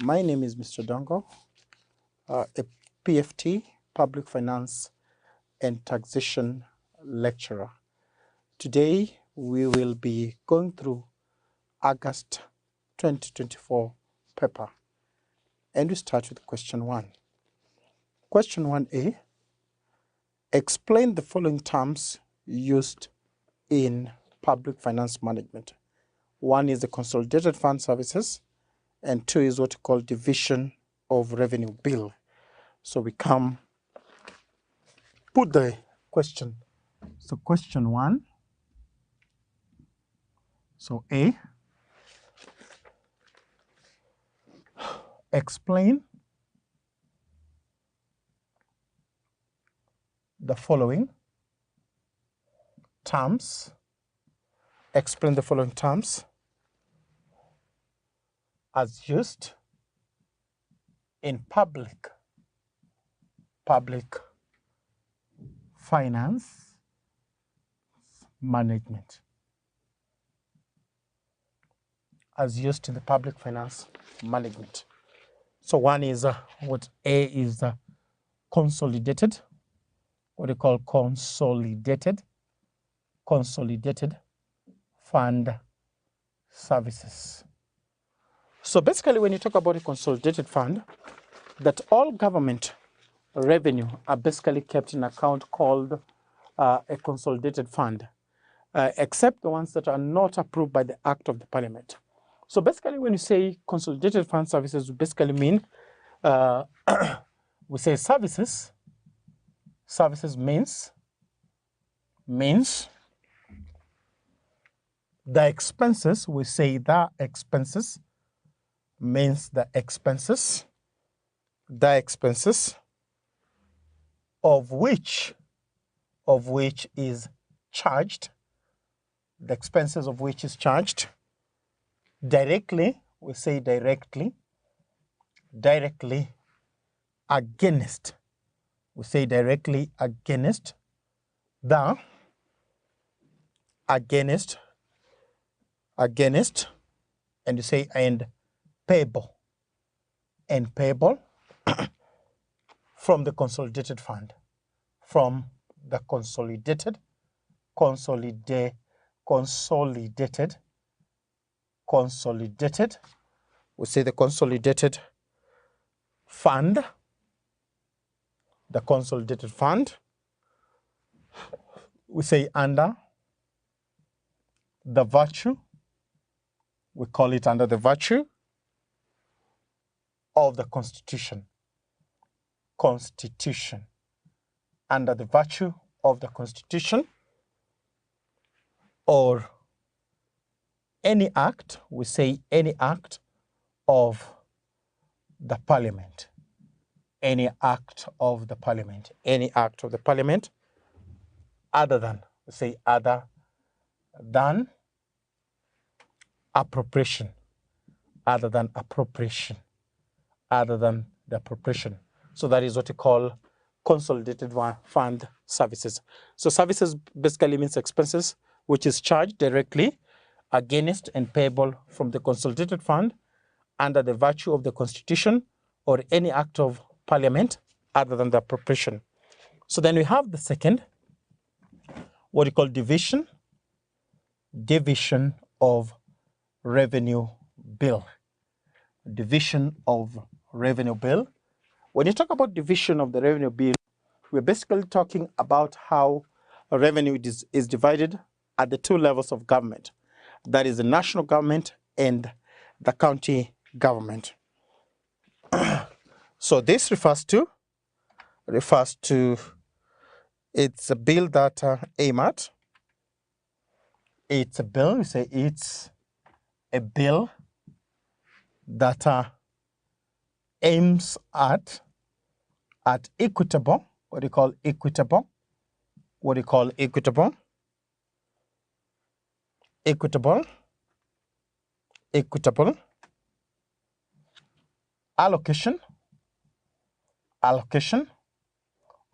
My name is Mr. Dongo, a PFT, Public Finance and Taxation lecturer. Today, we will be going through August 2024 paper. And we start with question 1. Question 1A, explain the following terms used in public finance management. 1 is the consolidated fund services, and 2 is what we call division of revenue bill. So we come put the question. So question 1. So A, explain the following terms. Explain the following terms as used in public finance management. As used in the public finance management. So 1 is what A is consolidated, what we call consolidated fund services. So basically, when you talk about a consolidated fund, that all government revenue are basically kept in account called a consolidated fund, except the ones that are not approved by the Act of the Parliament. So basically, when you say consolidated fund services, we basically mean, we say services. Services means the expenses. We say the expenses means the expenses of which is charged. The expenses of which is charged directly, we say directly against, we say directly against the, against, and you say and payable from the consolidated fund, from the consolidated, we say the consolidated fund, we say under the virtue, we call it under the virtue of the Constitution, under the virtue of the Constitution, or any act, we say any act of the Parliament, any act of the Parliament, other than, we say other than appropriation, other than the appropriation. So that is what we call consolidated fund services. So services basically means expenses which is charged directly against and payable from the consolidated fund under the virtue of the Constitution or any act of Parliament other than the appropriation. So then we have the second, what we call division of revenue bill. Division of revenue bill. When you talk about division of the revenue bill, we're basically talking about how revenue is divided at the 2 levels of government. That is the national government and the county government. So this refers to it's a bill that aim at. It's a bill, we say it's a bill that aims at equitable, what do you call equitable? Equitable allocation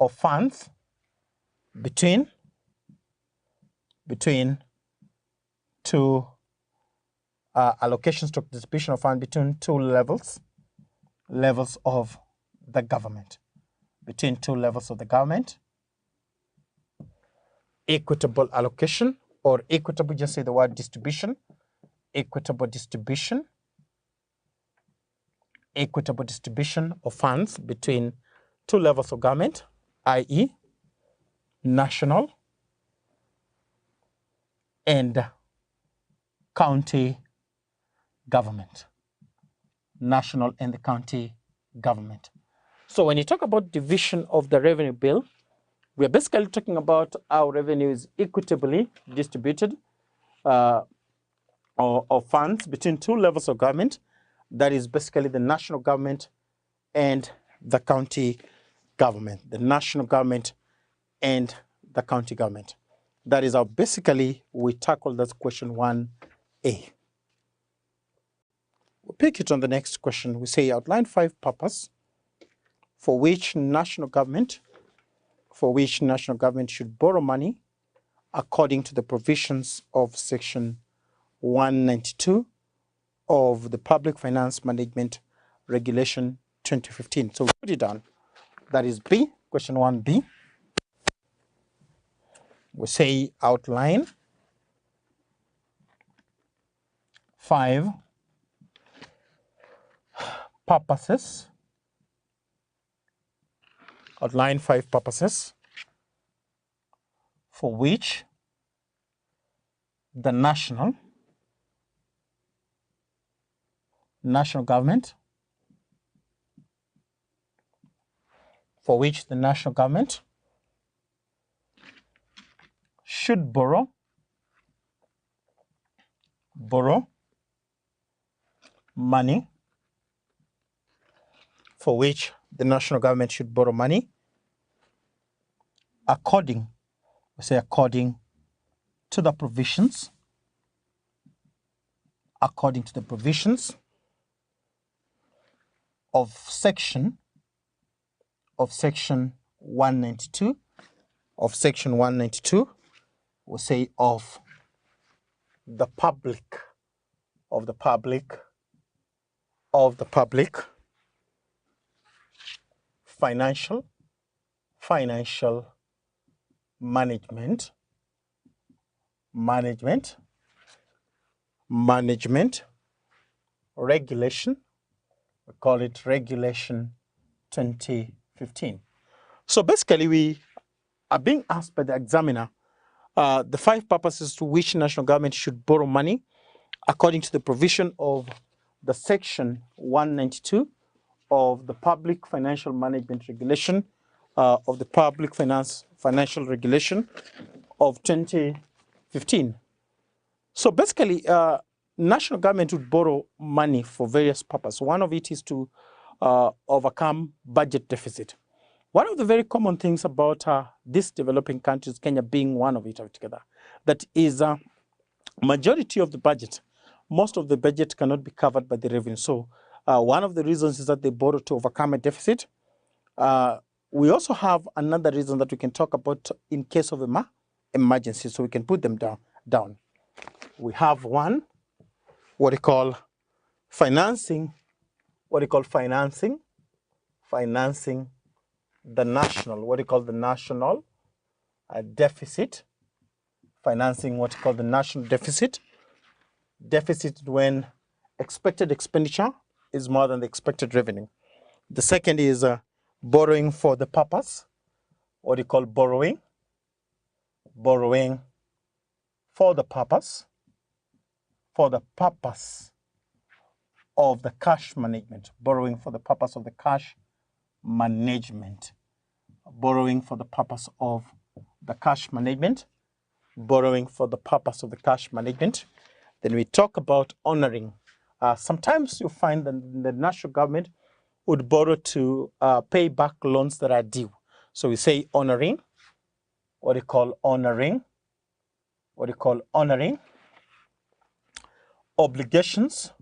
of funds between 2 allocations to distribution of funds between 2 levels levels of the government. Between two levels of the government. Equitable allocation, or equitable, just say the word distribution. Equitable distribution. Equitable distribution of funds between two levels of government, i.e. national and county government. National and the county government. So when you talk about division of the revenue bill, we are basically talking about how revenue is equitably distributed of funds between two levels of government. That is basically the national government and the county government. The national government and the county government. That is how basically we tackle that question 1A. We'll pick it on the next question. We say outline 5 purposes for which national government should borrow money according to the provisions of section 192 of the Public Finance Management Regulation 2015. So we put it down. That is B, question 1B. We say outline 5 purposes. Outline 5 purposes for which the national government should borrow money, for which the national government should borrow money according to the provisions of section 192 we say of the public financial management regulation. We call it Regulation 2015. So basically we are being asked by the examiner the 5 purposes to which national government should borrow money according to the provision of the section 192 of the Public Financial Management Regulation of the Public Financial Regulation of 2015. So basically, national government would borrow money for various purposes. One of it is to overcome budget deficit. One of the very common things about these developing countries, Kenya being one of it altogether, that is majority of the budget, most of the budget cannot be covered by the revenue. So one of the reasons is that they borrow to overcome a deficit. We also have another reason that we can talk about in case of emergency, so we can put them down. We have one, what we call financing the national deficit, financing what we call the national deficit. Deficit when expected expenditure is more than the expected revenue. The second is borrowing for the purpose, what we call borrowing for the purpose of the cash management, borrowing for the purpose of the cash management, borrowing for the purpose of the cash management, borrowing for the purpose of the cash management. Then we talk about honoring. Sometimes you find that the national government would borrow to pay back loans that are due. So we say honoring, what we call honoring, obligations,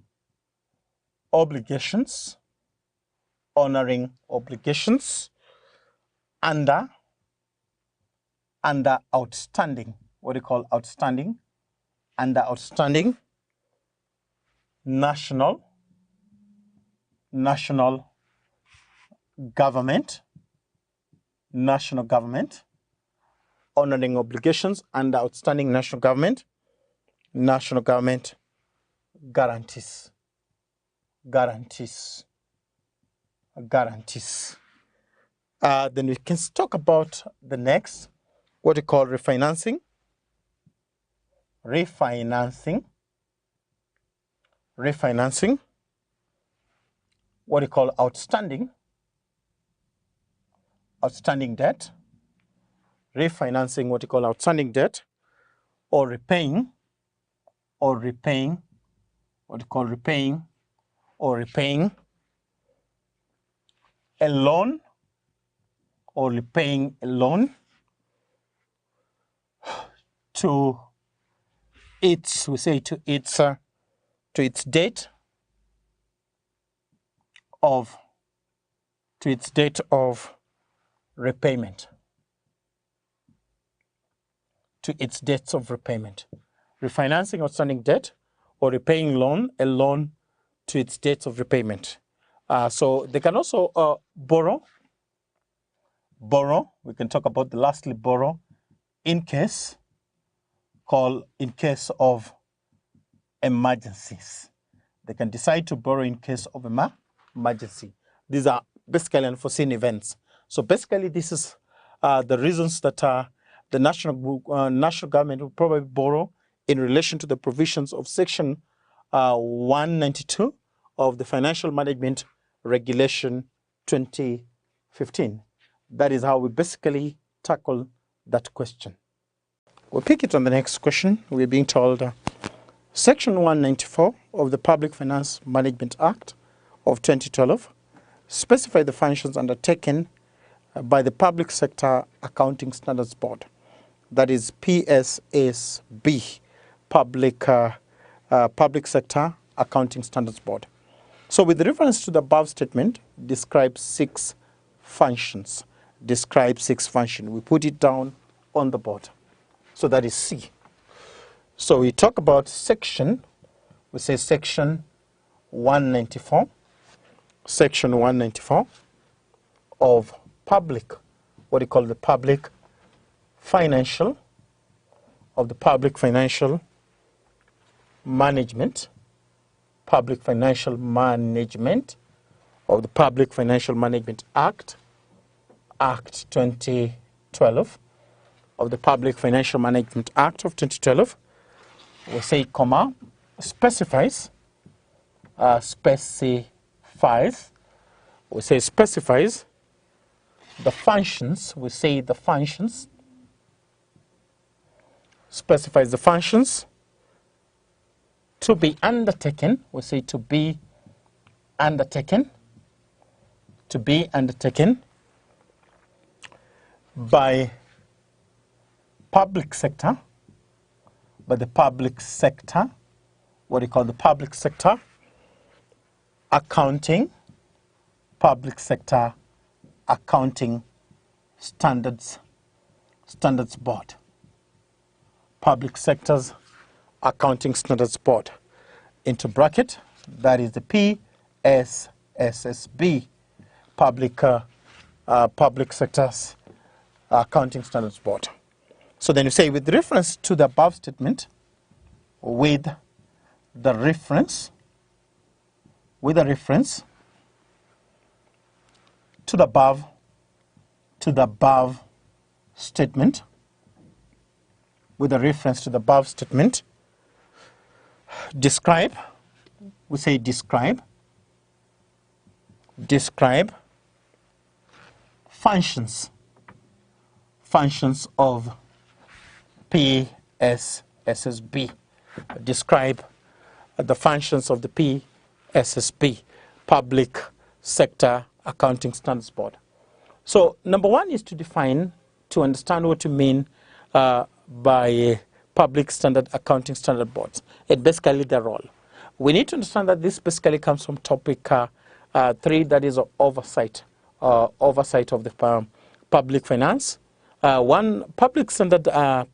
honoring obligations, under outstanding, what we call outstanding, under outstanding national government, national government, honoring obligations under outstanding national government guarantees. Then we can talk about the next, what we call refinancing. What we call outstanding debt. Refinancing what we call outstanding debt, or repaying what we call repaying a loan, to its date of repayment. Refinancing outstanding debt or repaying a loan to its dates of repayment. So they can also borrow. We can talk about lastly borrow in case of emergencies. They can decide to borrow in case of emergency. These are basically unforeseen events. So basically this is the reasons that the national government will probably borrow in relation to the provisions of Section 192 of the Financial Management Regulation 2015. That is how we basically tackle that question. We'll pick it on the next question. We're being told Section 194 of the Public Finance Management Act of 2012 specify the functions undertaken by the Public Sector Accounting Standards Board. That is PSSB, Public Sector Accounting Standards Board. So with reference to the above statement, describe six functions. We put it down on the board. So that is C. So we talk about section, we say section 194. Section 194 of public, what we call the public financial management of the Public Financial Management Act 2012, of the Public Financial Management Act of 2012, we say comma, specifies, we say specifies the functions, specifies the functions to be undertaken, we say to be undertaken by public sector, what we call the public sector accounting standards board. Public sector's accounting standards board. Into bracket, that is the PSSB, public sector's accounting standards board. So then you say with reference to the above statement, with the reference to the above statement, with a reference to the above statement, describe, we say describe functions of PSSB. Describe the functions of the PSSB, Public Sector Accounting Standards Board. So number one is to define, to understand what you mean by Public Standard Accounting Standard Boards. It's basically their role. We need to understand that this basically comes from topic 3, that is oversight of the public finance. One public sector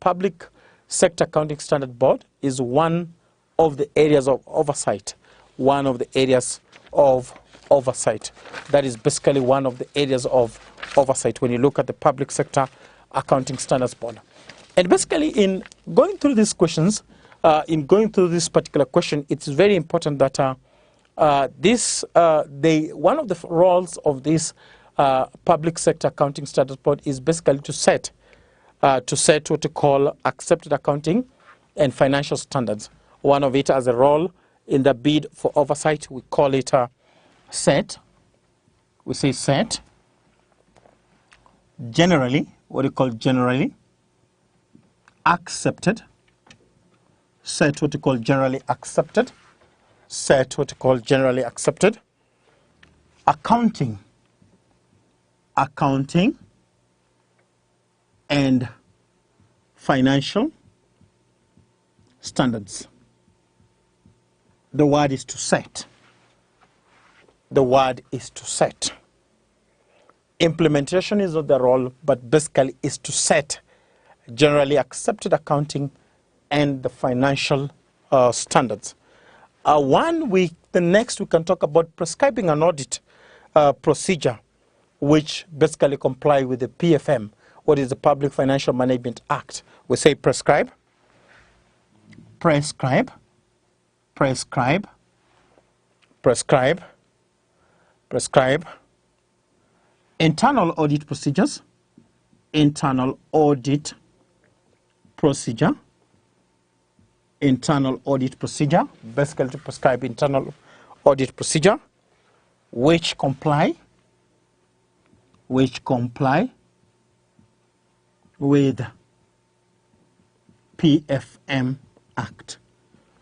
accounting standard board is one of the areas of oversight, one of the areas of oversight. That is basically one of the areas of oversight when you look at the Public Sector Accounting Standards Board. And basically, in going through these questions, in going through this particular question, it's very important that one of the roles of this Public Sector Accounting Standards Board is basically to set what we call accepted accounting and financial standards. One of it as a role in the bid for oversight, we call it set. We say set. Generally, what we call generally accepted. Set what we call generally accepted. Set what we call generally accepted. Accounting and financial standards. The word is to set. The word is to set. Implementation is not the role, but basically is to set generally accepted accounting and the financial standards. The next we can talk about prescribing an audit procedure which basically comply with the PFM, what is the Public Financial Management Act. We say prescribe, prescribe, prescribe, prescribe, prescribe, internal audit procedures, internal audit procedure, internal audit procedure, basically to prescribe internal audit procedure, which comply with PFM Act.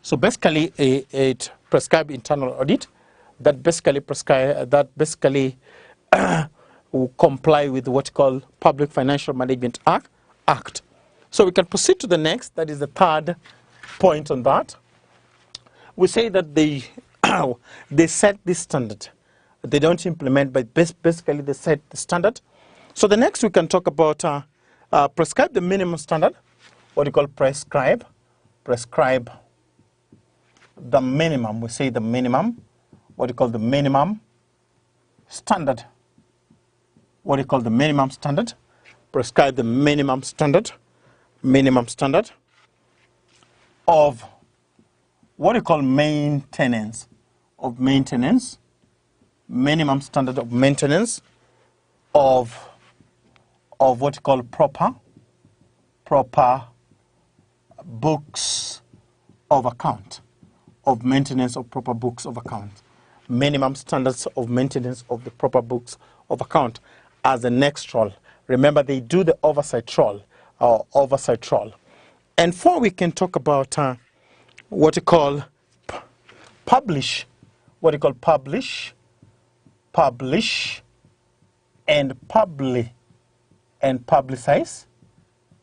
So basically, it prescribe internal audit that basically will comply with what called Public Financial Management Act. So we can proceed to the next. That is the third point on that. We say that they set this standard. They don't implement, but basically they set the standard. So the next we can talk about prescribe the minimum standard. What we call prescribe the minimum. We say the minimum. What we call the minimum standard. What we call the minimum standard. Prescribe the minimum standard. Minimum standard of what we call maintenance. Of maintenance. Minimum standard of maintenance of what we call proper books of account. Of maintenance of proper books of account. Minimum standards of maintenance of the proper books of account as the next role. Remember, they do the oversight role. And four, we can talk about what we call publish. What we call publish and publicize.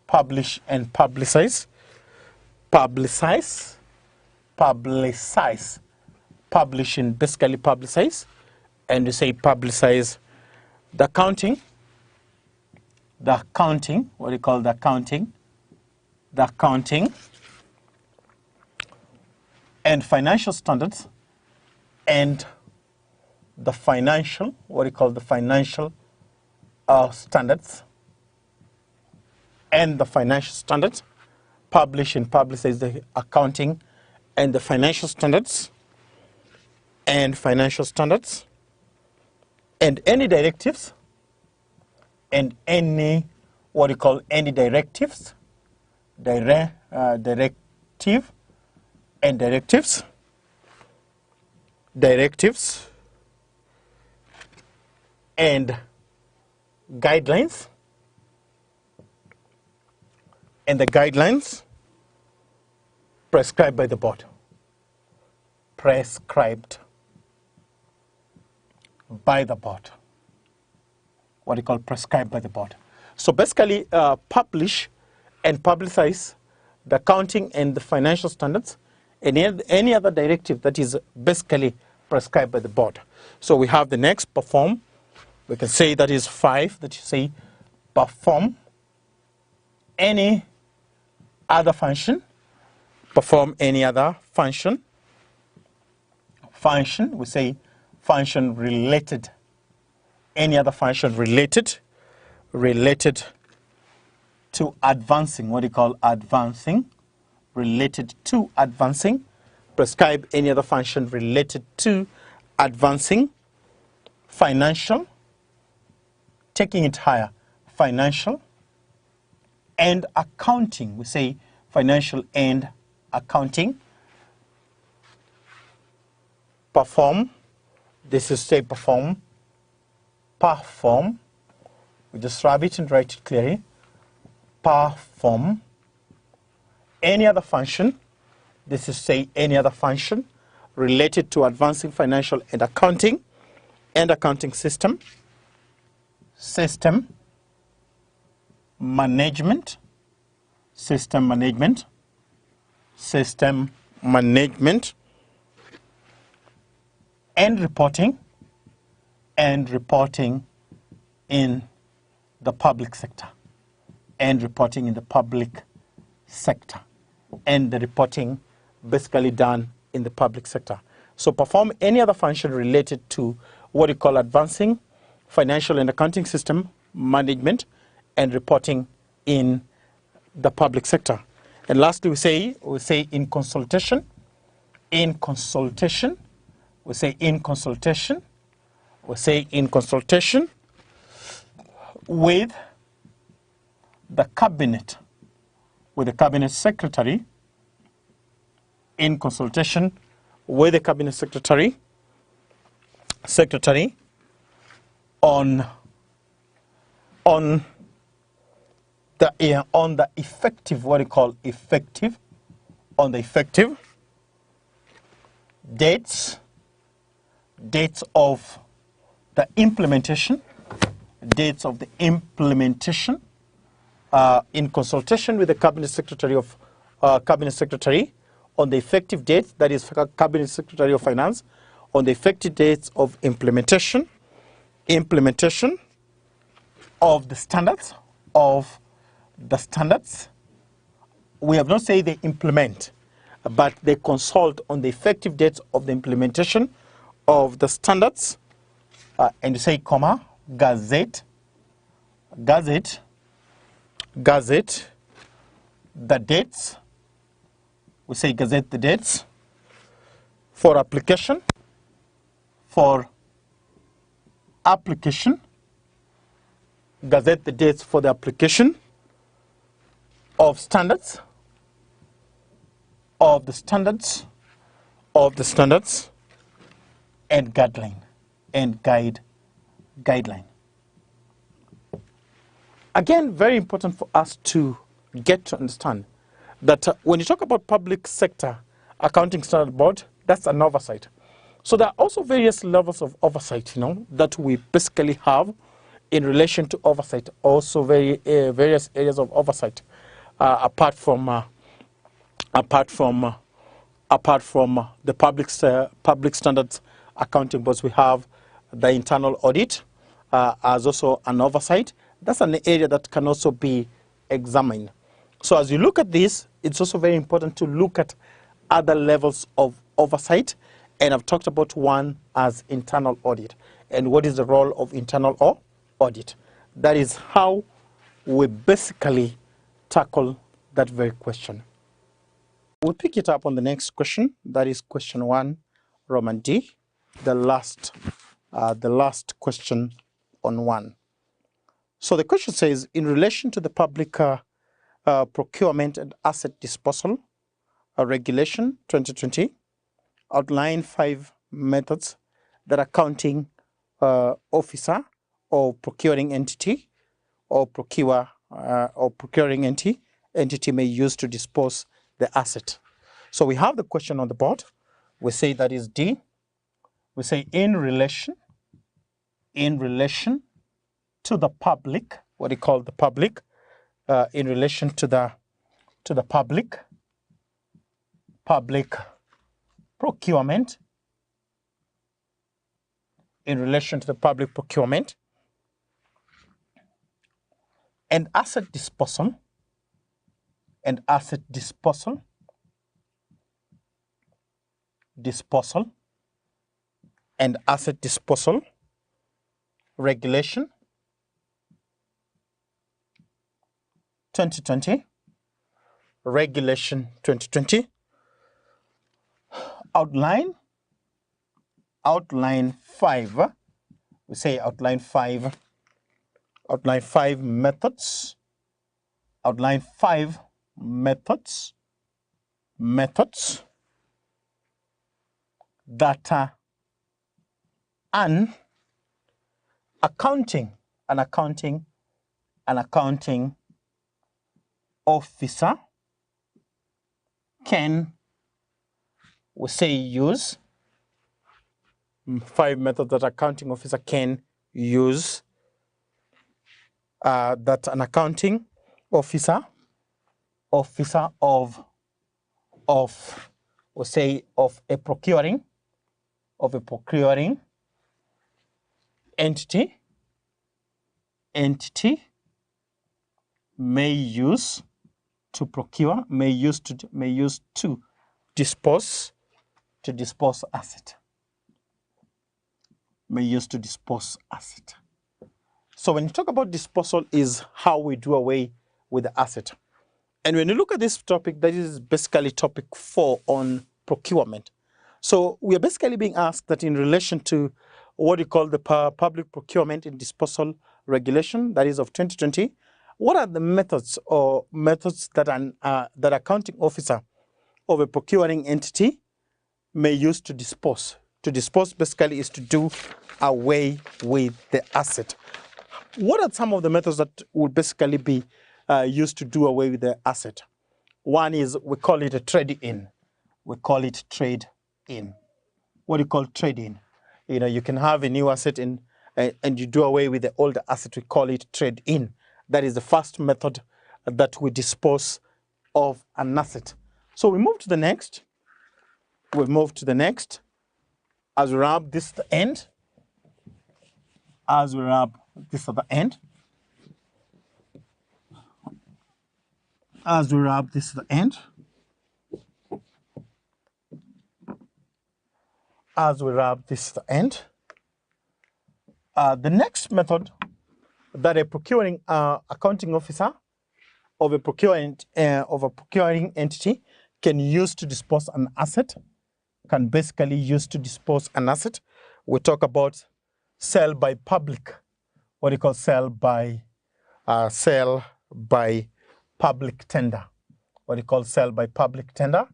Publish and publicize. Publicize. Publish and basically publicize. And we say publicize the accounting. What do you call the accounting? The accounting and financial standards and the financial, what do you call the financial standards and the financial standards. Publish and publicize the accounting and the financial standards and financial standards and any directives and any, what do you call, any directives, directive and directives and guidelines and the guidelines prescribed by the board. Prescribed by the board. What you call prescribed by the board. So basically, publish and publicize the accounting and the financial standards and any other directive that is basically prescribed by the board. So we have the next, perform. We can say that is 5, that you say perform any other function. Perform any other function. We say function related, any other function related to advancing, what do you call advancing, related to advancing, prescribe any other function related to advancing, financial, taking it higher, financial, and accounting. We say financial and accounting. Perform, this is say perform, perform, we just rub it and write it clearly, perform. Any other function, this is say any other function related to advancing financial and accounting system, system management, system management, system management, and reporting in the public sector, and reporting in the public sector, and the reporting basically done in the public sector. So perform any other function related to what you call advancing financial and accounting system management and reporting in the public sector. And lastly, we say in consultation, we say in consultation with the cabinet, secretary, in consultation with the cabinet secretary on the effective, what do you call effective, on the effective dates of the implementation, in consultation with the cabinet secretary on the effective dates, that is cabinet secretary of finance, on the effective dates of implementation of the standards, we have not said they implement, but they consult on the effective dates of the implementation of the standards, and you say comma, gazette, the dates, we say gazette the dates, for application, gazette the dates for the application of standards, and guideline. Again, very important for us to get to understand that when you talk about public sector accounting standard board, that's an oversight. So there are also various levels of oversight, that we basically have in relation to oversight. Also, various areas of oversight, apart from the public standards accounting boards. We have the internal audit as also an oversight. That's an area that can also be examined. So as you look at this, it's also very important to look at other levels of oversight. And I've talked about one as internal audit. And what is the role of internal audit? That is how we basically tackle that very question. We'll pick it up on the next question. That is question 1, Roman D, the last question on 1. So the question says, in relation to the public procurement and asset disposal regulation 2020, outline 5 methods that accounting officer or procuring entity or procuring entity may use to dispose the asset. So we have the question on the board. We say that is D. We say in relation to the public, what do you call the public? In relation to the public procurement, in relation to the public procurement and asset disposal, and and Asset Disposal Regulation 2020, Regulation 2020, outline 5. We say outline 5 methods. Outline 5 methods that an accounting officer can, we say, use. 5 methods that accounting officer can use, that an accounting officer of we say of a procuring entity may use to procure, may use to dispose asset. May use to dispose asset. So when you talk about disposal, is how we do away with the asset. And when you look at this topic, that is basically topic 4 on procurement. So we are basically being asked that in relation to what you call the public procurement and disposal regulation, that is of 2020, what are the methods that that accounting officer of a procuring entity may use to dispose? To dispose basically is to do away with the asset. What are some of the methods that would basically be used to do away with the asset? One is, we call it a trade-in. We call it trade-in. What do you call trade-in? You know, you can have a new asset and you do away with the older asset. We call it trade-in. That is the first method that we dispose of an asset. So we move to the next. We move to the next. As we wrap this to the end. As we wrap this at the end. As we wrap this to the end. As we wrap this to the end. The next method that a procuring accounting officer of a procuring entity can use to dispose an asset, can basically use to dispose an asset. We talk about sell by public. What do you call sell by public tender? What do you call sell by public tender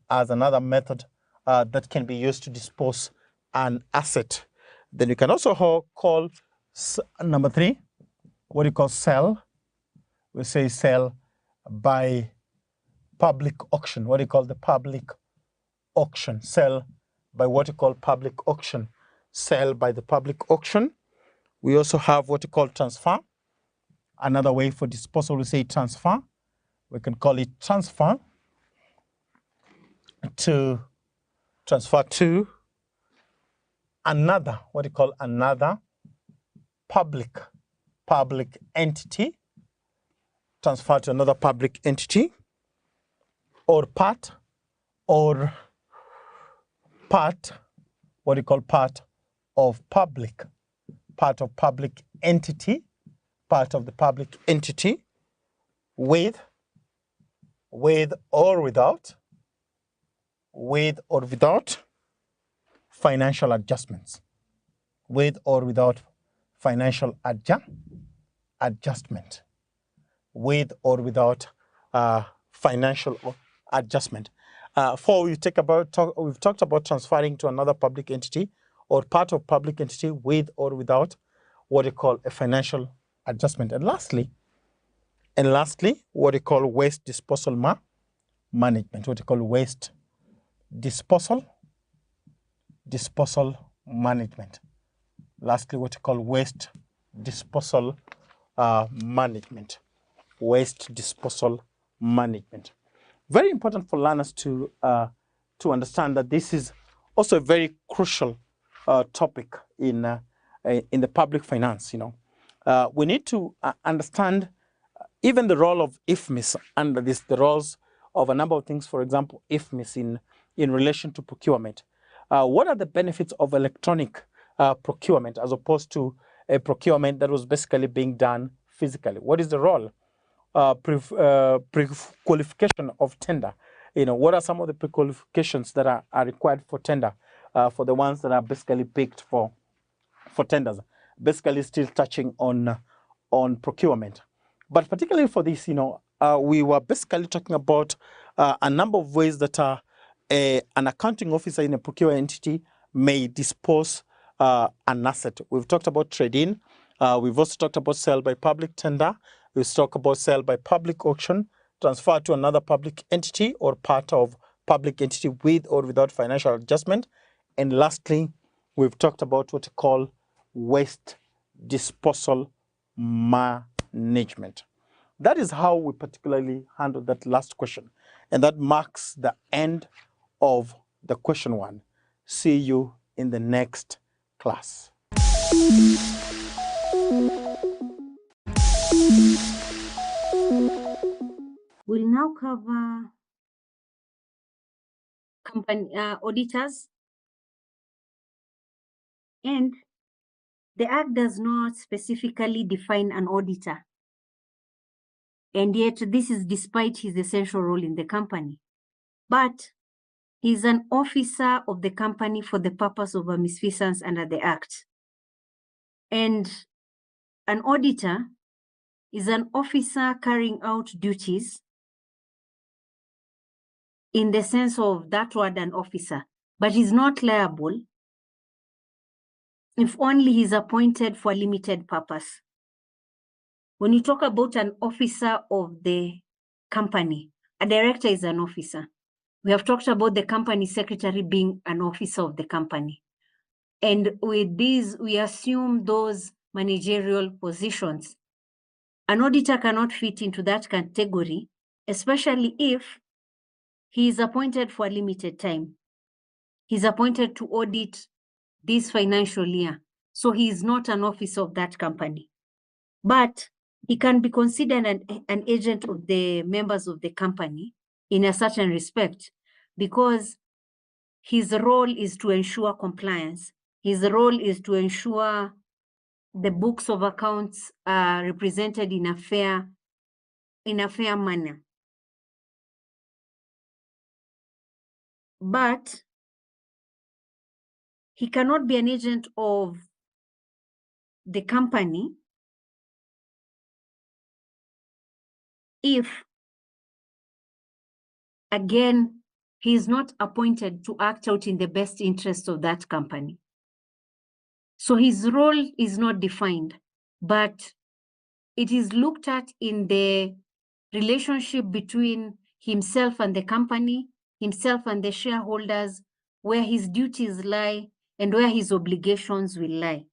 as another method that can be used to dispose an asset. Then you can also call number 3. What do you call sell? We say sell by public auction. What do you call the public auction? Sell by what you call public auction. Sell by the public auction. We also have what you call transfer. Another way for disposal, we say transfer. We can call it transfer to another, what do you call another public entity. Transfer to another public entity, or part, what do you call part of public entity, part of the public entity, with or without financial adjustments. With or without financial adjustment. With or without financial adjustment. We've talked about transferring to another public entity or part of public entity with or without what you call a financial adjustment. And lastly, what you call waste disposal management. What you call waste disposal management. Lastly, what you call waste disposal management. Waste disposal management. Very important for learners to understand that this is also a very crucial topic in the public finance. We need to understand even the role of IFMIS under this, the roles of a number of things. For example, IFMIS in relation to procurement. What are the benefits of electronic procurement as opposed to a procurement that was basically being done physically? What is the role? Pre-qualification of tender. What are some of the pre-qualifications that are required for tender, for the ones that are basically picked for tenders? Basically still touching on procurement. But particularly for this, we were basically talking about a number of ways that an accounting officer in a procurement entity may dispose an asset. We've talked about trade-in. We've also talked about sale by public tender. We've talked about sale by public auction, transfer to another public entity or part of public entity with or without financial adjustment. And lastly, we've talked about what we call waste disposal management. That is how we particularly handle that last question. And that marks the end of the question 1. See you in the next class. We'll now cover company auditors. And the Act does not specifically define an auditor. And yet this is despite his essential role in the company. But he's an officer of the company for the purpose of a misfeasance under the Act. And an auditor is an officer carrying out duties in the sense of that word, an officer, but he's not liable if only he's appointed for a limited purpose. When you talk about an officer of the company, a director is an officer. We have talked about the company secretary being an officer of the company. And with these, we assume those managerial positions. An auditor cannot fit into that category, especially if he is appointed for a limited time. He's appointed to audit this financial year. So he is not an officer of that company. But he can be considered an agent of the members of the company in a certain respect, because his role is to ensure compliance. His role is to ensure the books of accounts are represented in a fair manner. But he cannot be an agent of the company if, again, he is not appointed to act out in the best interest of that company. So his role is not defined, but it is looked at in the relationship between himself and the company, himself and the shareholders, where his duties lie and where his obligations will lie.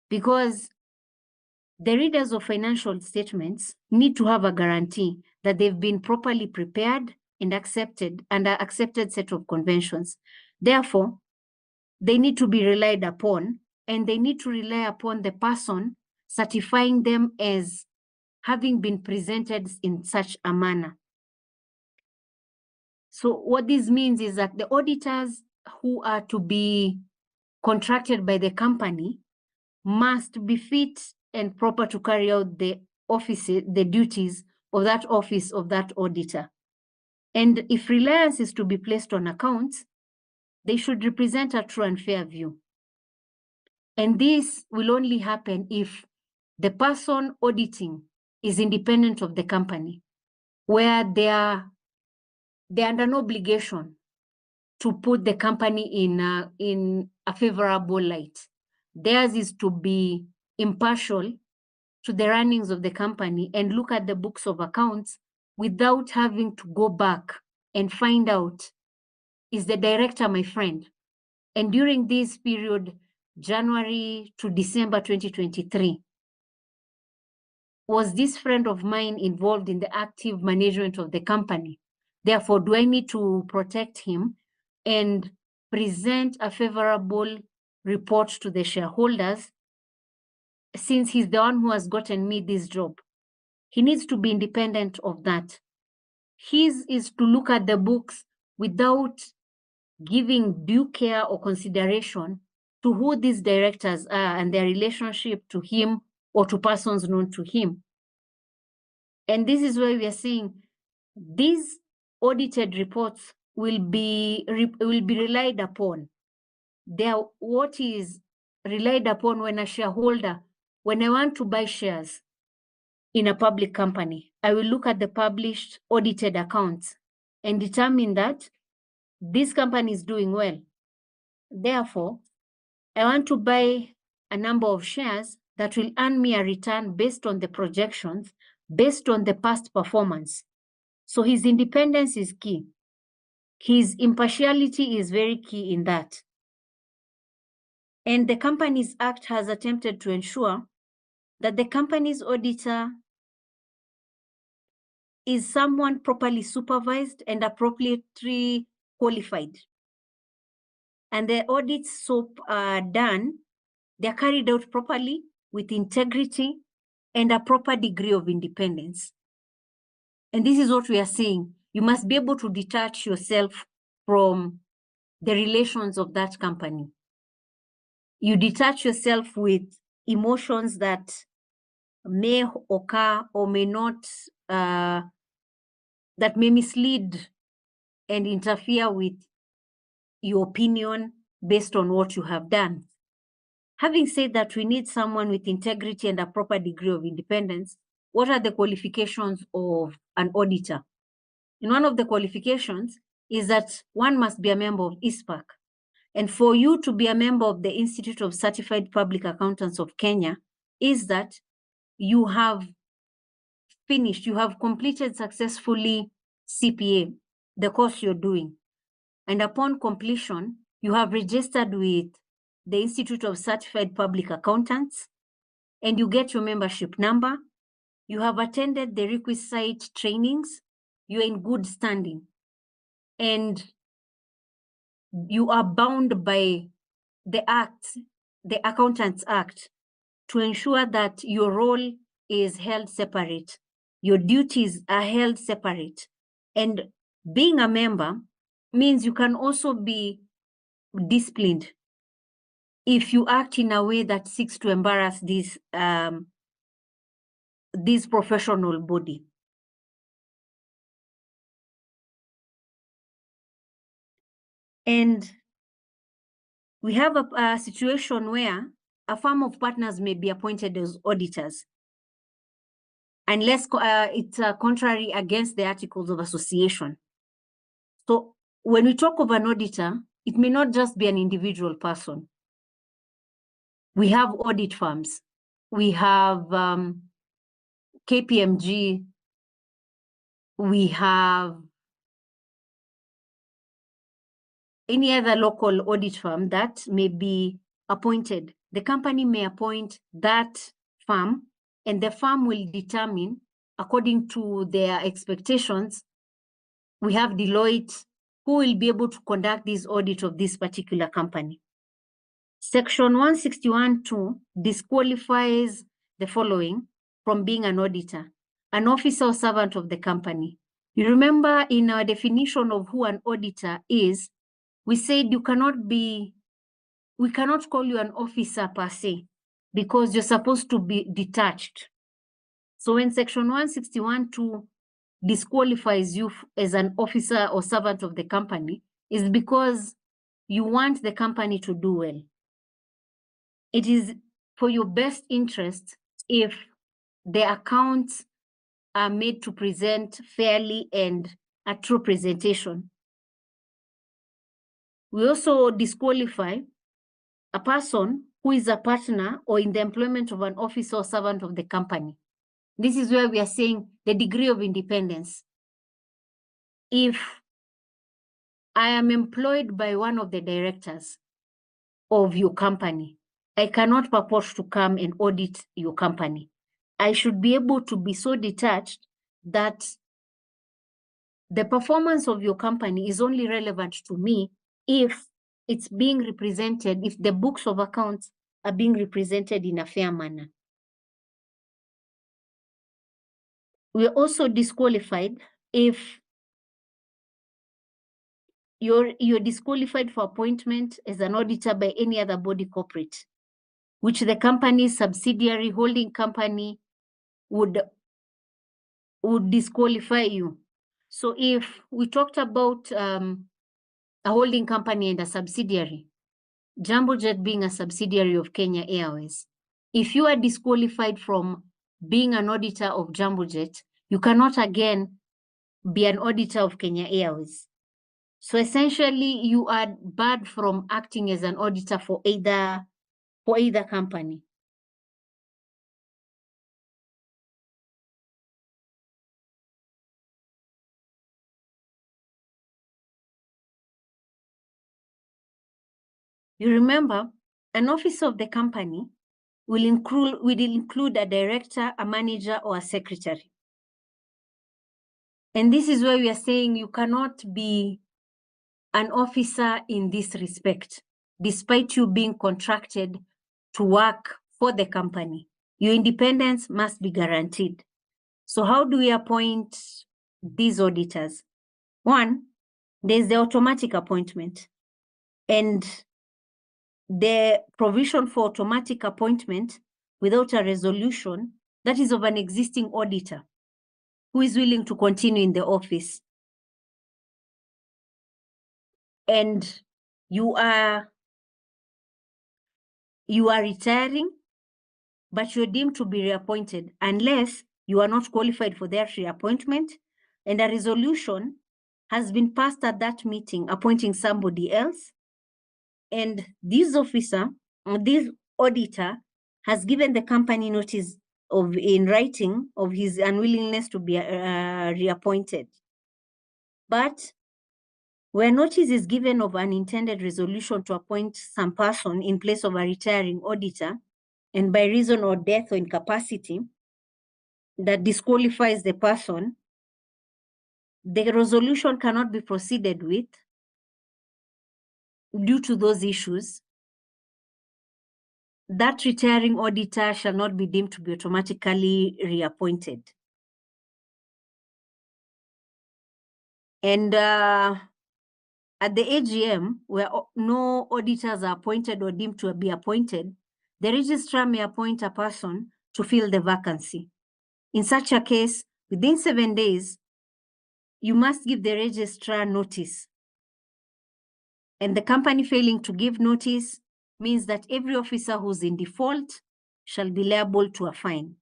Because the readers of financial statements need to have a guarantee that they've been properly prepared and accepted under accepted set of conventions. Therefore, they need to be relied upon, and they need to rely upon the person certifying them as having been presented in such a manner. So what this means is that the auditors who are to be contracted by the company must be fit and proper to carry out the duties of that office of that auditor. And if reliance is to be placed on accounts, they should represent a true and fair view. And this will only happen if the person auditing is independent of the company, where they are under no obligation to put the company in a favorable light. Theirs is to be impartial to the runnings of the company and look at the books of accounts without having to go back and find out, is the director my friend? And during this period, January to December 2023, was this friend of mine involved in the active management of the company? Therefore, do I need to protect him and present a favorable report to the shareholders, since he's the one who has gotten me this job? He needs to be independent of that. His is to look at the books without giving due care or consideration to who these directors are and their relationship to him or to persons known to him. And this is why we are saying these audited reports will be relied upon. They are what is relied upon when a shareholder, when I want to buy shares in a public company, I will look at the published audited accounts and determine that this company is doing well. Therefore, I want to buy a number of shares that will earn me a return based on the projections, based on the past performance. So his independence is key. His impartiality is very key in that. And the Companies Act has attempted to ensure that the company's auditor is someone properly supervised and appropriately qualified. And the audits so done, they're carried out properly with integrity and a proper degree of independence. And this is what we are saying. You must be able to detach yourself from the relations of that company. You detach yourself with emotions that may occur or may not, that may mislead and interfere with your opinion based on what you have done. Having said that, we need someone with integrity and a proper degree of independence. What are the qualifications of an auditor? And one of the qualifications is that one must be a member of ISPAC. And for you to be a member of the Institute of Certified Public Accountants of Kenya is that you have finished, you have completed successfully CPA, the course you're doing. And upon completion, you have registered with the Institute of Certified Public Accountants, and you get your membership number. You have attended the requisite trainings. You're in good standing. And you are bound by the Act, the Accountants Act, to ensure that your role is held separate. Your duties are held separate. And being a member means you can also be disciplined if you act in a way that seeks to embarrass this professional body. And we have a situation where a firm of partners may be appointed as auditors, unless it's contrary against the Articles of Association. So when we talk of an auditor, it may not just be an individual person. We have audit firms. We have KPMG. We have any other local audit firm that may be appointed. The company may appoint that firm, and the firm will determine, according to their expectations. We have Deloitte, who will be able to conduct this audit of this particular company. Section 161(2) disqualifies the following from being an auditor: an officer or servant of the company. You remember in our definition of who an auditor is, we said we cannot call you an officer per se, because you're supposed to be detached. So when section 161(2) disqualifies you as an officer or servant of the company, is because you want the company to do well. It is for your best interest if the accounts are made to present fairly and a true presentation. We also disqualify a person who is a partner or in the employment of an officer or servant of the company. This is where we are saying the degree of independence. If I am employed by one of the directors of your company, I cannot purport to come and audit your company. I should be able to be so detached that the performance of your company is only relevant to me if it's being represented, if the books of accounts are being represented in a fair manner. We are also disqualified if you're disqualified for appointment as an auditor by any other body corporate, which the company's subsidiary holding company would disqualify you. So if we talked about a holding company and a subsidiary, Jambojet being a subsidiary of Kenya Airways, if you are disqualified from being an auditor of Jambojet, you cannot again be an auditor of Kenya Airways. So essentially, you are barred from acting as an auditor for either company. You remember, an officer of the company will include a director, a manager, or a secretary. And this is where we are saying you cannot be an officer in this respect, despite you being contracted to work for the company. Your independence must be guaranteed. So how do we appoint these auditors? One, there's the automatic appointment. And the provision for automatic appointment without a resolution, that is of an existing auditor who is willing to continue in the office. And you are retiring, but you're deemed to be reappointed unless you are not qualified for their reappointment and a resolution has been passed at that meeting appointing somebody else. And this officer, this auditor, has given the company notice in writing of his unwillingness to be reappointed. But where notice is given of an intended resolution to appoint some person in place of a retiring auditor, and by reason of death or incapacity that disqualifies the person, the resolution cannot be proceeded with due to those issues. That retiring auditor shall not be deemed to be automatically reappointed. And at the AGM, where no auditors are appointed or deemed to be appointed, the registrar may appoint a person to fill the vacancy. In such a case, within 7 days, you must give the registrar notice. And the company failing to give notice means that every officer who's in default shall be liable to a fine.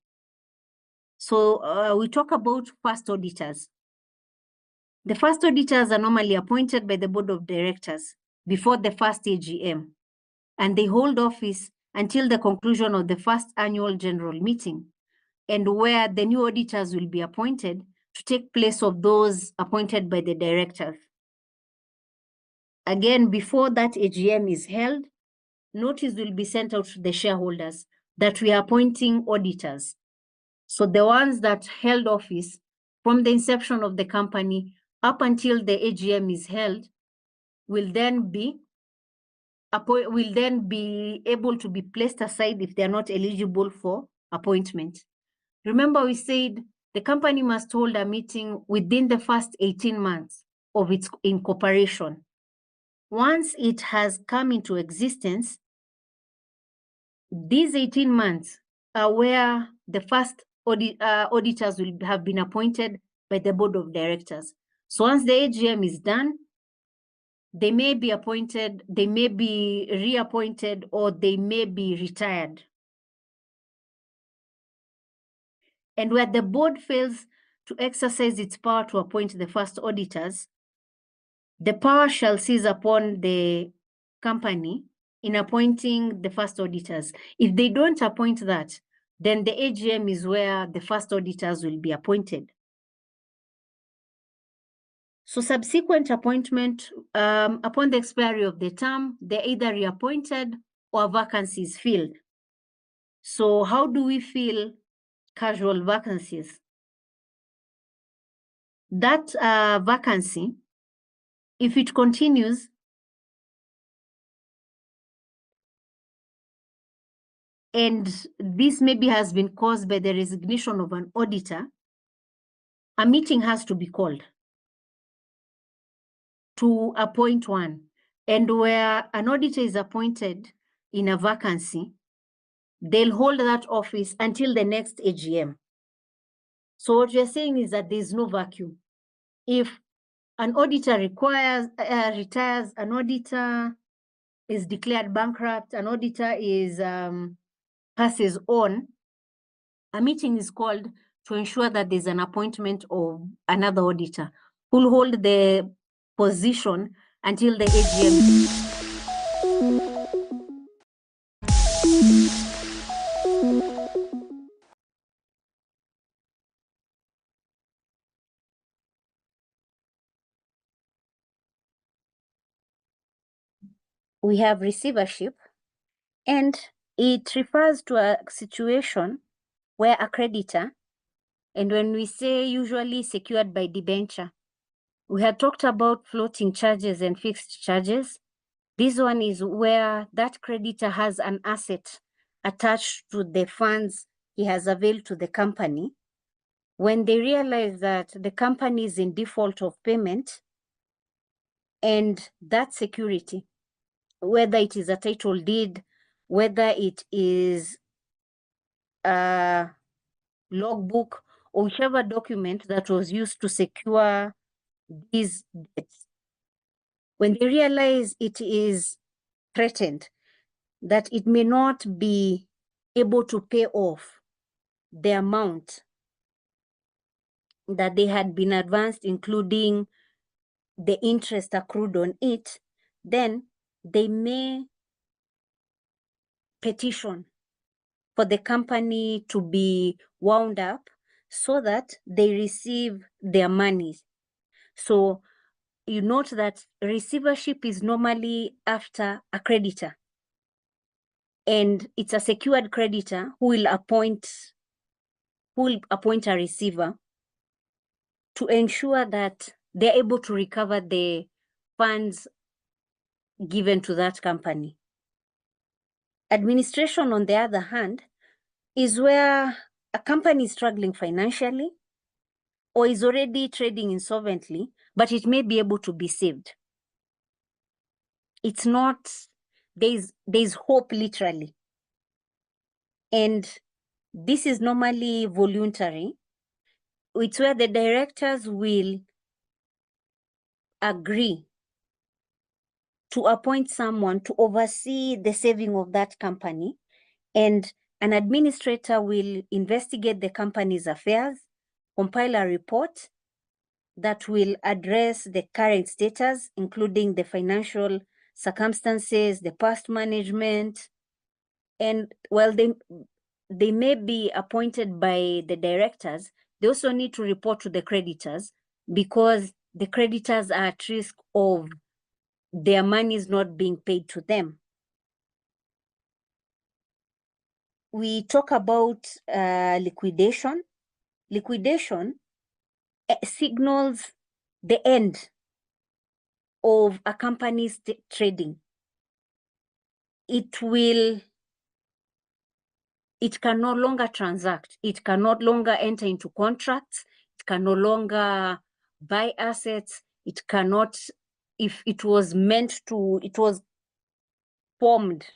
So we talk about first auditors. The first auditors are normally appointed by the board of directors before the first AGM, and they hold office until the conclusion of the first annual general meeting, and where the new auditors will be appointed to take place of those appointed by the directors. Again, before that AGM is held, notice will be sent out to the shareholders that we are appointing auditors. So the ones that held office from the inception of the company up until the AGM is held will then be able to be placed aside if they are not eligible for appointment. Remember, we said the company must hold a meeting within the first 18 months of its incorporation. Once it has come into existence, these 18 months are where the first auditors will have been appointed by the board of directors. So once the AGM is done, they may be appointed, they may be reappointed, or they may be retired. And where the board fails to exercise its power to appoint the first auditors, the power shall cease upon the company in appointing the first auditors. If they don't appoint that, then the AGM is where the first auditors will be appointed. So subsequent appointment, upon the expiry of the term, they're either reappointed or vacancies filled. So how do we fill casual vacancies? That vacancy, if it continues, and this maybe has been caused by the resignation of an auditor, a meeting has to be called. to appoint one. And where an auditor is appointed in a vacancy, they'll hold that office until the next AGM. So what you're saying is that there's no vacuum. If an auditor retires, an auditor is declared bankrupt, an auditor is passes on, a meeting is called to ensure that there's an appointment of another auditor who'll hold the position until the AGM. We have receivership, and it refers to a situation where a creditor, and when we say usually secured by debenture, we had talked about floating charges and fixed charges. This one is where that creditor has an asset attached to the funds he has availed to the company. When they realize that the company is in default of payment, and that security, whether it is a title deed, whether it is a logbook, or whichever document that was used to secure these debts, when they realize it is threatened, that it may not be able to pay off the amount that they had been advanced, including the interest accrued on it, then they may petition for the company to be wound up so that they receive their money. So you note that receivership is normally after a creditor, and it's a secured creditor who will appoint a receiver to ensure that they're able to recover the funds given to that company. Administration, on the other hand, is where a company is struggling financially or is already trading insolvently, but it may be able to be saved. It's not, there's hope literally. And this is normally voluntary. It's where the directors will agree to appoint someone to oversee the saving of that company, and an administrator will investigate the company's affairs, compile a report that will address the current status, including the financial circumstances, the past management, and while they may be appointed by the directors, they also need to report to the creditors, because the creditors are at risk of their money is not being paid to them. We talk about liquidation. Liquidation signals the end of a company's trading. It can no longer transact. It can no longer enter into contracts. It can no longer buy assets. It cannot, if it was meant to, it was formed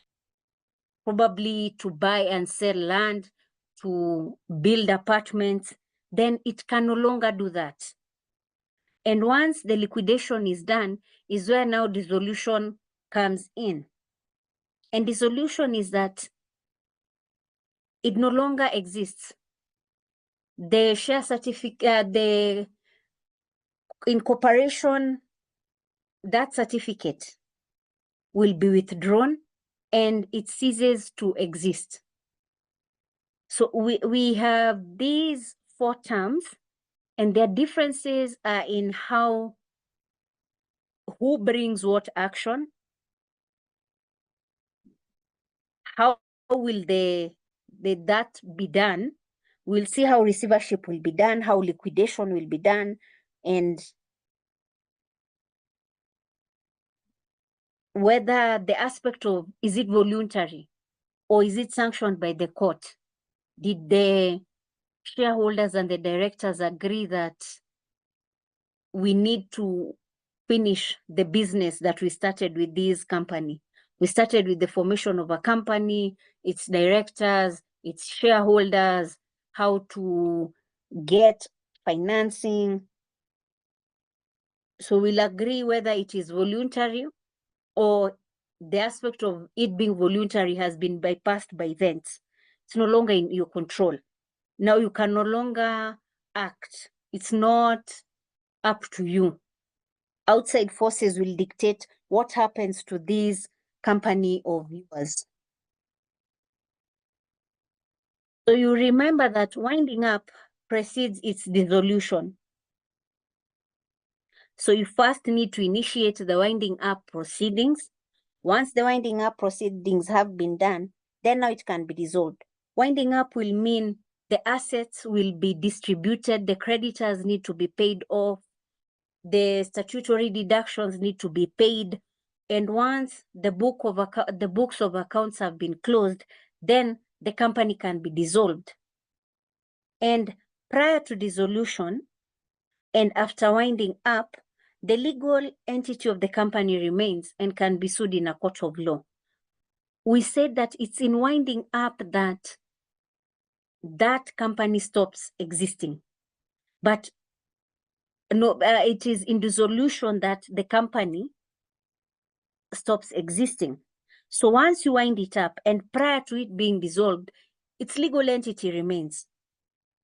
probably to buy and sell land, to build apartments, then it can no longer do that. And once the liquidation is done, is where now dissolution comes in. And dissolution is that it no longer exists. The share certificate, the incorporation, that certificate will be withdrawn and it ceases to exist. So we have these 4 terms, and their differences are in who brings what action, how will that be done. We'll see how receivership will be done, how liquidation will be done, and whether the aspect of, is it voluntary or is it sanctioned by the court? Did the shareholders and the directors agree that we need to finish the business that we started with this company. We started with the formation of a company, its directors, its shareholders, how to get financing. So we'll agree whether it is voluntary or the aspect of it being voluntary has been bypassed by events. It's no longer in your control. Now you can no longer act. It's not up to you. Outside forces will dictate what happens to this company of yours. So you remember that winding up precedes its dissolution. So you first need to initiate the winding up proceedings. Once the winding up proceedings have been done, then now it can be dissolved. Winding up will mean the assets will be distributed, the creditors need to be paid off, the statutory deductions need to be paid, and once the books of accounts have been closed, then the company can be dissolved. And prior to dissolution and after winding up, the legal entity of the company remains and can be sued in a court of law. We said that it's in winding up that that company stops existing. But no, it is in dissolution that the company stops existing. So once you wind it up and prior to it being dissolved, its legal entity remains.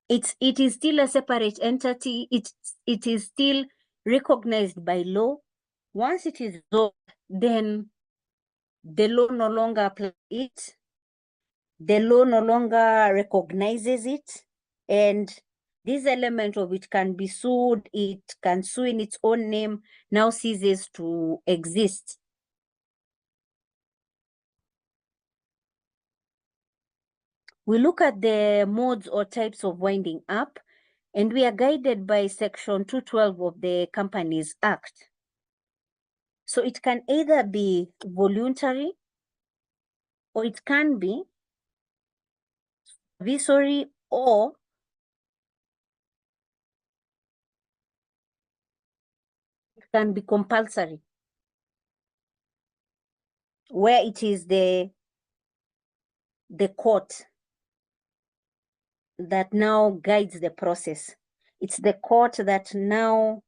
It is still a separate entity. It is still recognized by law. Once it is dissolved, then the law no longer applies it. The law no longer recognizes it. And this element of it can be sued, it can sue in its own name, now ceases to exist. We look at the modes or types of winding up, and we are guided by Section 212 of the Companies Act. So it can either be voluntary or it can be supervisory or it can be compulsory, where it is the court that now guides the process. It's the court that now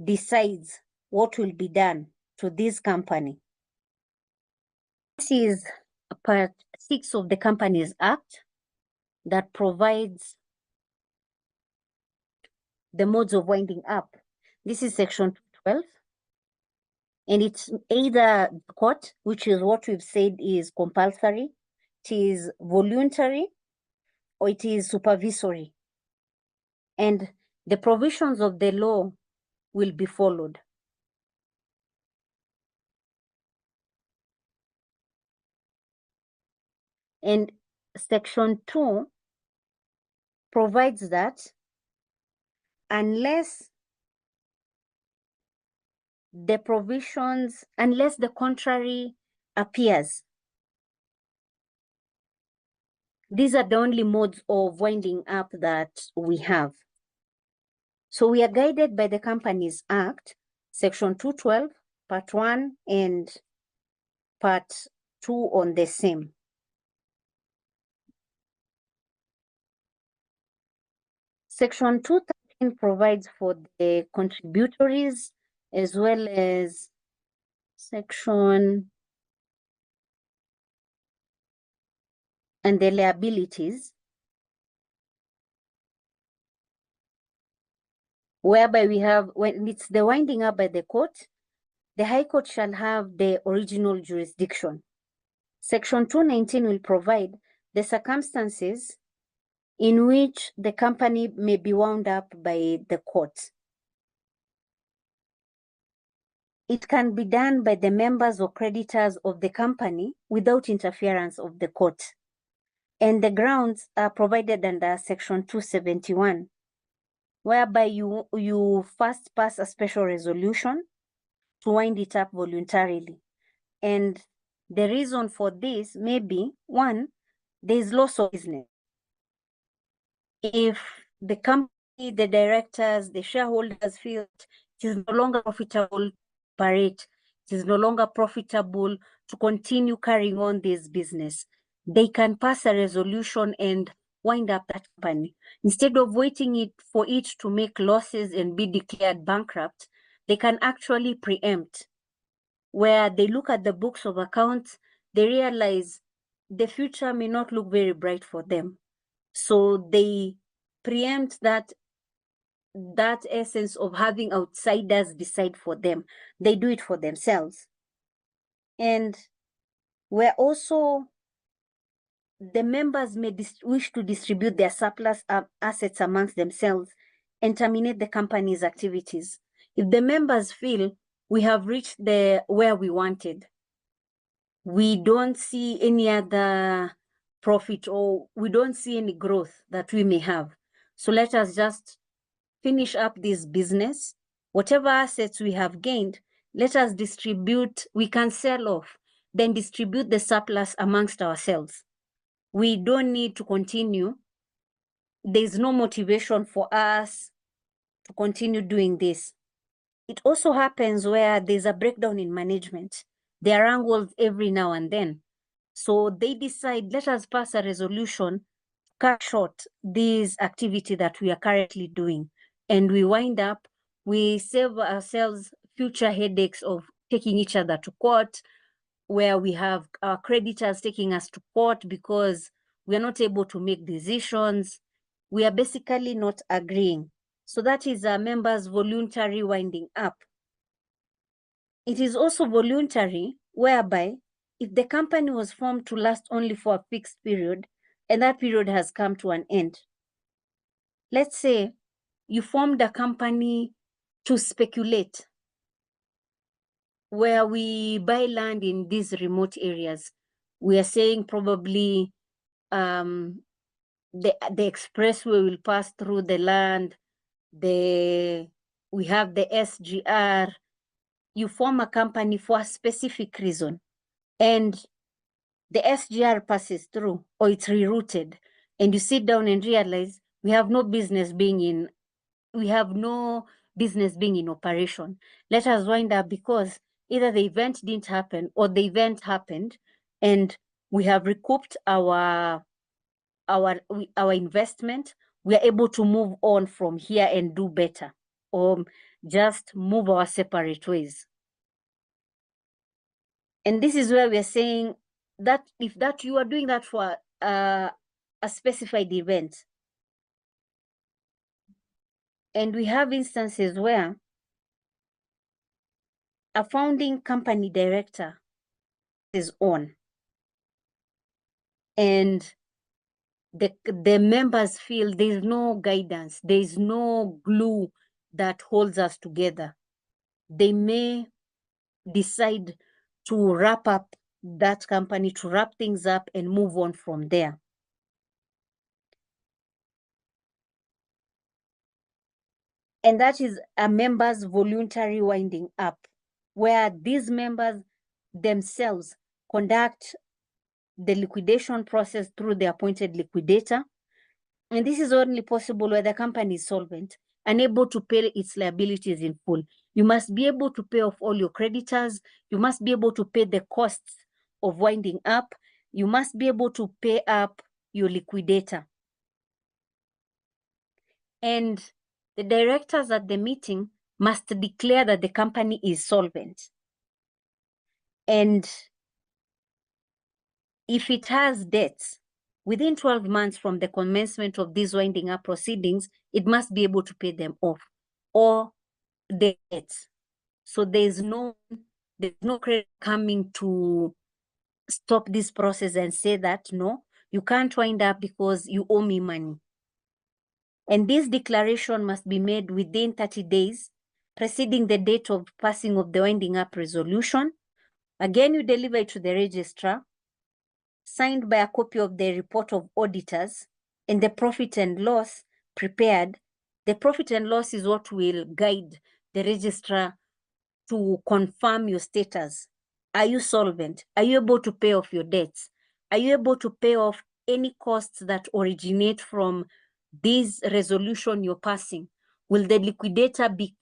decides what will be done to this company. This is Part 6 of the Companies Act that provides the modes of winding up. This is Section 12, and it's either the court, which is what we've said is compulsory, it is voluntary, or it is supervisory. And the provisions of the law will be followed. And Section 2 provides that unless the contrary appears, these are the only modes of winding up that we have. So we are guided by the Companies Act, Section 212, Part 1 and Part 2 on the same. Section 213 provides for the contributories as well as section and the liabilities, whereby we have, when it's the winding up by the court, the High Court shall have the original jurisdiction. Section 219 will provide the circumstances in which the company may be wound up by the court. It can be done by the members or creditors of the company without interference of the court. And the grounds are provided under Section 271, whereby you first pass a special resolution to wind it up voluntarily. And the reason for this may be, one, there is loss of business. If the company, the directors, the shareholders feel It is no longer profitable to operate. It is no longer profitable to continue carrying on this business. They can pass a resolution and wind up that company. Instead of waiting for it to make losses and be declared bankrupt, they can actually preempt, where they look at the books of accounts, they realize the future may not look very bright for them. So they preempt that essence of having outsiders decide for them. They do it for themselves. And where also the members may wish to distribute their surplus assets amongst themselves and terminate the company's activities. If the members feel we have reached where we wanted, we don't see any other profit, or we don't see any growth that we may have, so let us just finish up this business. Whatever assets we have gained, let us distribute. We can sell off, then distribute the surplus amongst ourselves. We don't need to continue. There's no motivation for us to continue doing this. It also happens where there's a breakdown in management. There are angles every now and then. So they decide, let us pass a resolution, cut short this activity that we are currently doing. And we wind up, we save ourselves future headaches of taking each other to court, where we have our creditors taking us to court because we are not able to make decisions. We are basically not agreeing. So that is a members' voluntary winding up. It is also voluntary, whereby if the company was formed to last only for a fixed period, and that period has come to an end. Let's say you formed a company to speculate, where we buy land in these remote areas. We are saying probably the expressway will pass through the land. We have the SGR. You form a company for a specific reason, and the SGR passes through, or it's rerouted, and you sit down and realize we have no business being in operation. Let us wind up, because either the event didn't happen or the event happened, and we have recouped our investment. We are able to move on from here and do better, or just move our separate ways. And this is where we are saying that if that you are doing that for a specified event, and we have instances where a founding company director is on, and the members feel there's no guidance, there's no glue that holds us together, they may decide to wrap up that company, to wrap things up and move on from there. And that is a members' voluntary winding up, where these members themselves conduct the liquidation process through the appointed liquidator. And this is only possible where the company is solvent, unable to pay its liabilities in full. You must be able to pay off all your creditors. You must be able to pay the costs of winding up. You must be able to pay up your liquidator. And the directors at the meeting must declare that the company is solvent. And if it has debts, within 12 months from the commencement of these winding up proceedings, it must be able to pay them off, or the debts. So there's no credit coming to stop this process and say that, no, you can't wind up because you owe me money. And this declaration must be made within 30 days, preceding the date of passing of the winding up resolution. Again, you deliver it to the registrar, signed by a copy of the report of auditors, and the profit and loss prepared. The profit and loss is what will guide the registrar to confirm your status. Are you solvent? Are you able to pay off your debts? Are you able to pay off any costs that originate from this resolution you're passing? Will the liquidator be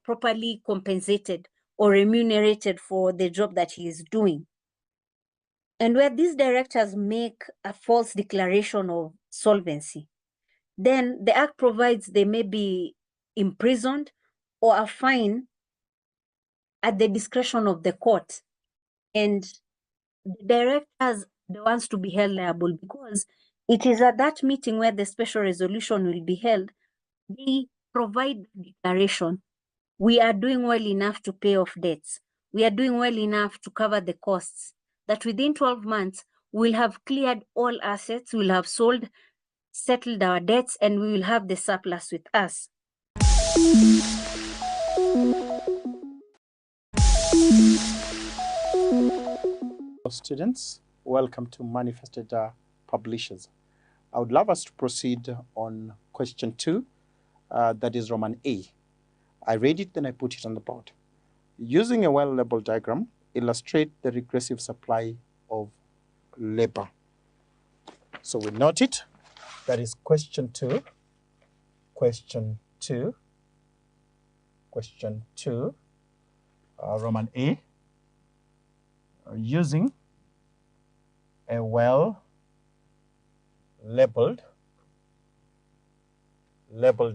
properly compensated or remunerated for the job that he is doing. And where these directors make a false declaration of solvency, then the Act provides they may be imprisoned or a fine at the discretion of the court. And the directors, the ones to be held liable, because it is at that meeting where the special resolution will be held, they provide declaration. We are doing well enough to pay off debts. We are doing well enough to cover the costs. That within 12 months, we'll have cleared all assets, we'll have sold, settled our debts, and we will have the surplus with us. Students, welcome to Manifested Publishers. I would love us to proceed on question 2, that is Roman A. I read it, then I put it on the board. Using a well-labeled diagram, illustrate the regressive supply of labor. So we note it. That is question 2. Question 2. Question 2. Roman A. Using a well-labeled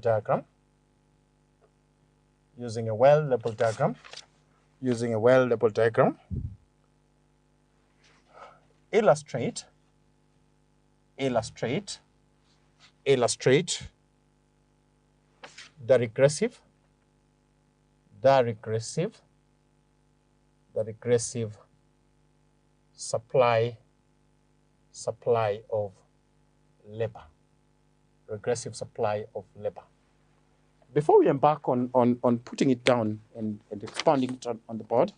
diagram. Using a well-labeled diagram. Illustrate the regressive supply of labor. Regressive supply of labor. Before we embark on putting it down and expounding it on the board,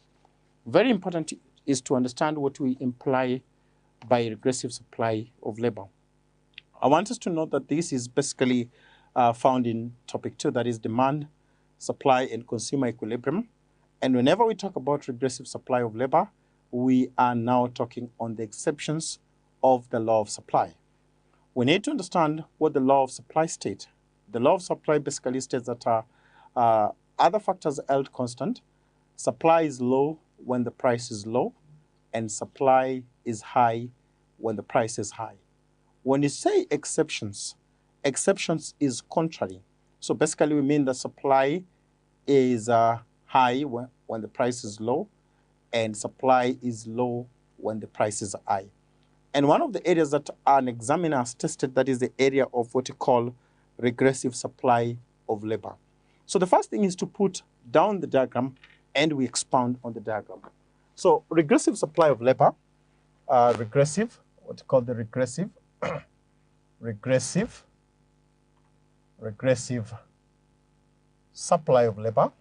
very important is to understand what we imply by regressive supply of labor. I want us to note that this is basically found in topic 2, that is demand, supply, and consumer equilibrium. And whenever we talk about regressive supply of labor, we are now talking on the exceptions of the law of supply. We need to understand what the law of supply states. The law of supply basically states that other factors held constant, supply is low when the price is low, and supply is high when the price is high. When you say exceptions is contrary. So basically we mean the supply is high when the price is low, and supply is low when the price is high. And one of the areas that an examiner has tested, that is the area of what you call regressive supply of labor. So the first thing is to put down the diagram and we expound on the diagram. So regressive supply of labor, regressive supply of labor,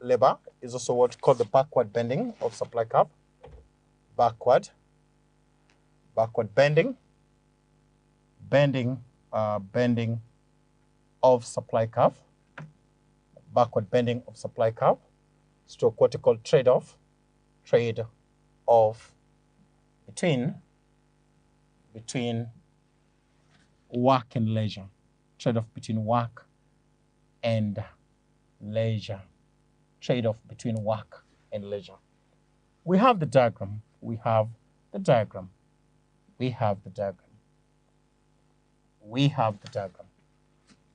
labor is also what's called the backward bending of supply curve. Backward bending of supply curve. Backward bending of supply curve. Stroke what you call trade-off between work and leisure. Trade-off between work and leisure. Trade-off between work and leisure. We have the diagram.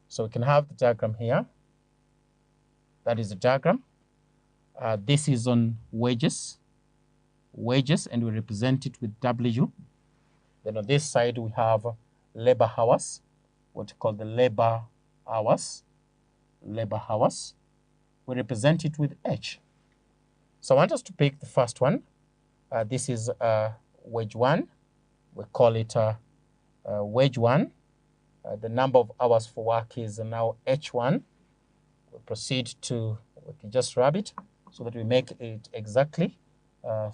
So we can have the diagram here. That is the diagram. This is on wages, and we represent it with W. Then on this side we have labor hours, what we call the labor hours. We represent it with H. So I want us to pick the first one. This is wage 1. We call it wage 1. The number of hours for work is now H1. We proceed to, we can just rub it so that we make it exactly. We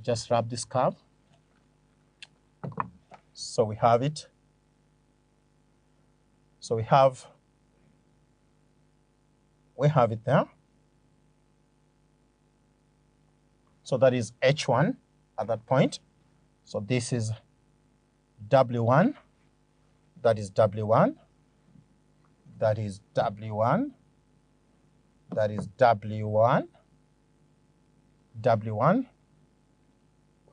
just rub this curve. So we have it. So we have it there. So that is H1 at that point. So this is W1, that is W1, that is W1, that is W1, W1.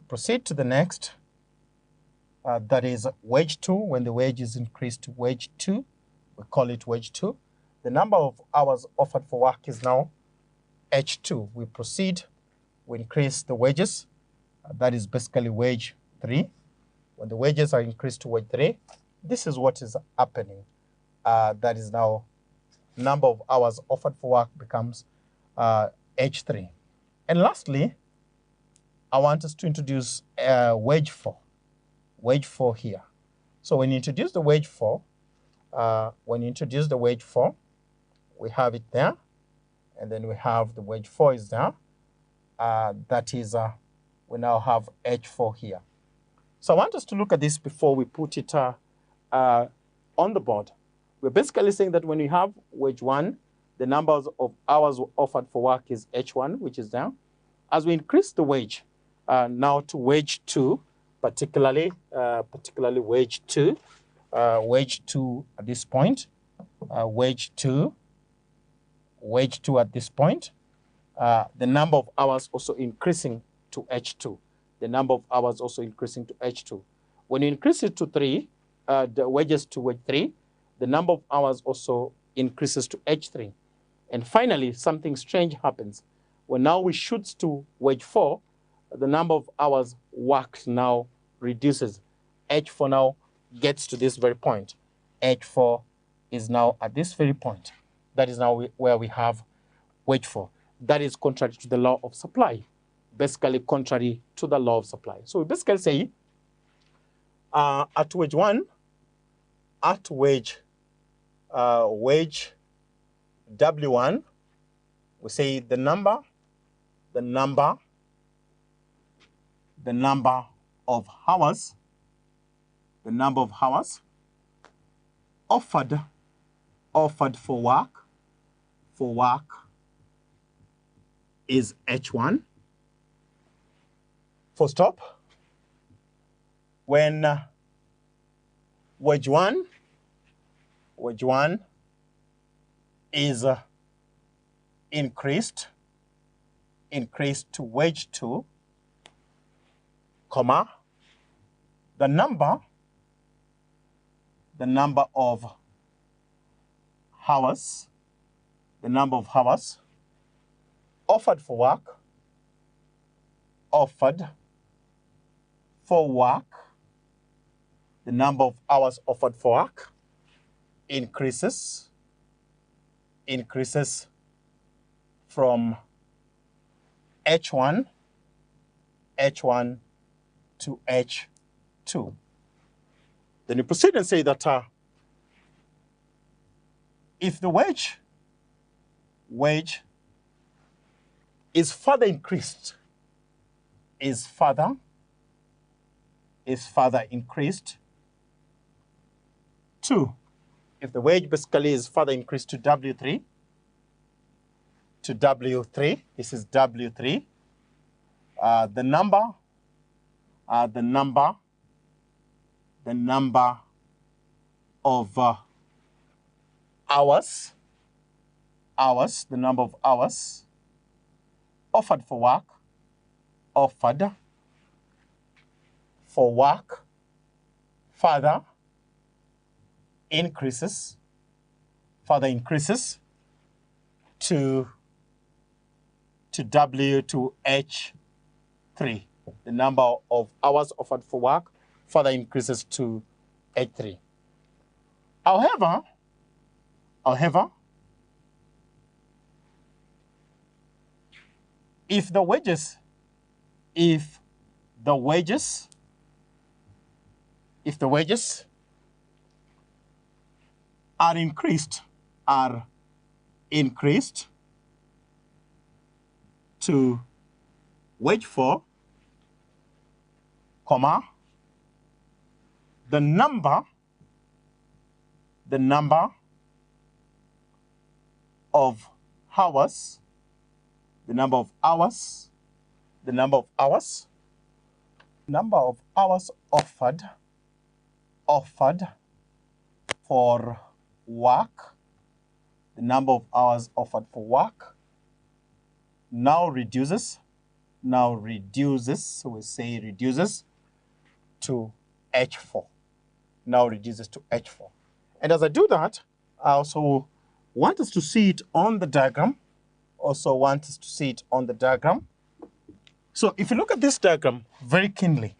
Proceed to the next, that is wage 2. When the wage is increased to wage 2, we call it wage 2. The number of hours offered for work is now H2. We proceed, we increase the wages, that is basically wage 3. When the wages are increased to wage 3, this is what is happening. That is now number of hours offered for work becomes H3. And lastly, I want us to introduce wage 4. Wage 4 here. So when you introduce the wage 4, we have it there, and then we have the wage 4 is there. That is, we now have H4 here. So I want us to look at this before we put it on the board. We're basically saying that when we have wage 1, the numbers of hours offered for work is H1, which is there. As we increase the wage now to wage 2, particularly wage 2, at this point, wage 2 at this point, the number of hours also increasing to H2. The number of hours also increasing to H2. When you increase it to 3, the wages to wage 3, the number of hours also increases to H3. And finally, something strange happens. When now we shoot to wage 4, the number of hours worked now reduces. H4 now gets to this very point. H4 is now at this very point. That is now where we have wage 4. That is contrary to the law of supply. Basically contrary to the law of supply. So we basically say at wage 1, at wage W1, we say the number of hours, offered for work is H1. Full stop. When wage 1 is increased to wage 2, comma, the number of hours offered for work, the number of hours offered for work increases from H1 to H2. Then you proceed and say that if the wage is further increased, to, if the wage basically is further increased to W3, this is W3, the number of hours offered for work further increases to W to H3. The number of hours offered for work further increases to H3. However, if the wages are increased to wage 4, comma, the number of hours offered offered for work, the number of hours offered for work now reduces, so we say reduces to H4. Now reduces to H4. And as I do that, I also want us to see it on the diagram. So if you look at this diagram very keenly,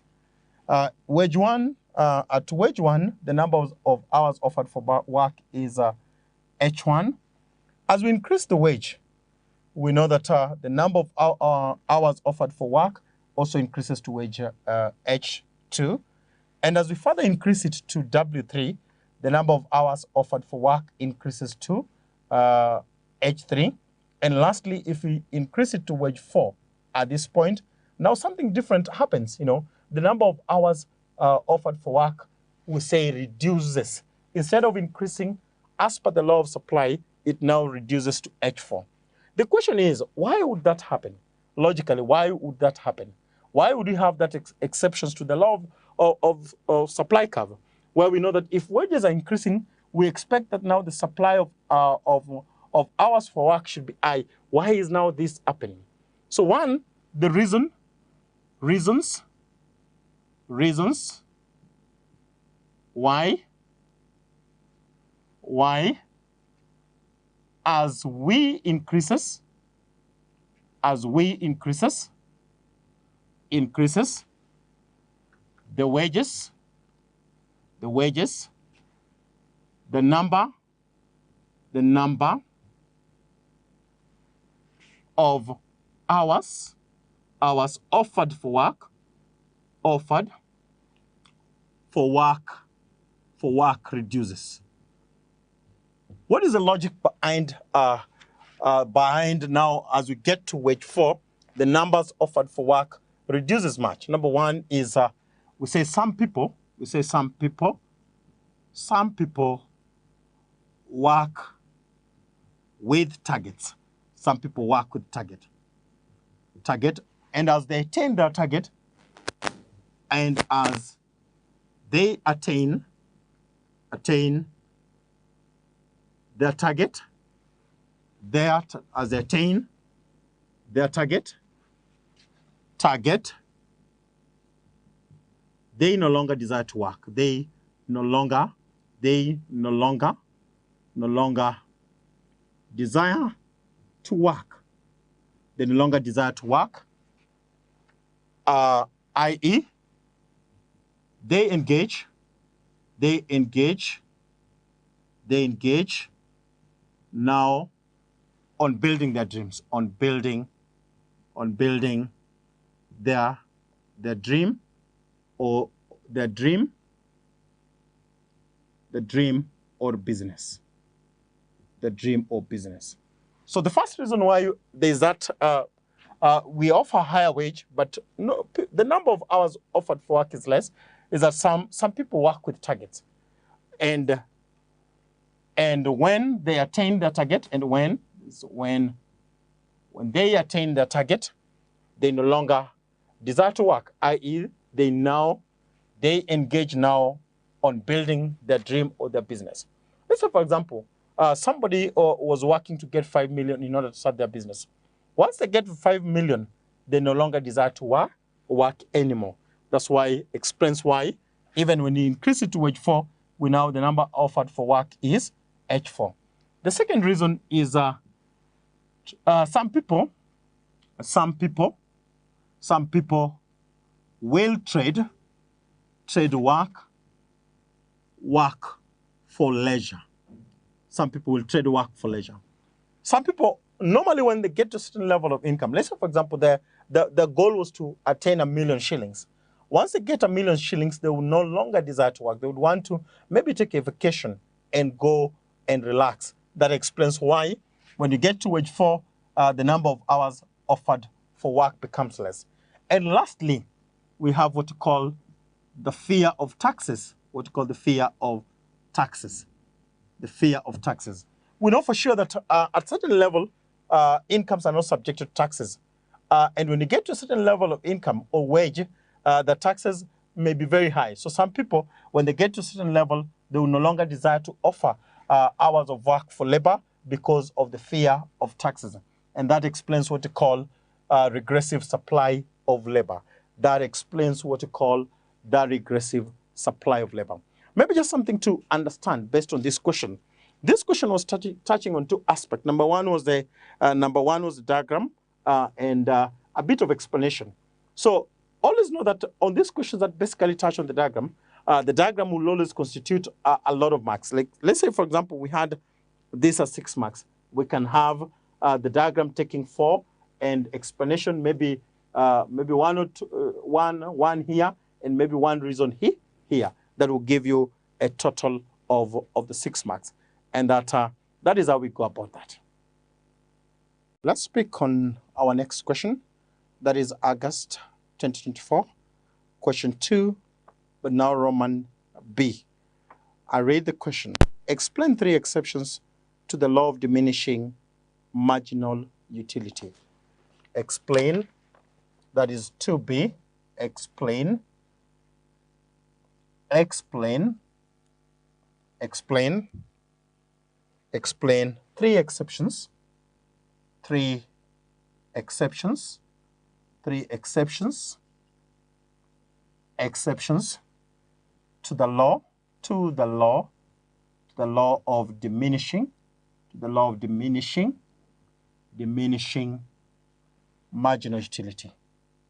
at wage one, the number of hours offered for work is H1. As we increase the wage, we know that the number of hours offered for work also increases to wage H2. And as we further increase it to W3, the number of hours offered for work increases to H3. And lastly, if we increase it to wage 4 at this point, now something different happens. The number of hours offered for work, we say reduces. Instead of increasing, as per the law of supply, it now reduces to H4. The question is, why would that happen? Logically, why would that happen? Why would we have that exceptions to the law of supply curve, where we know that if wages are increasing, we expect that now the supply of hours for work should be high. Why is now this happening? So one, the reasons why as we increases the wages, the number of hours offered for work reduces. What is the logic behind now as we get to wage 4, the numbers offered for work reduces much? Number one is we say some people work with targets. Some people work with target, and as they attain their target, and as they attain their target, as they attain their target, they no longer desire to work. They no longer desire to work. They no longer desire to work, i.e., they engage now on building their dreams, on building their dream or business. So the first reason why there's that we offer higher wage, but no, the number of hours offered for work is less, is that some people work with targets. And when they attain their target, and when they attain their target, they no longer desire to work, i.e., they engage now on building their dream or their business. Let's say, for example, somebody was working to get 5 million in order to start their business. Once they get 5 million, they no longer desire to work anymore. That's why, explains why, even when you increase it to wage 4, we now the number offered for work is H4. The second reason is some people will trade work for leisure. Some people will trade work for leisure. Some people, normally when they get to a certain level of income, let's say, for example, the goal was to attain 1 million shillings. Once they get 1 million shillings, they will no longer desire to work. They would want to maybe take a vacation and go and relax. That explains why when you get to wage 4, the number of hours offered for work becomes less. And lastly, we have what you call the fear of taxes. The fear of taxes. We know for sure that at certain level, incomes are not subject to taxes. And when you get to a certain level of income or wage, the taxes may be very high. So some people, when they get to a certain level, they will no longer desire to offer hours of work for labor because of the fear of taxes. And that explains what we call regressive supply of labor. That explains what we call the regressive supply of labor. Maybe just something to understand based on this question. This question was touching on two aspects. Number one was the diagram and a bit of explanation. So always know that on these questions that basically touch on the diagram will always constitute a lot of marks. Like, let's say, for example, we had this as 6 marks. We can have the diagram taking 4 and explanation maybe one or two, one here and maybe one reason here. That will give you a total of the 6 marks. And that is how we go about that. Let's speak on our next question. That is August 2024, question 2, but now Roman B. I read the question. Explain 3 exceptions to the law of diminishing marginal utility. Explain, that is 2B. Explain 3 exceptions. 3 exceptions to the law of diminishing marginal utility.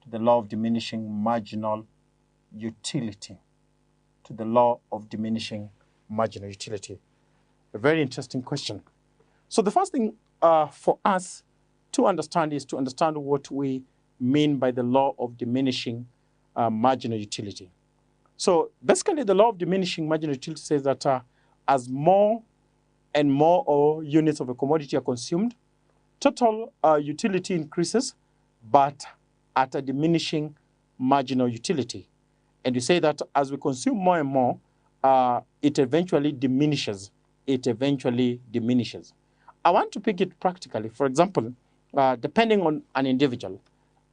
To the law of diminishing marginal utility. To the law of diminishing marginal utility. A very interesting question. So the first thing for us to understand is to understand what we mean by the law of diminishing marginal utility. So basically, the law of diminishing marginal utility says that as more and more units of a commodity are consumed, total utility increases, but at a diminishing marginal utility. And you say that as we consume more and more, it eventually diminishes. I want to pick it practically. For example, depending on an individual,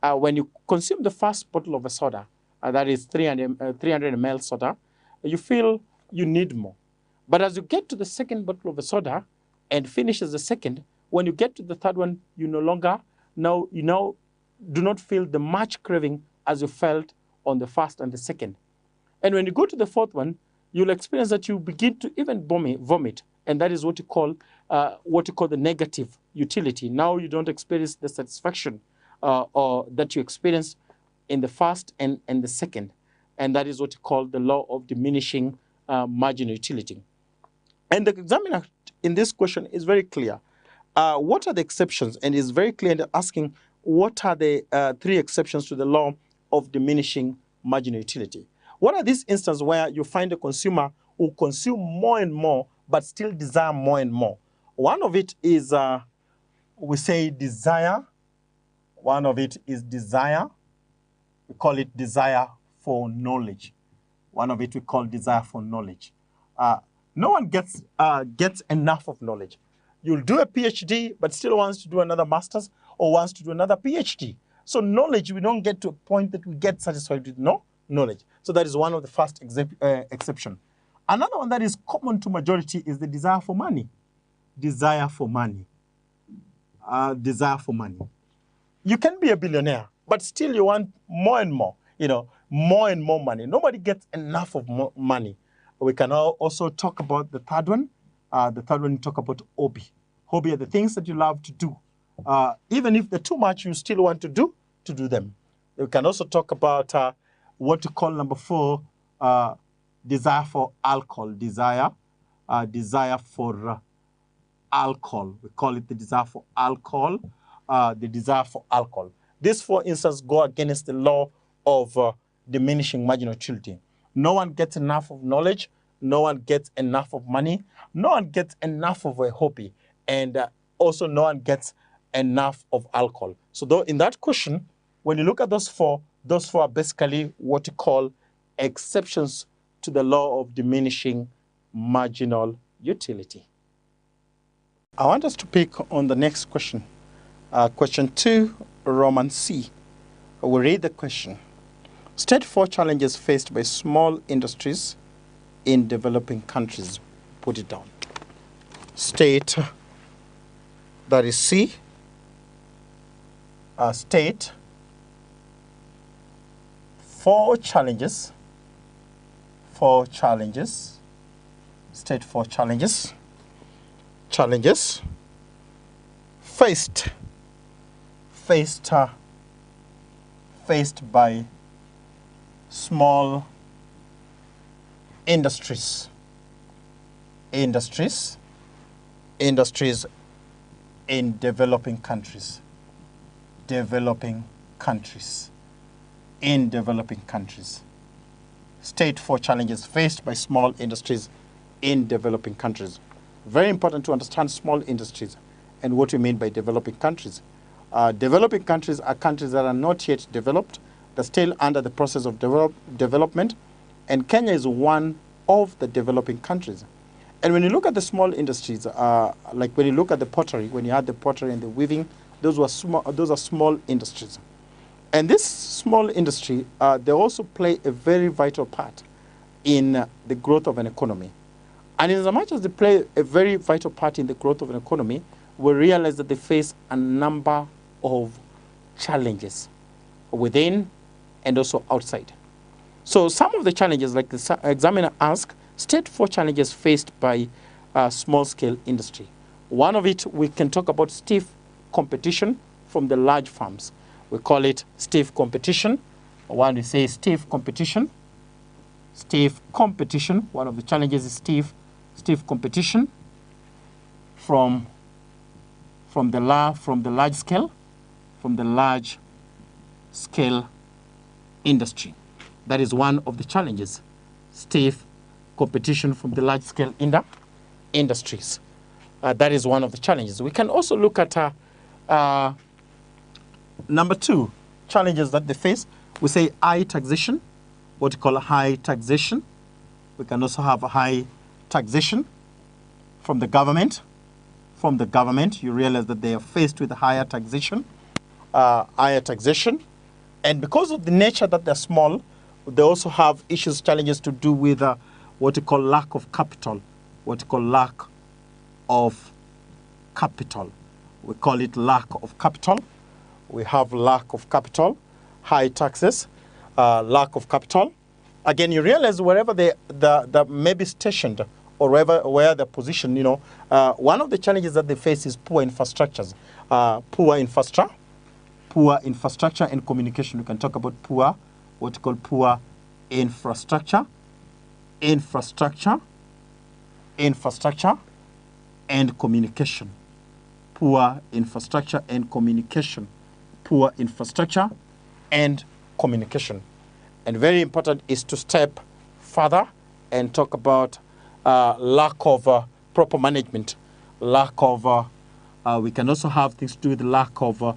when you consume the first bottle of a soda, that is 300 ml soda, you feel you need more. But as you get to the second bottle of a soda and finishes the second, when you get to the third one, you now do not feel the much craving as you felt on the first and the second. And when you go to the fourth one, you'll experience that you begin to even vomit. And that is what you call the negative utility. Now you don't experience the satisfaction or that you experienced in the first and the second. And that is what you call the law of diminishing marginal utility. And the examiner in this question is very clear. What are the exceptions? And it's very clear in asking what are the 3 exceptions to the law of diminishing marginal utility. What are these instances where you find a consumer who consume more and more but still desire more and more? One of it is, we say desire. One of it is desire. We call it desire for knowledge. One of it we call desire for knowledge. No one gets enough of knowledge. You'll do a PhD, but still wants to do another master's or wants to do another PhD. So knowledge, we don't get to a point that we get satisfied with knowledge. So that is one of the first exception. Another one that is common to majority is the desire for money. Desire for money. You can be a billionaire, but still you want more and more, more and more money. Nobody gets enough of money. We can also talk about the third one. The third one, you talk about hobby. Hobby are the things that you love to do. Even if they're too much, you still want to do them. We can also talk about what to call number 4, desire for alcohol. Desire for alcohol. We call it the desire for alcohol. This, for instance, go against the law of diminishing marginal utility. No one gets enough of knowledge. No one gets enough of money. No one gets enough of a hobby. And also no one gets enough of alcohol. So though in that question, when you look at those four are basically what you call exceptions to the law of diminishing marginal utility. I want us to pick on the next question. Question 2, Roman C. We'll read the question. State 4 challenges faced by small industries in developing countries. Put it down. State, that is C. State 4 challenges. 4 challenges. State 4 challenges. Challenges faced by small industries in developing countries State 4 challenges faced by small industries in developing countries. Very important to understand small industries and what we mean by developing countries. Developing countries are countries that are not yet developed, they're still under the process of development, and Kenya is one of the developing countries. And when you look at the small industries, like when you look at the pottery, when you had the pottery and the weaving, those are small industries. And this small industry, they also play a very vital part in the growth of an economy. And in as much as they play a very vital part in the growth of an economy, we realize that they face a number of challenges within and also outside. So some of the challenges, like the examiner asked, state 4 challenges faced by small-scale industry. One of it, we can talk about stiff competition from the large firms. We call it stiff competition. When we say stiff competition, one of the challenges is stiff competition from the large scale industry. That is one of the challenges. Stiff competition from the large scale industries. That is one of the challenges. We can also look at number 2 challenges that they face. We say high taxation, what we call high taxation. We can also have a high taxation from the government. You realize that they are faced with higher taxation. And because of the nature that they're small, they also have challenges to do with what we call lack of capital. We call it lack of capital. We have lack of capital, high taxes, lack of capital. Again, you realize wherever they may be stationed or where they're positioned, one of the challenges that they face is poor infrastructures. Poor infrastructure and communication. We can talk about poor infrastructure and communication. Poor infrastructure and communication. And very important is to step further and talk about lack of proper management. We can also have things to do with lack of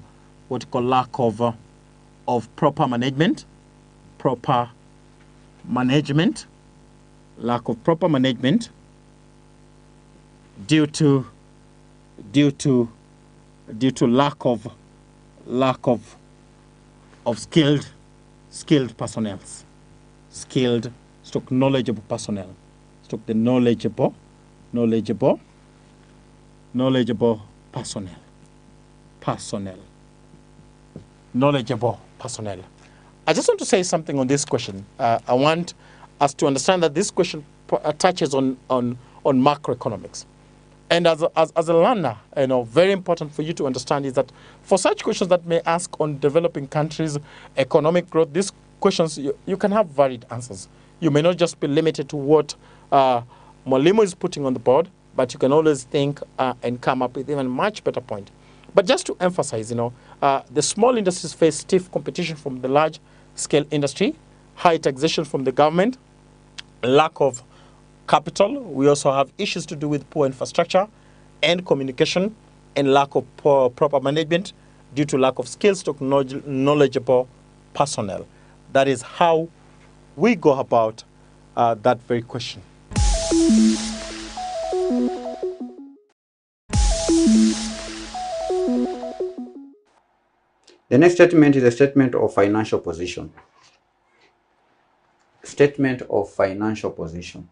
proper management. Lack of proper management due to lack of skilled personnel, knowledgeable personnel, knowledgeable personnel. I just want to say something on this question. I want us to understand that this question touches on macroeconomics. And as a learner, very important for you to understand is that for such questions that may ask on developing countries, economic growth, these questions, you can have varied answers. You may not just be limited to what Mwalimu is putting on the board, but you can always think and come up with even a much better point. But just to emphasize, the small industries face stiff competition from the large-scale industry, high taxation from the government, lack of capital. We also have issues to do with poor infrastructure and communication and lack of proper management due to lack of skills to knowledgeable personnel. That is how we go about that very question. The next statement is a statement of financial position. statement of financial position.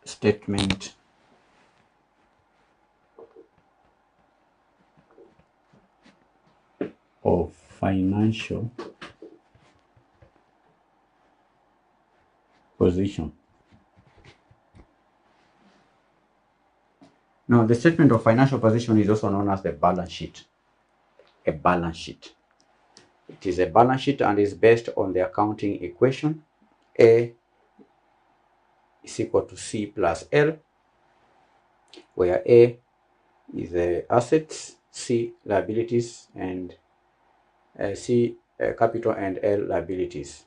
Statement of financial position. Now, the statement of financial position is also known as the balance sheet. A balance sheet. It is a balance sheet and is based on the accounting equation A is equal to C plus L, where A is the assets, C liabilities, and C capital, and L liabilities.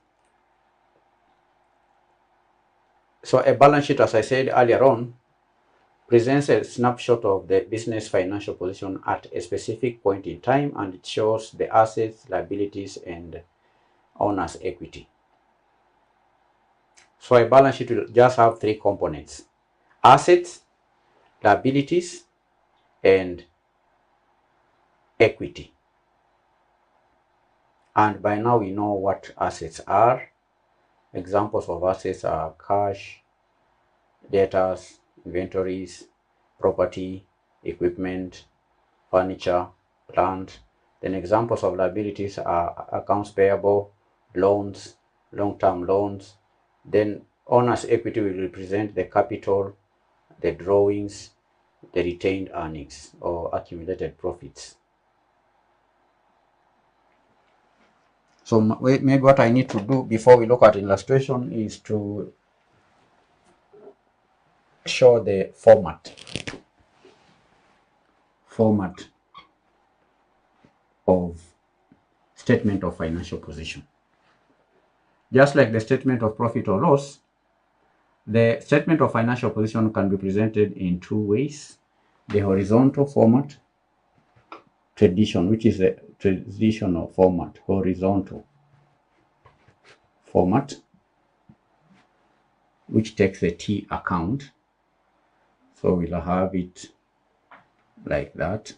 So a balance sheet, as I said earlier on, presents a snapshot of the business financial position at a specific point in time, and it shows the assets, liabilities, and owner's equity. So a balance sheet will just have three components: assets, liabilities, and equity. And by now we know what assets are. Examples of assets are cash, debtors, inventories, property, equipment, furniture, plant. Then examples of liabilities are accounts payable, loans, long-term loans. Then owner's equity will represent the capital, the drawings, the retained earnings or accumulated profits. So maybe what I need to do before we look at illustration is to show the format of statement of financial position. Just like the statement of profit or loss, the statement of financial position can be presented in two ways: the horizontal format, which is the traditional format, horizontal format, which takes the T account. So we'll have it like that.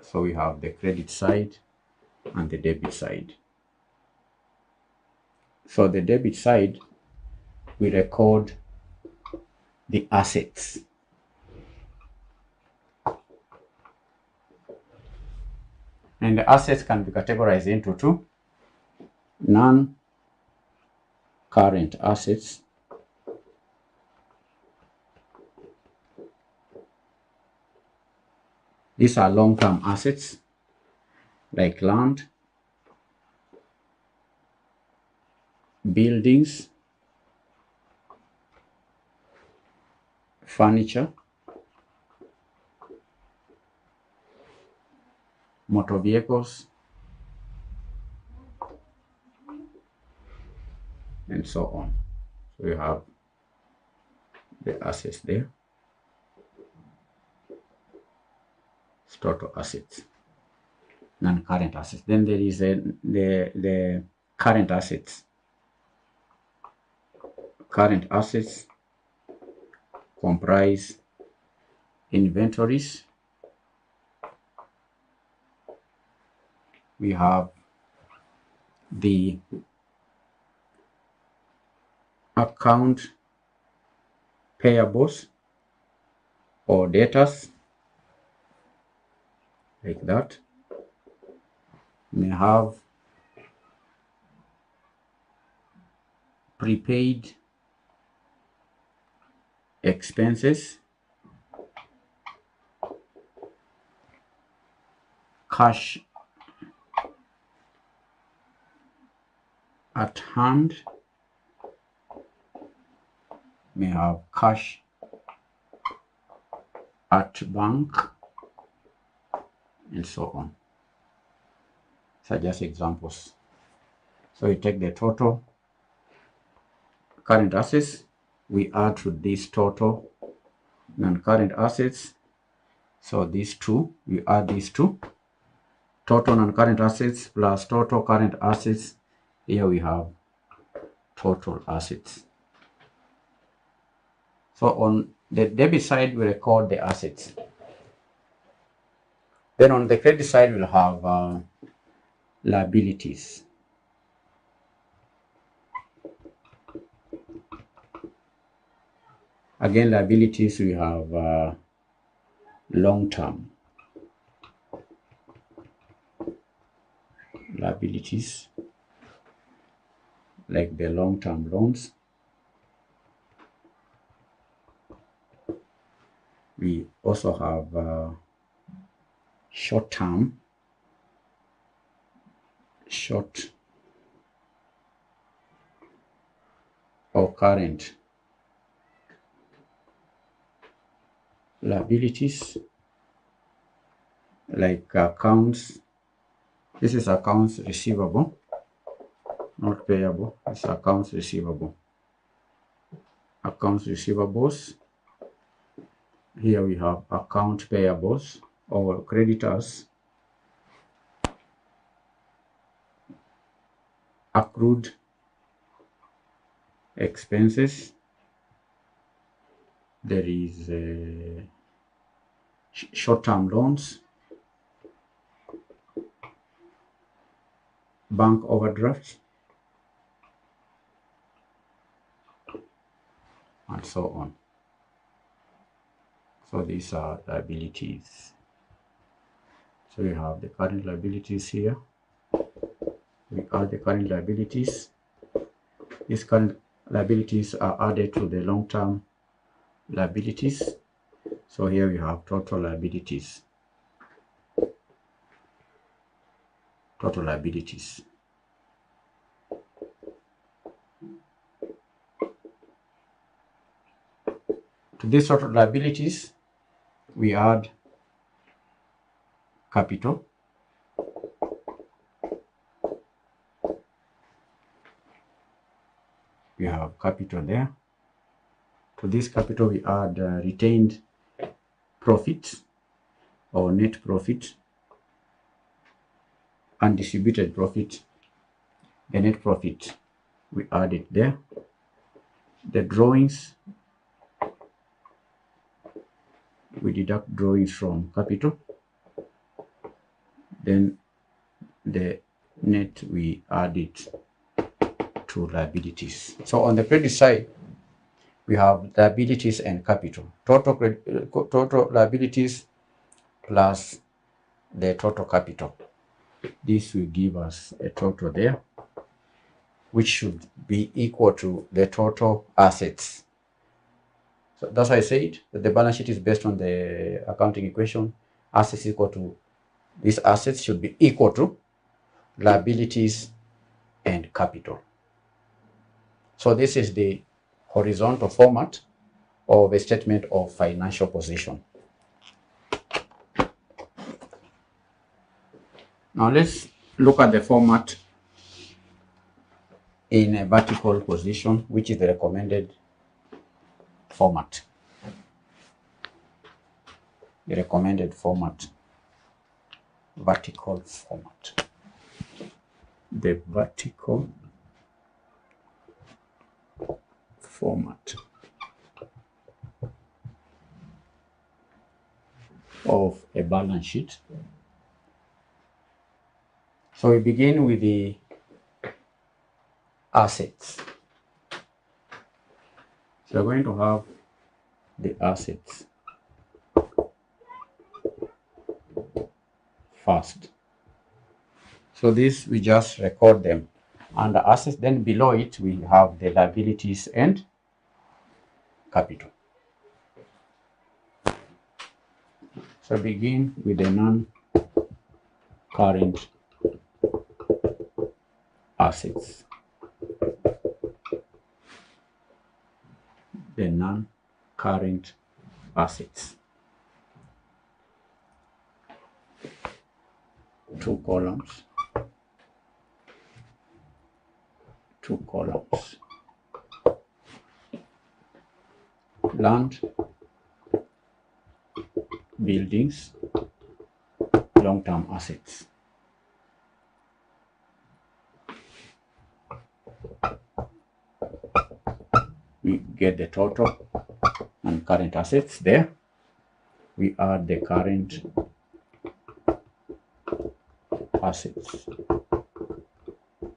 So we have the credit side and the debit side. So the debit side, we record the assets. And the assets can be categorized into two: non-current assets these are long-term assets like land, buildings, furniture, motor vehicles, and so on. So you have the assets there. It's total assets, non-current assets. Then there is the current assets. Current assets comprise inventories. We have the account payables or debtors, like that. We have prepaid expenses, cash at hand, we have cash at bank, and so on. These are just examples. So you take the total current assets, we add to this total non-current assets. So these two, we add these two. Total non-current assets plus total current assets. Here we have total assets. So on The debit side will record the assets. Then on the credit side, we'll have liabilities. Again, liabilities, we have long-term liabilities, like the long-term loans. We also have short-term, short or current liabilities, like accounts. This is accounts receivable, not payable. It's accounts receivable. Accounts receivables. Here we have account payables or creditors, accrued expenses. There is short-term loans, bank overdrafts, and so on. So these are liabilities. So we have the current liabilities here. We add the current liabilities. These current liabilities are added to the long-term liabilities. So here we have total liabilities. Total liabilities. To these total liabilities, we add capital. We have capital there. To this capital, we add retained profits or net profit, undistributed profit, the net profit, we add it there. The drawings, we deduct drawings from capital. Then the net, we add it to liabilities. So on the credit side, we have liabilities and capital. Total liabilities plus the total capital. This will give us a total there, which should be equal to the total assets. So that's why I said that the balance sheet is based on the accounting equation. Assets equal to, these assets should be equal to liabilities and capital. So this is the horizontal format of a statement of financial position. Now let's look at the format in a vertical position, which is the recommended format. The recommended format, vertical format. The vertical format of a balance sheet. So we begin with the assets. So we're going to have the assets first. So this, we just record them under assets. Then below it, we have the liabilities and capital. So begin with the non-current assets. The non-current assets. Two columns. Two columns. Land, buildings, long-term assets. We get the total and current assets there. We add the current assets.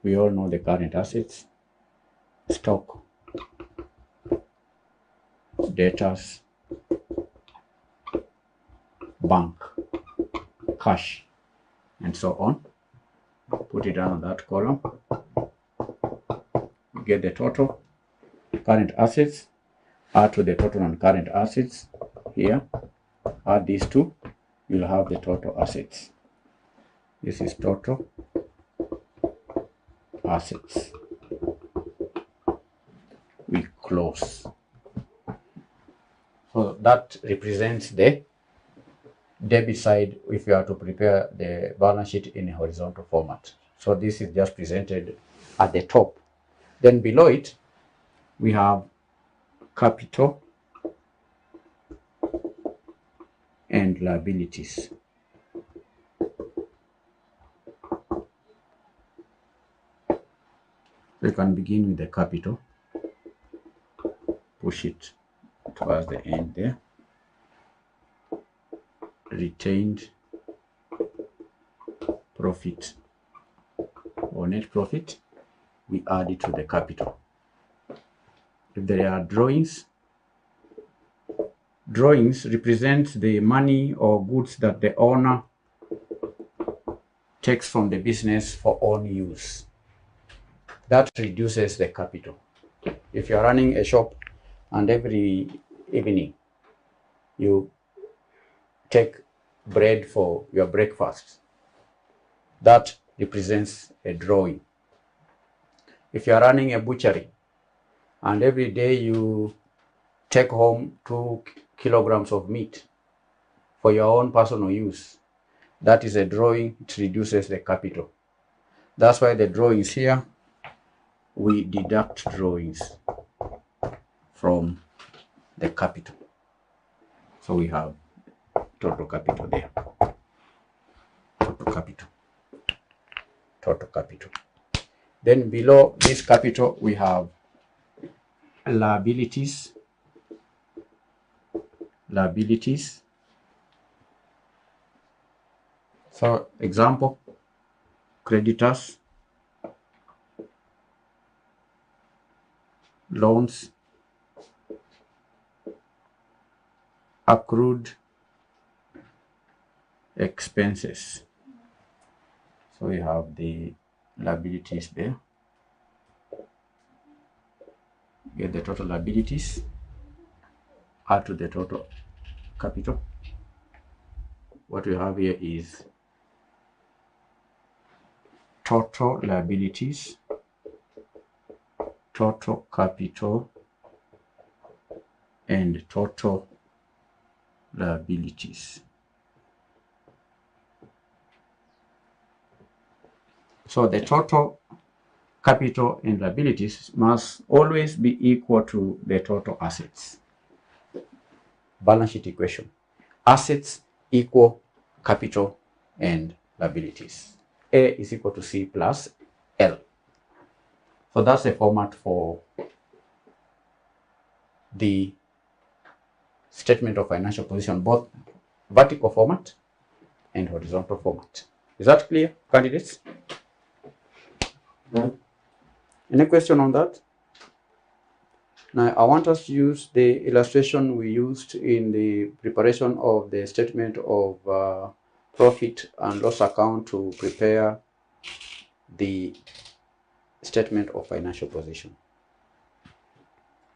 We all know the current assets: stock, debtors, bank, cash, and so on. Put it down on that column. You get the total current assets. Add to the total and current assets here. Add these two, you'll have the total assets. This is total assets. We close. So that represents the debit side if you are to prepare the balance sheet in a horizontal format. So this is just presented at the top. Then below it, we have capital and liabilities. We can begin with the capital, push it towards the end there. Retained profit or net profit, we add it to the capital. If there are drawings represent the money or goods that the owner takes from the business for own use. That reduces the capital. If you are running a shop and every evening you take bread for your breakfast, that represents a drawing. If you are running a butchery and every day you take home 2 kilograms of meat for your own personal use, that is a drawing. It reduces the capital. That's why the drawings here, we deduct drawings from the capital. So we have total capital there. Total capital. Total capital. Then below this capital, we have liabilities. Liabilities. So example, creditors, loans, accrued expenses. So we have the liabilities there. Get the total liabilities, add to the total capital. What we have here is total liabilities, total capital, and total liabilities. So the total capital and liabilities must always be equal to the total assets. Balance sheet equation. Assets equal capital and liabilities. A is equal to C plus L. So that's the format for the statement of financial position, both vertical format and horizontal format. Is that clear, candidates? Any question on that? Now, I want us to use the illustration we used in the preparation of the statement of profit and loss account to prepare the statement of financial position.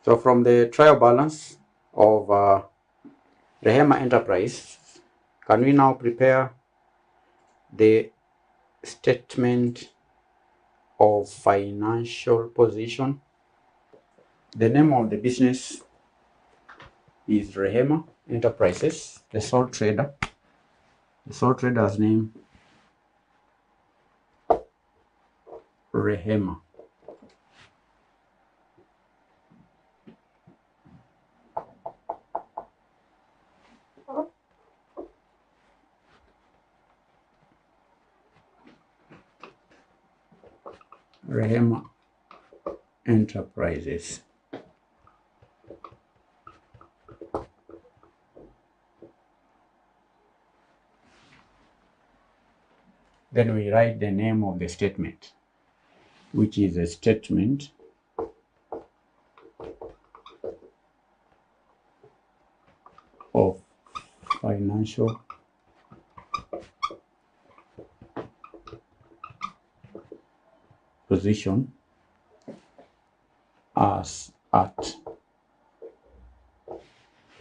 So from the trial balance of Rehema Enterprise, can we now prepare the statement of financial position? The name of the business is Rehema Enterprises, the sole trader. The sole trader's name, Rehema. Rehema Enterprises. Then we write the name of the statement, which is a statement of financial position as at.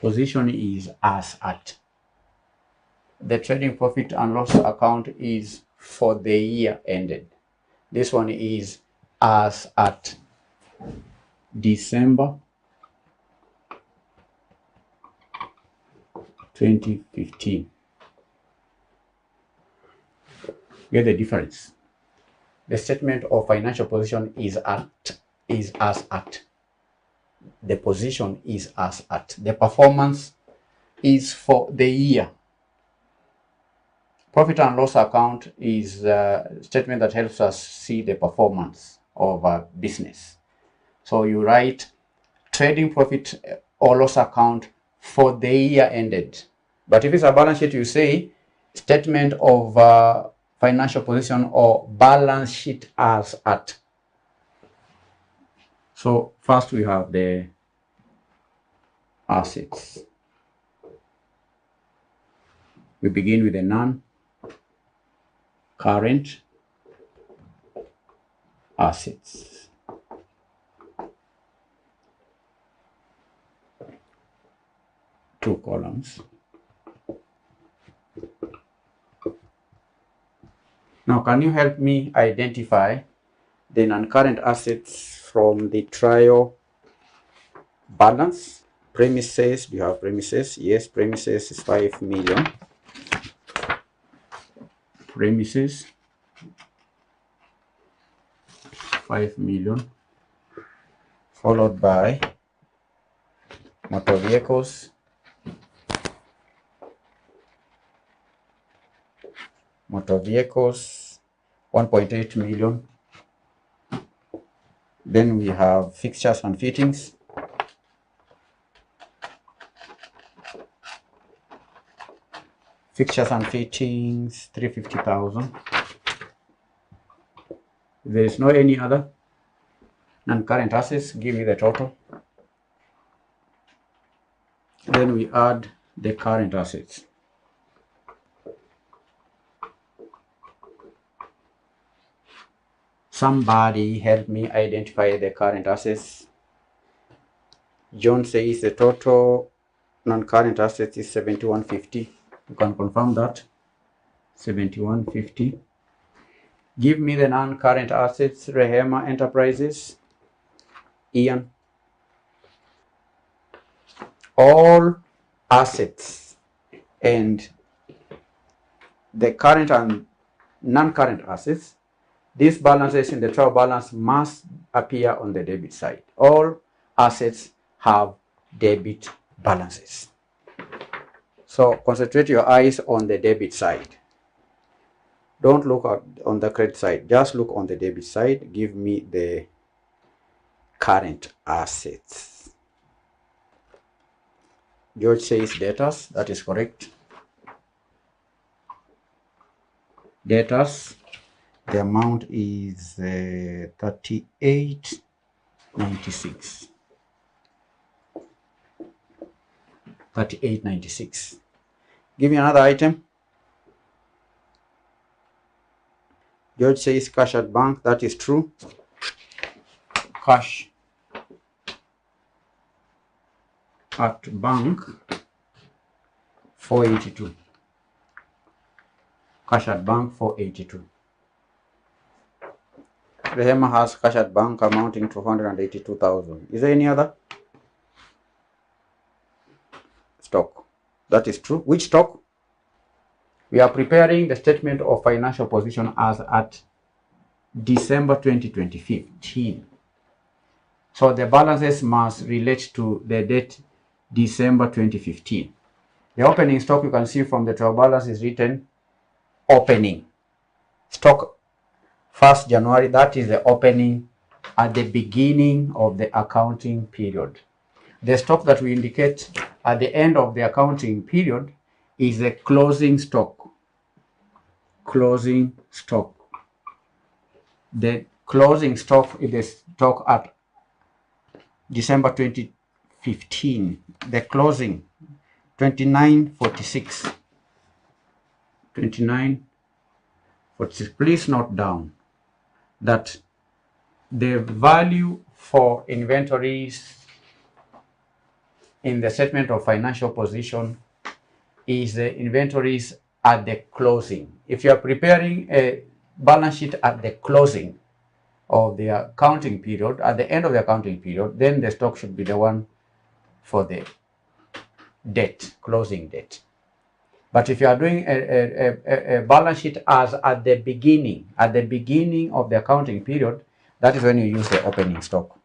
Position is as at. The trading profit and loss account is for the year ended. This one is as at December 2015. Get the difference. The statement of financial position is as at. The position is as at. The performance is for the year. Profit and loss account is a statement that helps us see the performance of a business. So you write trading profit or loss account for the year ended. But if it's a balance sheet, you say statement of financial position or balance sheet as at. So first we have the assets. We begin with the non-current assets. Two columns. Now, can you help me identify the non-current assets from the trial balance? Premises, do you have premises? Yes, premises is 5 million. Premises, 5 million, followed by motor vehicles, motor vehicles, 1.8 million. Then we have fixtures and fittings. Fixtures and fittings, 350,000. There is no any other non-current assets. Give me the total. Then we add the current assets. Somebody help me identify the current assets. John says the total non-current assets is 7150. You can confirm that. 7150. Give me the non-current assets. Rehema Enterprises. Ian. All assets and the current and non-current assets, these balances in the trial balance must appear on the debit side. All assets have debit balances. So concentrate your eyes on the debit side. Don't look on the credit side. Just look on the debit side. Give me the current assets. George says debtors. That is correct. Debtors. The amount is 3896. 3896. Give me another item. George says cash at bank. That is true. Cash at bank, 482. Cash at bank, 482. Rehema has cash at bank amounting to 282,000. Is there any other? Stock. That is true. Which stock? We are preparing the statement of financial position as at December 2015. So the balances must relate to the date December 2015. The opening stock, you can see from the trial balance, is written opening stock 1st January. That is the opening at the beginning of the accounting period. The stock that we indicate at the end of the accounting period is the closing stock. closing stock. The closing stock is the stock at December 2015. The closing 2946. 2946. Please note down that the value for inventories in the statement of financial position is the inventories at the closing. If you are preparing a balance sheet at the closing of the accounting period, at the end of the accounting period, then the stock should be the one for the date, closing date. But if you are doing a balance sheet as at the beginning of the accounting period, that is when you use the opening stock.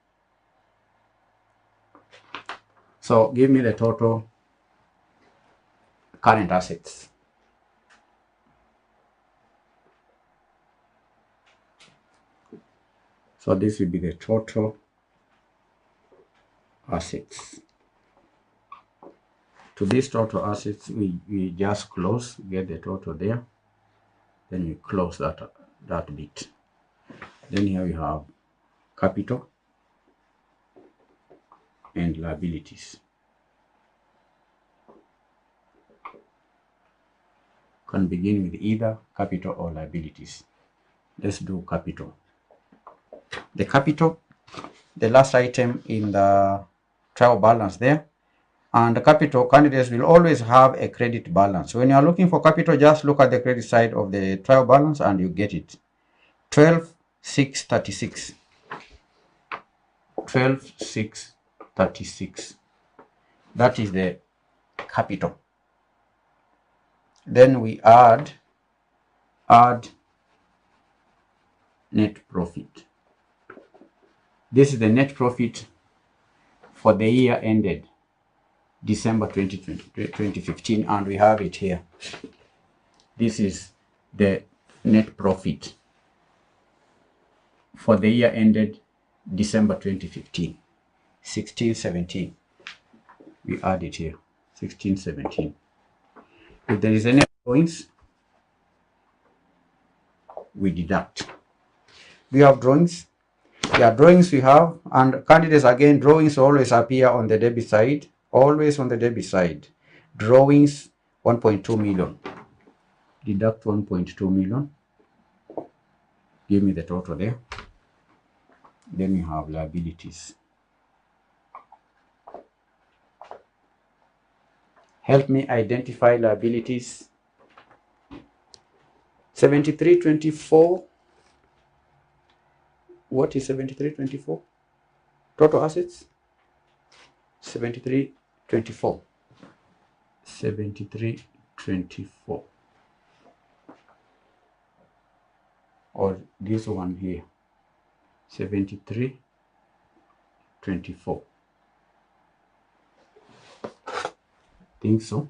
So give me the total current assets. So this will be the total assets. To this total assets, we just close, get the total there. Then we close that bit. Then here we have capital and liabilities. Can begin with either capital or liabilities. Let's do capital. The capital, the last item in the trial balance there, and the capital candidates will always have a credit balance. When you are looking for capital, just look at the credit side of the trial balance and you get it. 12,636. 12,636. That is the capital. Then we add net profit. This is the net profit for the year ended December 2015, and we have it here. This is the net profit for the year ended December 2015, 1617. We add it here, 1617. If there is any drawings, we deduct. We have drawings. Yeah, drawings we have, and candidates again, drawings always appear on the debit side, always on the debit side. Drawings 1.2 million. Deduct 1.2 million. Give me the total there. Then you have liabilities. Help me identify liabilities. 7324. What is 7324? Total assets? 7324. 7324. Or this one here. 7324. Think so.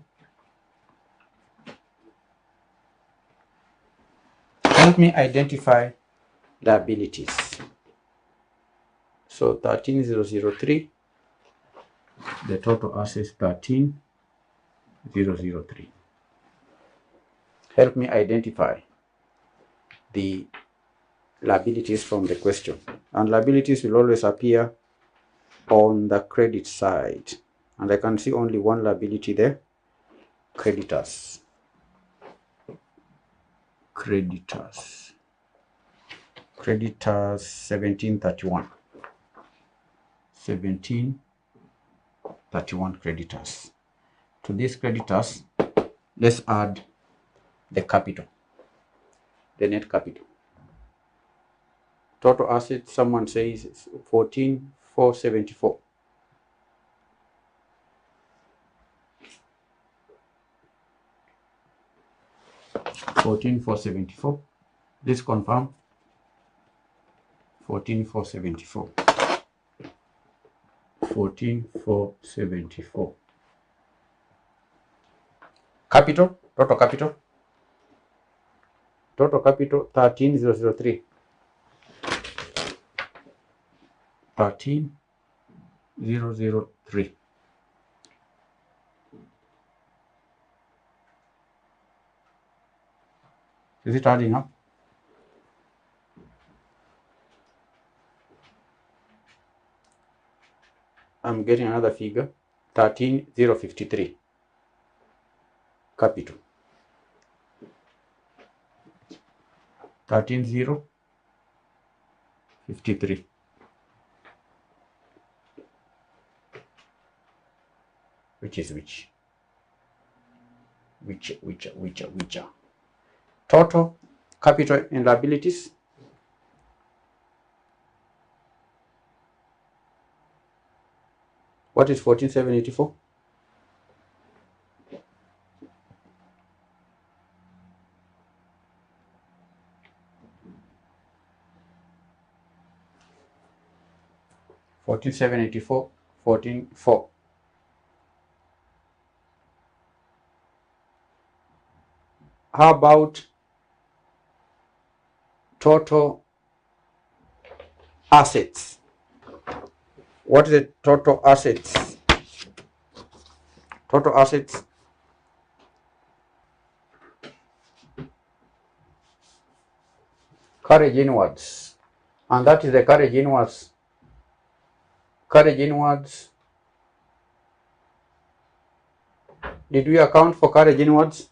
Help me identify liabilities. So 13,003, the total assets 13,003. Help me identify the liabilities from the question. And liabilities will always appear on the credit side. And I can see only one liability there, creditors. Creditors 1731. 1731 creditors. To these creditors, let's add the capital, the net capital. Total assets, someone says 14,474. 14,474. Let's confirm. 14,474. 14,474. Capital, total capital. Total capital 13,003. 13,003. Is it adding up? I'm getting another figure, 13,053, capital. 13,053. Which is which? Which? Total capital and liabilities. What is 14,784? $14,784, 14,4. How about total assets? What is the total assets? Total assets. Carriage inwards. And that is the carriage inwards. Carriage inwards. Did we account for carriage inwards?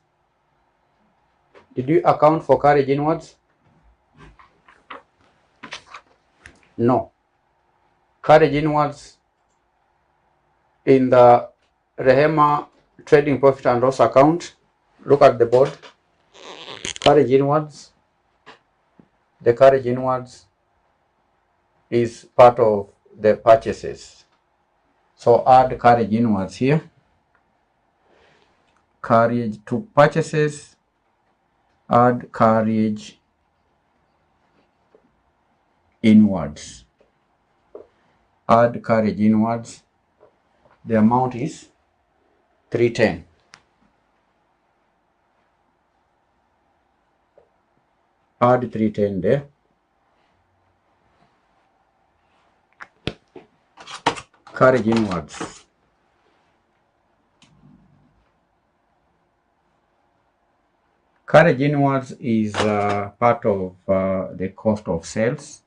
Did we account for carriage inwards? No. Carriage inwards in the Rehema trading profit and loss account. Look at the board. Carriage inwards. The carriage inwards is part of the purchases. So add carriage inwards here. Carriage to purchases. Add carriage inwards. Add carriage inwards. The amount is 310. Add 310 there. Carriage inwards. Carriage inwards is part of the cost of sales.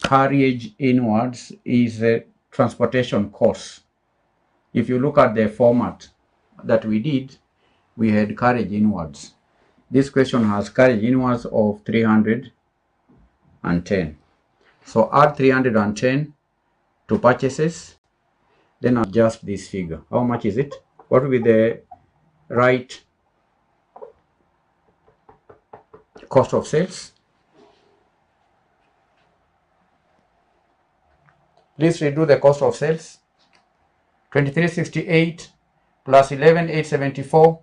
Carriage inwards is a transportation cost. If you look at the format that we did, we had carriage inwards. This question has carriage inwards of 310. So add 310 to purchases, then adjust this figure. How much is it? What will be the right cost of sales? Please redo the cost of sales. 2368 plus 11,874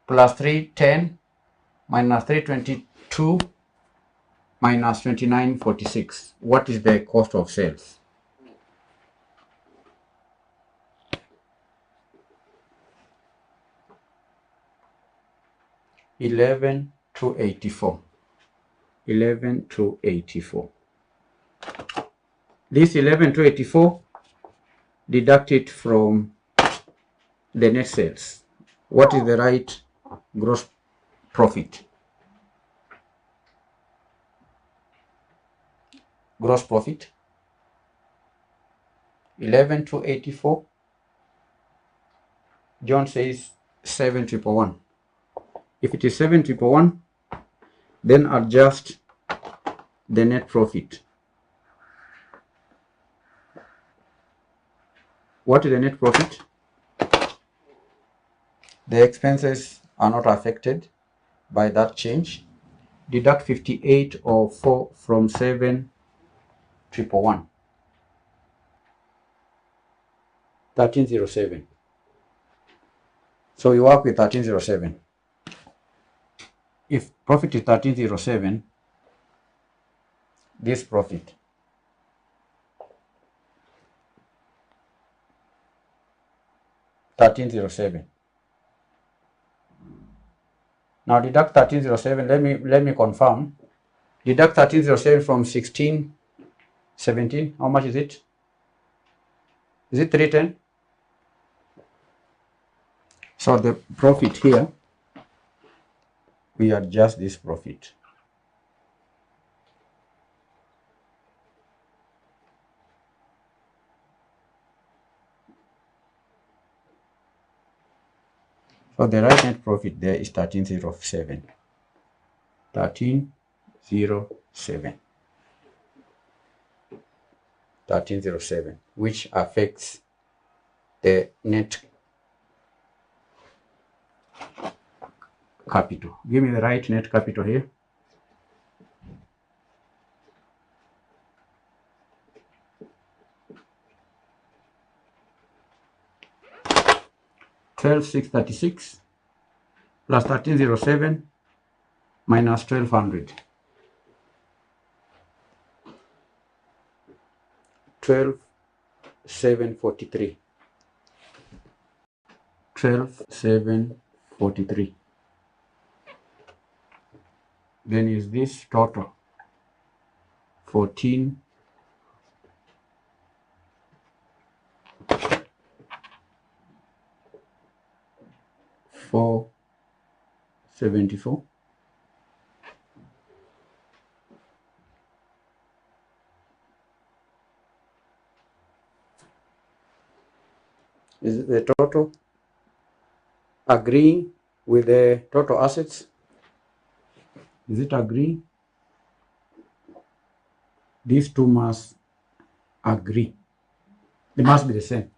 plus 310 minus 322 minus 2946. What is the cost of sales? $11,284. 11,284. This 11,284, deduct it from the net sales. What is the right gross profit? Gross profit 11,284. John says 7,111. If it is 7,111, then adjust the net profit. What is the net profit? The expenses are not affected by that change. Deduct 5804 from 7,111. 1307. So we work with 1307. If profit is 1307, this profit $1307. Now deduct 1307. Let me confirm. Deduct 1307 from 1617. How much is it? Is it 310? So the profit here we adjust this profit. So the right net profit there is 1307. 1307. 1307, which affects the net capital. Give me the right net capital here. $12,636 plus 1307 minus 1200. 12,743. 12,743. Then is this total 14 474. Is it the total agreeing with the total assets? Is it agreeing? These two must agree. They must be the same.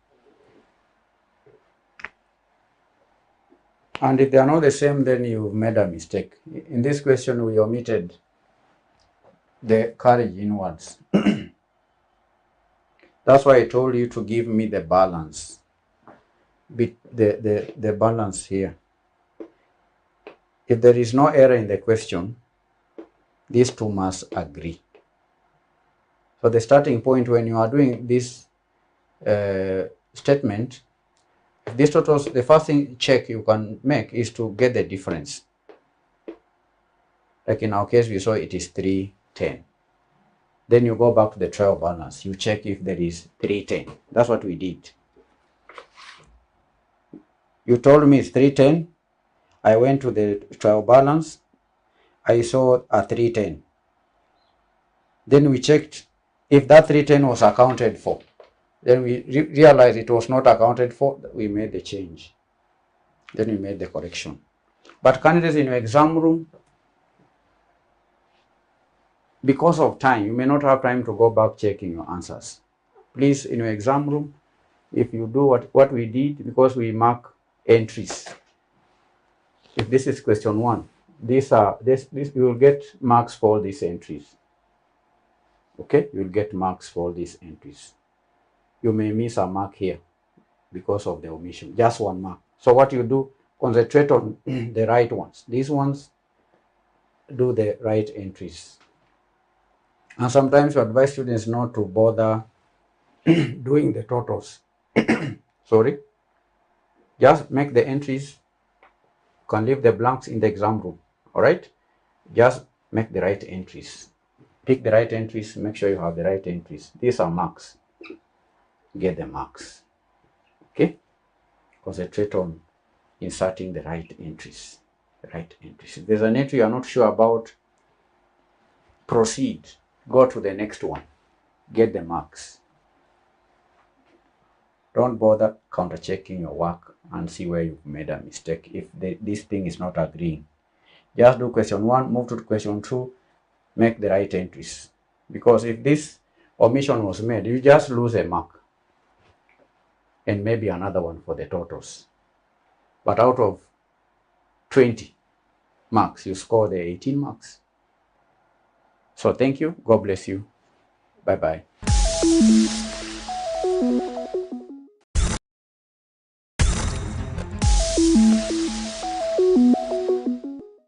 And if they are not the same, then you've made a mistake. In this question, we omitted the carriage inwards. That's why I told you to give me the balance. The balance here. If there is no error in the question, these two must agree. So the starting point when you are doing this statement, these totals, the first thing check you can make is to get the difference. Like in our case, we saw it is 310. Then you go back to the trial balance. You check if there is 310. That's what we did. You told me it's 310. I went to the trial balance. I saw a 310. Then we checked if that 310 was accounted for. Then we realized it was not accounted for. We made the change. Then we made the correction. But candidates in your exam room, because of time, you may not have time to go back checking your answers. Please, in your exam room, if you do what we did, because we mark entries. If this is question 1, this you will get marks for these entries. Okay, you will get marks for these entries. You may miss a mark here because of the omission, just 1 mark. So what you do, concentrate on the right ones. These ones, do the right entries. And sometimes you advise students not to bother doing the totals. Sorry. Just make the entries. You can leave the blanks in the exam room. All right. Just make the right entries. Pick the right entries. Make sure you have the right entries. These are marks. Get the marks. Okay. Concentrate on inserting the right entries. The right entries. If there's an entry you're not sure about, proceed. Go to the next one. Get the marks. Don't bother counter-checking your work and see where you've made a mistake if this thing is not agreeing. Just do question 1, move to question 2, make the right entries. Because if this omission was made, you just lose a mark and maybe another one for the totals. But out of 20 marks, you score the 18 marks. So thank you. God bless you. Bye-bye.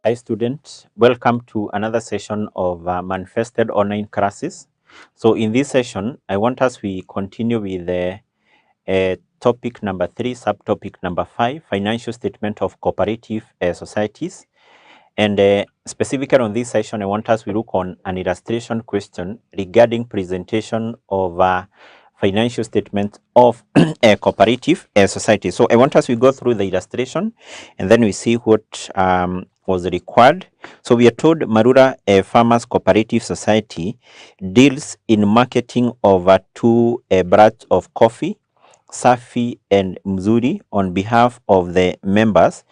Hi students, welcome to another session of manifested online classes. So in this session, I want us we continue with the topic number 3, subtopic number 5, financial statement of cooperative societies. And specifically on this session, I want us we look on an illustration question regarding presentation of financial statement of a cooperative society. So I want us we go through the illustration and then we see what was required. So we are told Marura Farmers Cooperative Society deals in marketing of two brands of coffee, Safi and Mzuri, on behalf of the members.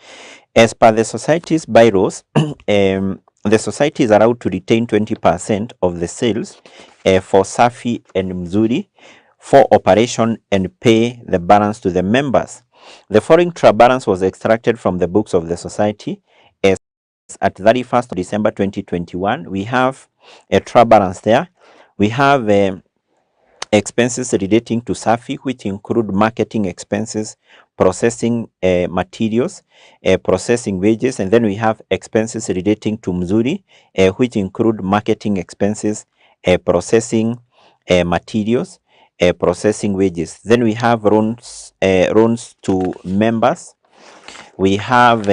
As per the society's bylaws, the society is allowed to retain 20% of the sales for Safi and Mzuri for operation and pay the balance to the members. The following trial balance was extracted from the books of the society as at 31st of December 2021. We have a trial balance there. We have expenses relating to Safi, which include marketing expenses, processing materials, processing wages, and then we have expenses relating to Mzuri, which include marketing expenses, processing materials, processing wages. Then we have loans to members. We have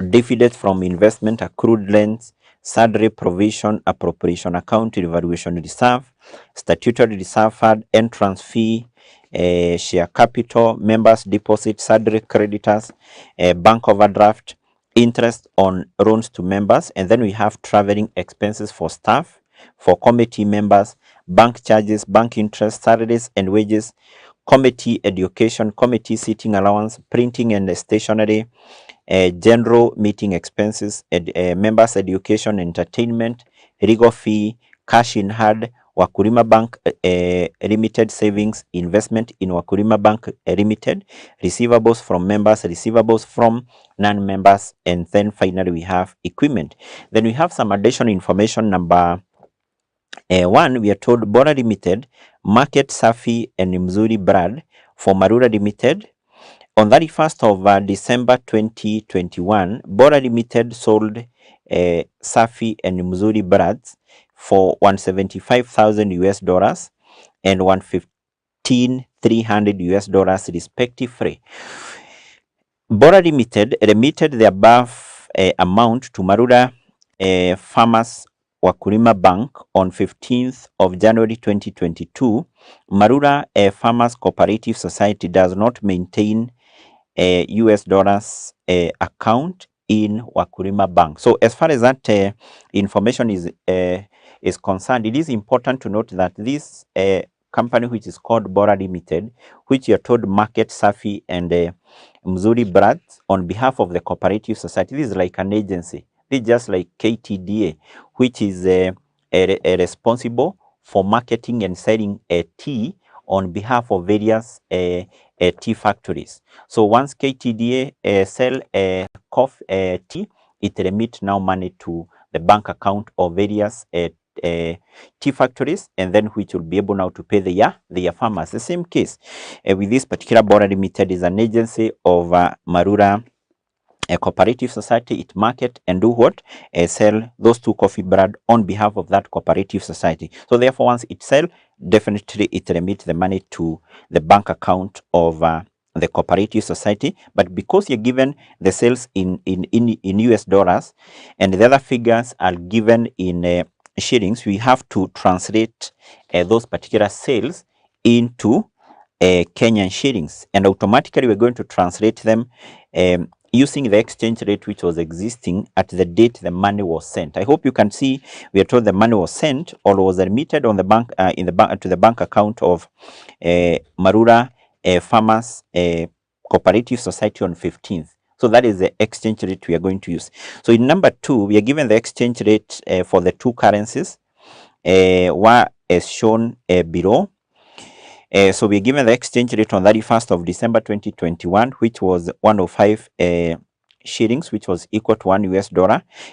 dividends from investment, accrued rents, salary provision, appropriation account, revaluation reserve, statutory reserve fund, entrance fee, share capital, members deposit, salary creditors, bank overdraft, interest on loans to members, and then we have traveling expenses for staff, for committee members, bank charges, bank interest, salaries and wages, committee education, committee seating allowance, printing and stationery, general meeting expenses, members education, entertainment, legal fee, cash in hand, Wakulima Bank Limited savings, investment in Wakulima Bank Limited, receivables from members, receivables from non-members, and then finally we have equipment. Then we have some additional information. Number one, we are told Bora Limited market Safi and Mzuri brand for Marura Limited. On 31st of December 2021, Bora Limited sold Safi and Mzuri brands for $175,000 US and $115,300 US respectively. Bora Limited remitted the above amount to Marura Farmers Wakulima Bank on 15th of January 2022. Marura Farmers Cooperative Society does not maintain US dollars account in Wakulima Bank. So as far as that information is concerned, it is important to note that this company, which is called Bora Limited, which you're told market Safi and Mzuri brands on behalf of the cooperative society, this is like an agency. This is just like KTDA, which is responsible for marketing and selling tea on behalf of various tea factories. So once KTDA sell tea, it remit now money to the bank account of various tea factories, and then which will be able now to pay their farmers. The same case with this particular Bora Limited is an agency of Marura a cooperative society. It market and do what? Sell those two coffee brand on behalf of that cooperative society. So therefore, once it sell, definitely it remit the money to the bank account of the cooperative society. But because you're given the sales in US dollars and the other figures are given in shillings, we have to translate those particular sales into Kenyan shillings, and automatically we're going to translate them using the exchange rate which was existing at the date the money was sent. I hope you can see we are told the money was sent or was remitted on the bank to the bank account of Marura Farmers Cooperative Society on 15th. So that is the exchange rate we are going to use. So in number 2, we are given the exchange rate for the two currencies, as shown below. So we're given the exchange rate on 31st of December 2021, which was 105 shillings, which was equal to $1 US.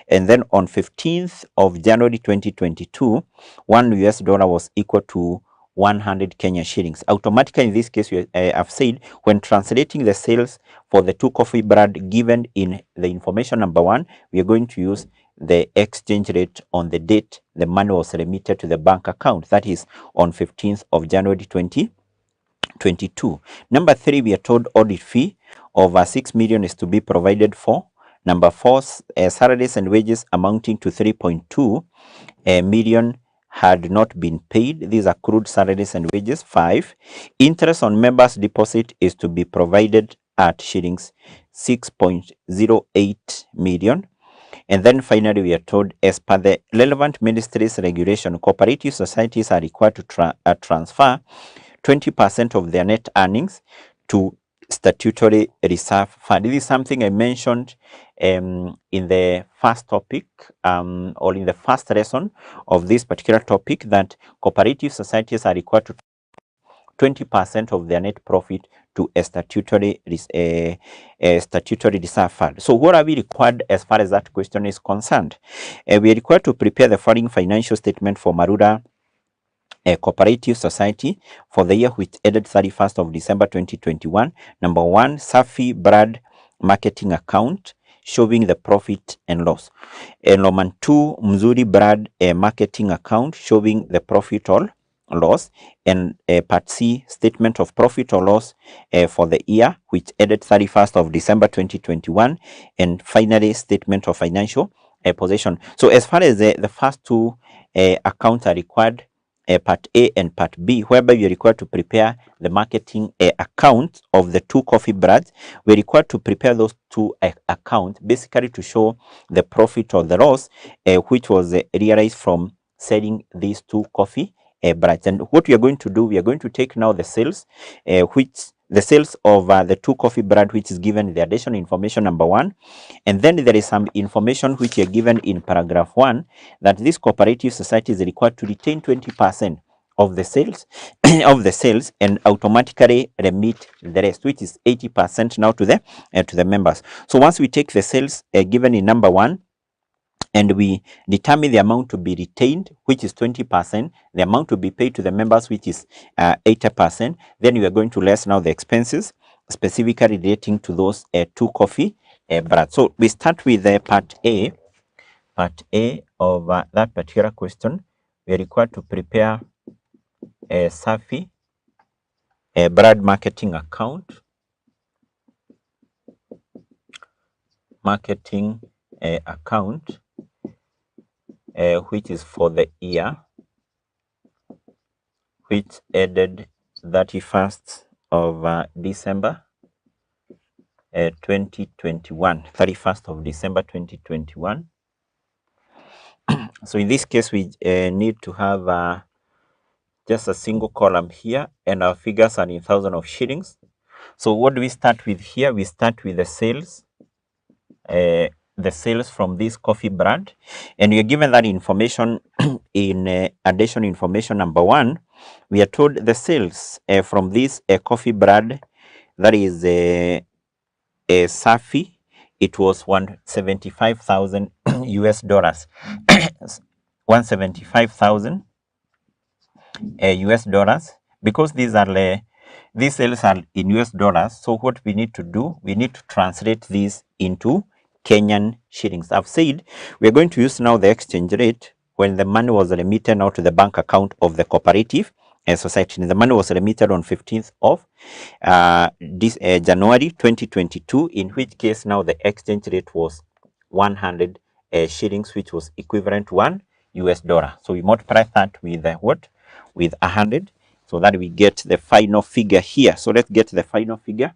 And then on 15th of January 2022, $1 was equal to 100 Kenya shillings. Automatically, in this case, I've said when translating the sales for the two coffee brand given in the information number 1, we are going to use the exchange rate on the date the money was remitted to the bank account, that is on 15th of January 2022. Number 3, we are told audit fee of 6 million is to be provided for. Number 4, salaries and wages amounting to 3.2 million had not been paid. These accrued salaries and wages. 5, interest on members' deposit is to be provided at shillings 6.08 million. And then finally, we are told, as per the relevant ministry's regulation, cooperative societies are required to transfer 20% of their net earnings to statutory reserve fund. This is something I mentioned in the first topic or in the first lesson of this particular topic, that cooperative societies are required to 20% of their net profit to a statutory reserve fund. So what are we required as far as that question is concerned? We are required to prepare the following financial statement for Marura Cooperative Society for the year which ended 31st of December 2021. Number one, Safi Brad marketing account showing the profit and loss. Number two, Mzuri Brad marketing account showing the profit or loss. And part C, statement of profit or loss for the year which ended 31st of December 2021. And finally, statement of financial position. So as far as the first two accounts are required, part A and part B, whereby you're required to prepare the marketing account of the two coffee brands. We're required to prepare those two accounts basically to show the profit or the loss which was realized from selling these two coffee brands. And what we are going to do, we are going to take now the sales, the sales of the two coffee brand, which is given the additional information number one. And then there is some information which are given in paragraph 1 that this cooperative society is required to retain 20% of the sales and automatically remit the rest, which is 80% now to the members. So once we take the sales given in number 1 and we determine the amount to be retained, which is 20%, the amount to be paid to the members, which is 80%, then we are going to less now the expenses specifically relating to those two coffee brands. So we start with part A of that particular question. We are required to prepare a Safi brand marketing account, which is for the year which ended 31st of December 2021, 31st of December 2021. So in this case, we need to have just a single column here, and our figures are in thousands of shillings. So what do we start with here? We start with the sales from this coffee brand, and we are given that information in additional information number 1. We are told the sales from this coffee brand, that is a Safi, it was $175,000 US dollars. 175,000 US dollars. Because these sales are in US dollars, so what we need to do, we need to translate this into Kenyan shillings. I've said we're going to use now the exchange rate when the money was remitted out to the bank account of the cooperative society. And the money was remitted on 15th of January 2022, in which case now the exchange rate was 100 shillings, which was equivalent to $1 US. So we multiply that with what? With 100, so that we get the final figure here. So let's get the final figure.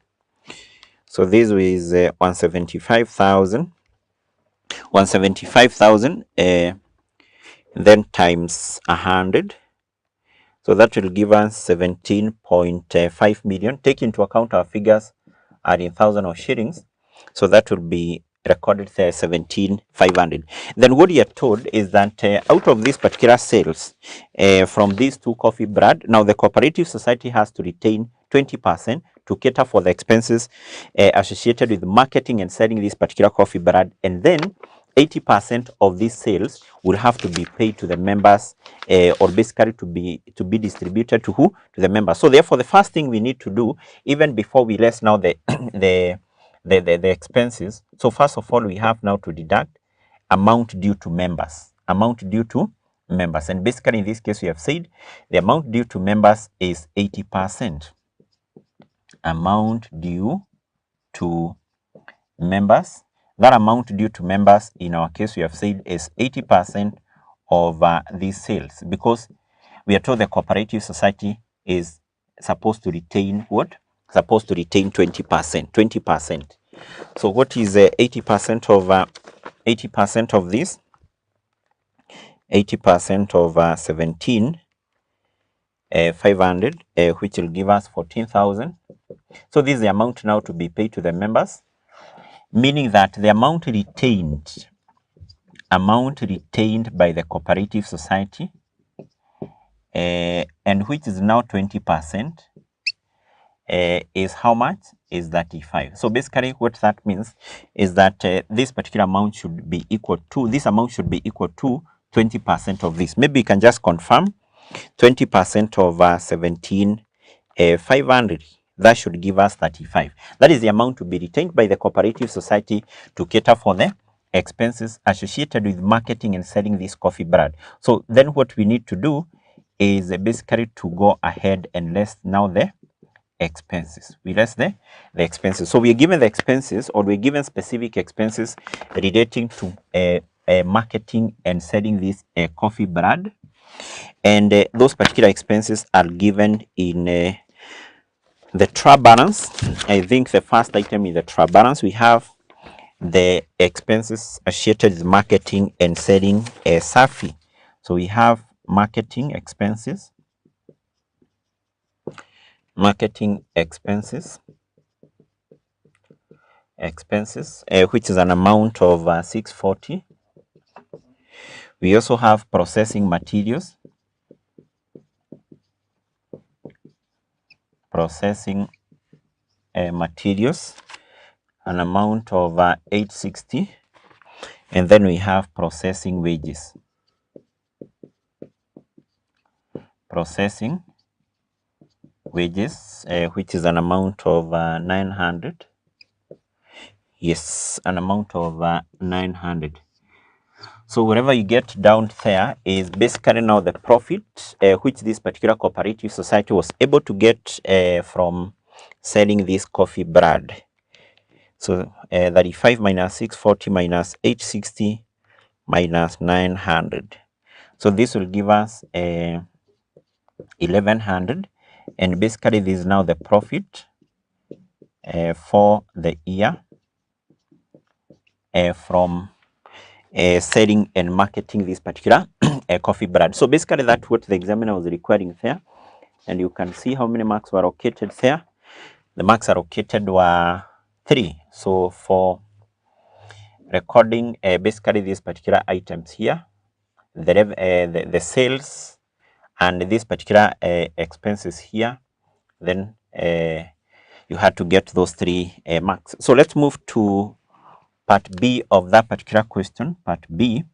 So this is 175,000, then times 100. So that will give us 17.5 million. Take into account our figures are in thousands of shillings. So that will be recorded there 17,500. Then what you are told is that out of these particular sales from these two coffee brands, now the cooperative society has to retain 20% to cater for the expenses associated with marketing and selling this particular coffee brand, and then 80% of these sales will have to be paid to the members, or basically to be distributed to who? To the members. So therefore, the first thing we need to do, even before we less now the expenses. So first of all, we have now to deduct amount due to members. And basically in this case, we have said the amount due to members is 80%. Amount due to members. That amount due to members in our case, we have said, is 80% of these sales, because we are told the cooperative society is supposed to retain what? supposed to retain 20%. 20%. So what is 80% of 80% of this? 80% of 17 500, which will give us 14,000. So this is the amount now to be paid to the members, meaning that the amount retained by the cooperative society, and which is now 20%, is how much? Is 35. So basically what that means is that this particular amount should be equal to, this amount should be equal to 20% of this. Maybe you can just confirm 20% of 17 500. That should give us 35. That is the amount to be retained by the cooperative society to cater for the expenses associated with marketing and selling this coffee brand. So then what we need to do is basically to go ahead and list now the expenses. We list the expenses. So we are given the expenses, or we're given specific expenses relating to marketing and selling this coffee brand. And those particular expenses are given in the trial balance. I think the first item is the trial balance. We have the expenses associated with marketing and selling a Safi. So we have marketing expenses, which is an amount of 640. We also have processing materials, an amount of 860. And then we have processing wages, which is an amount of 900. Yes, an amount of 900. So whatever you get down there is basically now the profit which this particular cooperative society was able to get from selling this coffee brand. So 35 minus 640 minus 860 minus 900. So this will give us 1100, and basically this is now the profit for the year from selling and marketing this particular coffee brand. So basically that's what the examiner was requiring there, and you can see how many marks were allocated there. The marks allocated were 3. So for recording basically these particular items here, the sales and these particular expenses here, then you had to get those 3 marks. So let's move to part B of that particular question, part B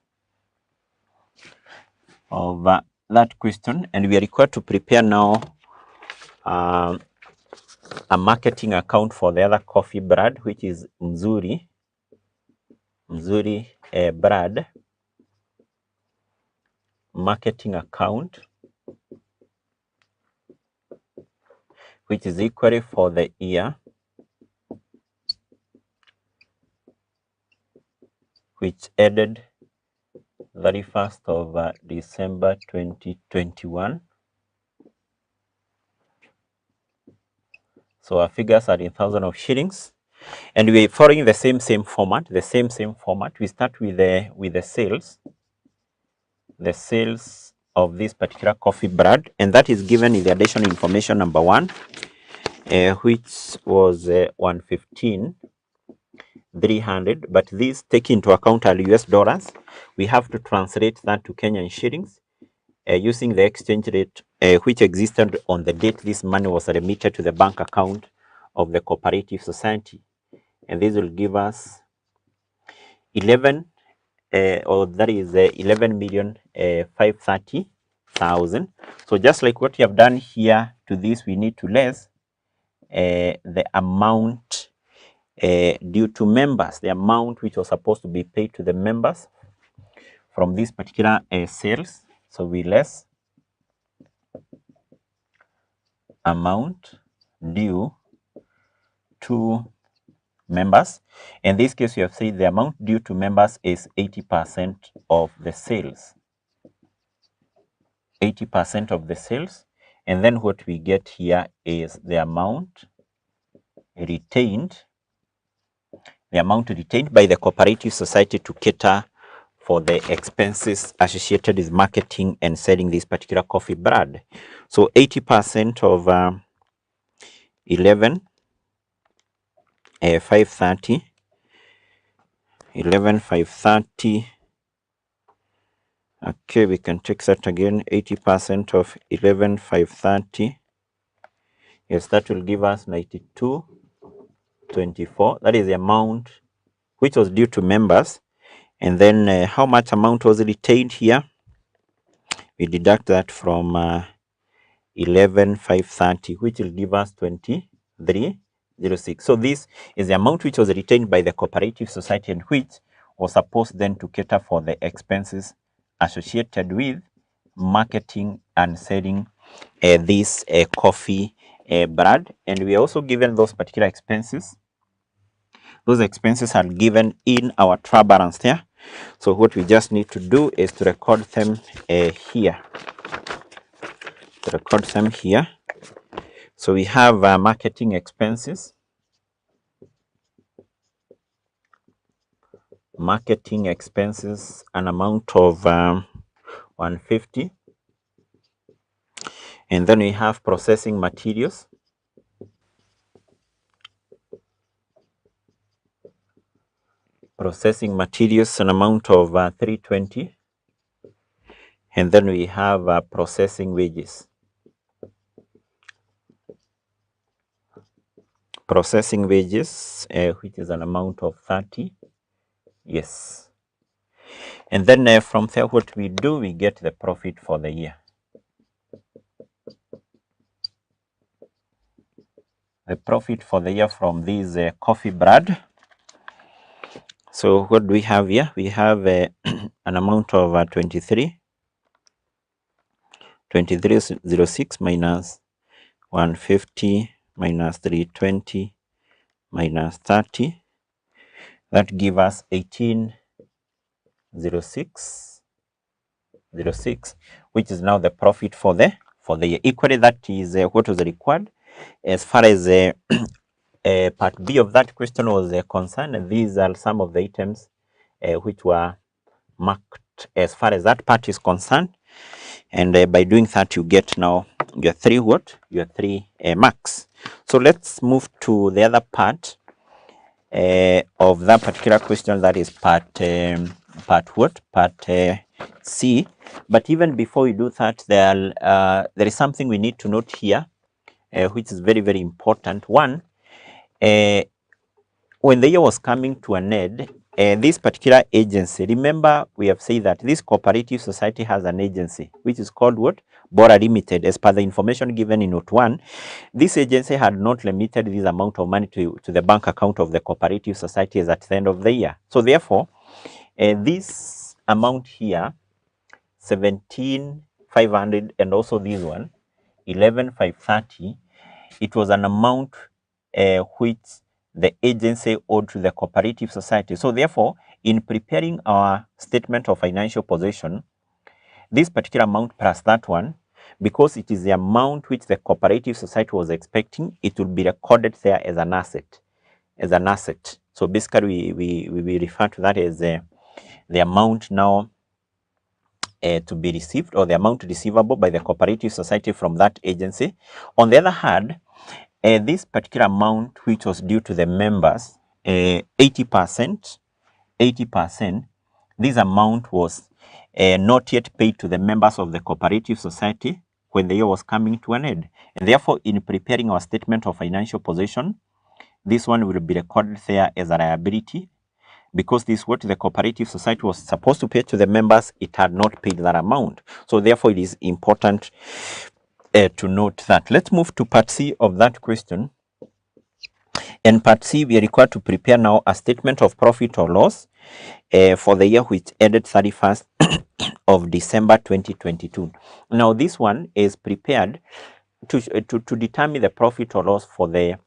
of that question, and we are required to prepare now a marketing account for the other coffee brand, which is Mzuri brand marketing account, which is equally for the year which ended 31st of December 2021. So our figures are in thousands of shillings, and we're following the same format. We start with the sales of this particular coffee brand, and that is given in the additional information number 1, which was 115,300. But this taking into account our US dollars, we have to translate that to Kenyan shillings using the exchange rate which existed on the date this money was remitted to the bank account of the cooperative society, and this will give us 11,530,000. So just like what we have done here to this, we need to less the amount due to members, the amount which was supposed to be paid to the members from this particular sales. So we less amount due to members. In this case, we have said the amount due to members is 80% of the sales. 80% of the sales. And then what we get here is the amount retained, the amount retained by the cooperative society to cater for the expenses associated with marketing and selling this particular coffee brand. So 80% of 11,530, 11,530. Okay, we can take that again. 80% of 11,530. Yes, that will give us 92.24. That is the amount which was due to members. And then how much amount was retained here? We deduct that from 11,530, which will give us 23.06. So this is the amount which was retained by the cooperative society and which was supposed then to cater for the expenses associated with marketing and selling this coffee brand. And we are also given those particular expenses. Those expenses are given in our trial balance there. So what we just need to do is to record them here. To record them here. So we have marketing expenses. Marketing expenses, an amount of 150. And then we have processing materials. Processing materials, an amount of 320. And then we have processing wages. Processing wages, which is an amount of 30. Yes. And then from there, what we do, we get the profit for the year. The profit for the year from this coffee brand. So what do we have here? We have an amount of 2306 minus 150 minus 320 minus 30. That gives us 1806, which is now the profit for the year. Equally, that is what was required as far as part B of that question was concerned. These are some of the items which were marked as far as that part is concerned. And by doing that, you get now your three marks. So let's move to the other part of that particular question, that is part C. But even before we do that, there is something we need to note here, which is very, very important. One, when the year was coming to an end, this particular agency, remember we have said that this cooperative society has an agency, which is called what? Bora Limited. As per the information given in note 1, this agency had not limited this amount of money to the bank account of the cooperative society as at the end of the year. So therefore, this amount here, 17,500, and also this one, 11,530, it was an amount which the agency owed to the cooperative society. So therefore, in preparing our statement of financial position, this particular amount plus that one, because it is the amount which the cooperative society was expecting, it will be recorded there as an asset. So basically, we refer to that as the amount now to be received, or the amount receivable by the cooperative society from that agency. On the other hand, this particular amount which was due to the members, 80%, this amount was not yet paid to the members of the cooperative society when the year was coming to an end. And therefore, in preparing our statement of financial position, this one will be recorded there as a liability, because this is what the cooperative society was supposed to pay to the members. It had not paid that amount. So therefore, it is important to note that. Let's move to part C of that question. In part C, we are required to prepare now a statement of profit or loss for the year which ended 31st of December 2022. Now, this one is prepared to determine the profit or loss for the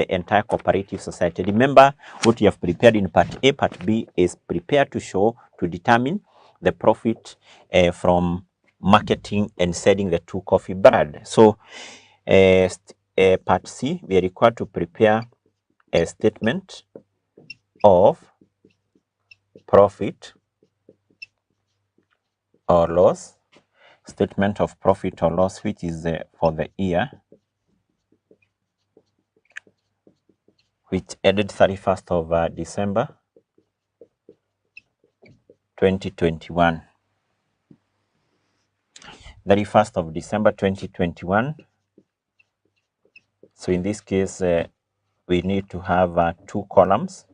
entire cooperative society. Remember, what you have prepared in part A, part B is prepared to determine the profit from marketing and selling the two coffee brand. So Part C, we are required to prepare a statement of profit or loss, statement of profit or loss, which is for the year which ended 31st of December 2021. 31st of December 2021. So in this case, we need to have 2 columns.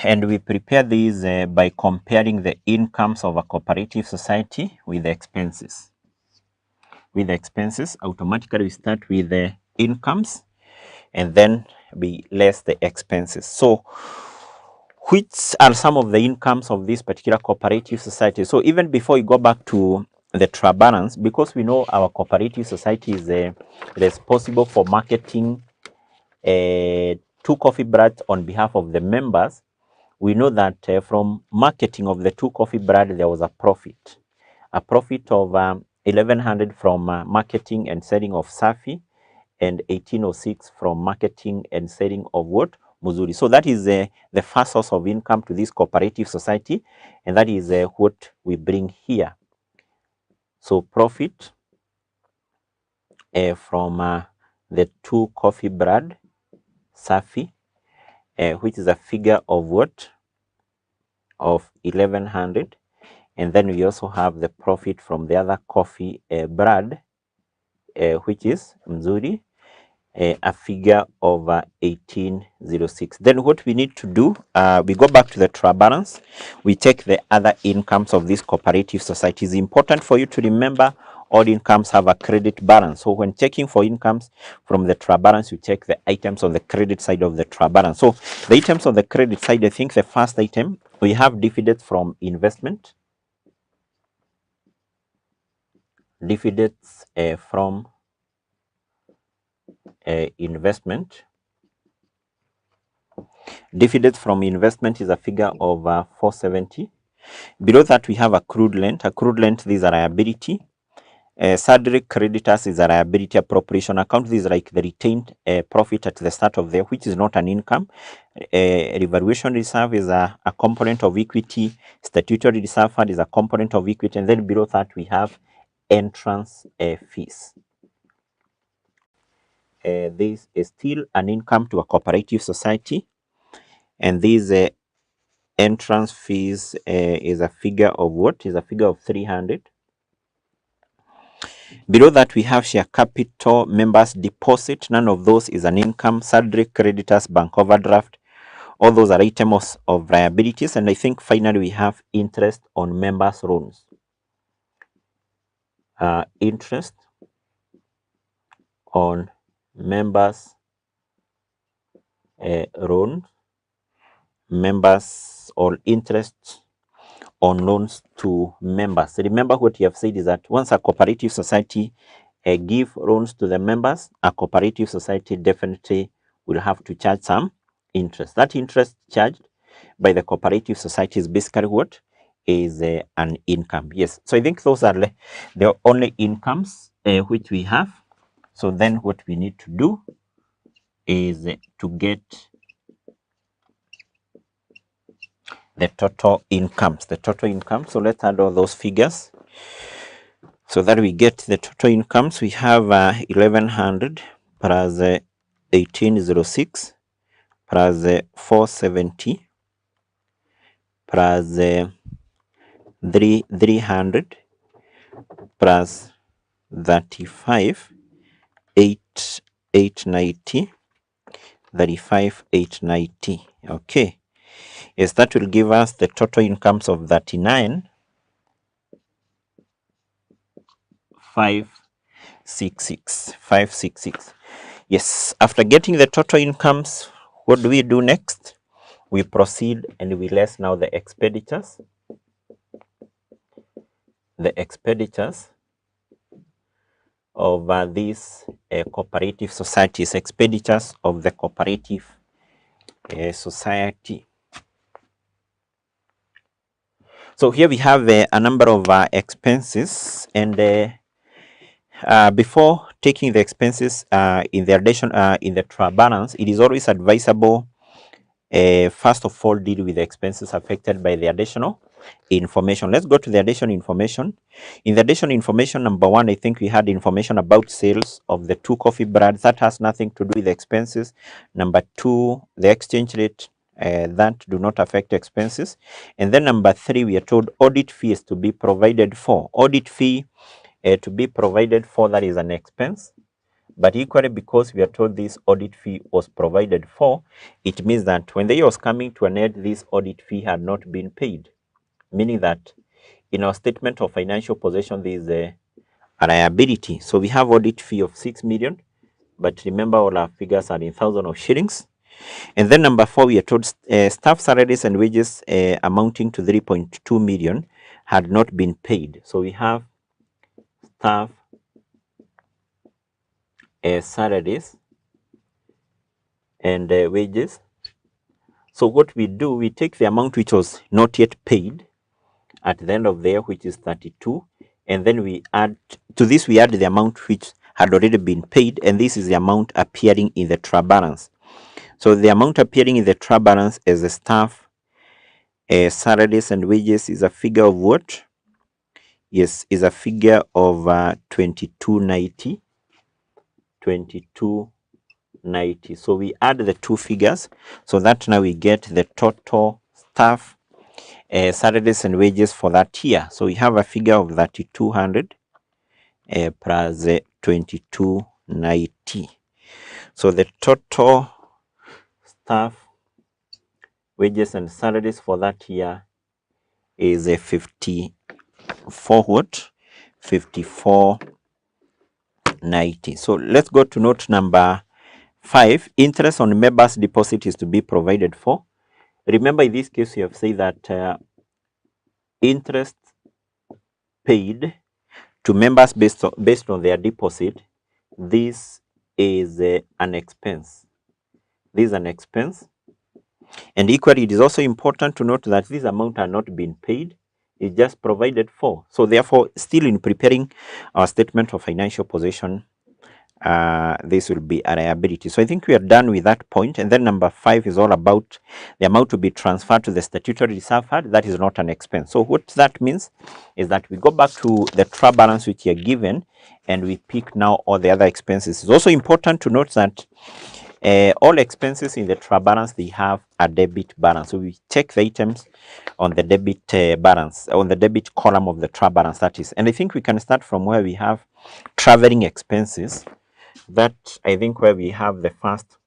And we prepare these by comparing the incomes of a cooperative society with the expenses. With the expenses, automatically we start with the incomes and then we less the expenses. So which are some of the incomes of this particular cooperative society? So even before we go back to the trial balance, because we know our cooperative society is responsible for marketing 2 coffee breads on behalf of the members, we know that from marketing of the 2 coffee bread, there was a profit of 1100 from marketing and selling of Safi, and 1806 from marketing and selling of what? Muzuri. So that is the first source of income to this cooperative society, and that is what we bring here. So profit from the 2 coffee bread, Safi, which is a figure of what? Of 1100. And then we also have the profit from the other coffee bread, which is Mzuri, a figure of 1806. Then what we need to do, we go back to the trial balance, we take the other incomes of this cooperative society. It's important for you to remember all incomes have a credit balance. So when checking for incomes from the trial balance, you check the items on the credit side of the trial balance. So the items on the credit side, I think the first item, we have dividends from investment. Dividends from investment. Dividends from investment is a figure of 470. Below that, we have accrued rent. Accrued rent, these are liability. Sundry creditors is a liability. Appropriation account, this is like the retained profit at the start of the year, which is not an income. Revaluation reserve is a component of equity. Statutory reserve fund is a component of equity. And then below that, we have entrance fees. This is still an income to a cooperative society, and this entrance fees is a figure of what? Is a figure of 300. Below that, we have share capital, members deposit. None of those is an income. Sundry creditors, bank overdraft, all those are items of liabilities. And I think finally we have interest on members' loans. Interest on members' loans, members, or interest on loans to members. Remember what you have said is that once a cooperative society give loans to the members, a cooperative society definitely will have to charge some interest. That interest charged by the cooperative society is basically what? Is an income. Yes. So I think those are the only incomes which we have. So then what we need to do is to get the total incomes. So let's add all those figures so that we get the total incomes. We have 1100 plus 1806 plus 470 plus 300 plus 35 890 35 890. Okay. Yes, that will give us the total incomes of 39 566. Yes, after getting the total incomes, what do we do next? We proceed and we less now the expenditures. The expenditures of these cooperative societies, expenditures of the cooperative society. So here we have a number of expenses, and Before taking the expenses in the addition in the trial balance, it is always advisable first of all deal with the expenses affected by the additional information. Let's go to the additional information. In the additional information, number one, I think we had information about sales of the 2 coffee brands. That has nothing to do with the expenses. Number two, the exchange rate that do not affect expenses. And then number three, we are told audit fees to be provided for. Audit fee to be provided for, that is an expense. But equally, because we are told this audit fee was provided for, it means that when the year was coming to an end, this audit fee had not been paid. Meaning that in our statement of financial position, there is a liability. So we have audit fee of 6 million, but remember all our figures are in thousands of shillings. And then number four, we are told staff salaries and wages amounting to 3.2 million had not been paid. So we have staff salaries and wages. So what we do, we take the amount which was not yet paid at the end of the year, which is 32, and then we add to this, we add the amount which had already been paid, and this is the amount appearing in the trial balance. So the amount appearing in the trial balance as the staff salaries and wages is a figure of what? Yes, is a figure of 2290. 2290. So we add the two figures, so that now we get the total staff salaries and wages for that year. So we have a figure of 3200 plus 2290. So the total staff wages and salaries for that year is a 5490. So let's go to note number 5. Interest on members' deposit is to be provided for. Remember, in this case, you have said that interest paid to members based on their deposit, this is an expense. This is an expense. And equally, it is also important to note that this amount are not being paid. It's just provided for. So therefore, still in preparing our statement of financial position, this will be a liability. So I think we are done with that point. And then number 5 is all about the amount to be transferred to the statutory reserve fund. That is not an expense. So what that means is that we go back to the trial balance which you are given, and we pick now all the other expenses. It's also important to note that all expenses in the trial balance, they have a debit balance. So we check the items on the debit balance, on the debit column of the trial balance, that is. And I think we can start from where we have traveling expenses. That, I think, where we have the first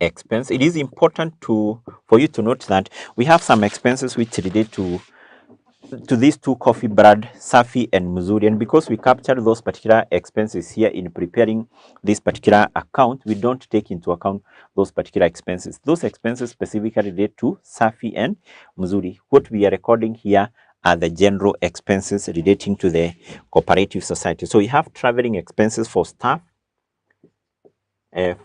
expense. It is important for you to note that we have some expenses which relate to these 2 coffee brand, Safi and Mzuri, and because we capture those particular expenses here in preparing this particular account, we don't take into account those particular expenses. Those expenses specifically relate to Safi and Mzuri. What we are recording here are the general expenses relating to the cooperative society. So we have traveling expenses for staff and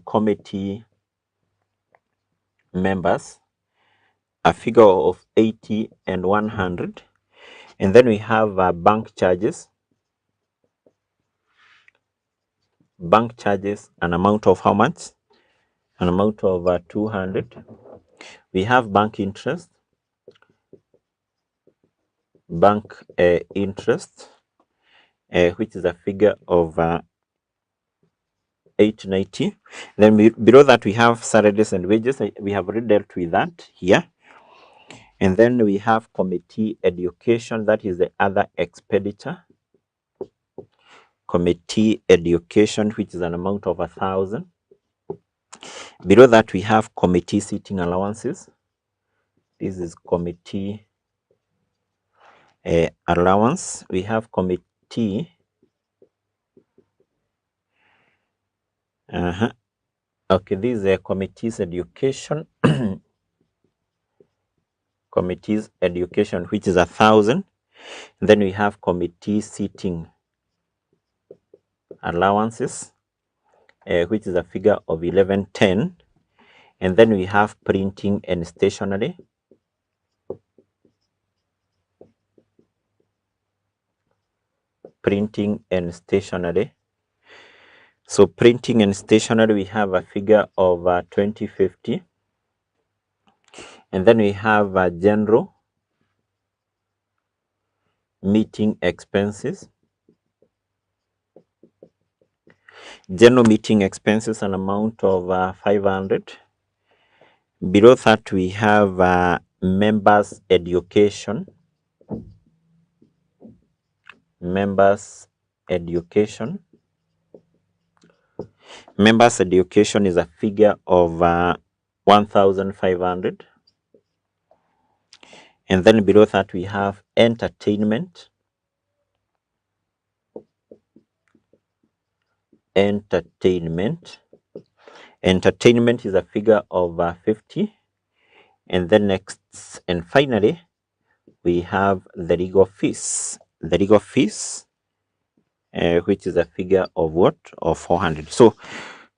committee members, a figure of 80 and 100. And then we have bank charges, an amount of how much? An amount of 200. We have bank interest, which is a figure of 890. Then below that we have salaries and wages. We have already dealt with that here. And then we have committee education, that is the other expenditure. Committee education, which is an amount of 1,000. Below that we have committee seating allowances. This is committee allowance. We have committee okay, this is a committee's education. Committee's education, which is 1,000. Then we have committee seating allowances, which is a figure of 1110. And then we have printing and stationery, printing and stationery. So printing and stationery, we have a figure of 2050. And then we have general meeting expenses. General meeting expenses, an amount of 500. Below that, we have members education. Members education. Members education is a figure of 1,500. And then below that, we have entertainment. Entertainment. Entertainment is a figure of 50. And then next, and finally, we have the legal fees. The legal fees, which is a figure of what? Of 400. So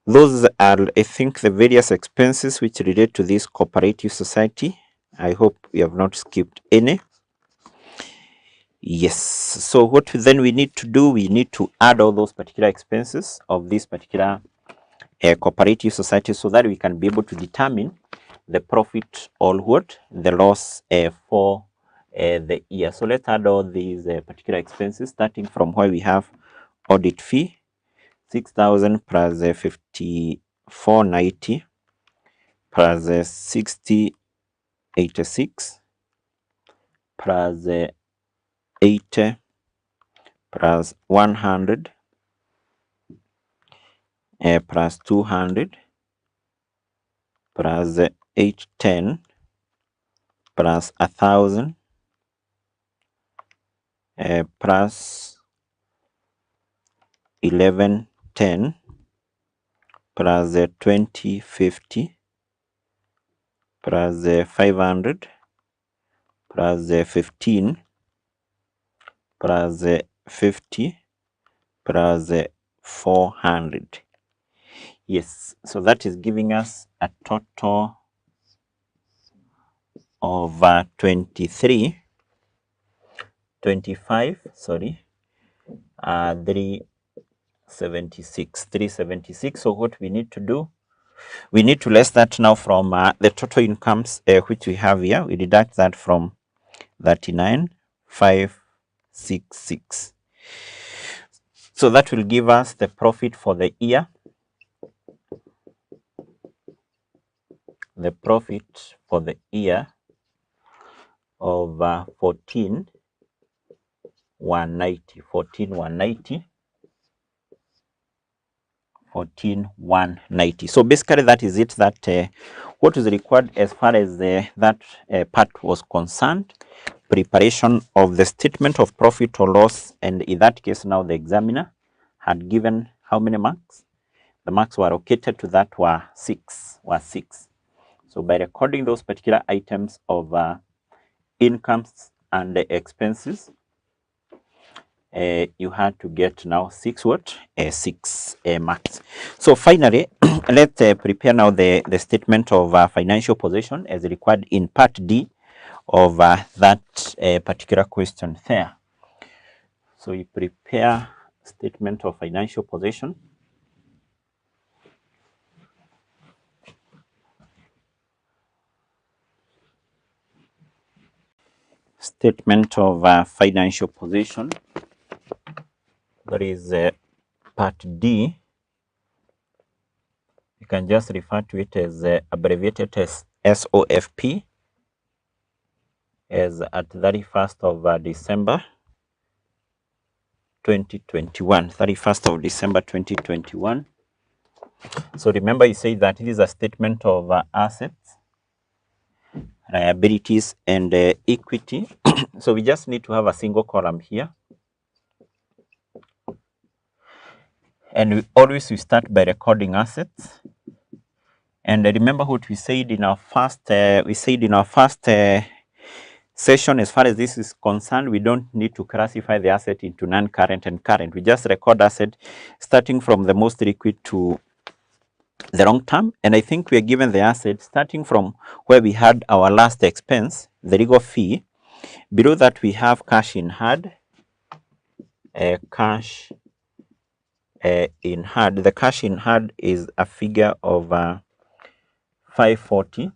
those are, I think, the various expenses which relate to this cooperative society. I hope we have not skipped any. Yes. So what then we need to do, we need to add all those particular expenses of this particular cooperative society so that we can be able to determine the profit or what? The loss for the year. So let's add all these particular expenses, starting from where we have audit fee, 6,000 plus 5490 plus 6086 plus 80 plus 100 plus 200 plus 810 plus 1,000 plus 1110 plus 2050 plus 500 plus 15 plus 50 plus 400. Yes, so that is giving us a total of 376. So what we need to do, we need to less that now from the total incomes which we have here. We deduct that from 39,566. So that will give us the profit for the year. The profit for the year of 14,190. So basically that is it, that what is required as far as that part was concerned. Preparation of the statement of profit or loss, and in that case now the examiner had given how many marks? The marks were allocated to that were six. So by recording those particular items of incomes and the expenses, you had to get now 6 marks. So finally, let's prepare now the statement of financial position as required in part D of that particular question there. So you prepare statement of financial position. Statement of financial position. That is part D. You can just refer to it as abbreviated as SOFP, as at 31st of December 2021. 31st of December 2021. So remember, you say that it is a statement of assets, liabilities, and equity. So we just need to have a single column here. And we start by recording assets. And remember what we said in our first session. As far as this is concerned, we don't need to classify the asset into non-current and current. We just record asset starting from the most liquid to the long term. And I think we are given the asset starting from where we had our last expense, the legal fee. Below that we have cash in hand. cash in hand. The cash in hand is a figure of 540.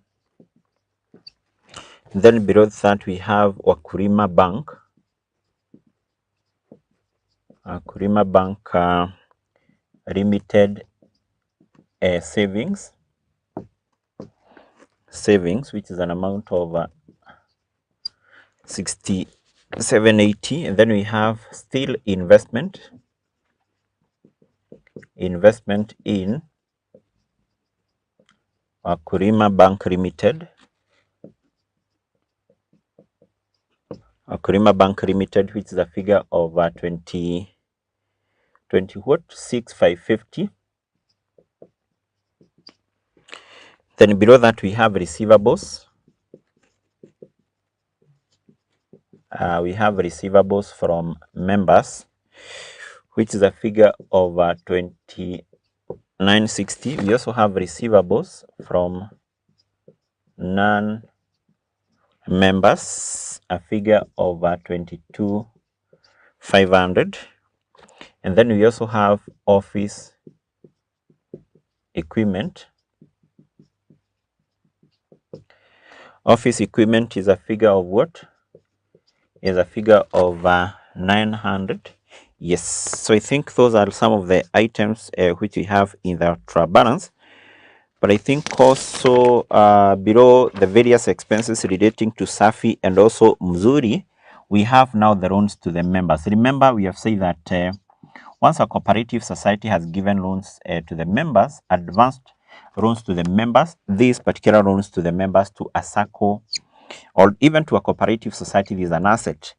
Then below that we have Wakulima Bank. Wakulima Bank Limited savings, which is an amount of 6780. And then we have still investment in Wakulima Bank Limited. Wakulima Bank Limited, which is a figure of 6550. Then below that we have receivables. We have receivables from members, which is a figure of 2960. We also have receivables from non-members, a figure of 22,500. And then we also have office equipment. Office equipment is a figure of what? Is a figure of 900. Yes, so I think those are some of the items which we have in the trial balance. But I think also below the various expenses relating to Safi and also Mzuri, we have now the loans to the members. Remember, we have said that once a cooperative society has given loans to the members, advanced loans to the members, these particular loans to the members to a SACCO or even to a cooperative society is an asset.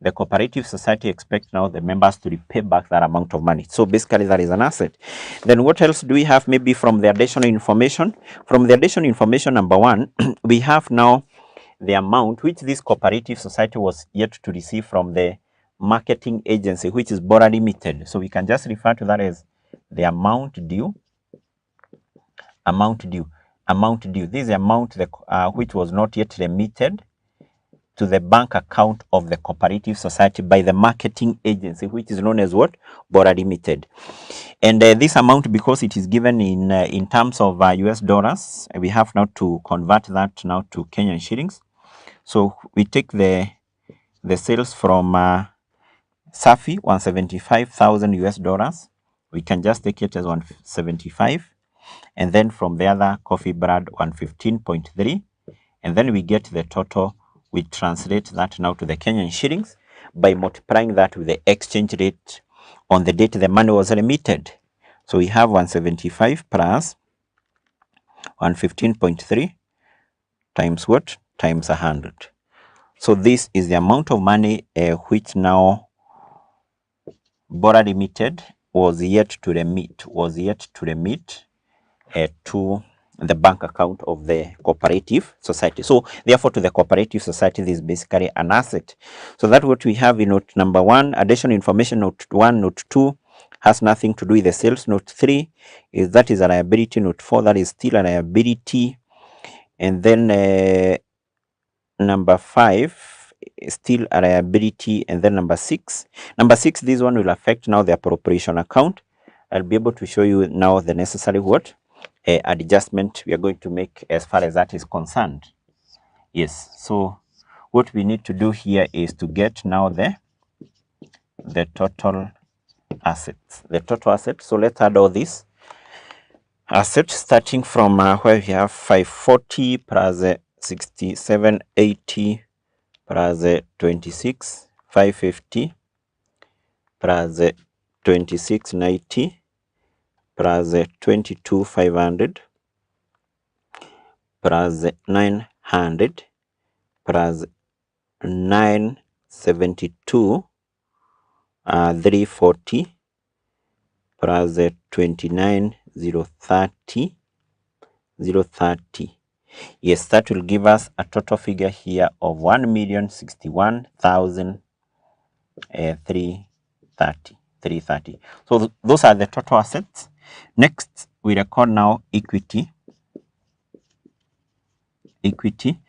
The cooperative society expects now the members to repay back that amount of money. So basically that is an asset. Then what else do we have maybe from the additional information? From the additional information, number one, we have now the amount which this cooperative society was yet to receive from the marketing agency, which is Bora Limited. So we can just refer to that as the amount due. This is the amount which was not yet remitted to the bank account of the cooperative society by the marketing agency, which is known as what? Bora Limited. And this amount, because it is given in terms of US dollars, we have now to convert that now to Kenyan shillings. So we take the sales from Safi, 175,000 US dollars. We can just take it as 175. And then from the other coffee brand, 115.3. And then we get the total. We translate that now to the Kenyan shillings by multiplying that with the exchange rate on the date the money was remitted. So we have 175 plus 115.3 times what? Times 100. So this is the amount of money which now Bora Limited was yet to remit to the bank account of the cooperative society. So therefore to the cooperative society, this is basically an asset. So that's what we have in note number 1. Additional information, note 1. Note 2 has nothing to do with the sales. Note 3 is that is a liability. Note 4, that is still a liability. And then number 5 is still a liability. And then number 6, this one will affect now the appropriation account. I'll be able to show you now the necessary what? Adjustment we are going to make as far as that is concerned. Yes, so what we need to do here is to get now the total assets. So let's add all these assets starting from where we have 540 plus 6780 plus 26,550 plus 2690 plus 22,500 plus 900 plus 972 340 plus 29,030 030. Yes, that will give us a total figure here of 1,061,330. So those are the total assets. Next, we record now equity. Equity,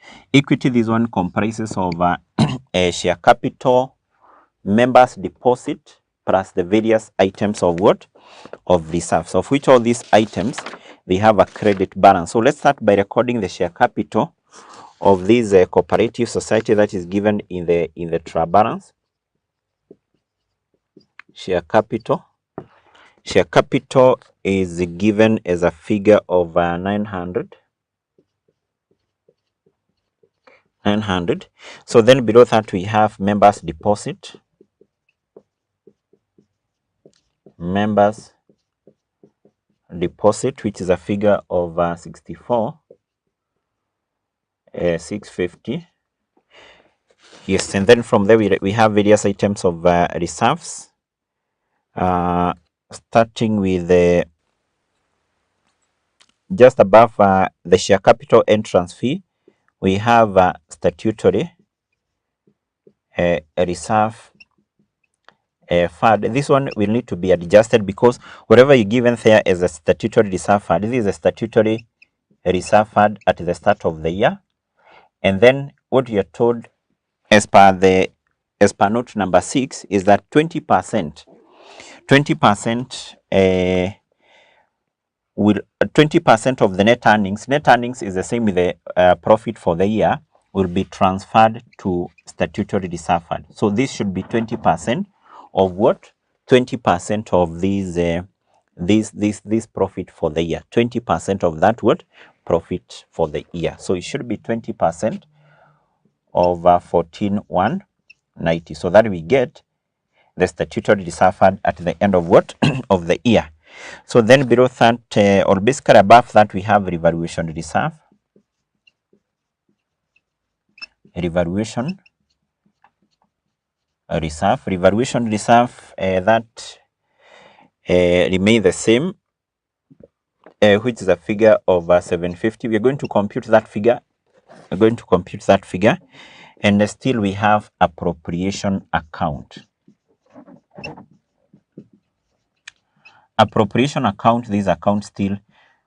this one comprises of a share capital, members' deposit, plus the various items of what? Of reserves, of which all these items, they have a credit balance. So let's start by recording the share capital of this cooperative society that is given in the trial balance. Share capital is given as a figure of 900. So then below that we have members deposit, which is a figure of 64 650. Yes, and then from there we have various items of reserves, starting with just above the share capital entrance fee, we have statutory reserve fund. This one will need to be adjusted because whatever you given there as a statutory reserve fund, this is a statutory reserve fund at the start of the year, and then what you are told as per note number 6 is that 20% will 20% of the net earnings is the same with the profit for the year, will be transferred to statutory reserve fund. So this should be 20% of what? 20% of this profit for the year. 20% of that what? Profit for the year. So it should be 20% of 14,190. So that we get the statutory reserve fund at the end of what? Of the year. So then below that, or basically above that, we have revaluation reserve. Revaluation reserve that remain the same, which is a figure of 750. We are going to compute that figure. And still we have appropriation account. Appropriation account, this account still,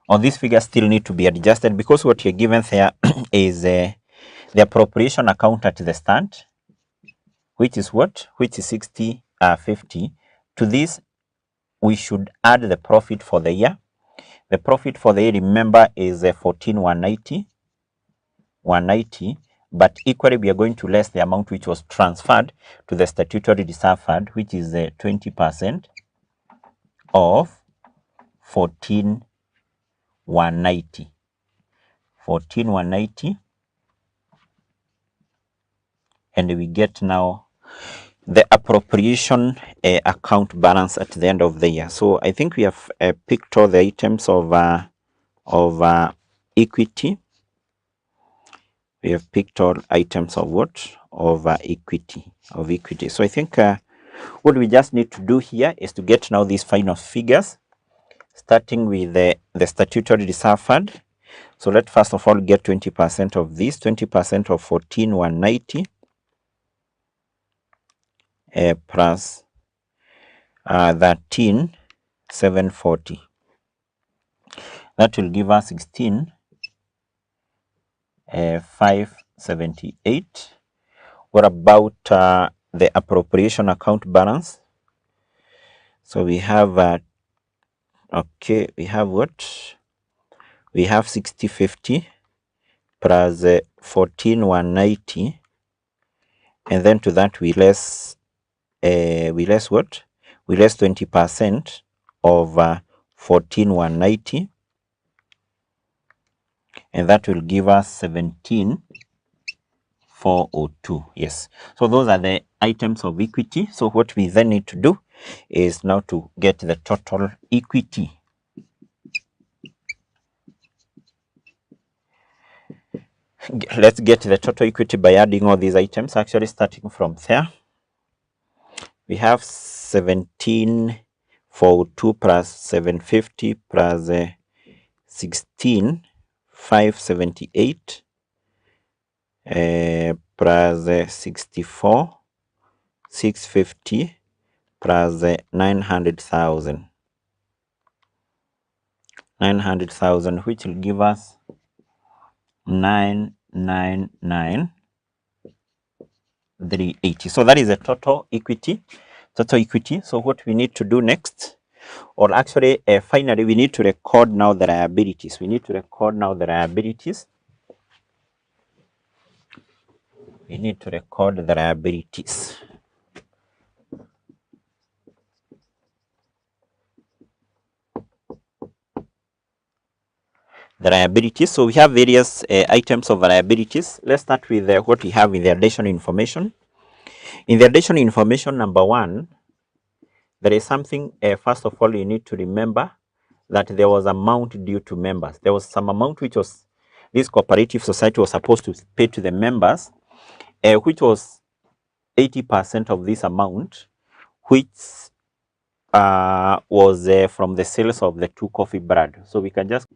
or this figure still need to be adjusted because what you're given there is the appropriation account at the start, which is what? Which is 50. To this, we should add the profit for the year. The profit for the year, remember, is 14,190, but equally we are going to less the amount which was transferred to the statutory reserve fund, which is 20% of 14,190. 14,190, and we get now the appropriation account balance at the end of the year. So I think we have picked all the items of equity. We have picked all items of what? Of equity. So I think what we just need to do here is to get now these final figures, starting with the statutory reserve fund. So let's first of all get 20% of this, 20% of 14,190 plus 13,740. That will give us 16,578. What about the appropriation account balance? So we have we have what? We have 6050 plus 14,190, and then to that we less what? We less 20% of 14,190, and that will give us 17,402. Yes. So those are the items of equity. So what we then need to do is now to get the total equity. Let's get the total equity by adding all these items, actually starting from there. We have 17,402 plus 750 plus 16,578 plus 64,650 plus 900,000. 900,000, which will give us 999,380. So that is the total equity. total equity. So what we need to do next, or actually finally, we need to record now the liabilities. We need to record now the liabilities. We need to record the liabilities. The liabilities. So we have various items of liabilities. Let's start with what we have in the additional information. In the additional information, number one, there is something, first of all, you need to remember that there was amount due to members. There was some amount which was, this cooperative society was supposed to pay to the members, which was 80% of this amount, which was from the sales of the 2 coffee bread. So we can just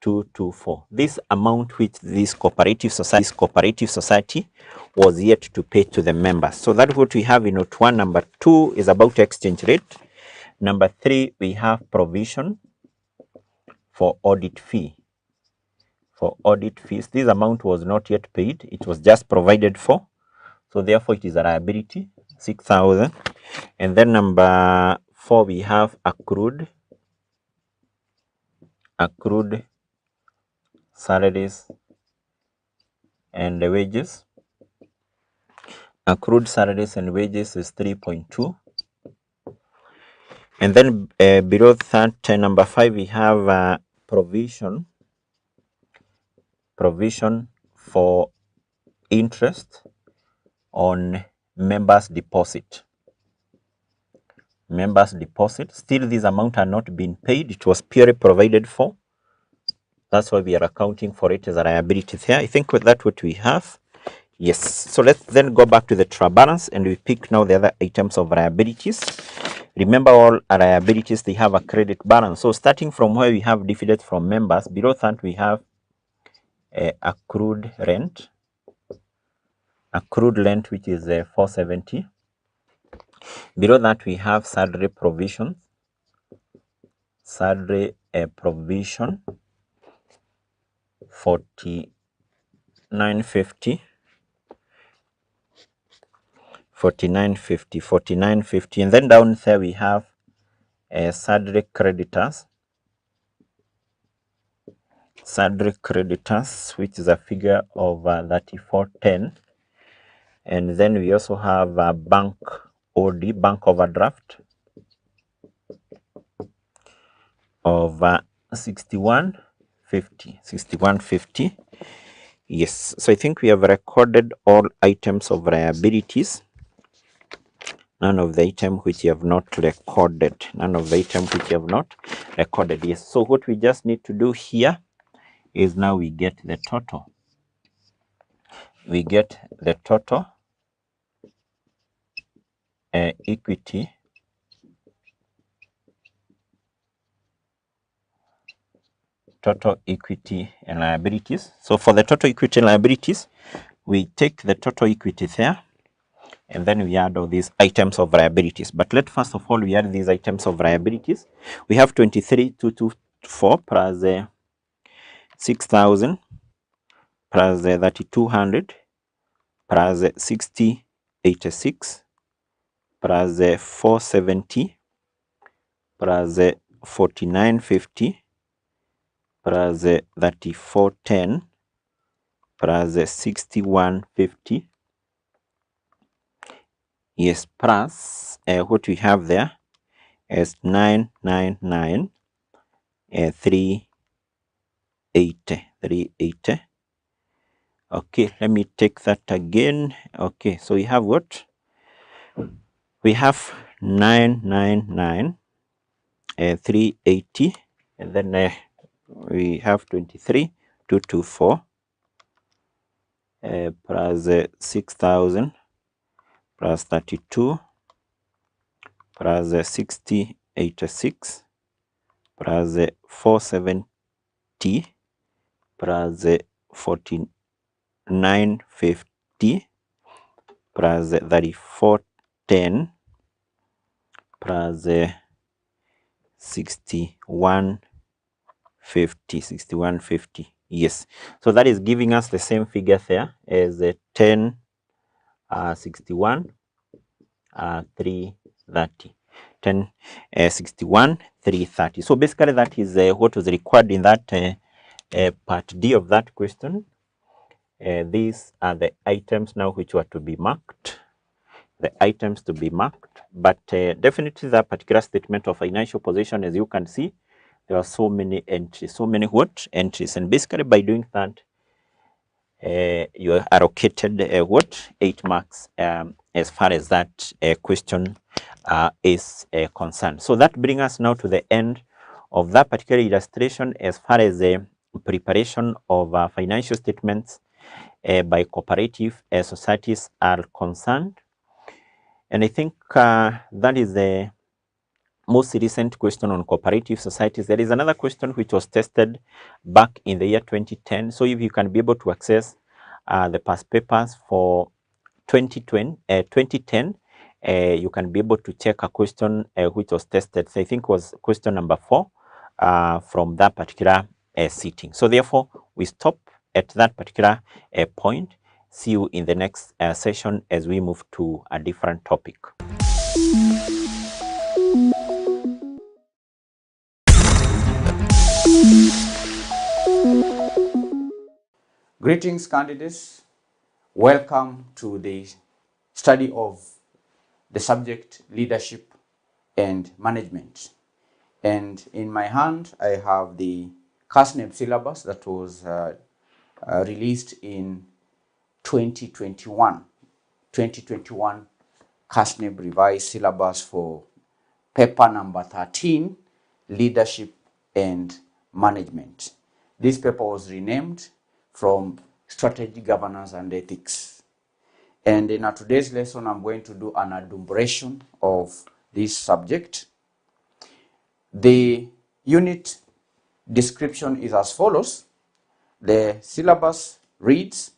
224. This amount which this cooperative society was yet to pay to the members. So that's what we have in note 1. Number 2 is about exchange rate. Number 3, we have provision for audit fee. For audit fees, this amount was not yet paid. It was just provided for. So therefore, it is a liability, 6,000. And then number 4, we have accrued salaries and wages. Accrued salaries and wages is 3.2. And then below that, number 5, we have provision for interest on members' deposit. Members' deposit. Still, this amount are not being paid. It was purely provided for. That's why we are accounting for it as a liability here. I think with that, what we have. Yes. So let's then go back to the trial balance and we pick now the other items of liabilities. Remember, all liabilities, they have a credit balance. So starting from where we have dividends from members, below that we have accrued rent. Accrued rent, which is 470. Below that we have salary provision. Salary provision 4950. 4950. And then down there we have salary creditors. Salary creditors, which is a figure of 3410. And then we also have a bank OD, bank overdraft of 6150. 6150. Yes. So I think we have recorded all items of liabilities. None of the item which you have not recorded. None of the item which you have not recorded. Yes. So what we just need to do here is now we get the total. We get the total equity and liabilities. So for the total equity and liabilities, we take the total equity there and then we add all these items of liabilities. But let first of all we add these items of liabilities. We have 23,224 plus 6,000 plus 3,200 plus 6086 plus 470 plus 4950 plus 3410 plus 6150. Yes, plus what we have there is 999 380. Okay, let me take that again. Okay, so we have what? We have 999 380, and then we have 23,224 plus 6,000 plus 32 plus 6086 plus 470 plus 4950 plus 3410 plus 6150. Yes, so that is giving us the same figure there as 1061 330. 1061 330. So basically that is what was required in that part D of that question. These are the items now which were to be marked. The items to be marked, but definitely that particular statement of financial position, as you can see, there are so many entries, so many what entries, and basically by doing that, you are allocated 8 marks as far as that question is concerned. So that brings us now to the end of that particular illustration as far as the preparation of financial statements by cooperative societies are concerned. And I think that is the most recent question on cooperative societies. There is another question which was tested back in the year 2010. So if you can be able to access the past papers for 2010, you can be able to check a question which was tested. So I think it was question number 4 from that particular sitting. So therefore, we stop at that particular point. See you in the next session as we move to a different topic. Greetings, candidates. Welcome to the study of the subject leadership and management. And in my hand, I have the KASNEB syllabus that was released in 2021 KASNEB revised syllabus for paper number 13, leadership and management. This paper was renamed from strategy, governance and ethics. And in today's lesson, I'm going to do an adumbration of this subject. The unit description is as follows. The syllabus reads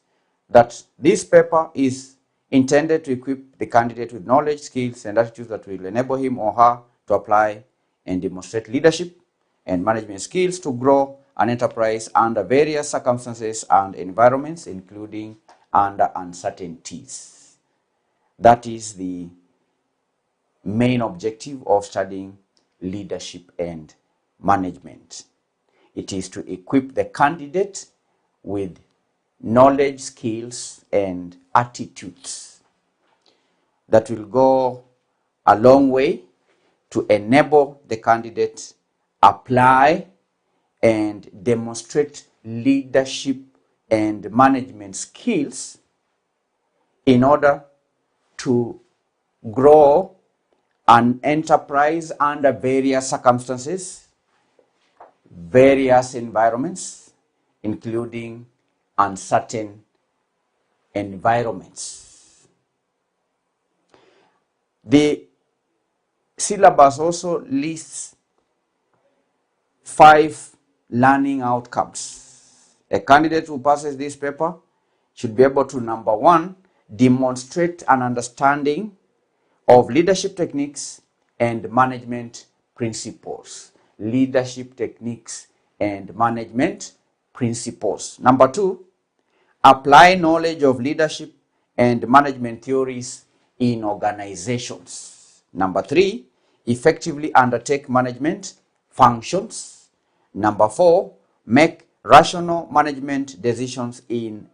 that this paper is intended to equip the candidate with knowledge, skills, and attitudes that will enable him or her to apply and demonstrate leadership and management skills to grow an enterprise under various circumstances and environments, including under uncertainties. That is the main objective of studying leadership and management. It is to equip the candidate with knowledge, skills, and attitudes that will go a long way to enable the candidate apply and demonstrate leadership and management skills in order to grow an enterprise under various circumstances, various environments, including uncertain environments. The syllabus also lists 5 learning outcomes. A candidate who passes this paper should be able to, number 1, demonstrate an understanding of leadership techniques and management principles. Leadership techniques and management principles. Number 2, apply knowledge of leadership and management theories in organizations. Number 3, effectively undertake management functions. Number 4, make rational management decisions in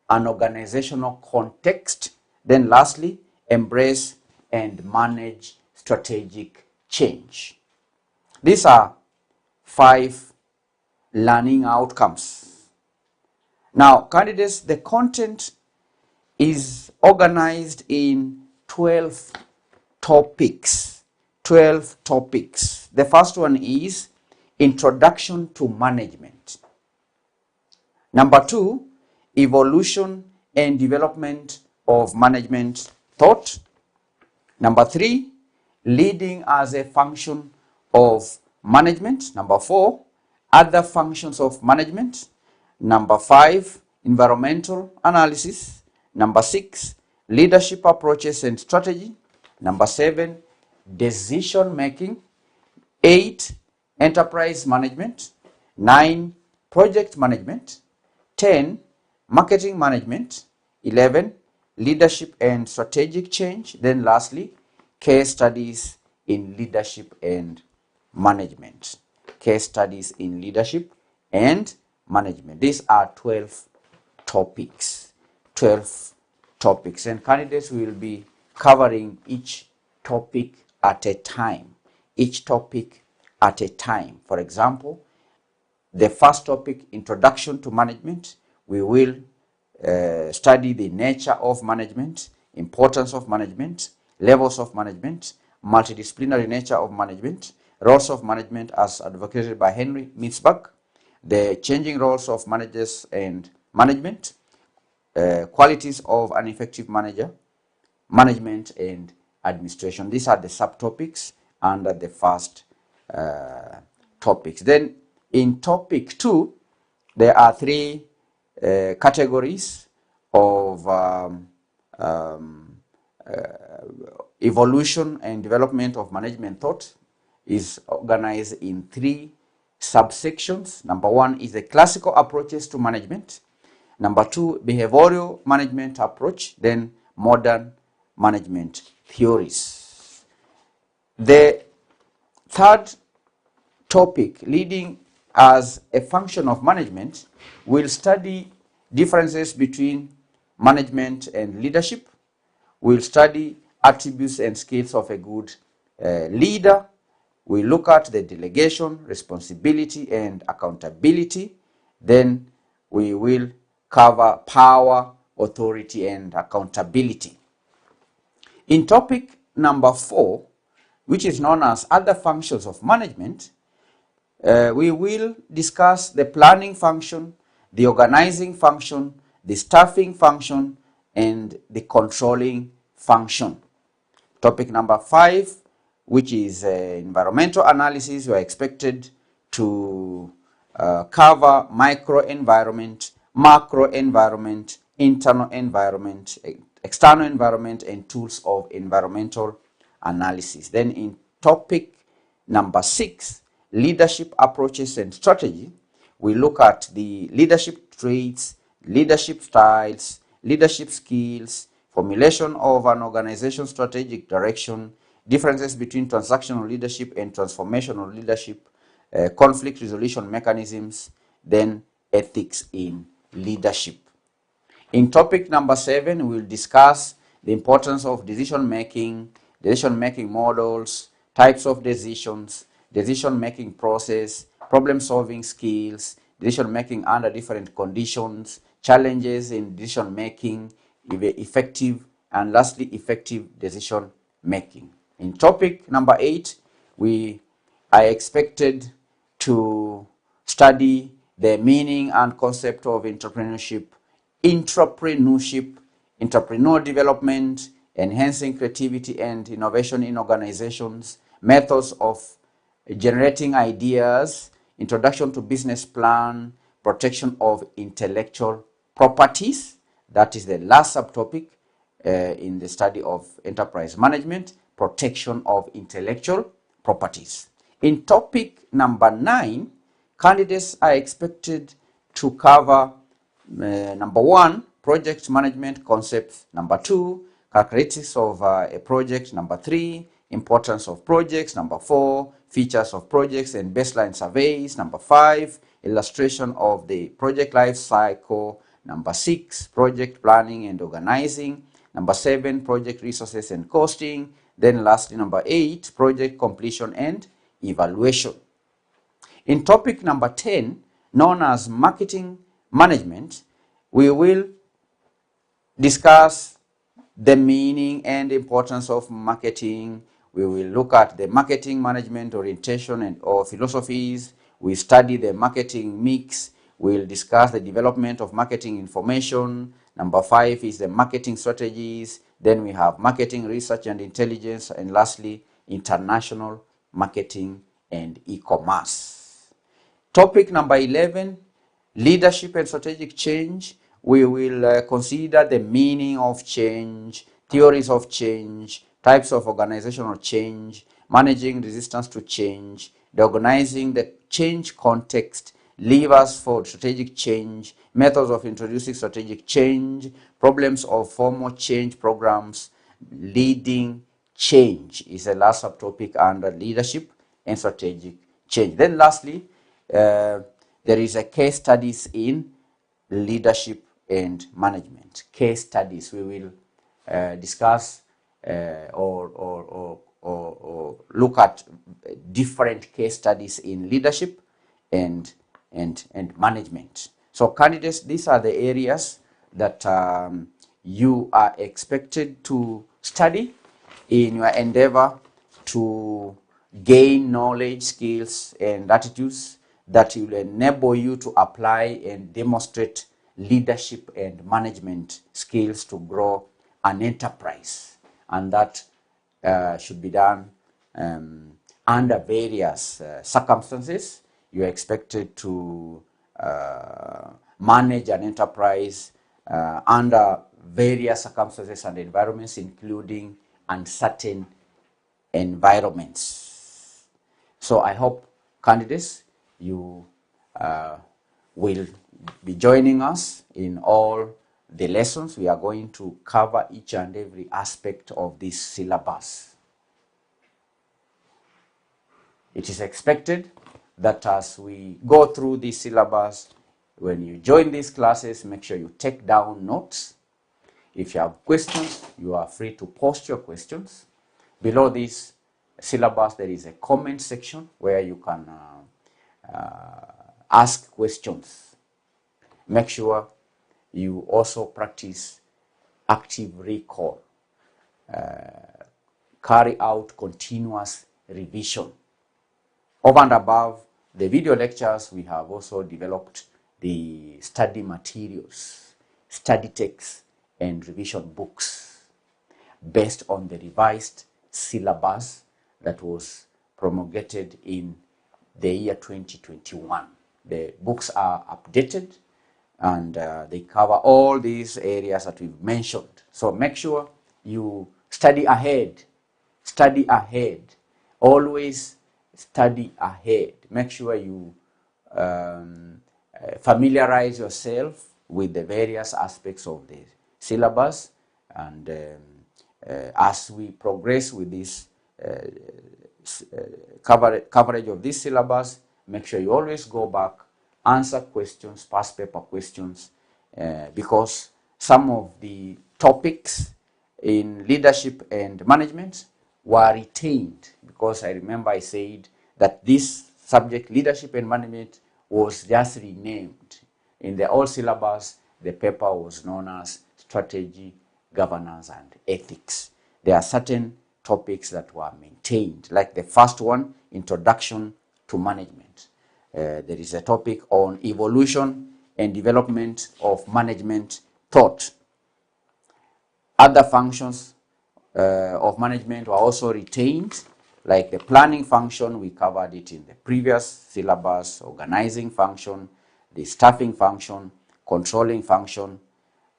an organizational context. Then lastly, embrace and manage strategic change. These are 5 learning outcomes. Now, candidates, the content is organized in 12 topics. 12 topics. The first one is Introduction to Management. Number 2, Evolution and Development of Management Thought. Number 3, Leading as a Function of Management. Number 4, Other Functions of Management. Number 5, Environmental Analysis. Number 6, Leadership Approaches and Strategy. Number 7, Decision Making. 8, Enterprise Management. 9, Project Management. 10, Marketing Management. 11, Leadership and Strategic Change. Then lastly, case studies in leadership and management. Case studies in leadership and management. These are 12 topics. 12 topics, and candidates will be covering each topic at a time. Each topic at a time. For example, the first topic, introduction to management, we will study the nature of management, importance of management, levels of management, multidisciplinary nature of management, roles of management as advocated by Henry Mitzbach, the changing roles of managers and management, qualities of an effective manager, management and administration. These are the subtopics under the first topics. Then in topic 2, there are 3 categories of evolution and development of management thought. Is organized in 3 subsections. Number 1 is the classical approaches to management. Number 2, behavioral management approach. Then modern management theories. The third topic, leading as a function of management, will study differences between management and leadership. We'll study attributes and skills of a good leader. We look at the delegation, responsibility, and accountability. Then we will cover power, authority, and accountability. In topic number 4, which is known as other functions of management, we will discuss the planning function, the organizing function, the staffing function, and the controlling function. Topic number 5, which is environmental analysis, we are expected to cover microenvironment, macro environment, internal environment, external environment, and tools of environmental analysis. Then in topic number 6, leadership approaches and strategy, we look at the leadership traits, leadership styles, leadership skills, formulation of an organization's strategic direction, differences between transactional leadership and transformational leadership, conflict resolution mechanisms, then ethics in leadership. In topic number 7, we will discuss the importance of decision-making models, types of decisions, decision-making process, problem-solving skills, decision-making under different conditions, challenges in decision-making, effective, and lastly, effective decision-making. In topic number 8, we are expected to study the meaning and concept of entrepreneurship, entrepreneurial development, enhancing creativity and innovation in organizations, methods of generating ideas, introduction to business plan, protection of intellectual properties. That is the last subtopic in the study of enterprise management, protection of intellectual properties. In topic number 9, candidates are expected to cover number 1, project management concepts. Number 2, characteristics of a project. Number 3, importance of projects. Number 4, features of projects and baseline surveys. Number 5, illustration of the project life cycle. Number 6, project planning and organizing. Number 7, project resources and costing. Then lastly, number 8, project completion and evaluation. In topic number 10, known as marketing management, we will discuss the meaning and importance of marketing. We will look at the marketing management orientation and or philosophies. We study the marketing mix. We'll discuss the development of marketing information. Number 5 is the marketing strategies. Then we have marketing research and intelligence. And lastly, international marketing and e-commerce. Topic number 11, leadership and strategic change. We will consider the meaning of change, theories of change, types of organizational change, managing resistance to change, organizing the change context, levers for strategic change, methods of introducing strategic change, problems of formal change programs, leading change is the last subtopic under leadership and strategic change. Then lastly, there is a case studies in leadership and management. Case studies, we will discuss or look at different case studies in leadership and management. So candidates, these are the areas that you are expected to study in your endeavor to gain knowledge, skills, and attitudes that will enable you to apply and demonstrate leadership and management skills to grow an enterprise. And that should be done under various circumstances. You are expected to manage an enterprise under various circumstances and environments, including uncertain environments. So I hope, candidates, you will be joining us in all the lessons. We are going to cover each and every aspect of this syllabus. It is expected that as we go through this syllabus, when you join these classes, make sure you take down notes. If you have questions, you are free to post your questions. Below this syllabus, there is a comment section where you can ask questions. Make sure you also practice active recall. Carry out continuous revision. Over and above the video lectures, we have also developed the study materials, study texts, and revision books based on the revised syllabus that was promulgated in the year 2021. The books are updated and they cover all these areas that we've mentioned. So make sure you study ahead. Study ahead. Always study ahead. Make sure you familiarize yourself with the various aspects of the syllabus, and as we progress with this coverage of this syllabus, make sure you always go back, answer questions, past paper questions, because some of the topics in leadership and management were retained, because I remember I said that this subject, leadership and management, was just renamed. In the old syllabus, the paper was known as strategy, governance, and ethics. There are certain topics that were maintained, like the first one, introduction to management. There is a topic on evolution and development of management thought. Other functions of management were also retained, like the planning function. We covered it in the previous syllabus, organizing function, the staffing function, controlling function,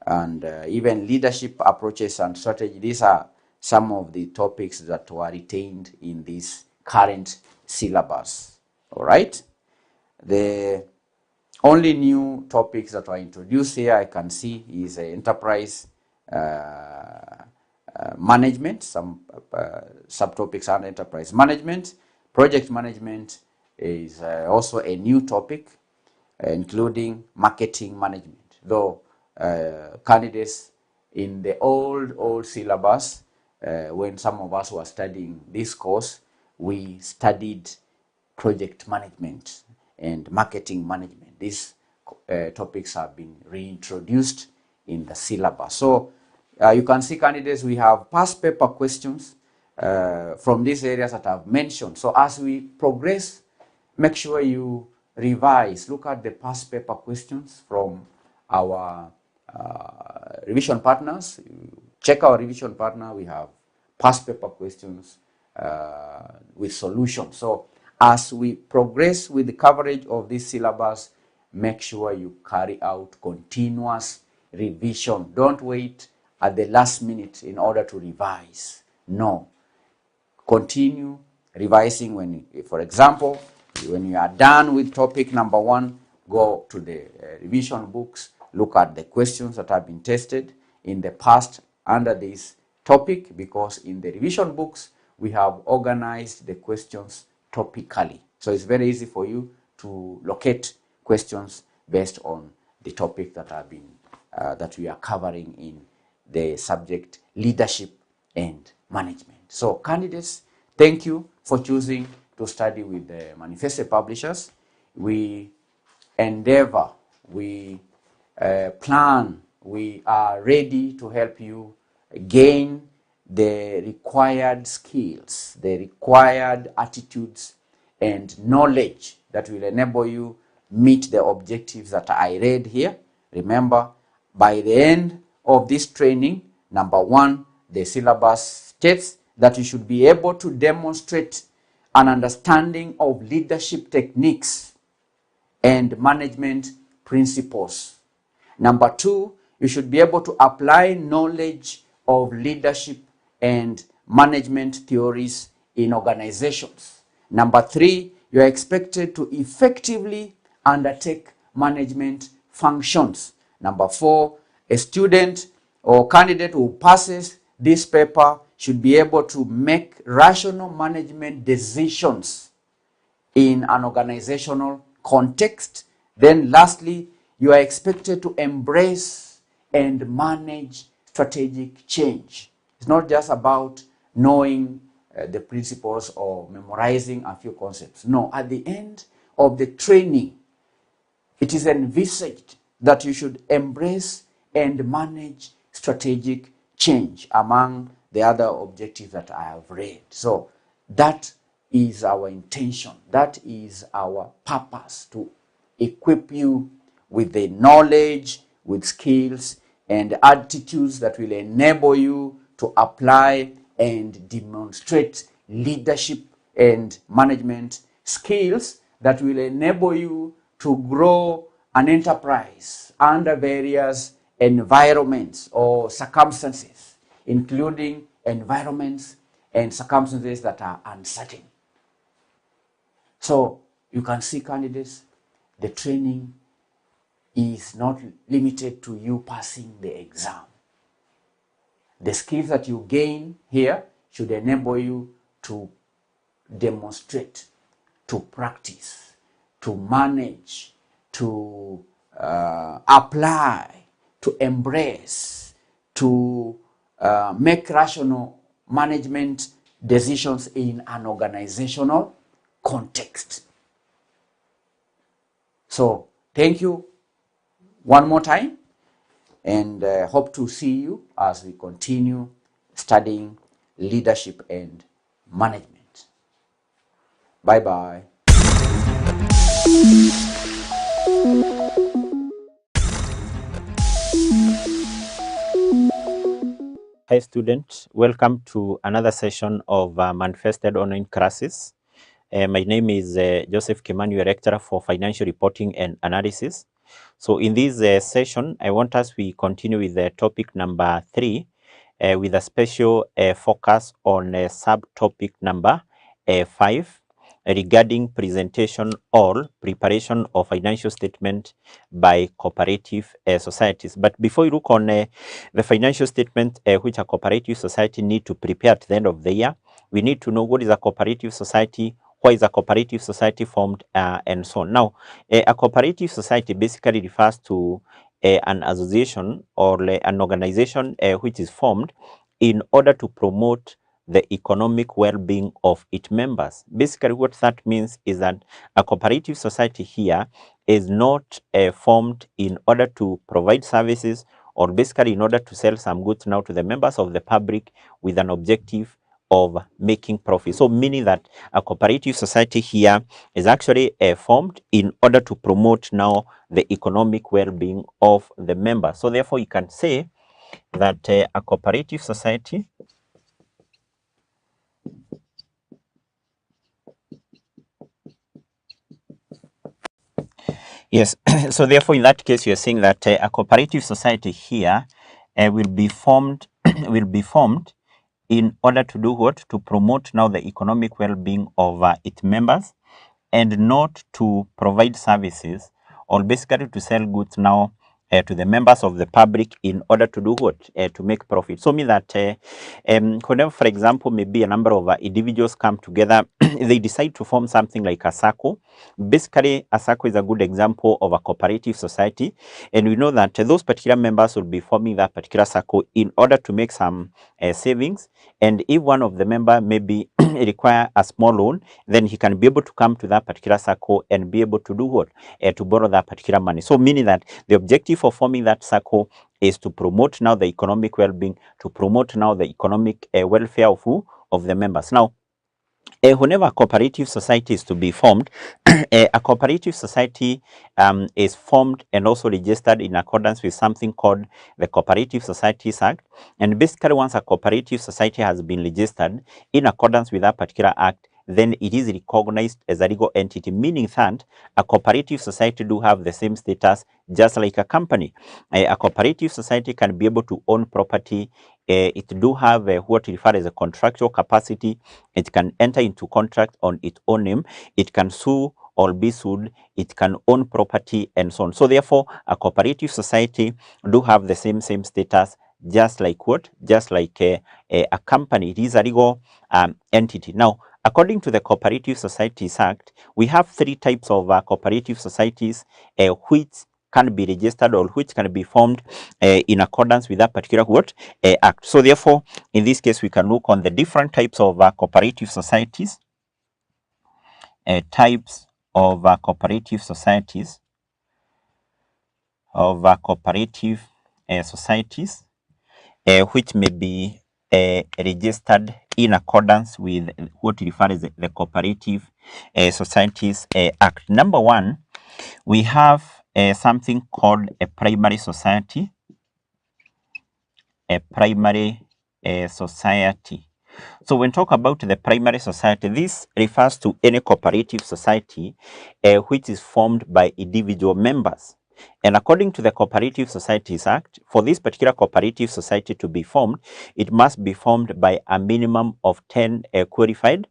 and even leadership approaches and strategy. These are some of the topics that were retained in this current syllabus. All right. The only new topics that were introduced here I can see is enterprise management, some subtopics on enterprise management. Project management is also a new topic, including marketing management. Though candidates in the old syllabus, when some of us were studying this course, we studied project management and marketing management. These topics have been reintroduced in the syllabus. So you can see, candidates, we have past paper questions from these areas that I've mentioned. So as we progress, make sure you revise, look at the past paper questions from our revision partners. Check our revision partner. We have past paper questions with solutions. So as we progress with the coverage of this syllabus, make sure you carry out continuous revision. Don't wait at the last minute in order to revise. No. Continue revising. When, for example, when you are done with topic number 1, go to the revision books, look at the questions that have been tested in the past under this topic, because in the revision books, we have organized the questions topically. So it's very easy for you to locate questions based on the topic that have been that we are covering in the subject leadership and management. So candidates, thank you for choosing to study with the Manifesto Publishers. We endeavor, we plan, we are ready to help you gain the required skills, the required attitudes and knowledge that will enable you meet the objectives that I read here. Remember, by the end of this training, number one, the syllabus states that you should be able to demonstrate an understanding of leadership techniques and management principles. Number two, you should be able to apply knowledge of leadership and management theories in organizations. Number three, you are expected to effectively undertake management functions. Number four, a student or candidate who passes this paper should be able to make rational management decisions in an organizational context. Then lastly, you are expected to embrace and manage strategic change. It's not just about knowing the principles or memorizing a few concepts. No, at the end of the training, it is envisaged that you should embrace and manage strategic change among the other objectives that I have read. So that is our intention. That is our purpose, to equip you with the knowledge, with skills and attitudes that will enable you to apply and demonstrate leadership and management skills that will enable you to grow an enterprise under various environments or circumstances, including environments and circumstances that are uncertain. So you can see, candidates, the training is not limited to you passing the exam. The skills that you gain here should enable you to demonstrate, to practice, to manage, to apply, to embrace, to make rational management decisions in an organizational context. So thank you one more time, and hope to see you as we continue studying leadership and management. Bye-bye. Hi students, welcome to another session of Manifested Online Classes. My name is Joseph Kimani, Lecturer for Financial Reporting and Analysis. So in this session, I want us we continue with the topic number 3 with a special focus on subtopic number 5 regarding presentation or preparation of financial statement by cooperative societies. But before you look on the financial statement which a cooperative society need to prepare at the end of the year, we need to know what is a cooperative society, why is a cooperative society formed, and so on. Now, a cooperative society basically refers to an association or an organization which is formed in order to promote the economic well-being of its members. Basically, what that means is that a cooperative society here is not formed in order to provide services or basically in order to sell some goods now to the members of the public with an objective of making profit. So meaning that a cooperative society here is actually formed in order to promote now the economic well-being of the members. So therefore you can say that a cooperative society yes, so therefore in that case you're saying that a cooperative society here will be formed in order to do what? To promote now the economic well-being of its members and not to provide services or basically to sell goods now to the members of the public in order to do what? To make profit. So mean that whenever, for example, maybe a number of individuals come together, they decide to form something like a SACCO. Basically, a SACCO is a good example of a cooperative society. And we know that those particular members will be forming that particular SACCO in order to make some savings. And if one of the member maybe require a small loan, then he can be able to come to that particular SACCO and be able to do what? To borrow that particular money. So meaning that the objective of forming that SACCO is to promote now the economic well-being, to promote now the economic welfare of who? Of the members. Now, whenever a cooperative society is to be formed, a cooperative society is formed and also registered in accordance with something called the Cooperative Societies Act. And basically, once a cooperative society has been registered in accordance with that particular act, then it is recognized as a legal entity, meaning that a cooperative society do have the same status just like a company. A cooperative society can be able to own property. It do have what we refer as a contractual capacity. It can enter into contract on its own name. It can sue or be sued. It can own property and so on. So therefore, a cooperative society do have the same status, just like what? Just like a company. It is a legal entity. Now, according to the Cooperative Societies Act, we have 3 types of cooperative societies which can be registered or which can be formed in accordance with that particular what? Act. So therefore, in this case, we can look on the different types of cooperative societies. Types of cooperative societies, which may be registered in accordance with what we refer as the Cooperative Societies Act. Number 1, we have something called a primary society. A primary society. So when talk about the primary society, this refers to any cooperative society which is formed by individual members. And according to the Cooperative Societies Act, for this particular cooperative society to be formed, it must be formed by a minimum of 10 qualified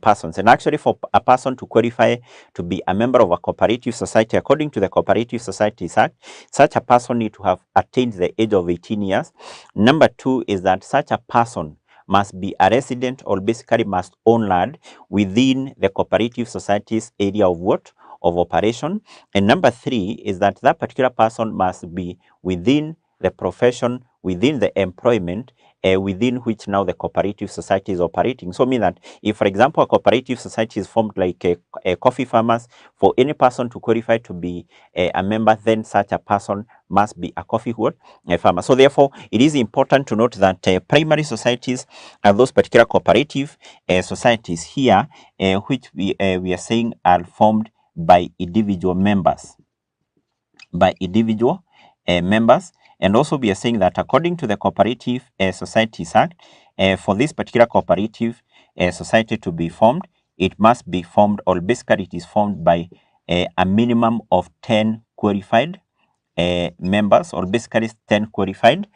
persons. And actually, for a person to qualify to be a member of a cooperative society, according to the Cooperative Societies Act, such a person need to have attained the age of 18 years. Number 2 is that such a person must be a resident or basically must own land within the cooperative society's area of what? Of operation. And number 3 is that that particular person must be within the profession, within the employment within which now the cooperative society is operating. So mean that if, for example, a cooperative society is formed like a coffee farmers, for any person to qualify to be a member, then such a person must be a coffee farmer. So therefore, it is important to note that primary societies are those particular cooperative societies here, which we are saying are formed by individual members. And also we are saying that according to the Cooperative Societies Act, for this particular cooperative society to be formed, it must be formed, or basically it is formed by a minimum of 10 qualified members, or basically 10 qualified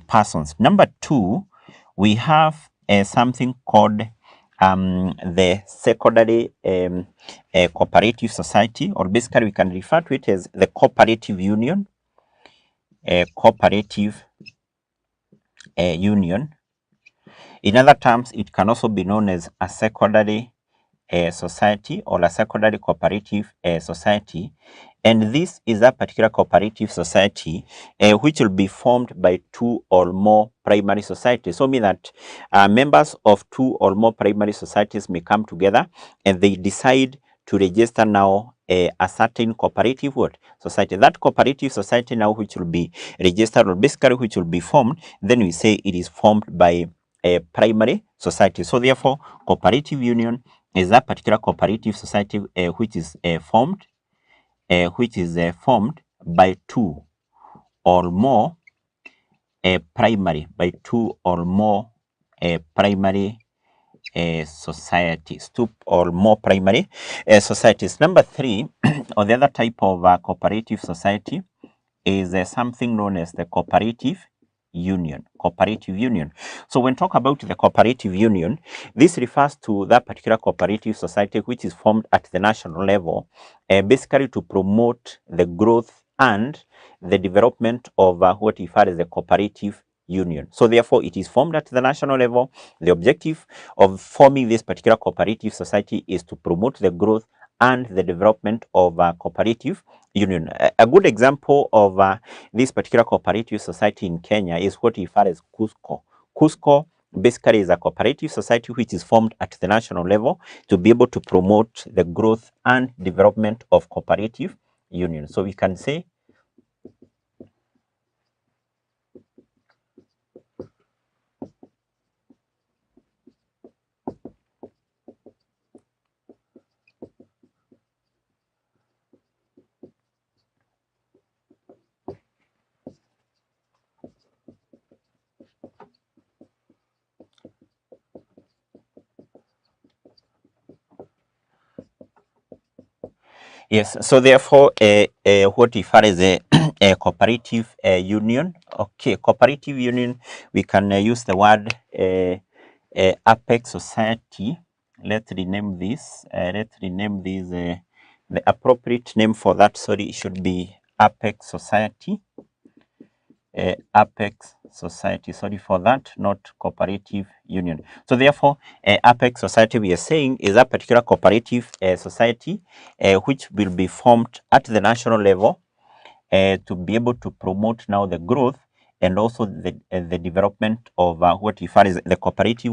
persons. Number 2, we have something called the secondary cooperative society, or basically we can refer to it as the cooperative union. Cooperative union. In other terms, it can also be known as a secondary society or a secondary cooperative society. And this is a particular cooperative society which will be formed by 2 or more primary societies. So mean that members of 2 or more primary societies may come together and they decide to register now a certain cooperative society. That cooperative society now which will be registered, or basically which will be formed, then we say it is formed by a primary society. So therefore, cooperative union is that particular cooperative society which is formed by 2 or more primary societies. 2 or more primary societies. Number 3, or the other type of cooperative society is something known as the cooperative union. So when talk about the cooperative union, this refers to that particular cooperative society which is formed at the national level, basically to promote the growth and the development of what we refer as the cooperative union. So therefore, it is formed at the national level. The objective of forming this particular cooperative society is to promote the growth and the development of cooperative union. A good example of this particular cooperative society in Kenya is what we refer as KUSCO. KUSCO basically is a cooperative society which is formed at the national level to be able to promote the growth and development of cooperative union. So we can say yes, so therefore, what we refer as a cooperative union. Okay, cooperative union, we can use the word Apex Society. Let's rename this. The appropriate name for that, sorry, should be Apex Society. Apex Society, sorry for that, not cooperative union. So therefore, Apex Society, we are saying, is a particular cooperative society which will be formed at the national level to be able to promote now the growth and also the development of what we refer as the cooperative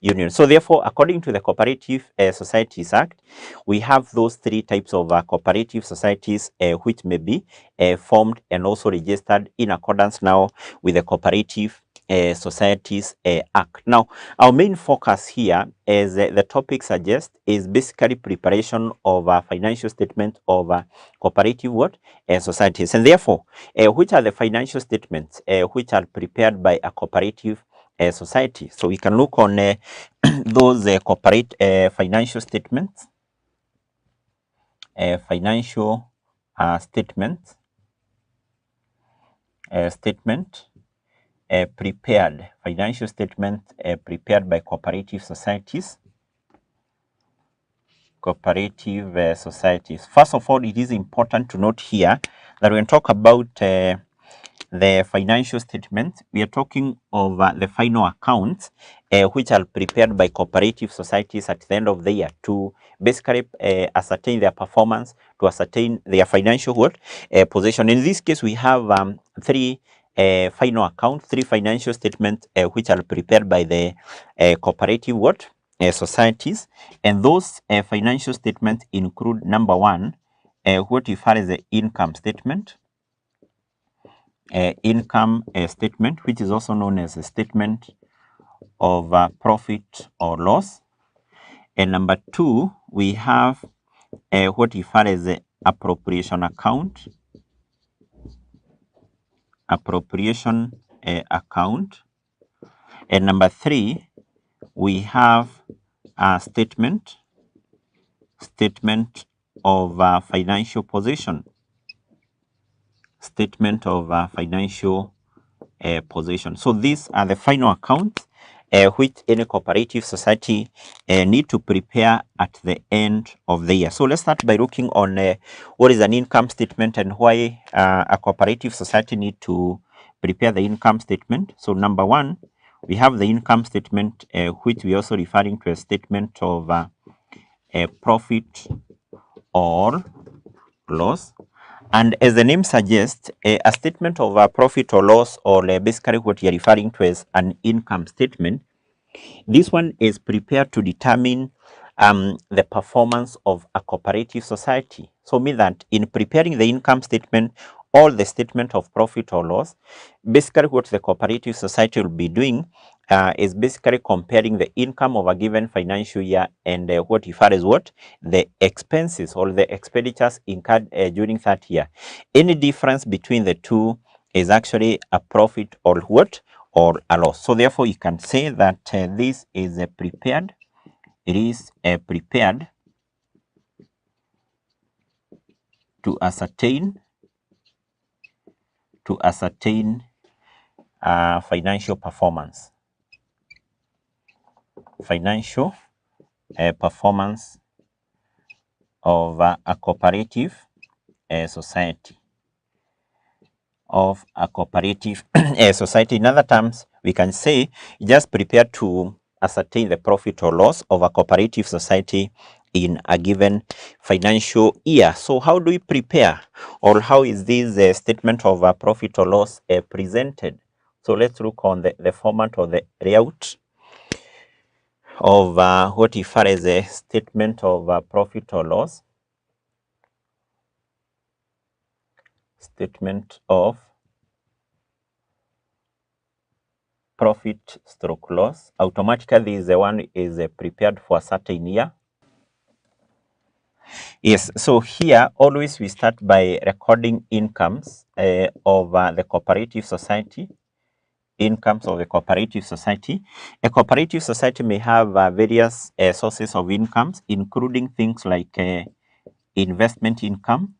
union. So therefore, according to the Cooperative Societies Act, we have those three types of cooperative societies which may be formed and also registered in accordance now with the Cooperative Societies Act. Now, our main focus here, as the topic suggests, is basically preparation of a financial statement of cooperative societies. And therefore, which are the financial statements which are prepared by a cooperative society? So we can look on those corporate financial statements. Financial statement prepared, financial statement prepared by cooperative societies. Cooperative societies. First of all, it is important to note here that when we talk about the financial statement, we are talking of the final accounts which are prepared by cooperative societies at the end of the year to basically ascertain their performance, to ascertain their financial position. In this case, we have three final accounts, three financial statements which are prepared by the cooperative societies, and those financial statements include, number one, what we refer as the income statement. Income statement, which is also known as a statement of profit or loss. And number two, we have what we refer as the appropriation account. Appropriation account. And number three, we have a statement of financial position. Statement of financial position. So these are the final accounts which any cooperative society need to prepare at the end of the year. So let's start by looking on what is an income statement and why a cooperative society need to prepare the income statement. So number one, we have the income statement which we also referring to a statement of a profit or loss. And as the name suggests, a statement of a profit or loss, or basically what you're referring to as an income statement, this one is prepared to determine the performance of a cooperative society. So mean that in preparing the income statement or the statement of profit or loss, basically what the cooperative society will be doing is basically comparing the income of a given financial year and what you refer as what? The expenses or the expenditures incurred during that year. Any difference between the two is actually a profit or what? Or a loss. So therefore, you can say that this is prepared. It is prepared to ascertain financial performance. Financial performance of a cooperative society. of a cooperative society. In other terms, we can say just prepare to ascertain the profit or loss of a cooperative society in a given financial year. So how do we prepare, or how is this statement of profit or loss presented? So let's look on the format or the layout of what if as a statement of profit or loss. Statement of profit stroke loss. Automatically is the one is prepared for a certain year. Yes, so here always we start by recording incomes of the cooperative society. Incomes of the cooperative society. A cooperative society may have various sources of incomes, including things like investment income,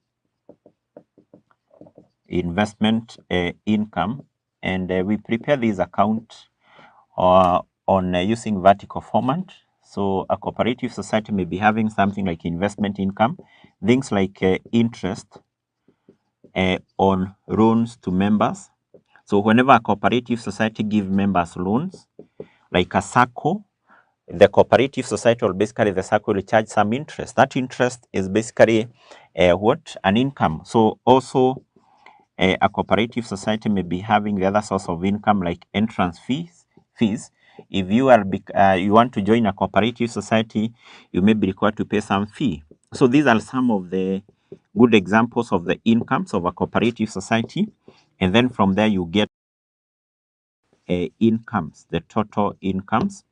and we prepare this account on using vertical format. So a cooperative society may be having something like investment income, things like interest on loans to members. So whenever a cooperative society gives members loans, like a SACCO, the cooperative society or basically the SACCO will charge some interest. That interest is basically what? An income. So also a cooperative society may be having the other source of income like entrance fees. If you are you want to join a cooperative society, you may be required to pay some fee. So these are some of the good examples of the incomes of a cooperative society, and then from there you get incomes, the total incomes,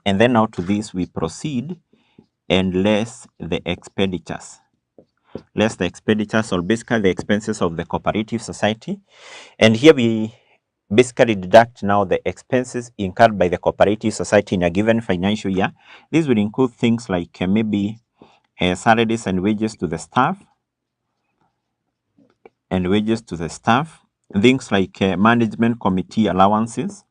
and then now to this we proceed and less the expenditures. Less the expenditures, or basically the expenses of the cooperative society. And here we basically deduct now the expenses incurred by the cooperative society in a given financial year. This will include things like maybe salaries and wages to the staff, things like management committee allowances,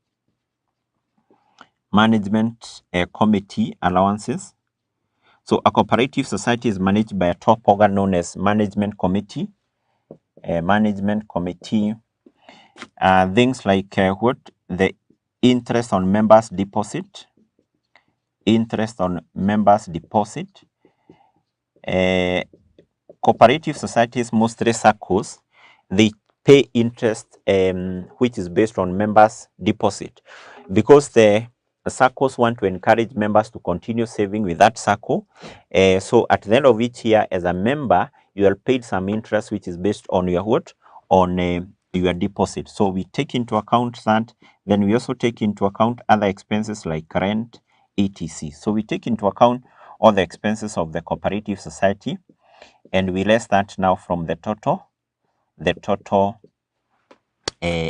So a cooperative society is managed by a top organ known as management committee. Things like what? The interest on members' deposit. Cooperative societies, mostly SACCOs, they pay interest which is based on members' deposit, because the SACCOs want to encourage members to continue saving with that SACCO. So at the end of each year, as a member, you are paid some interest which is based on your what? On your deposit. So we take into account that. Then we also take into account other expenses like rent, etc. So we take into account all the expenses of the cooperative society, and we less that now from the total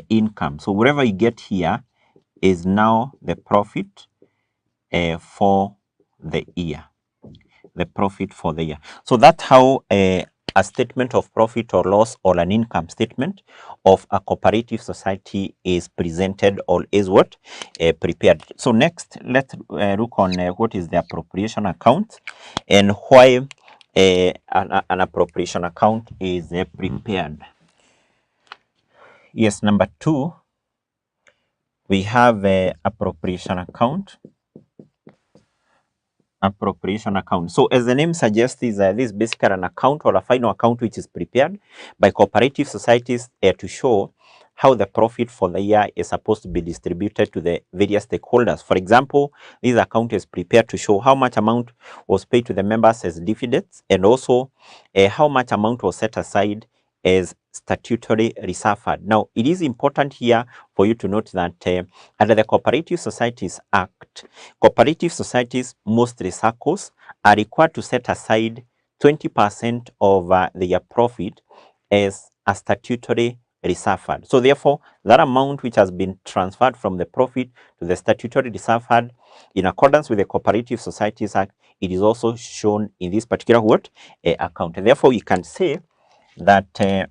income. So whatever you get here is now the profit for the year. So that's how a statement of profit or loss, or an income statement of a cooperative society is presented, or is what? Prepared. So next, let's look on what is the appropriation account and why an appropriation account is prepared. Yes, number 2, we have appropriation account. So as the name suggests, this is basically an account or a final account which is prepared by cooperative societies to show how the profit for the year is supposed to be distributed to the various stakeholders. For example, this account is prepared to show how much amount was paid to the members as dividends, and also how much amount was set aside as statutory reserve fund. Now, it is important here for you to note that under the Cooperative Societies Act, cooperative societies, mostly SACCOs, are required to set aside 20% of their profit as a statutory reserve fund. So therefore, that amount which has been transferred from the profit to the statutory reserve fund, in accordance with the Cooperative Societies Act, it is also shown in this particular account. And therefore, you can say that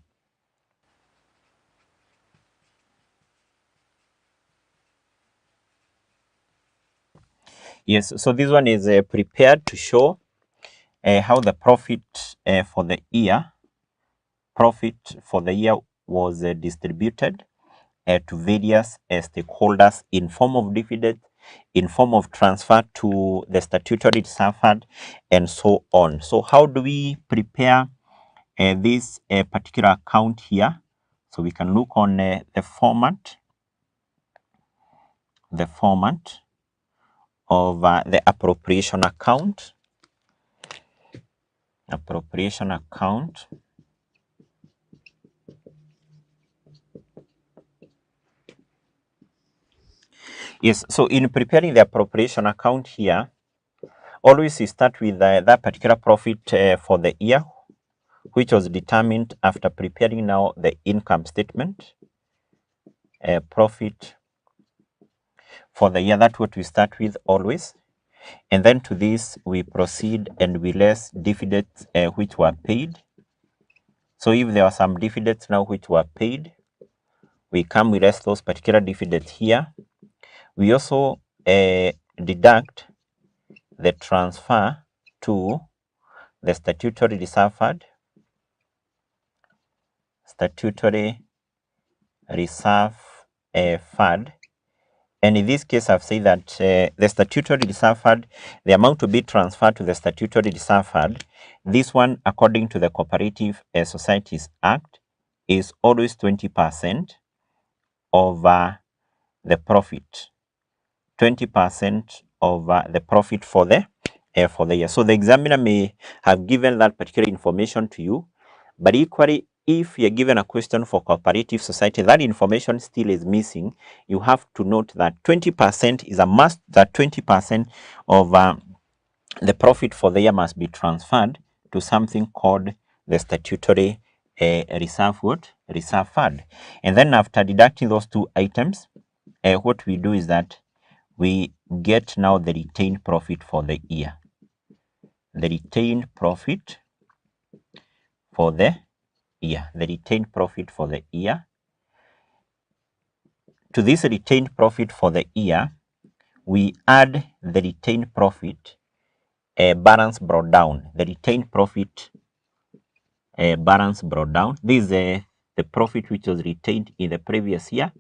yes, so this one is prepared to show how the profit for the year profit for the year was distributed to various stakeholders in form of dividend, in form of transfer to the statutory reserve fund, and so on. So how do we prepare this particular account here? So we can look on the format of the appropriation account. Yes, so in preparing the appropriation account here, always we start with that particular profit for the year, which was determined after preparing now the income statement. Profit for the year, that's what we start with always. And then to this, we proceed and we less dividends which were paid. So if there are some dividends now which were paid, we come, we less those particular dividends here. We also deduct the transfer to the statutory reserve fund, and in this case I've said that the statutory reserve fund, the amount to be transferred to the statutory reserve fund, this one according to the Cooperative Societies Act is always 20% over the profit. 20% over the profit for the year. So the examiner may have given that particular information to you, but equally, if you're given a question for cooperative society, that information still is missing. You have to note that 20% is a must, that 20% of the profit for the year must be transferred to something called the statutory reserve fund. And then after deducting those two items, what we do is that we get now the retained profit for the year. The retained profit for the year. To this retained profit for the year, we add the retained profit balance brought down. The retained profit balance brought down. This is the profit which was retained in the previous year.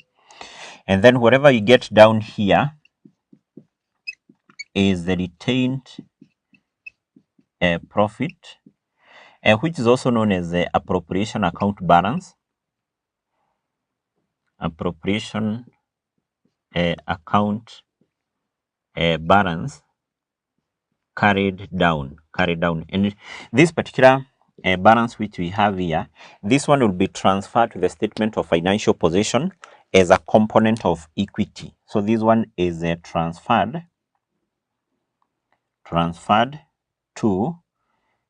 And then whatever you get down here is the retained profit, which is also known as the appropriation account balance. Appropriation account balance carried down. And this particular balance which we have here, this one will be transferred to the statement of financial position as a component of equity. So this one is transferred to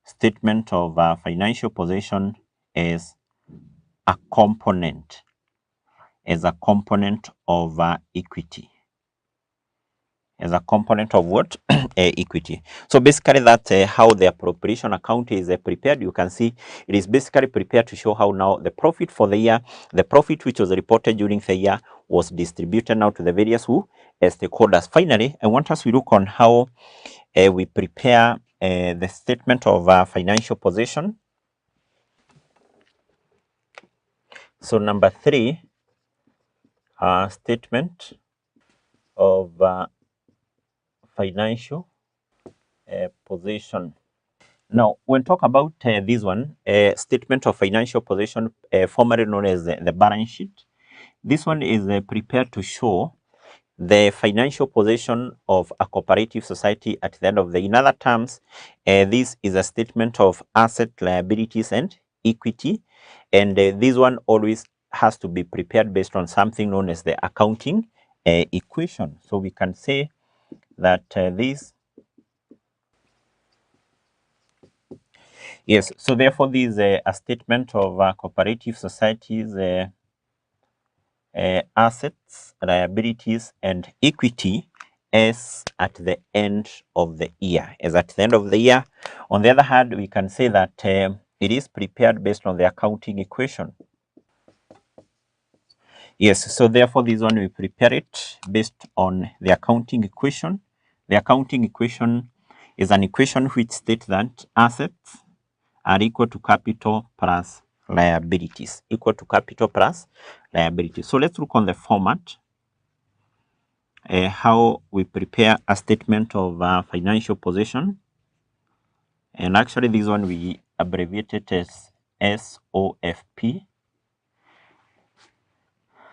statement of financial position as a component of equity. As a component of what? Equity. So basically that's how the appropriation account is prepared. You can see it is basically prepared to show how now the profit for the year, the profit which was reported during the year was distributed now to the various stakeholders. Finally, I want us to look on how we prepare the statement of financial position. So number 3, statement of financial position. Now, when talk about this one, statement of financial position, formerly known as the balance sheet, this one is prepared to show the financial position of a cooperative society at the end of the year. In other terms, this is a statement of asset, liabilities, and equity, and this one always has to be prepared based on something known as the accounting equation. So we can say that this, yes, so therefore this is a statement of cooperative societies assets, liabilities, and equity as at the end of the year. On the other hand, we can say that it is prepared based on the accounting equation. Yes, so therefore this one we prepare it based on the accounting equation. The accounting equation is an equation which states that assets are equal to capital plus liabilities, equal to capital plus liabilities. So let's look on the format, how we prepare a statement of financial position. And actually this one we abbreviate it as SOFP,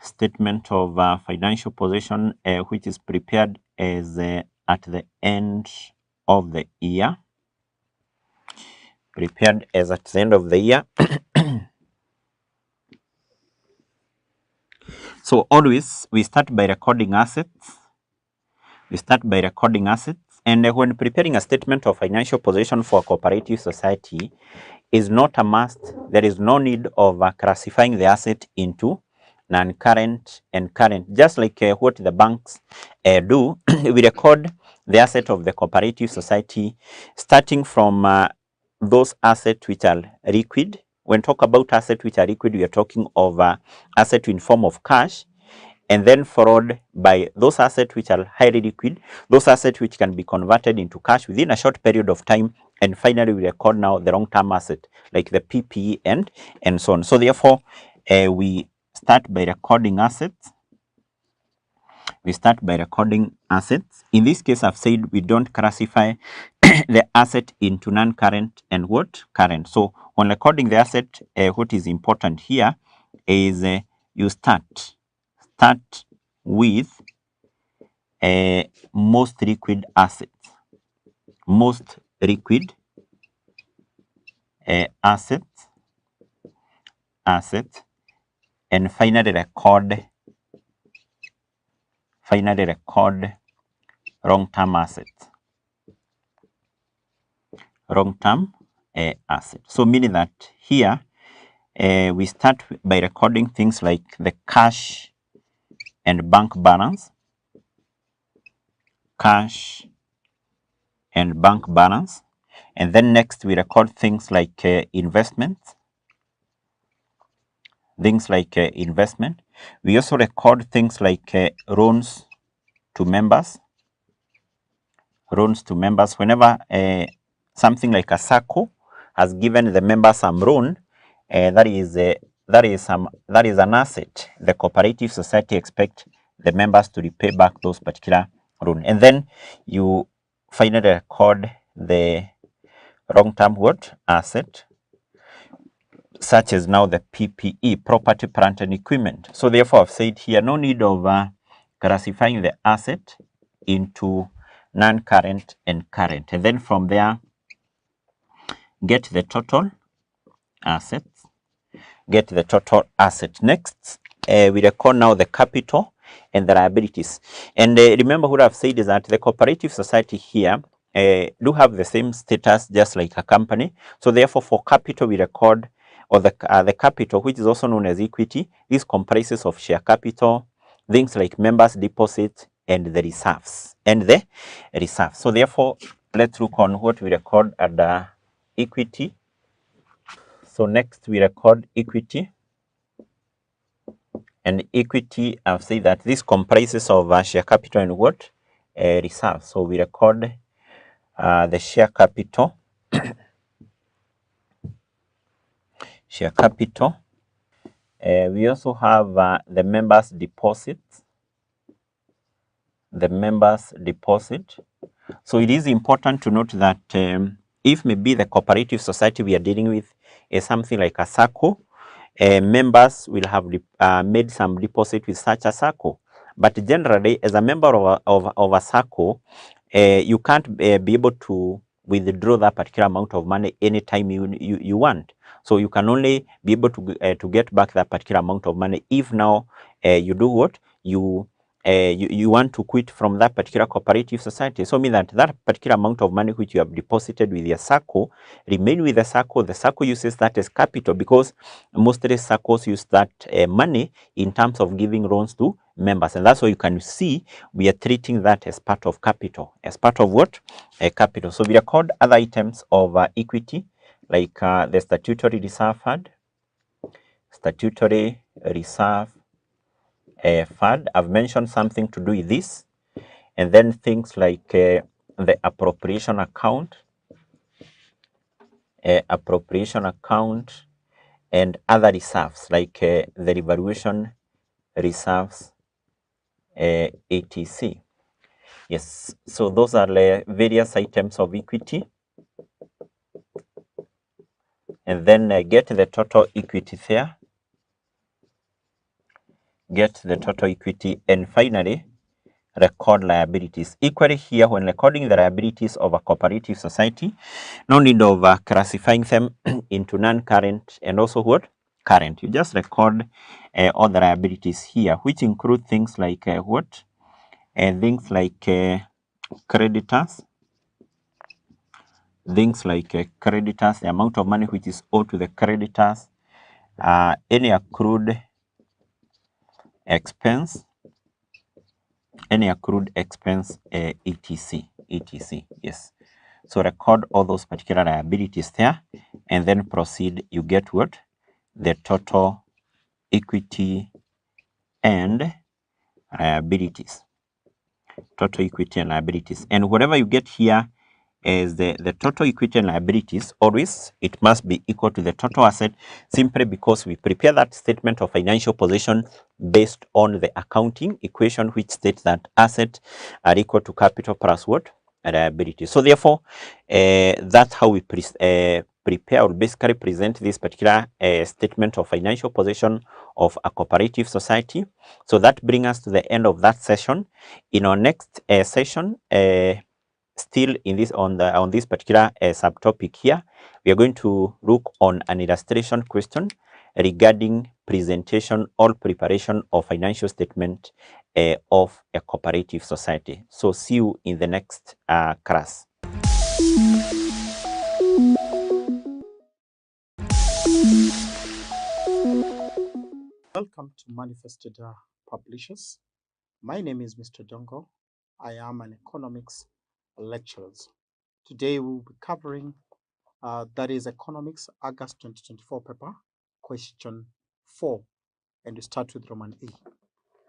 statement of financial position, which is prepared as at the end of the year. Prepared as at the end of the year. So always we start by recording assets. And when preparing a statement of financial position for a cooperative society, is not a must. There is no need of classifying the asset into non-current and current. Just like what the banks do, we record the asset of the cooperative society starting from those assets which are liquid. When talk about assets which are liquid, we are talking of asset in form of cash, and then followed by those assets which are highly liquid, those assets which can be converted into cash within a short period of time, and finally we record now the long-term asset like the PPE and so on. So therefore, we start by recording assets. In this case, I've said we don't classify the asset into non-current and what? Current. So when recording the asset, what is important here is you start with most liquid assets. Most liquid assets, and finally record long-term assets. So meaning that here we start by recording things like the cash and bank balance, and then next we record things like investments. We also record things like loans to members. Whenever something like a SACCO has given the member some loan, that is an asset. The cooperative society expects the members to repay back those particular loan, and then you finally record the long-term asset, such as now the PPE, property, plant and equipment. So therefore, I've said here no need of classifying the asset into non-current and current, and then from there get the total assets. Next, we record now the capital and the liabilities. And remember what I've said is that the cooperative society here do have the same status just like a company. So therefore, for capital we record, or the capital, which is also known as equity. This comprises of share capital, things like members' deposits, and the reserves. So therefore, let's look on what we record under equity. So next we record equity. And equity, I've said that this comprises of share capital and what? Reserve. So we record the share capital. We also have the members' deposits. So it is important to note that if maybe the cooperative society we are dealing with is something like a SACCO, members will have made some deposit with such a SACCO. But generally, as a member of a SACCO, you can't be able to withdraw that particular amount of money anytime you want. So you can only be able to get back that particular amount of money if now you do what? You want to quit from that particular cooperative society. So mean that particular amount of money which you have deposited with your SACCO remain with the SACCO. The SACCO uses that as capital, because mostly SACCOs use that money in terms of giving loans to members, and that's why you can see we are treating that as part of capital. As part of what? Capital. So we record other items of equity, like the statutory reserve fund, fund. I've mentioned something to do with this, and then things like the appropriation account, and other reserves like the revaluation reserves, etc. Yes, so those are the various items of equity. And then get the total equity there, get the total equity, and finally record liabilities. Equally here, when recording the liabilities of a cooperative society, no need of classifying them into non-current and also what? Current. You just record all the liabilities here, which include things like what? Things like creditors, the amount of money which is owed to the creditors, any accrued expense, etc. Yes. So record all those particular liabilities there, and then proceed. You get what? The total equity and liabilities. Total equity and liabilities. And whatever you get here is the total equity and liabilities, always it must be equal to the total asset, simply because we prepare that statement of financial position based on the accounting equation, which states that assets are equal to capital plus what? Liability. So therefore, that's how we prepare or basically present this particular statement of financial position of a cooperative society. So that brings us to the end of that session. In our next session, still in this on this particular subtopic here, we are going to look on an illustration question regarding presentation or preparation of financial statement of a cooperative society. So see you in the next class. Welcome to Manifested Publishers. My name is Mr. Dongo. I am an economics lecturer. Today we'll be covering that is Economics August 2024 paper, question 4, and we start with Roman A.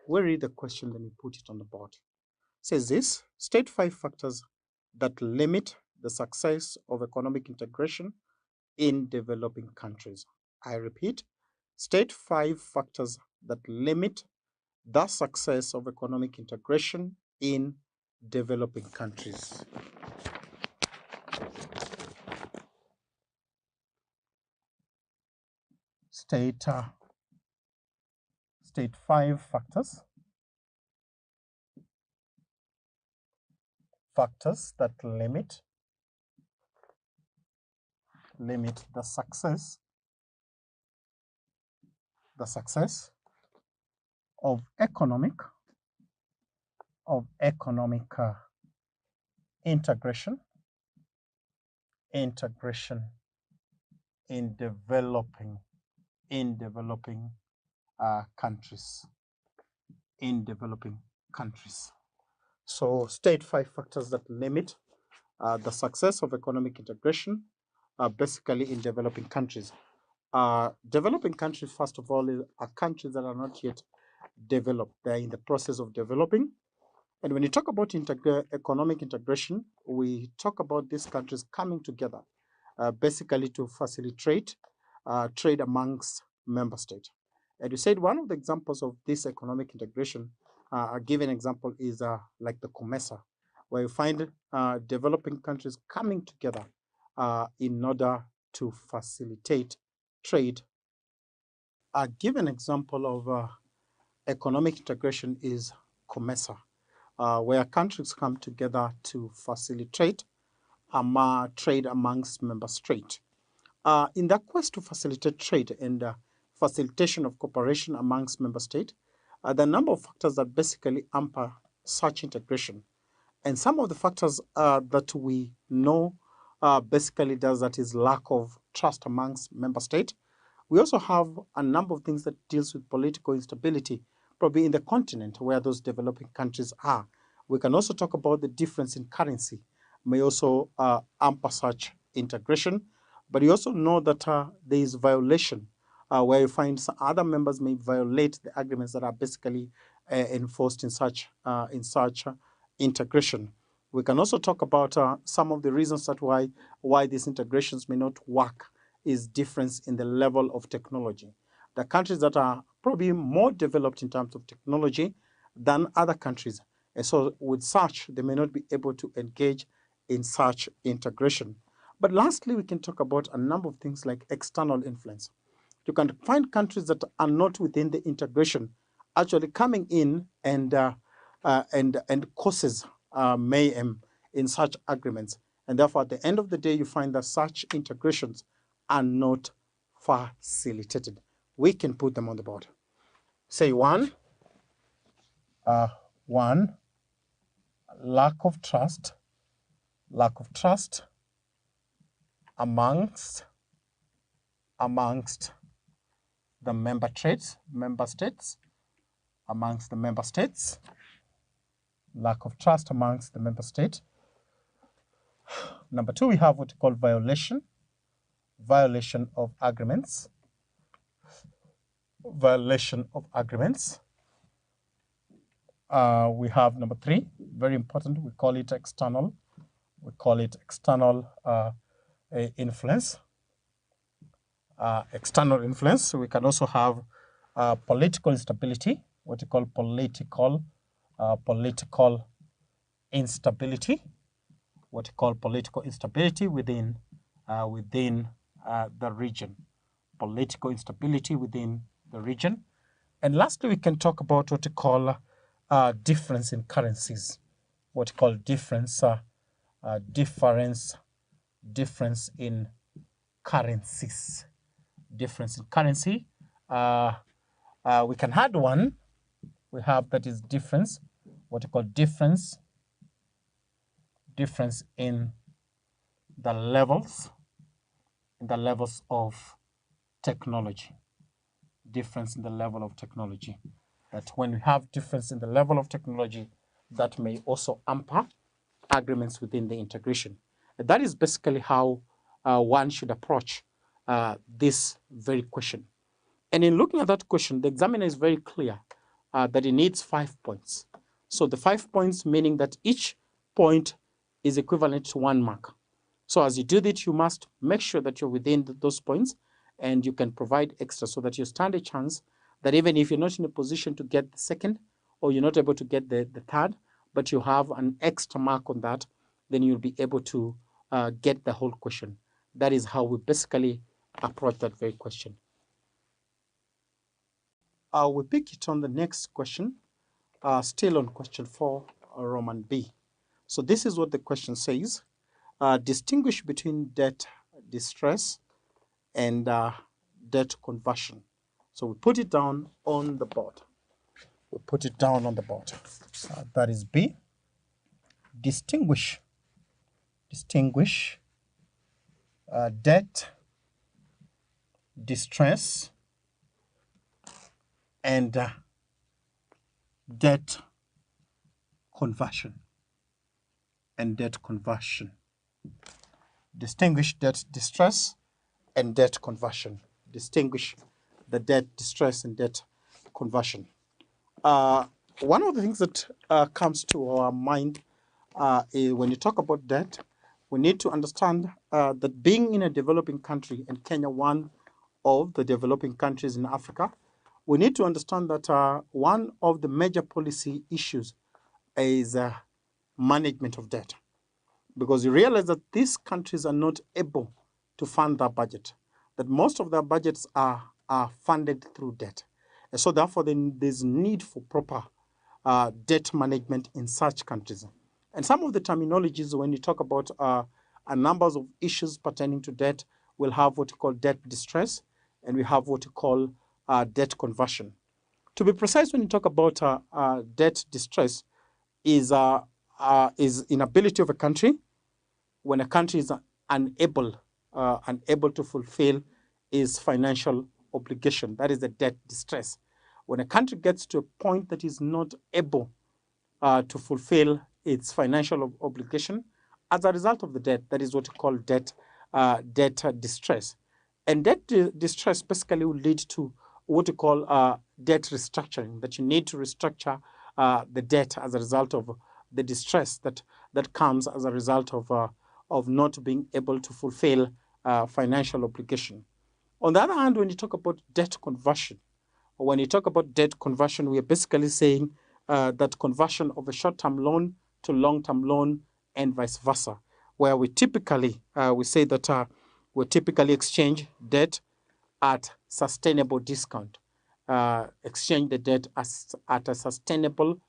We read the question, then we put it on the board. It says this: state 5 factors that limit the success of economic integration in developing countries. I repeat, state 5 factors that limit the success of economic integration in developing countries. State 5 factors that limit the success of economic integration in developing countries. So state 5 factors that limit the success of economic integration basically in developing countries. Developing countries, first of all, are countries that are not yet developed. They're in the process of developing. And when you talk about economic integration, we talk about these countries coming together basically to facilitate trade amongst member states. And you said one of the examples of this economic integration, a given example is like the COMESA, where you find developing countries coming together in order to facilitate trade. A given example of economic integration is COMESA, where countries come together to facilitate trade amongst member states. In the quest to facilitate trade and facilitation of cooperation amongst member states, there are a number of factors that basically hamper such integration. And some of the factors that we know basically does that is lack of trust amongst member states. We also have a number of things that deals with political instability, probably in the continent where those developing countries are. We can also talk about the difference in currency, may also hamper such integration. But you also know that there is violation, where you find some other members may violate the agreements that are basically enforced in such integration. We can also talk about some of the reasons that why these integrations may not work is difference in the level of technology. The countries that are probably more developed in terms of technology than other countries. And so with such, they may not be able to engage in such integration. But lastly, we can talk about a number of things like external influence. You can find countries that are not within the integration actually coming in and causes mayhem in such agreements. And therefore, at the end of the day, you find that such integrations are not facilitated. We can put them on the board. Say one, lack of trust amongst the member states, lack of trust amongst the member states. Number two, we have what we call violation of agreements. We have number three, very important, we call it external influence. External influence. So we can also have political instability, what we call political instability, within the region. Political instability within the region. And lastly, we can talk about what we call difference in currencies. What we call difference in currencies. Difference in currency. We can add one. We have that is difference. What we call difference in the levels of technology. Difference in the level of technology. That when we have difference in the level of technology, that may also hamper agreements within the integration. And that is basically how one should approach this very question. And in looking at that question, the examiner is very clear that it needs 5 points. So the 5 points meaning that each point is equivalent to 1 mark. So as you do that, you must make sure that you're within those points and you can provide extra so that you stand a chance that even if you're not in a position to get the second or you're not able to get the third, but you have an extra mark on that, then you'll be able to get the whole question. That is how we basically approach that very question. We pick it on the next question, still on question 4, Roman B. So this is what the question says. Distinguish between debt distress and debt conversion. So we put it down on the board. That is B. Distinguish debt distress and debt conversion. Distinguish debt distress and debt conversion. Distinguish the debt distress and debt conversion. One of the things that comes to our mind is when you talk about debt, we need to understand that being in a developing country, and Kenya one of the developing countries in Africa, we need to understand that one of the major policy issues is management of debt. Because you realize that these countries are not able to fund their budget, that most of their budgets are funded through debt. And so therefore, then there's need for proper debt management in such countries. And some of the terminologies when you talk about a numbers of issues pertaining to debt, we'll have what we call debt distress, and we have what we call debt conversion. To be precise, when you talk about debt distress, is inability of a country when a country is unable to fulfill its financial obligation. That is the debt distress. When a country gets to a point that is not able to fulfill its financial obligation as a result of the debt, that is what we call debt distress. And debt distress basically will lead to what we call debt restructuring, that you need to restructure the debt as a result of the distress that comes as a result of not being able to fulfill financial obligation. On the other hand, when you talk about debt conversion, we are basically saying that conversion of a short-term loan to long-term loan and vice versa, where we typically we typically exchange debt at sustainable discount. Exchange the debt at a sustainable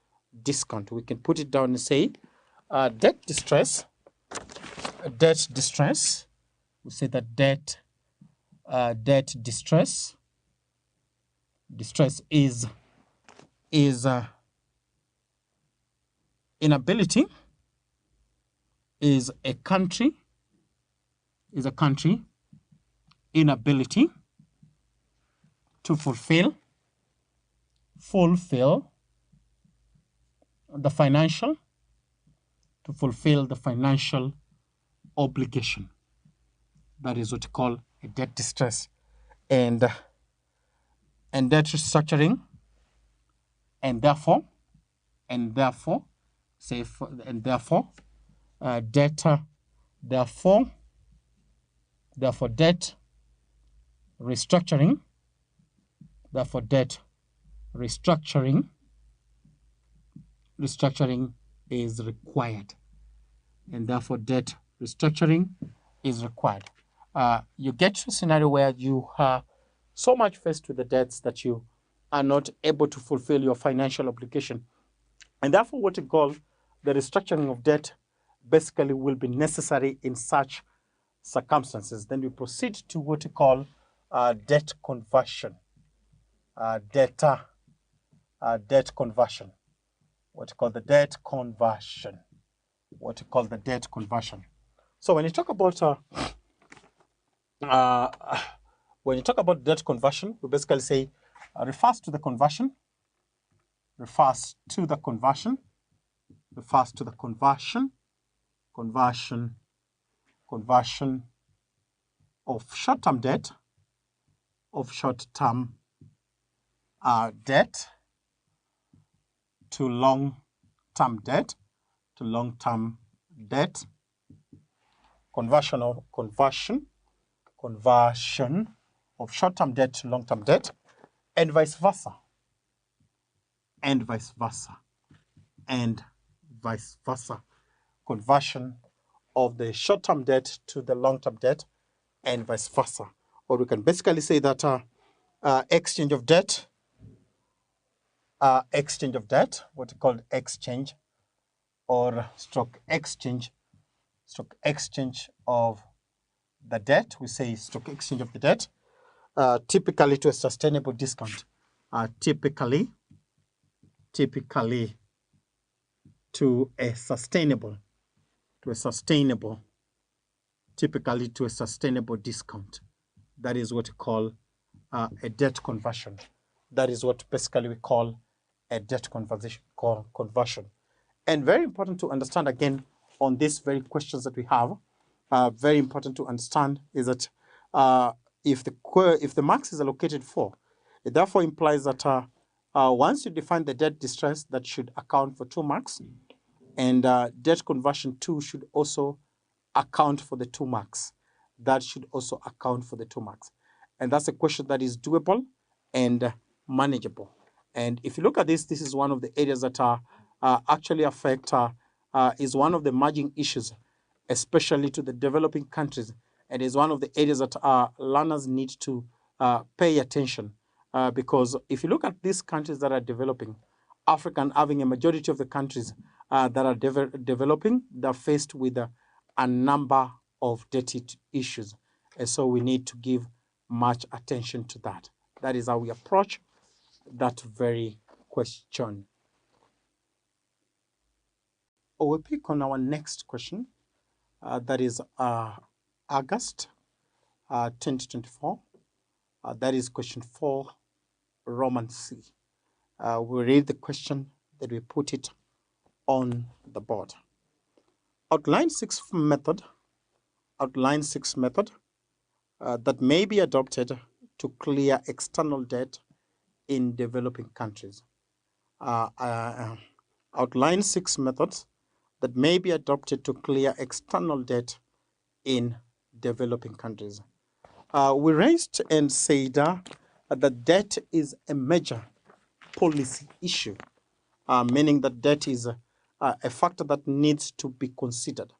discount. We can put it down and say debt distress. We say that debt distress is inability, is a country inability to fulfill the financial obligation. That is what you call a debt distress. And debt restructuring, and therefore debt restructuring is required, and therefore debt restructuring is required. You get to a scenario where you are so much faced with the debts that you are not able to fulfill your financial obligation, and therefore what you call the restructuring of debt basically will be necessary in such circumstances. Then we proceed to what you call debt conversion. Debt conversion. What you call the debt conversion. So when you talk about debt conversion, we basically say refers to the conversion of short-term debt to long-term debt, conversion of short-term debt to long-term debt, and vice versa, conversion of the short-term debt to the long-term debt, and vice versa. Or we can basically say that exchange of debt, what you call exchange or stroke exchange of the debt. We say stroke exchange of the debt, typically to a sustainable discount. Typically to a sustainable discount. That is what we call a debt conversion. That is what basically we call a debt conversion. And very important to understand again on these very questions that we have, very important to understand is that if the marks is allocated 4, it therefore implies that once you define the debt distress, that should account for 2 marks, and debt conversion 2 should also account for the 2 marks. That should also account for the 2 marks. And that's a question that is doable and manageable. And if you look at this, this is one of the areas that actually affect, is one of the emerging issues, especially to the developing countries, and is one of the areas that learners need to pay attention. Because if you look at these countries that are developing, Africa and having a majority of the countries that are developing, they're faced with a number of debt issues. And so we need to give much attention to that. That is how we approach that very question. We pick on our next question. That is August 2024. That is question 4, Roman C. We read the question, that we put it on the board. Outline 6 method that may be adopted to clear external debt in developing countries. Outline 6 methods that may be adopted to clear external debt in developing countries. We raised and said that debt is a major policy issue, meaning that debt is a factor that needs to be considered.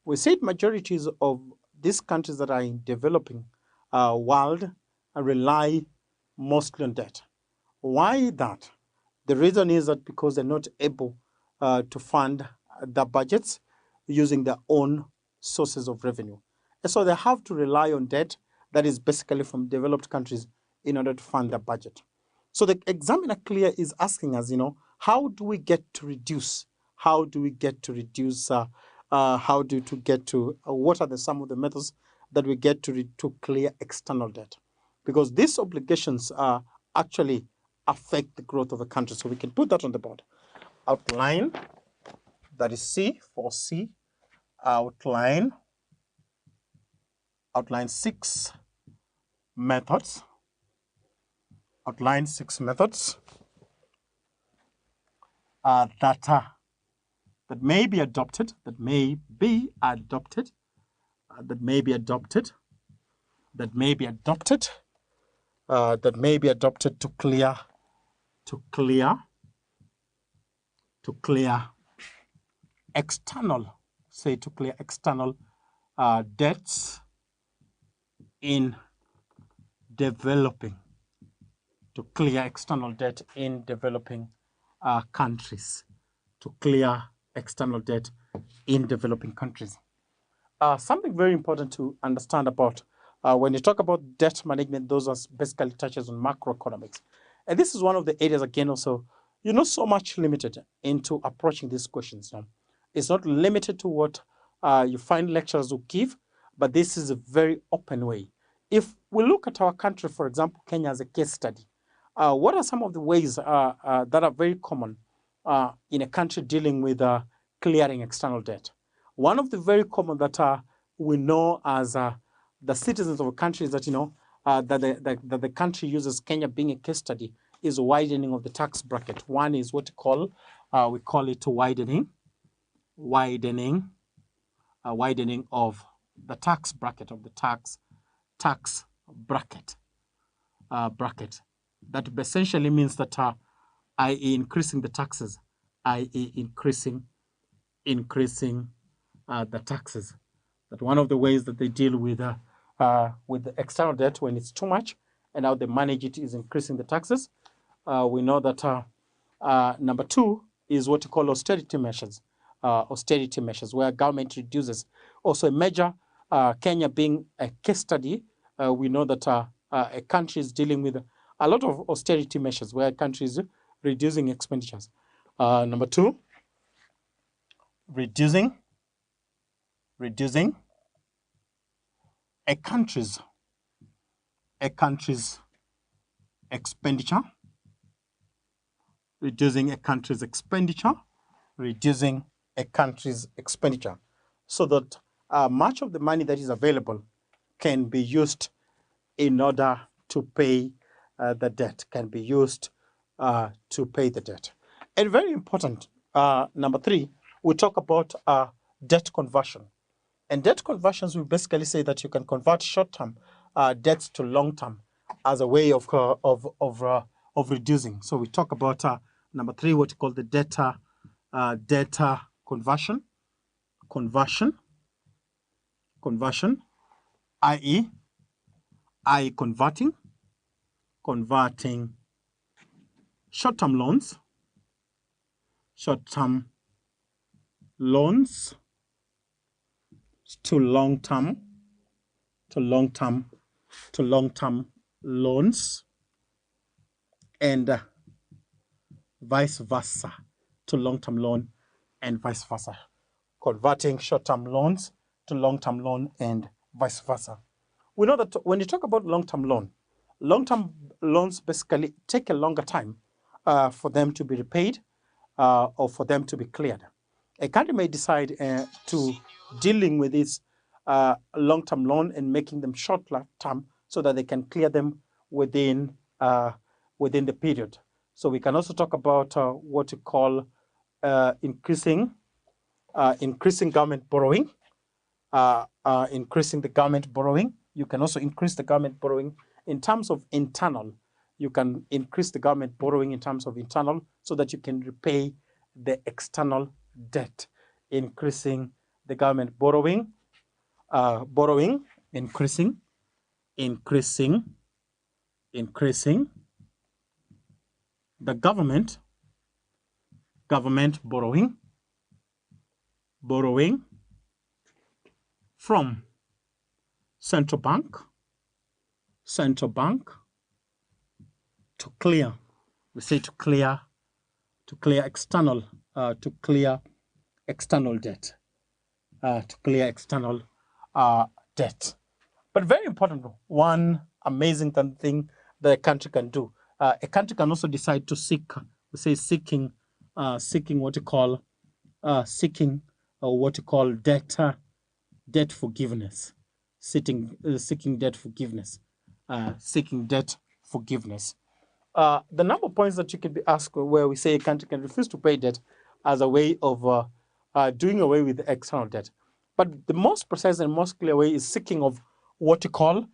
We said majorities of these countries that are in developing world rely mostly on debt. Why that? The reason is that because they're not able to fund their budgets using their own sources of revenue. And so they have to rely on debt that is basically from developed countries in order to fund their budget. So the examiner clear is asking us, how do we get to reduce? How do we get to reduce? What are some of the methods that we get to clear external debt? Because these obligations actually affect the growth of a country. So we can put that on the board. Outline, that is C for C. Outline 6 methods. Outline 6 methods that may be adopted, that may be adopted to clear external, debts in developing, to clear external debt in developing countries, to clear external debt in developing countries. Something very important to understand about when you talk about debt management, those are basically touches on macroeconomics. And this is one of the areas, again, also, you're not so much limited into approaching these questions. It's not limited to what you find lecturers will give, but this is a very open way. If we look at our country, for example, Kenya as a case study, what are some of the ways that are very common in a country dealing with clearing external debt? One of the very common that we know as the citizens of a country is that, that the country uses, Kenya being a case study, is widening of the tax bracket. One is what we call it widening of the tax bracket, tax bracket. That essentially means that, i.e. increasing the taxes, i.e. increasing the taxes. That one of the ways that they deal with the external debt when it's too much, and how they manage it is increasing the taxes. We know that number 2 is what you call austerity measures, where government reduces. Also a measure, Kenya being a case study, we know that a country is dealing with a lot of austerity measures where a country is reducing expenditures. Number 2, reducing a country's expenditure, so that much of the money that is available can be used in order to pay the debt, And very important, number 3, we talk about debt conversion. And debt conversions, we basically say that you can convert short-term debts to long-term as a way of reducing. So we talk about number 3, what you call the data conversion, i.e. converting short-term loans to long-term loans, and vice versa, to long-term loan and vice versa. Converting short-term loans to long-term loan and vice versa. We know that when you talk about long-term loans basically take a longer time for them to be repaid or for them to be cleared. A country may decide to dealing with this long-term loan and making them short-term so that they can clear them within the period. So we can also talk about what you call increasing government borrowing, increasing the government borrowing. You can also increase the government borrowing in terms of internal. You can increase the government borrowing in terms of internal so that you can repay the external debt. Increasing the government borrowing, increasing the government borrowing from central bank to clear, we say to clear external debt, to clear external debt. But very important, one amazing thing that a country can do. A country can also decide to seek, we say seeking what you call debt forgiveness. Seeking debt forgiveness. The number of points that you can be asked where we say a country can refuse to pay debt as a way of doing away with the external debt. But the most precise and most clear way is seeking of what you call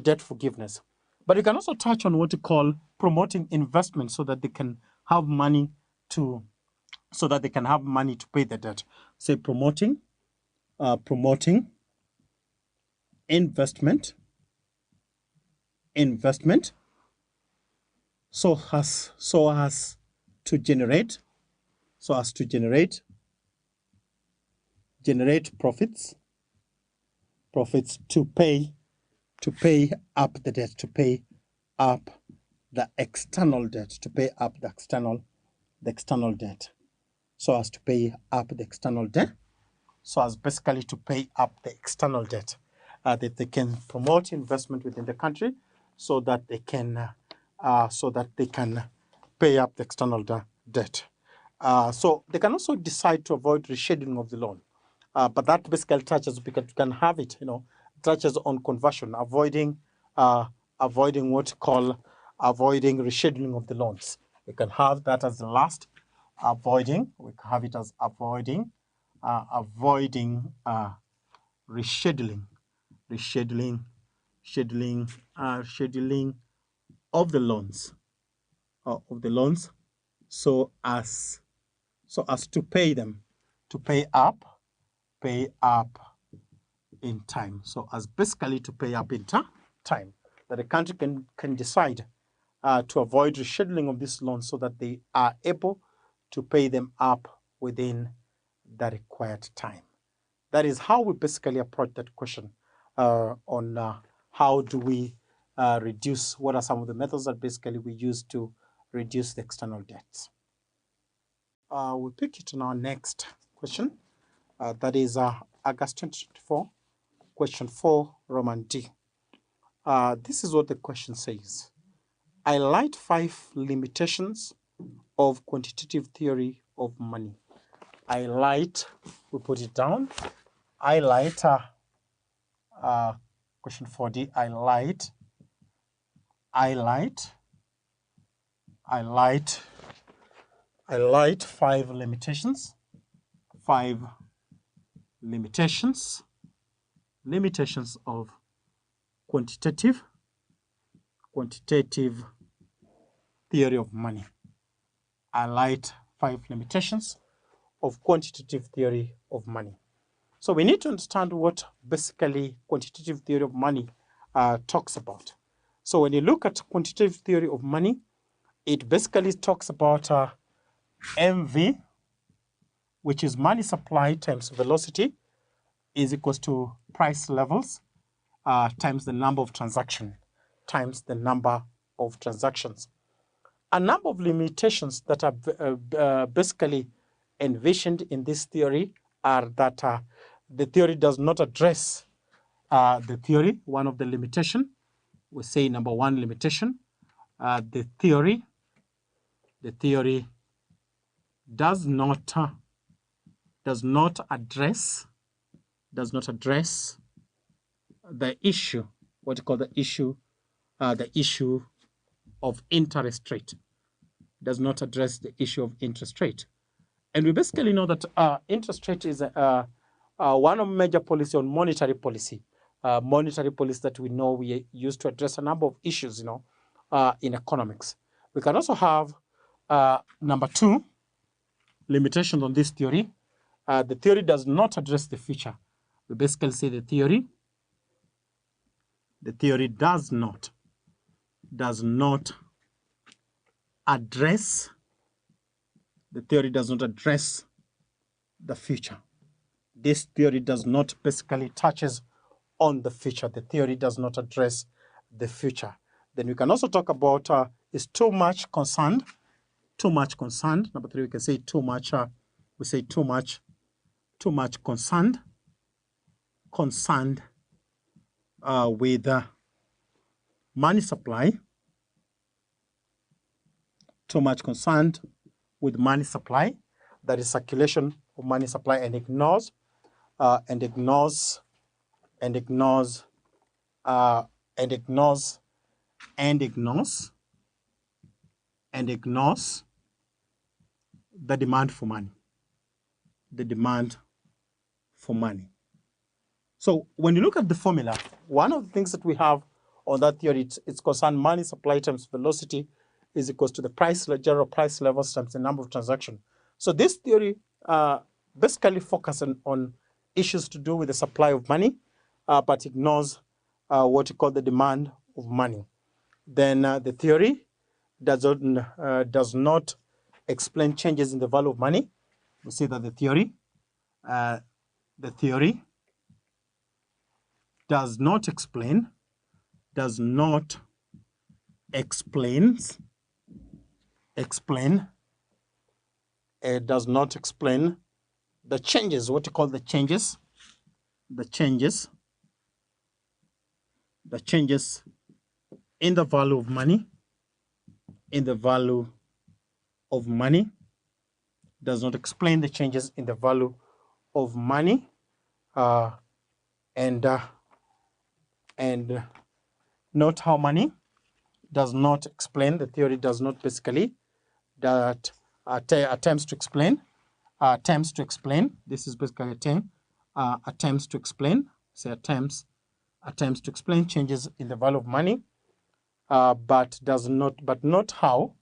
debt forgiveness. But you can also touch on what you call promoting investment so that they can have money to pay the debt. Say promoting investment so as to generate profits to pay up the debt, to pay up the external debt, so as to pay up the external debt, basically to pay up the external debt, that they can promote investment within the country so that they can pay up the external debt. So they can also decide to avoid rescheduling of the loan. But that basically touches, because you can have it, touches on conversion, avoiding rescheduling of the loans. We can have that as the last, avoiding. We can have it as avoiding rescheduling of the loans, so as to pay up in time. So as basically to pay up in time, that the country can decide to avoid rescheduling of these loans so that they are able to pay them up within the required time. That is how we basically approach that question on how do we reduce, what are some of the methods that basically we use to reduce the external debts. We'll pick it on our next question. That is August 2024, question 4, Roman D. This is what the question says. Highlight 5 limitations of quantitative theory of money. Highlight, we put it down. Highlight, question 4D, highlight 5 limitations. 5 limitations of quantitative theory of money. Highlight 5 limitations of quantitative theory of money. So we need to understand what basically quantitative theory of money talks about. So when you look at quantitative theory of money, it basically talks about MV, which is money supply times velocity, is equals to price levels times the number of transactions, A number of limitations that are basically envisioned in this theory are that the theory does not address one of the limitation. We say number 1 limitation, the theory does not address the issue, what you call the issue of interest rate. Does not address the issue of interest rate. And we basically know that interest rate is one of major policy on monetary policy that we know we use to address a number of issues, in economics. We can also have number 2, limitations on this theory. The theory does not address the future. We basically say the theory does not address the future. This theory does not basically touches on the future. The theory does not address the future. Then we can also talk about is too much concerned. Number 3, we can say too much. We say too much concerned with money supply. Too much concerned with money supply, that is circulation of money supply, and ignores the demand for money. So when you look at the formula, one of the things that we have on that theory, it's concerned money supply times velocity is equals to the general price levels times the number of transactions. So this theory basically focuses on issues to do with the supply of money, but ignores what you call the demand of money. Then the theory does not explain changes in the value of money. We see that the theory does not explain the changes, what you call the changes in the value of money, does not explain the changes in the value of money, and not how money does not explain. The theory does not basically attempts to explain. This is basically a term. Attempts to explain. Say attempts to explain changes in the value of money, but not how.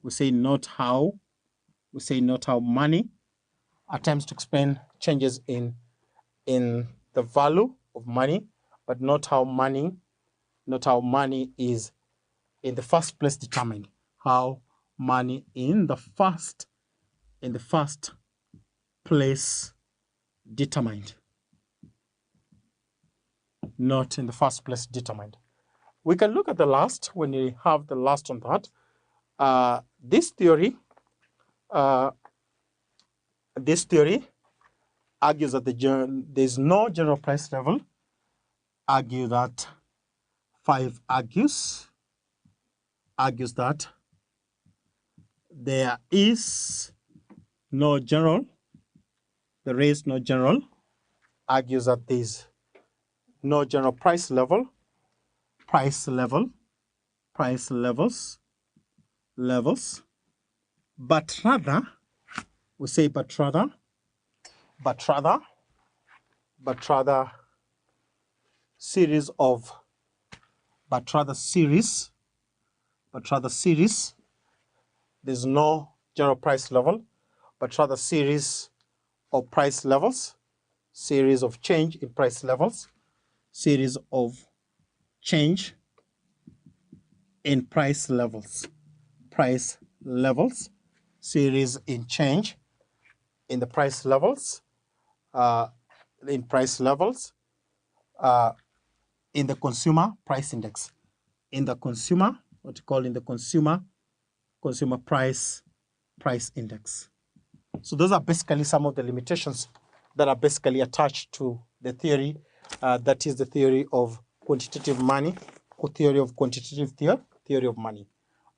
We say not how money attempts to explain changes in the value of money, but not how money is in the first place determined. How money in the first place determined. Not in the first place determined. We can look at the last, when we have the last on that. This theory argues that there's no general price level. Argue that 5 argues that there is no general. Argues that there's no general price levels, but rather series. There's no general price level, but rather series of price levels, series of change in price levels, series of change in price levels, series in change in the price levels, in the consumer price index, consumer price index. So those are basically some of the limitations that are basically attached to the theory. That is the theory of quantitative money, or theory of quantitative theory of money.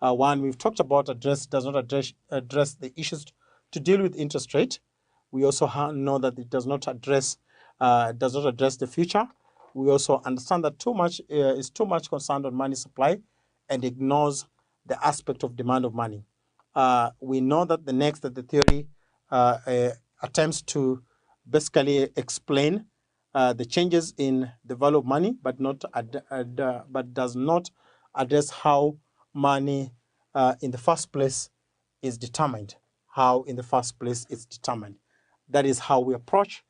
One we've talked about does not address the issues to deal with interest rate. We also know that it does not address the future. We also understand that is too much concerned on money supply and ignores the aspect of demand of money. We know that the theory attempts to basically explain the changes in the value of money, but does not address how money in the first place is determined. How in the first place it's determined. That is how we approach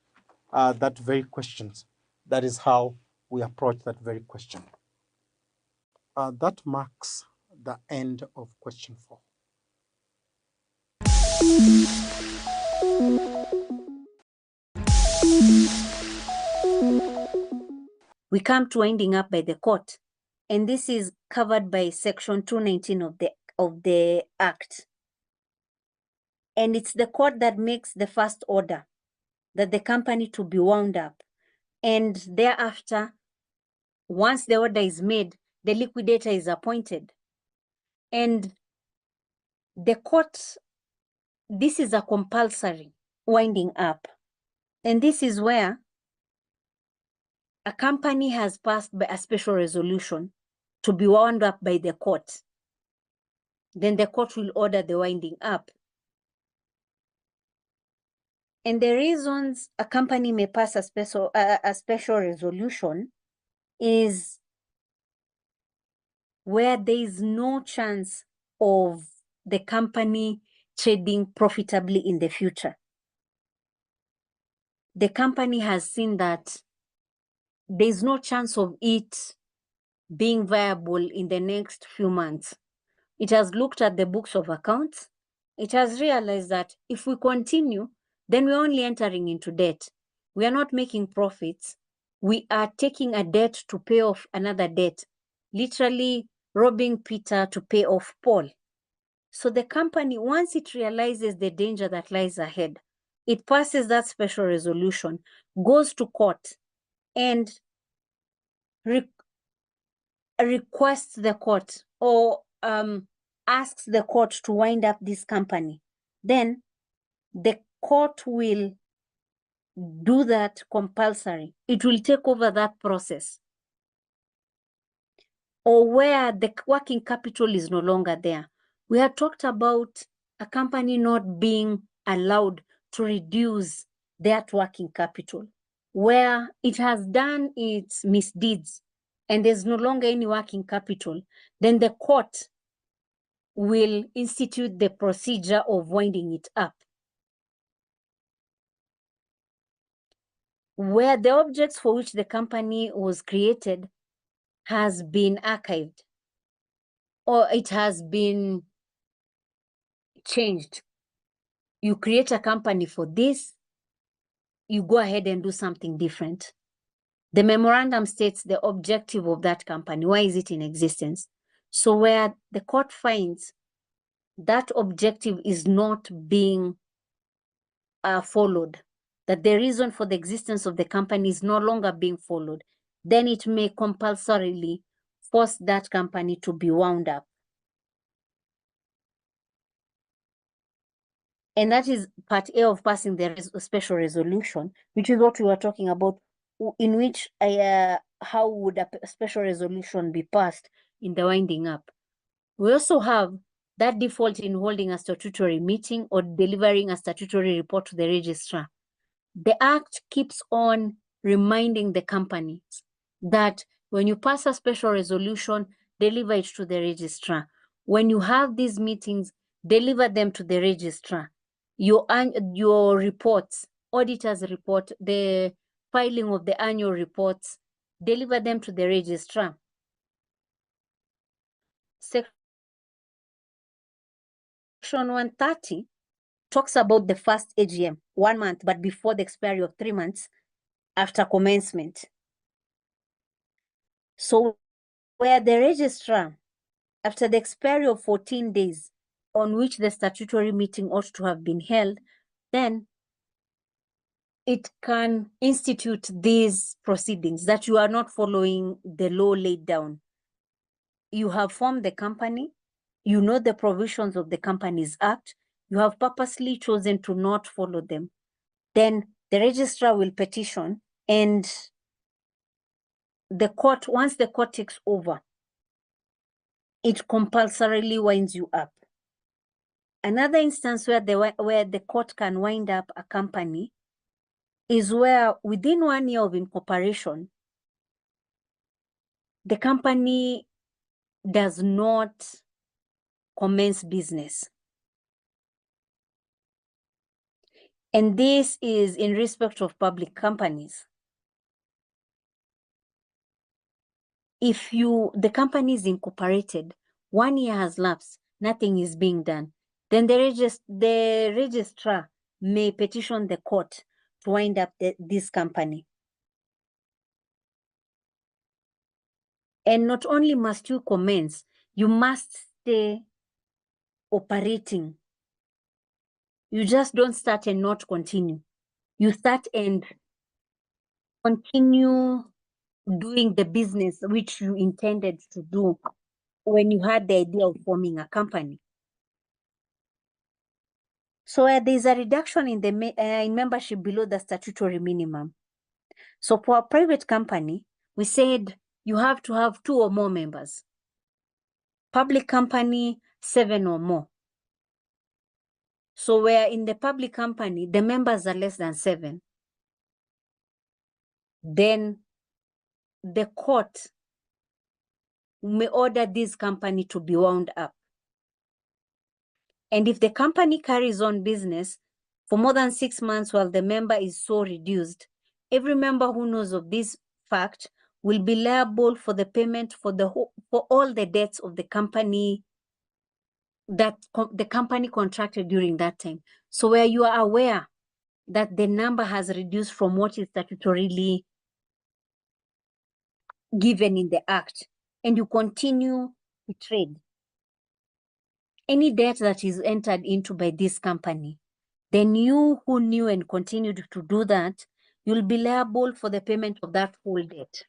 that very questions. That is how we approach that very question. That marks the end of question 4. We come to winding up by the court, and this is covered by section 219 of the Act. And it's the court that makes the first order that the company to be wound up. And thereafter, once the order is made, the liquidator is appointed. And the court, this is a compulsory winding up. And this is where a company has passed by a special resolution to be wound up by the court. Then the court will order the winding up. And the reasons a company may pass a special resolution is where there is no chance of the company trading profitably in the future. The company has seen that there is no chance of it being viable in the next few months. It has looked at the books of accounts. It has realized that if we continue, then we're only entering into debt. We are not making profits. We are taking a debt to pay off another debt, literally robbing Peter to pay off Paul. So the company, once it realizes the danger that lies ahead, it passes that special resolution, goes to court, and requests the court or asks the court to wind up this company. Then the court will do that compulsory. It will take over that process. Or where the working capital is no longer there. We have talked about a company not being allowed to reduce that working capital, where it has done its misdeeds and there's no longer any working capital. Then the court will institute the procedure of winding it up, where the objects for which the company was created has been archived or it has been changed. You create a company for this, you go ahead and do something different. The memorandum states the objective of that company. Why is it in existence? So where the court finds that objective is not being followed, that the reason for the existence of the company is no longer being followed, then it may compulsorily force that company to be wound up. And that is part A of passing the special resolution, which is what we were talking about, in which how would a special resolution be passed in the winding up. We also have that default in holding a statutory meeting or delivering a statutory report to the registrar. The Act keeps on reminding the companies that when you pass a special resolution, deliver it to the registrar. When you have these meetings, deliver them to the registrar. Your reports, auditor's report, the filing of the annual reports, deliver them to the registrar. Section 130 talks about the first AGM, 1 month, but before the expiry of 3 months after commencement. So where the registrar, after the expiry of 14 days on which the statutory meeting ought to have been held, then it can institute these proceedings that you are not following the law laid down. You have formed the company, you know the provisions of the Companies Act, you have purposely chosen to not follow them. Then the registrar will petition, and the court, once the court takes over, it compulsorily winds you up. Another instance where the court can wind up a company is where within 1 year of incorporation, the company does not commence business. And this is in respect of public companies. If the company is incorporated, 1 year has lapsed, nothing is being done, then the registrar may petition the court to wind up this company. And not only must you commence, you must stay operating. You just don't start and not continue. You start and continue doing the business which you intended to do when you had the idea of forming a company. So there's a reduction in the in membership below the statutory minimum. So for a private company, we said you have to have 2 or more members. Public company, 7 or more. So where in the public company, the members are less than 7, then the court may order this company to be wound up. And if the company carries on business for more than 6 months while the member is so reduced, every member who knows of this fact will be liable for the payment for all the debts of the company that the company contracted during that time. So where you are aware that the number has reduced from what is statutorily given in the act, and you continue to trade, any debt that is entered into by this company, then you who knew and continued to do that, you'll be liable for the payment of that full debt.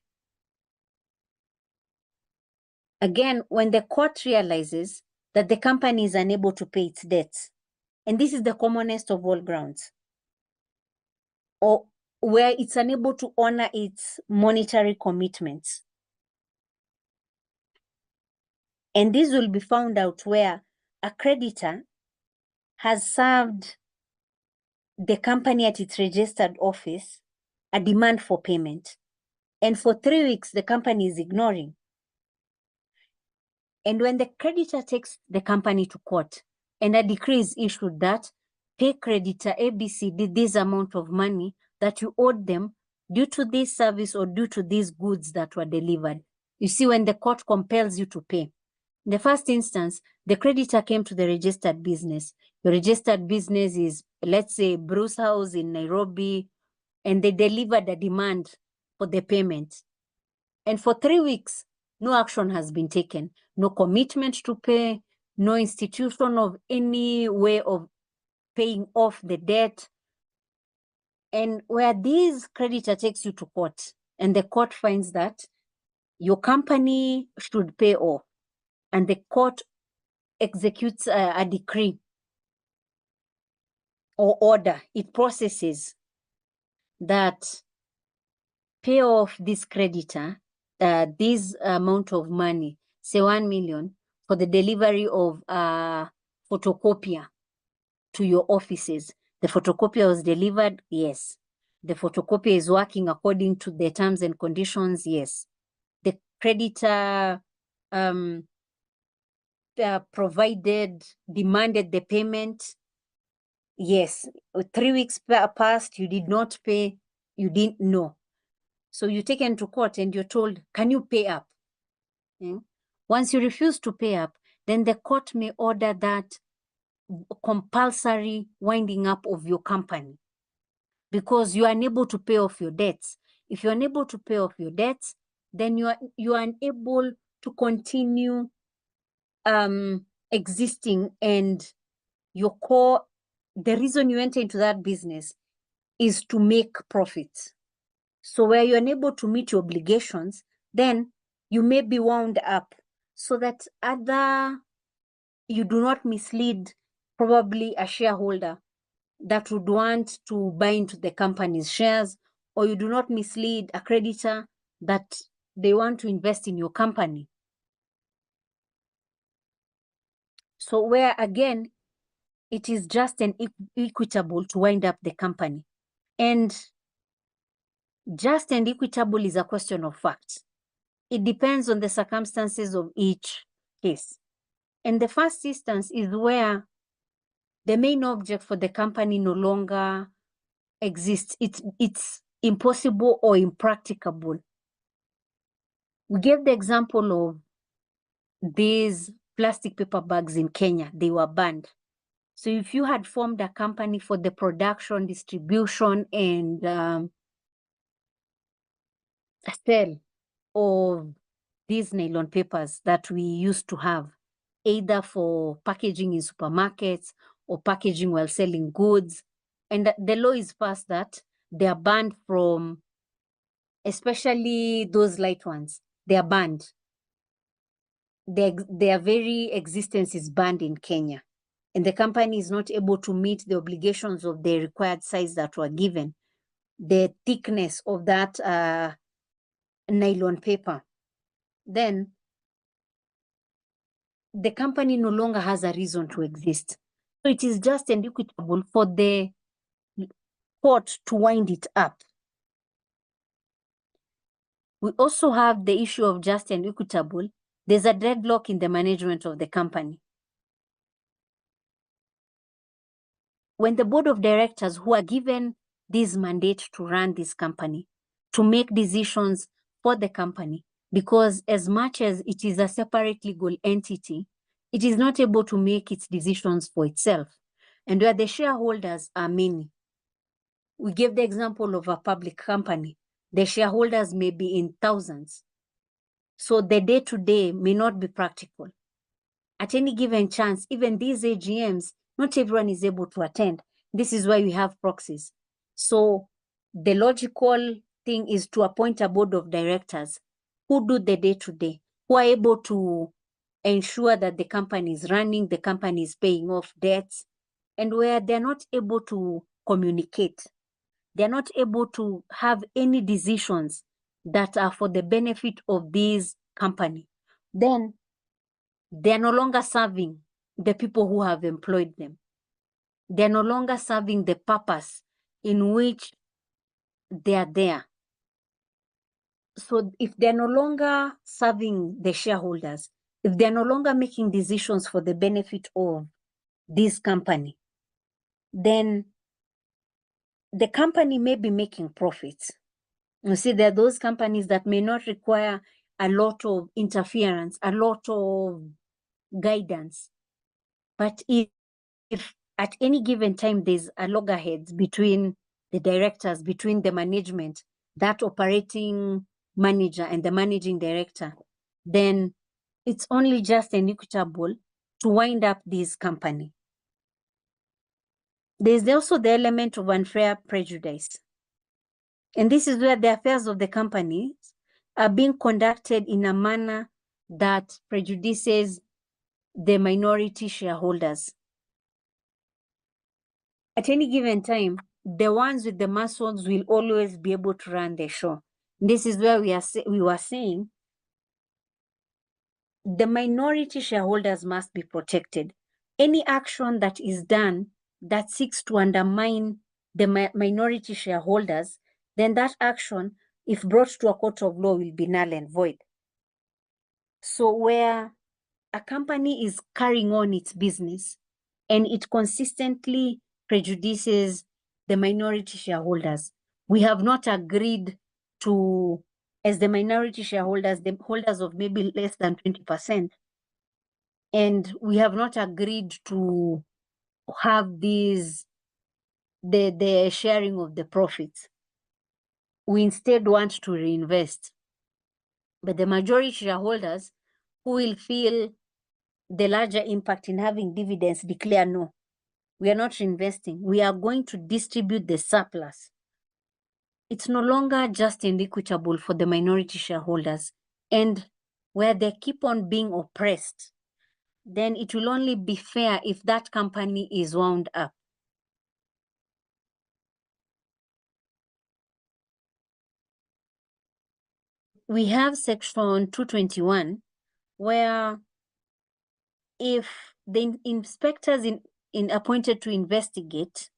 Again, when the court realizes that the company is unable to pay its debts, and this is the commonest of all grounds, or where it's unable to honor its monetary commitments. And this will be found out where a creditor has served the company at its registered office a demand for payment. And for 3 weeks, the company is ignoring. And when the creditor takes the company to court and a decree is issued that pay creditor ABC this amount of money that you owed them due to this service or due to these goods that were delivered. You see, when the court compels you to pay, in the first instance, the creditor came to the registered business. The registered business is, let's say, Bruce House in Nairobi, and they delivered a demand for the payment. And for 3 weeks, no action has been taken, no commitment to pay, no institution of any way of paying off the debt. And where this creditor takes you to court, and the court finds that your company should pay off, and the court executes a decree or order, it processes that pay off this creditor this amount of money, say 1 million, for the delivery of a photocopier to your offices. The photocopier was delivered? Yes. The photocopier is working according to the terms and conditions? Yes. The creditor demanded the payment? Yes. 3 weeks passed, you did not pay, you didn't know. So you're taken to court and you're told, can you pay up? Once you refuse to pay up, then the court may order that compulsory winding up of your company because you are unable to pay off your debts. If you're unable to pay off your debts, then you are unable to continue existing, and the reason you enter into that business is to make profits. So where you're unable to meet your obligations, then you may be wound up so that you do not mislead probably a shareholder that would want to buy into the company's shares, or you do not mislead a creditor that they want to invest in your company. So where again, it is just and equitable to wind up the company. And just and equitable is a question of fact. It depends on the circumstances of each case. And the first instance is where the main object for the company no longer exists. It's impossible or impracticable. We gave the example of these plastic paper bags in Kenya. They were banned. So if you had formed a company for the production, distribution, and sale of these nylon papers that we used to have, either for packaging in supermarkets or packaging while selling goods, and the law is passed that they are banned from, especially those light ones, they are banned. Their very existence is banned in Kenya. And the company is not able to meet the obligations of the required size that were given, the thickness of that nylon paper, then the company no longer has a reason to exist. So it is just and equitable for the court to wind it up. We also have the issue of just and equitable. There's a deadlock in the management of the company. When the board of directors who are given this mandate to run this company, to make decisions for the company, because as much as it is a separate legal entity, it is not able to make its decisions for itself. And where the shareholders are many. We gave the example of a public company. The shareholders may be in thousands. So the day-to-day may not be practical. At any given chance, even these AGMs, not everyone is able to attend. This is why we have proxies. So the logical thing is to appoint a board of directors who do the day-to-day, who are able to ensure that the company is running, the company is paying off debts, and where they're not able to communicate, they're not able to have any decisions that are for the benefit of this company, then they're no longer serving the people who have employed them. They're no longer serving the purpose in which they are there. So if they're no longer serving the shareholders, if they're no longer making decisions for the benefit of this company, then the company may be making profits. You see, there are those companies that may not require a lot of interference, a lot of guidance. But if at any given time there's a loggerheads between the directors, between the management, that operating manager and the managing director, then it's only just and equitable to wind up this company. There's also the element of unfair prejudice. And this is where the affairs of the company are being conducted in a manner that prejudices the minority shareholders. At any given time, the ones with the muscles will always be able to run the show. This is where we were saying the minority shareholders must be protected. Any action that is done that seeks to undermine the minority shareholders, then that action, if brought to a court of law, will be null and void. So where a company is carrying on its business and it consistently prejudices the minority shareholders, we have not agreed to, as the minority shareholders, the holders of maybe less than 20%, and we have not agreed to have these, the sharing of the profits. We instead want to reinvest. But the majority shareholders who will feel the larger impact in having dividends declare no. We are not reinvesting. We are going to distribute the surplus. It's no longer just and equitable for the minority shareholders. And where they keep on being oppressed, then it will only be fair if that company is wound up. We have section 221, where if the inspectors appointed to investigate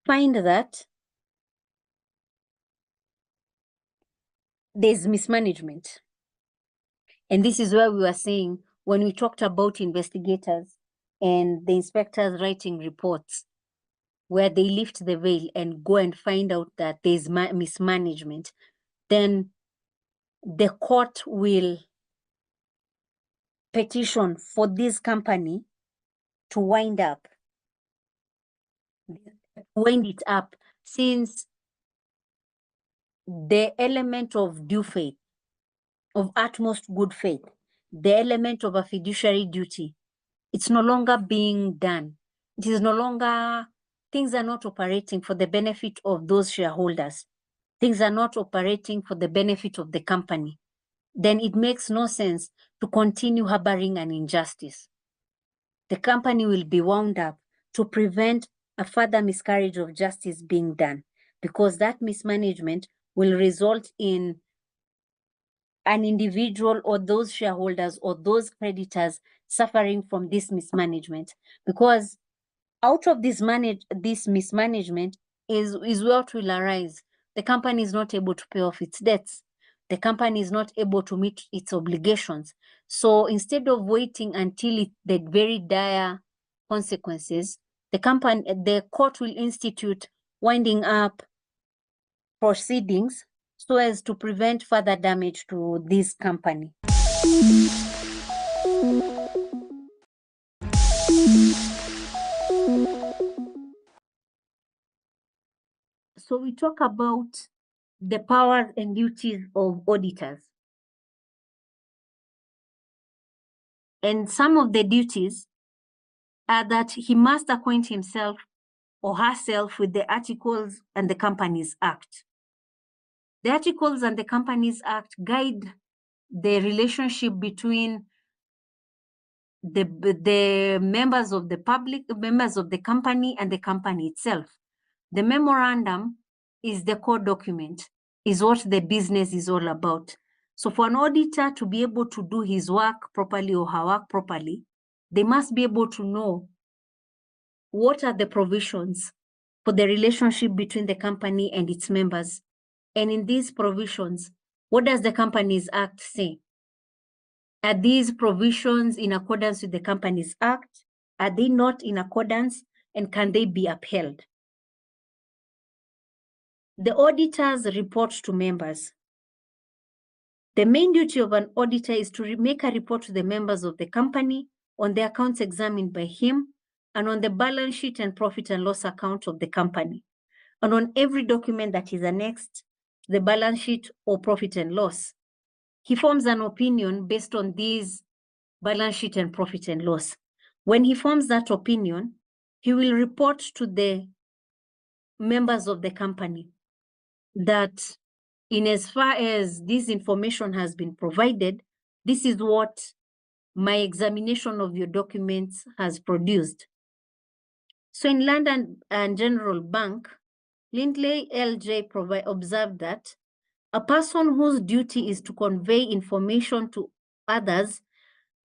find that there's mismanagement. And this is where we were saying when we talked about investigators and the inspectors writing reports, where they lift the veil and go and find out that there's mismanagement, then the court will petition for this company to wind it up, since the element of due faith, of utmost good faith, the element of a fiduciary duty, it's no longer being done. It is no longer, things are not operating for the benefit of those shareholders. Things are not operating for the benefit of the company. Then it makes no sense to continue harboring an injustice. The company will be wound up to prevent a further miscarriage of justice being done, because that mismanagement will result in an individual or those shareholders or those creditors suffering from this mismanagement. Because out of this mismanagement is what will arise. The company is not able to pay off its debts. The company is not able to meet its obligations. So instead of waiting until the very dire consequences, the court will institute winding up proceedings so as to prevent further damage to this company. So we talk about the powers and duties of auditors. And some of the duties are that he must acquaint himself or herself with the Articles and the Companies Act. The Articles and the Companies Act guide the relationship between the members of the public, members of the company, and the company itself. The memorandum is the core document, is what the business is all about. So for an auditor to be able to do his work properly or her work properly, they must be able to know what are the provisions for the relationship between the company and its members. And in these provisions, what does the Companies Act say? Are these provisions in accordance with the Companies Act? Are they not in accordance? And can they be upheld? The auditors report to members. The main duty of an auditor is to make a report to the members of the company on the accounts examined by him and on the balance sheet and profit and loss account of the company, and on every document that is annexed to the balance sheet or profit and loss. He forms an opinion based on these balance sheet and profit and loss. When he forms that opinion, he will report to the members of the company that in as far as this information has been provided, this is what my examination of your documents has produced. So in London and General Bank, Lindley LJ observed that a person whose duty is to convey information to others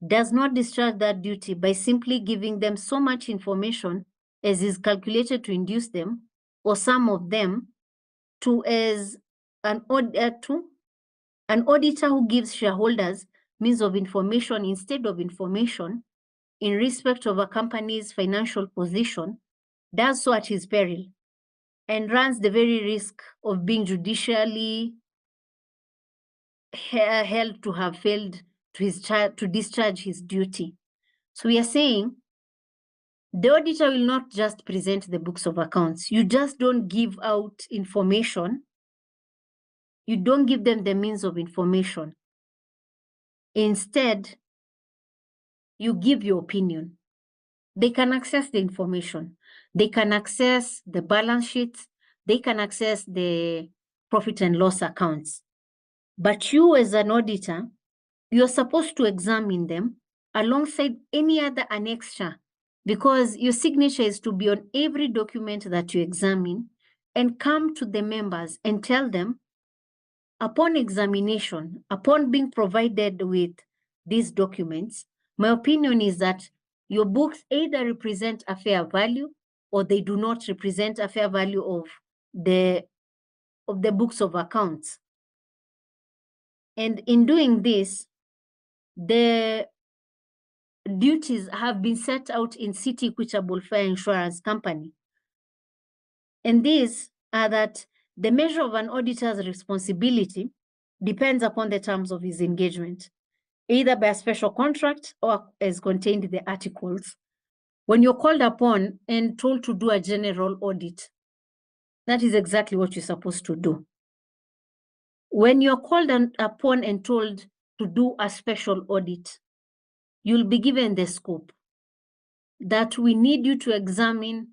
does not discharge that duty by simply giving them so much information as is calculated to induce them, or some of them, to as an auditor who gives shareholders means of information instead of information in respect of a company's financial position, does so at his peril and runs the very risk of being judicially held to have failed to discharge his duty. So we are saying the auditor will not just present the books of accounts. You just don't give out information. You don't give them the means of information. Instead, you give your opinion. They can access the information. They can access the balance sheets. They can access the profit and loss accounts. But you as an auditor, you're supposed to examine them alongside any other annexure, because your signature is to be on every document that you examine, and come to the members and tell them, upon examination, upon being provided with these documents, my opinion is that your books either represent a fair value or they do not represent a fair value of the books of accounts. And in doing this, the duties have been set out in City Equitable Fair Insurance Company. And these are that the measure of an auditor's responsibility depends upon the terms of his engagement, either by a special contract or as contained in the articles. When you're called upon and told to do a general audit, that is exactly what you're supposed to do. When you're called upon and told to do a special audit, you'll be given the scope that we need you to examine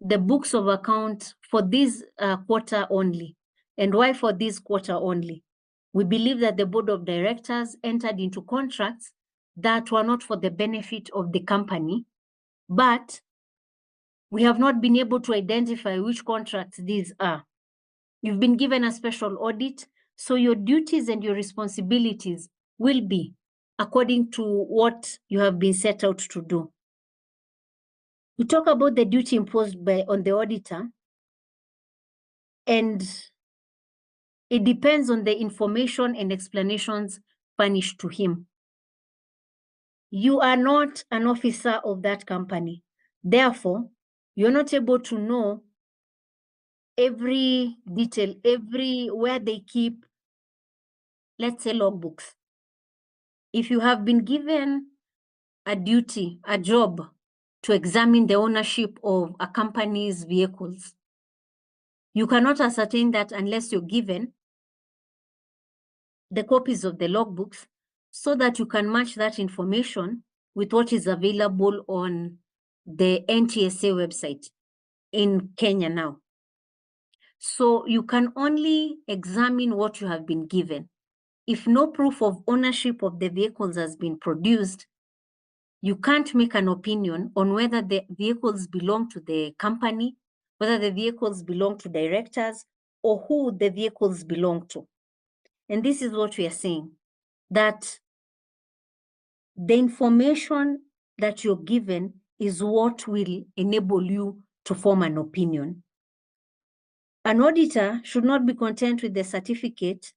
the books of account for this quarter only. And why for this quarter only? We believe that the board of directors entered into contracts that were not for the benefit of the company, but we have not been able to identify which contracts these are. You've been given a special audit, so your duties and your responsibilities will be according to what you have been set out to do. We talk about the duty imposed on the auditor, and it depends on the information and explanations furnished to him. You are not an officer of that company. Therefore, you're not able to know every detail, where they keep, let's say, logbooks. If you have been given a duty, a job to examine the ownership of a company's vehicles, you cannot ascertain that unless you're given the copies of the logbooks so that you can match that information with what is available on the NTSA website in Kenya now. So you can only examine what you have been given. If no proof of ownership of the vehicles has been produced, you can't make an opinion on whether the vehicles belong to the company, whether the vehicles belong to directors, or who the vehicles belong to. And this is what we are saying, that the information that you're given is what will enable you to form an opinion. An auditor should not be content with the certificate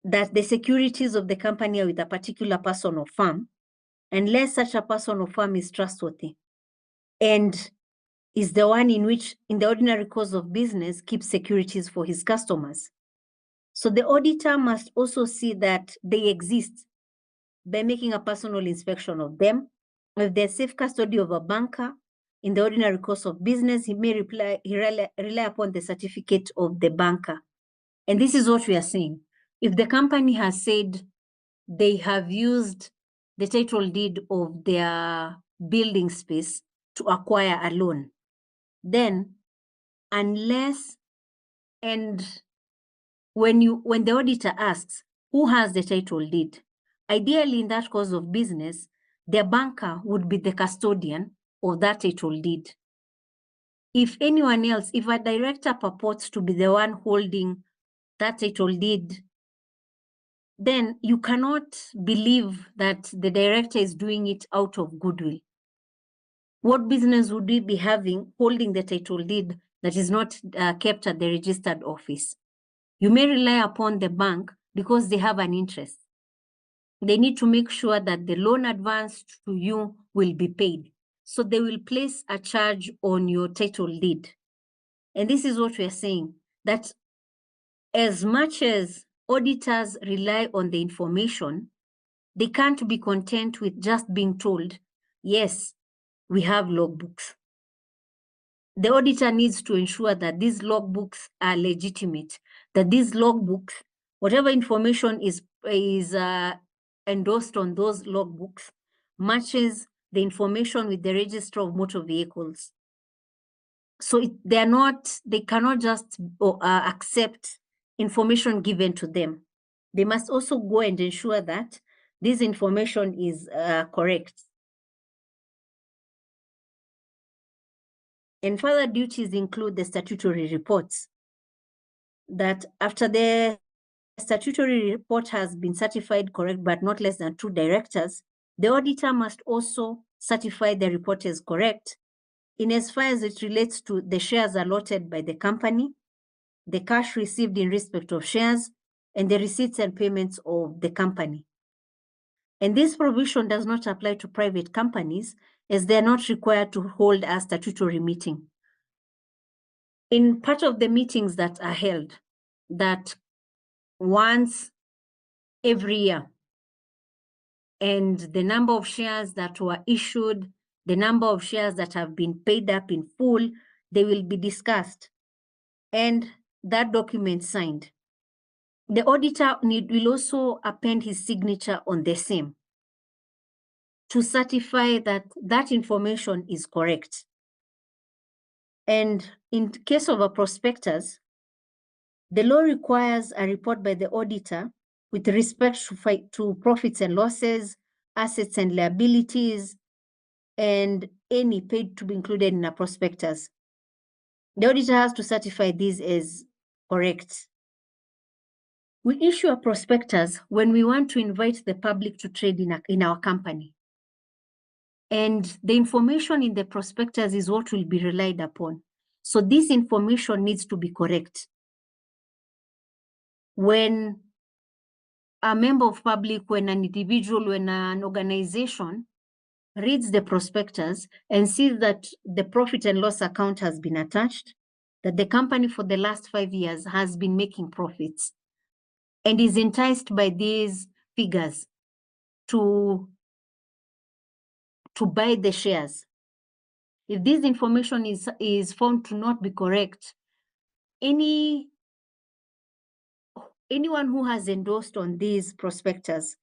that the securities of the company are with a particular person or firm, unless such a person or firm is trustworthy and is the one in which, in the ordinary course of business, keeps securities for his customers. So the auditor must also see that they exist by making a personal inspection of them. If they're safe custody of a banker, in the ordinary course of business, he may rely upon the certificate of the banker. And this is what we are saying. If the company has said they have used the title deed of their building space to acquire a loan, then unless and when the auditor asks who has the title deed, ideally in that course of business, the banker would be the custodian of that title deed. If anyone else, if a director purports to be the one holding that title deed, then you cannot believe that the director is doing it out of goodwill. What business would we be having holding the title deed that is not kept at the registered office? You may rely upon the bank because they have an interest. They need to make sure that the loan advanced to you will be paid. So they will place a charge on your title deed. And this is what we are saying, that as much as auditors rely on the information, they can't be content with just being told, yes, we have logbooks. The auditor needs to ensure that these logbooks are legitimate, that these logbooks, whatever information is endorsed on those logbooks, matches the information with the Register of Motor Vehicles. So they cannot just accept information given to them. They must also go and ensure that this information is correct. And further duties include the statutory reports. that after the statutory report has been certified correct, but not less than 2 directors, the auditor must also certify the report is correct in as far as it relates to the shares allotted by the company, the cash received in respect of shares, and the receipts and payments of the company. And this provision does not apply to private companies, as they are not required to hold a statutory meeting. In part of the meetings that are held, that once every year, and the number of shares that were issued, the number of shares that have been paid up in full, they will be discussed, and that document signed. The auditor will also append his signature on the same to certify that that information is correct. And in case of a prospectus, the law requires a report by the auditor with respect to profits and losses, assets and liabilities, and any paid to be included in a prospectus. The auditor has to certify these as correct. We issue a prospectus when we want to invite the public to trade in our company. And the information in the prospectus is what will be relied upon. So this information needs to be correct. When a member of public, when an individual, when an organization reads the prospectus and sees that the profit and loss account has been attached, that the company for the last 5 years has been making profits, and is enticed by these figures to buy the shares. If this information is found to not be correct, anyone who has endorsed on these prospectus,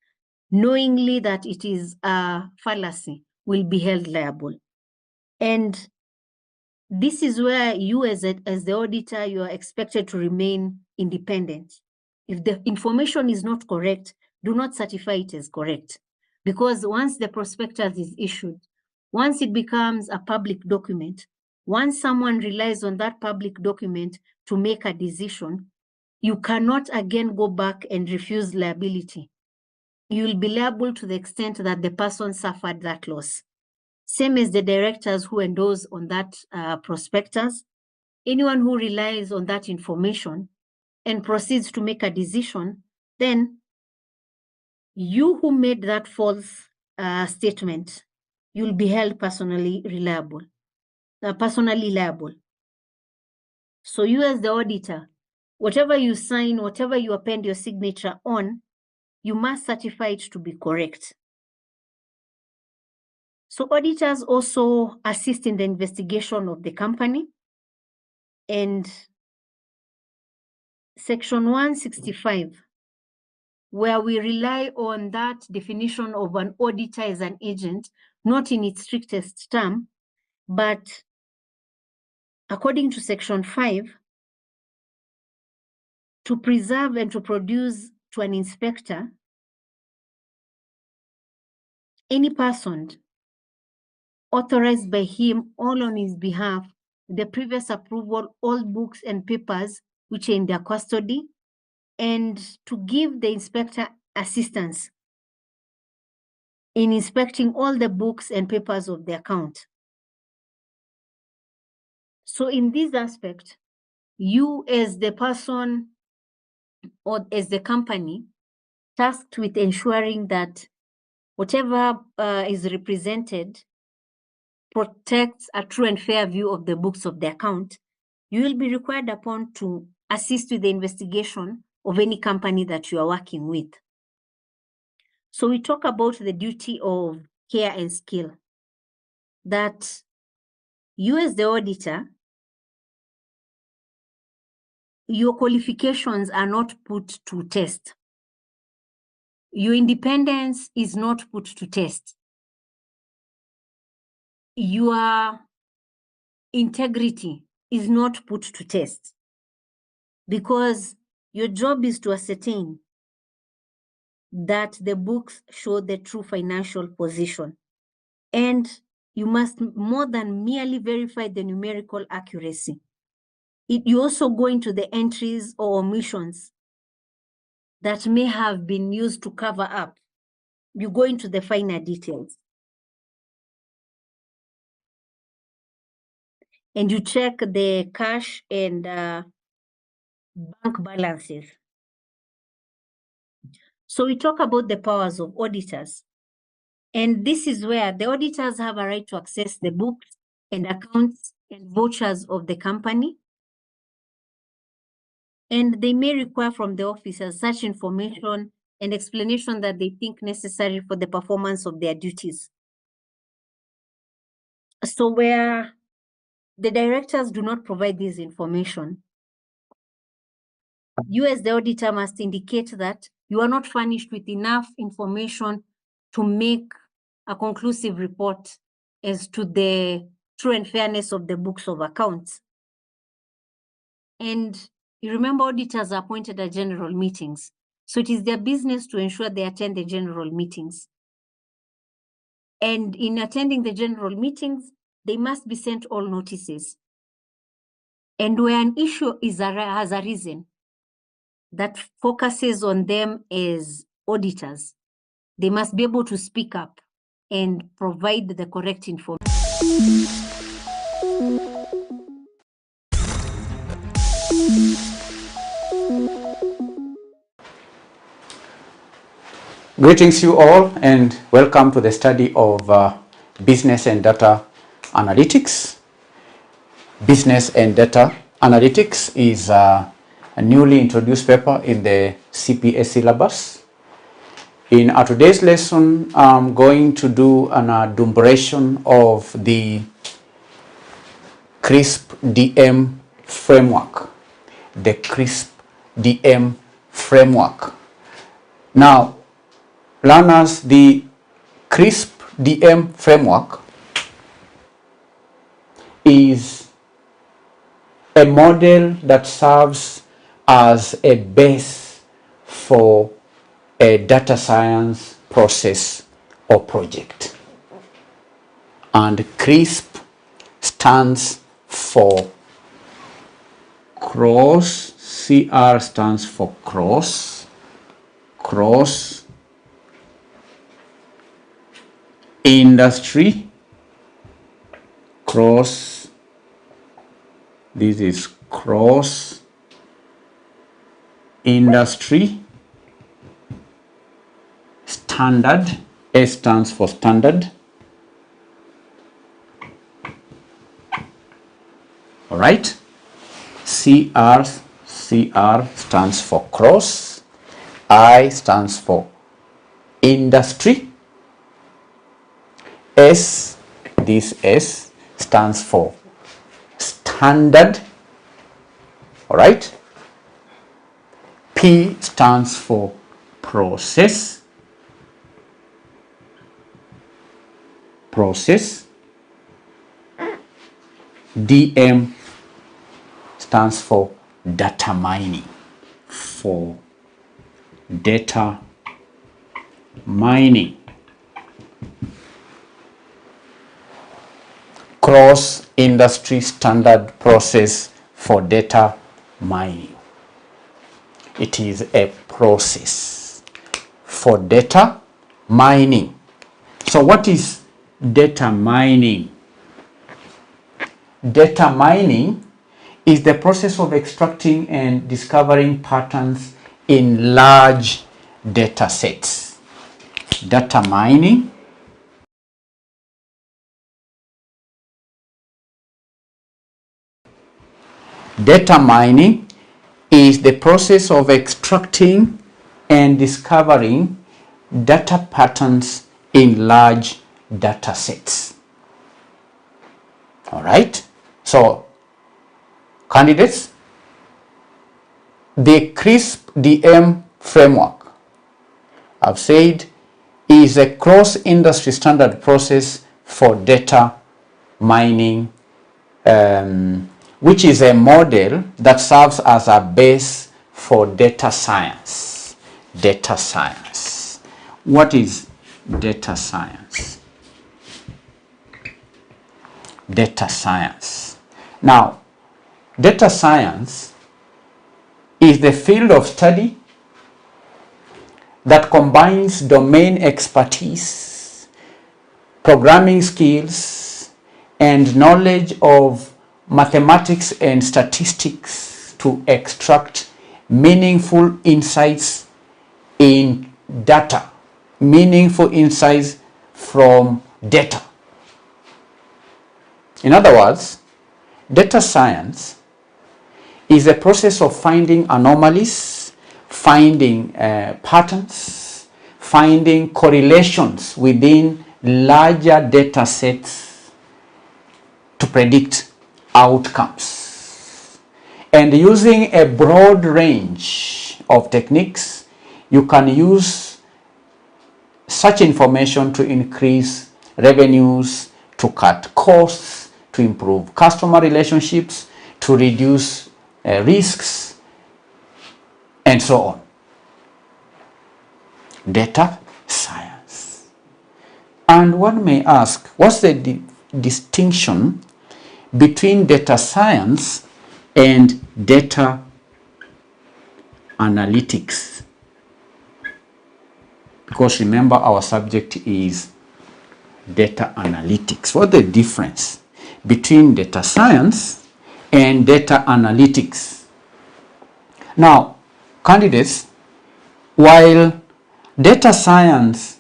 knowingly that it is a fallacy, will be held liable. And this is where you as the auditor, you are expected to remain independent. If the information is not correct, do not certify it as correct. Because once the prospectus is issued, once it becomes a public document, once someone relies on that public document to make a decision, you cannot again go back and refuse liability. You will be liable to the extent that the person suffered that loss. Same as the directors who endorse on that prospectus. Anyone who relies on that information and proceeds to make a decision, then you who made that false statement, you'll be held personally liable. So you as the auditor, whatever you sign, whatever you append your signature on, you must certify it to be correct. So auditors also assist in the investigation of the company. And Section 165, where we rely on that definition of an auditor as an agent, not in its strictest term, but according to Section 5, to preserve and to produce to an inspector any person authorized by him or on his behalf, the previous approval, all books and papers which are in their custody, and to give the inspector assistance in inspecting all the books and papers of the account. So in this aspect, you as the person or as the company tasked with ensuring that whatever is represented protects a true and fair view of the books of the account, you will be required upon to assist with the investigation of any company that you are working with. So we talk about the duty of care and skill, that you as the auditor, your qualifications are not put to test. Your independence is not put to test. Your integrity is not put to test, because your job is to ascertain that the books show the true financial position. And you must more than merely verify the numerical accuracy. You also go into the entries or omissions that may have been used to cover up. You go into the finer details. And you check the cash and bank balances. So we talk about the powers of auditors. And this is where the auditors have a right to access the books and accounts and vouchers of the company. And they may require from the officers such information and explanation that they think necessary for the performance of their duties. So where the directors do not provide this information, you as the auditor must indicate that you are not furnished with enough information to make a conclusive report as to the true and fairness of the books of accounts. And you remember auditors are appointed at general meetings. So it is their business to ensure they attend the general meetings. And in attending the general meetings, they must be sent all notices. And where an issue has arisen that focuses on them as auditors, they must be able to speak up and provide the correct information. Greetings you all, and welcome to the study of business and data analytics. Business and data analytics is a newly introduced paper in the CPA syllabus. In our today's lesson, I'm going to do an adumbration of the CRISP DM framework. The CRISP DM framework. Now, learners, the CRISP DM framework is a model that serves as a base for a data science process or project. And CRISP stands for cross, CR stands for cross industry, this is cross industry standard, S stands for standard. All right, CR stands for cross, I stands for industry, S, this S stands for standard. All right, P stands for process, DM stands for data mining, cross industry standard process for data mining. It is a process for data mining. So what is data mining? Data mining is the process of extracting and discovering patterns in large data sets. Data mining is the process of extracting and discovering data patterns in large data sets. All right, so candidates, the CRISP DM framework, I've said, is a cross-industry standard process for data mining, which is a model that serves as a base for data science. Data science. What is data science? Data science. Now, Data science is the field of study that combines domain expertise, programming skills, and knowledge of mathematics and statistics to extract meaningful insights in data, meaningful insights from data. In other words, data science is a process of finding anomalies, finding patterns, finding correlations within larger data sets to predict outcomes. And using a broad range of techniques, you can use such information to increase revenues, to cut costs, to improve customer relationships, to reduce risks, and so on. Data science. And one may ask, what's the distinction between data science and data analytics? Because remember, our subject is data analytics. What's the difference between data science and data analytics? Now, candidates, while data science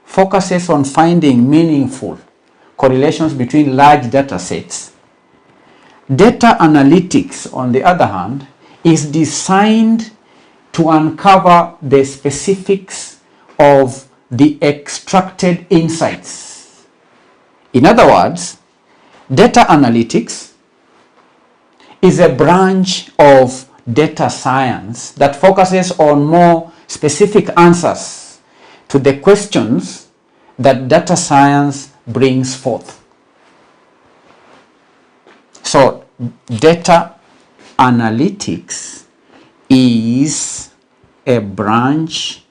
focuses on finding meaningful correlations between large data sets, data analytics, on the other hand, is designed to uncover the specifics of the extracted insights. In other words, data analytics is a branch of data science that focuses on more specific answers to the questions that data science brings forth. So, data analytics is a branch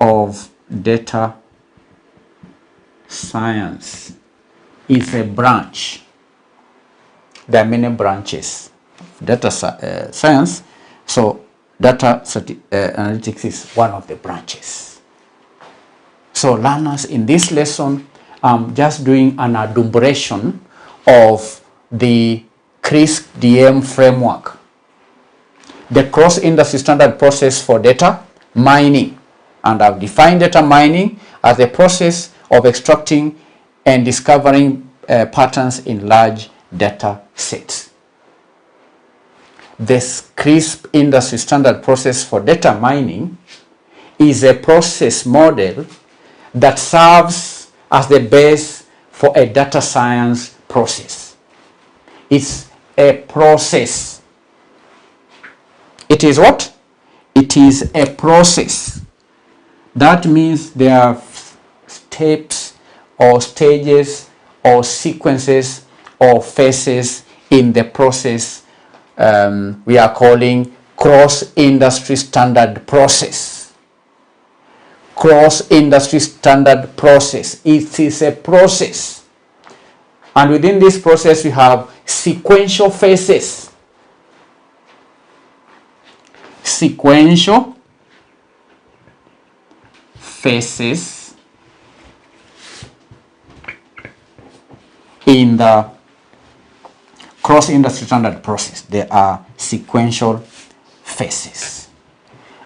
of data science. It's a branch. There are many branches of data science. So data analytics is one of the branches. So learners, in this lesson, I'm just doing an adumbration of the KASNEB framework, the cross-industry standard process for data mining. And I've defined data mining as the process of extracting and discovering patterns in large data sets. This KASNEB industry standard process for data mining is a process model that serves as the base for a data science process. It's a process. It is what? It is a process. That means there are steps or stages or sequences or phases in the process we are calling cross-industry standard process. Cross-industry standard process. It is a process. And within this process we have sequential phases. Sequential phases in the cross-industry standard process. There are sequential phases.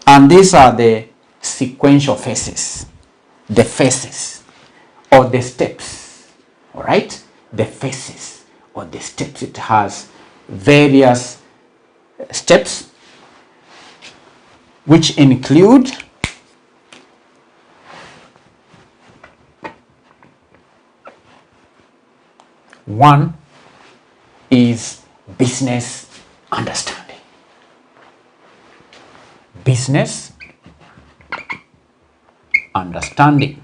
And these are the sequential phases, the phases or the steps, all right? The phases or the steps. It has various steps which include one is business understanding. Business understanding.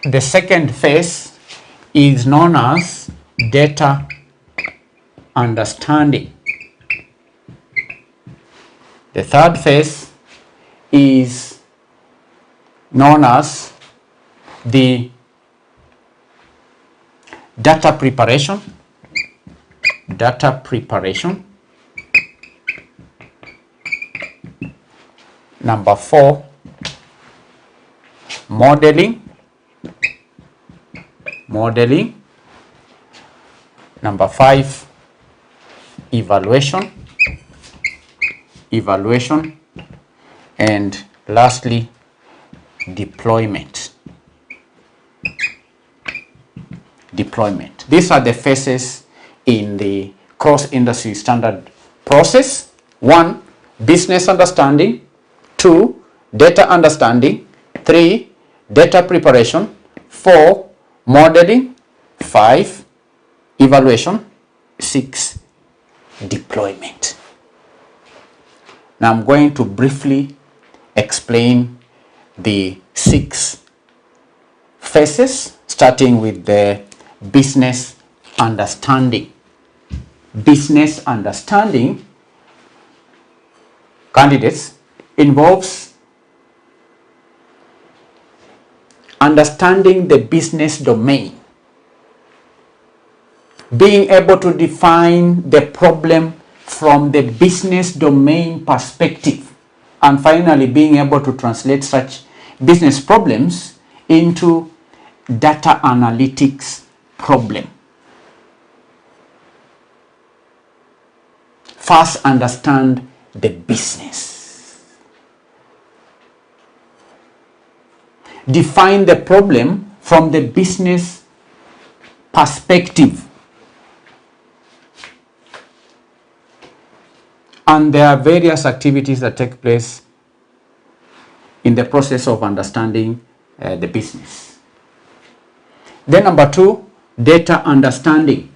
The second phase is known as data understanding. The third phase is known as the data preparation. Data preparation. Number 4, modeling. Modeling. Number 5, evaluation. Evaluation. And lastly, deployment. Deployment. These are the phases in the cross-industry standard process. 1, business understanding. 2, data understanding. 3, data preparation. 4, modeling. 5, evaluation. 6, deployment. Now I'm going to briefly explain the 6 phases, starting with the business understanding. Business understanding, candidates, involves understanding the business domain, being able to define the problem from the business domain perspective, and finally being able to translate such business problems into data analytics problem. First, understand the business. Define the problem from the business perspective. And there are various activities that take place in the process of understanding the business. Then number 2, data understanding.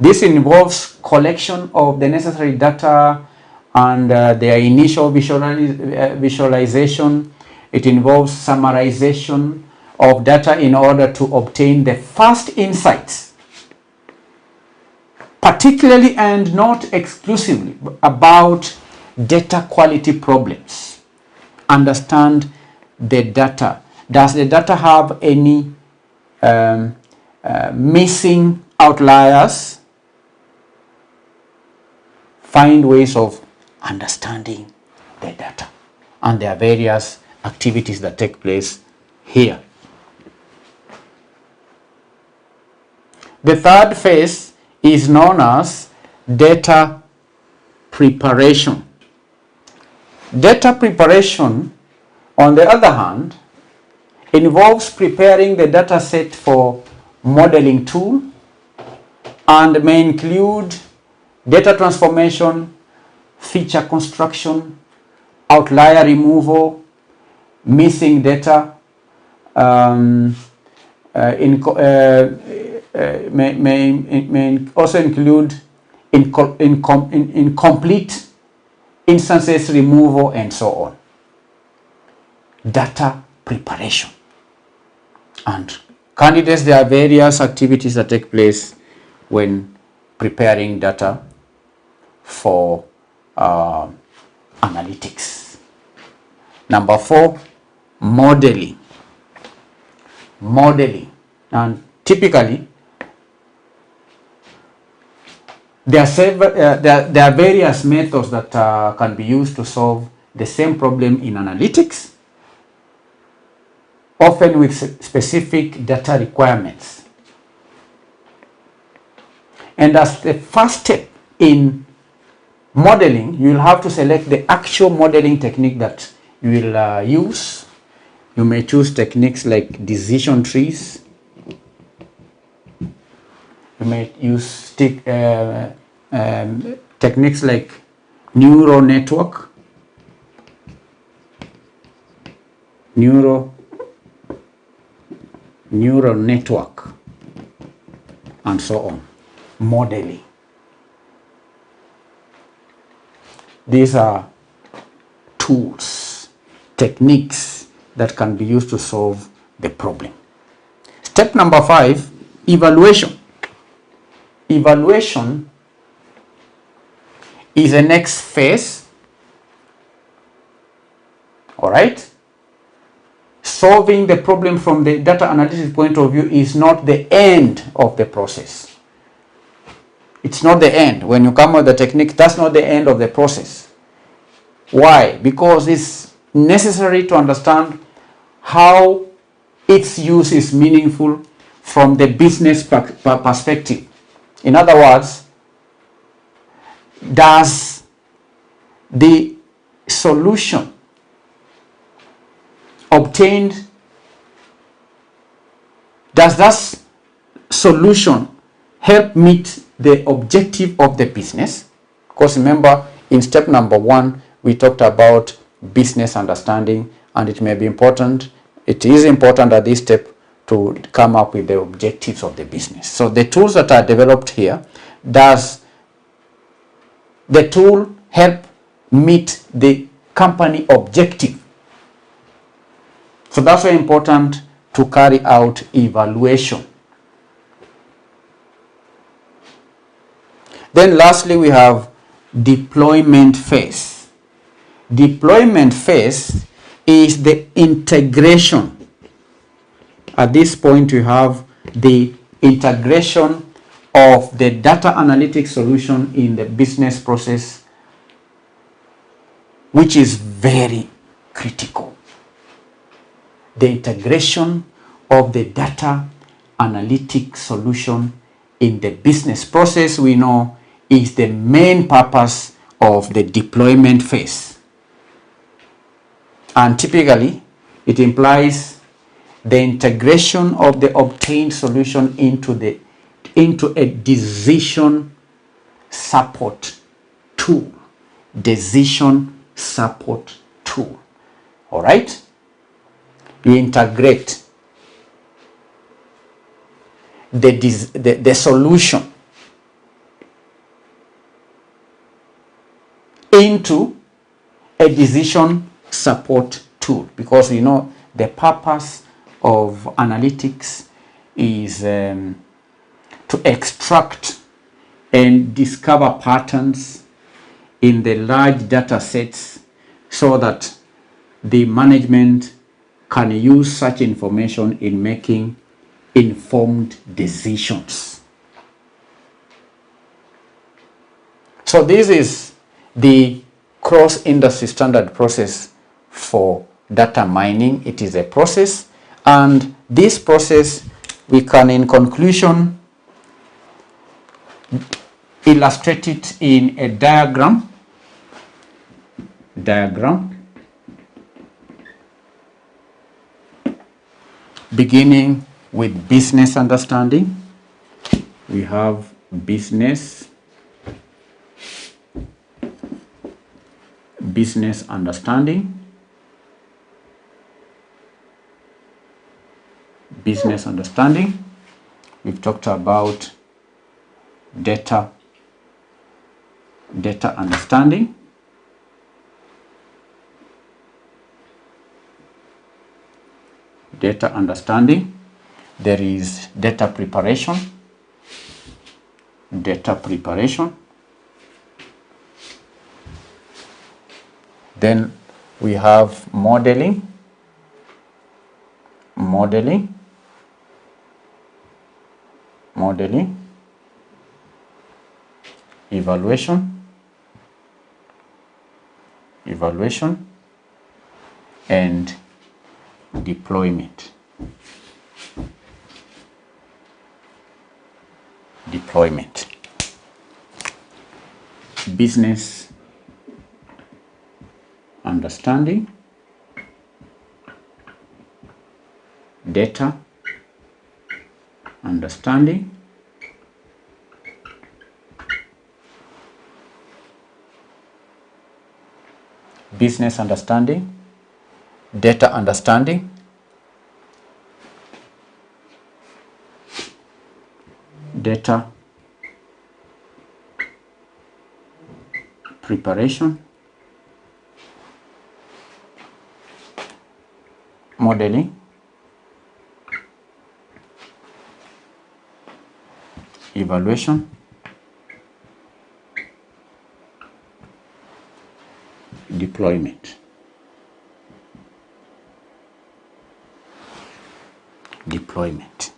This involves collection of the necessary data and their initial visualization. It involves summarization of data in order to obtain the first insights, particularly and not exclusively about data quality problems. Understand the data. Does the data have any missing outliers? Find ways of understanding the data. And there are various activities that take place here. The third phase is known as data preparation. Data preparation, on the other hand, involves preparing the data set for modeling tool and may include data transformation, feature construction, outlier removal, missing data, may also include incomplete instances removal, and so on. Data preparation. And candidates, there are various activities that take place when preparing data for analytics. Number 4, modeling. Modeling. And typically, there are various methods that can be used to solve the same problem in analytics, often with specific data requirements. And as the first step in modeling, you will have to select the actual modeling technique that you will use. You may choose techniques like decision trees. You may use techniques like neural network, neural network, and so on. Modeling. These are tools, techniques that can be used to solve the problem. Step number 5, evaluation. Evaluation is the next phase. All right. solving the problem from the data analysis point of view is not the end of the process. It's not the end. When you come with the technique, that's not the end of the process. Why? Because it's necessary to understand how its use is meaningful from the business perspective. In other words, does the solution obtained, does that solution help meet the objective of the business? Because remember, in step number 1, we talked about business understanding, and it may be important, it is important at this step to come up with the objectives of the business. So the tools that are developed here, does the tool help meet the company objective? So that's very important to carry out evaluation. Then lastly, we have deployment phase. Deployment phase is the integration. At this point, you have the integration of the data analytics solution in the business process, which is very critical. The integration of the data analytics solution in the business process, we know, is the main purpose of the deployment phase. And typically, it implies the integration of the obtained solution into a decision support tool. Decision support tool. All right? You integrate the solution into a decision support tool, because we know the purpose of analytics is to extract and discover patterns in the large data sets so that the management can use such information in making informed decisions. So this is the cross-industry standard process for data mining. It is a process, and this process we can, in conclusion, illustrate it in a diagram. Beginning with business understanding. We have business understanding. Business understanding. We've talked about data understanding. Data understanding. There is data preparation. Then we have modeling. Evaluation, and deployment. Business understanding, data understanding, business understanding, data understanding, data preparation, modeling, evaluation, deployment. deployment.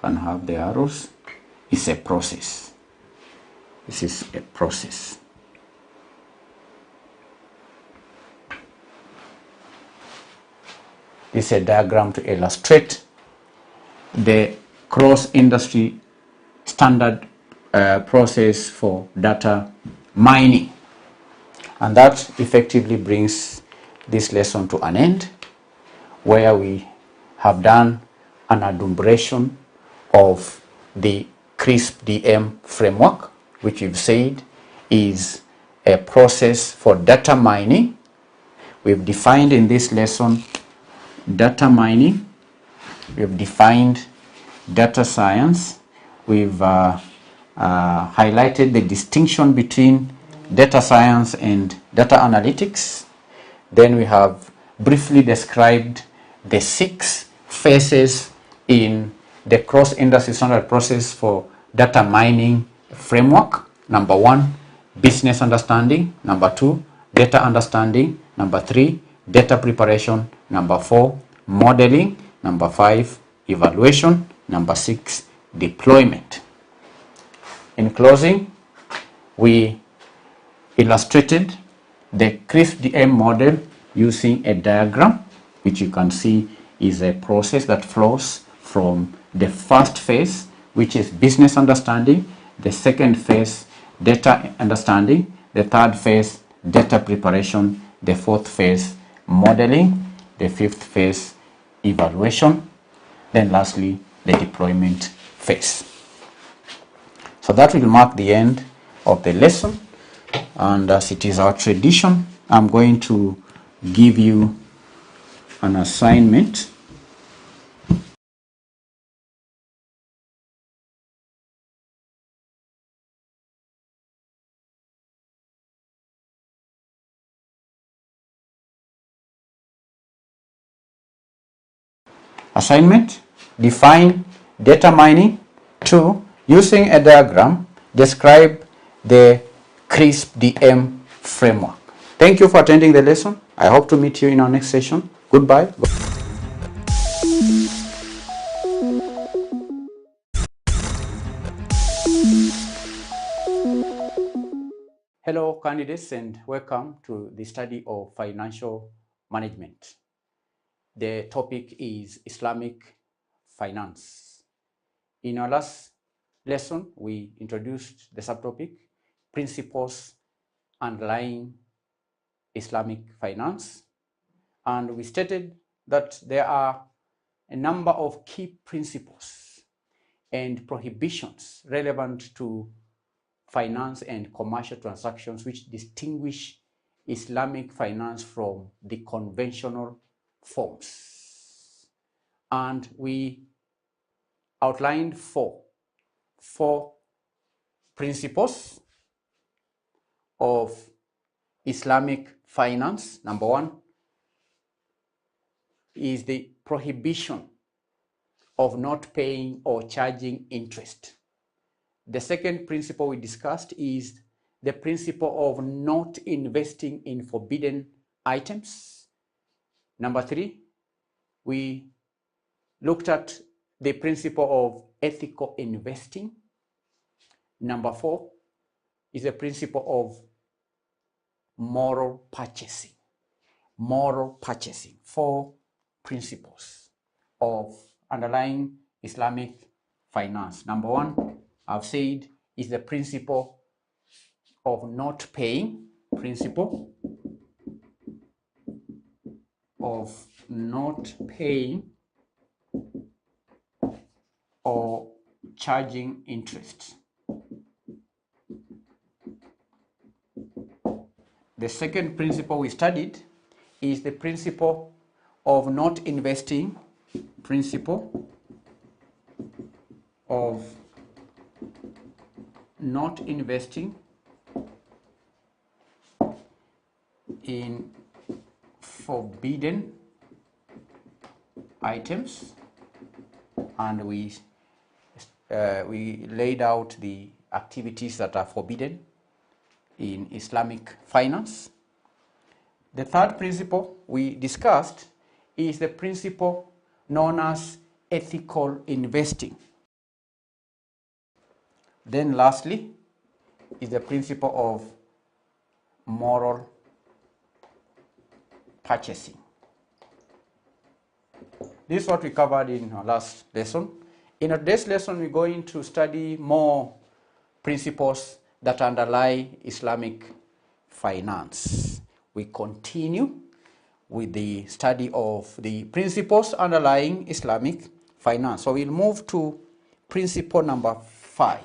Can have the arrows. It's a process. This is a process. This is a diagram to illustrate the cross-industry standard process for data mining. And that effectively brings this lesson to an end, where we have done an adumbration of the KASNEB framework, which we've said is a process for data mining. We've defined in this lesson data mining. We've defined data science. We've highlighted the distinction between data science and data analytics. Then we have briefly described the 6 phases in the cross-industry standard process for data mining framework. Number 1, business understanding. Number 2, data understanding. Number 3, data preparation. Number 4, modeling. Number 5, evaluation. Number 6, deployment. In closing, we illustrated the KASNEB model using a diagram, which you can see is a process that flows from the first phase, which is business understanding, the second phase, data understanding, the third phase, data preparation, the fourth phase, modeling, the fifth phase, evaluation, then lastly, the deployment phase. So that will mark the end of the lesson. And as it is our tradition, I'm going to give you an assignment. Assignment: define data mining. 2, using a diagram, describe the KASNEB framework. Thank you for attending the lesson. I hope to meet you in our next session. Goodbye. Hello candidates, and welcome to the study of financial management. The topic is Islamic finance. In our last lesson, we introduced the subtopic principles underlying Islamic finance, and we stated that there are a number of key principles and prohibitions relevant to finance and commercial transactions which distinguish Islamic finance from the conventional forms. And we outlined four principles of Islamic finance. Number 1 is the prohibition of not paying or charging interest. The second principle we discussed is the principle of not investing in forbidden items. Number 3, we looked at the principle of ethical investing. Number 4 is the principle of moral purchasing. Moral purchasing. 4 principles of underlying Islamic finance. Number 1, I've said, is the principle of not paying. Principle of not paying or charging interest. The second principle we studied is the principle of not investing. Principle of not investing in forbidden items, and we laid out the activities that are forbidden in Islamic finance. The third principle we discussed is the principle known as ethical investing. Then lastly is the principle of moral purchasing. This is what we covered in our last lesson. In today's lesson, we're going to study more principles that underlie Islamic finance. We continue with the study of the principles underlying Islamic finance. So we'll move to principle number 5.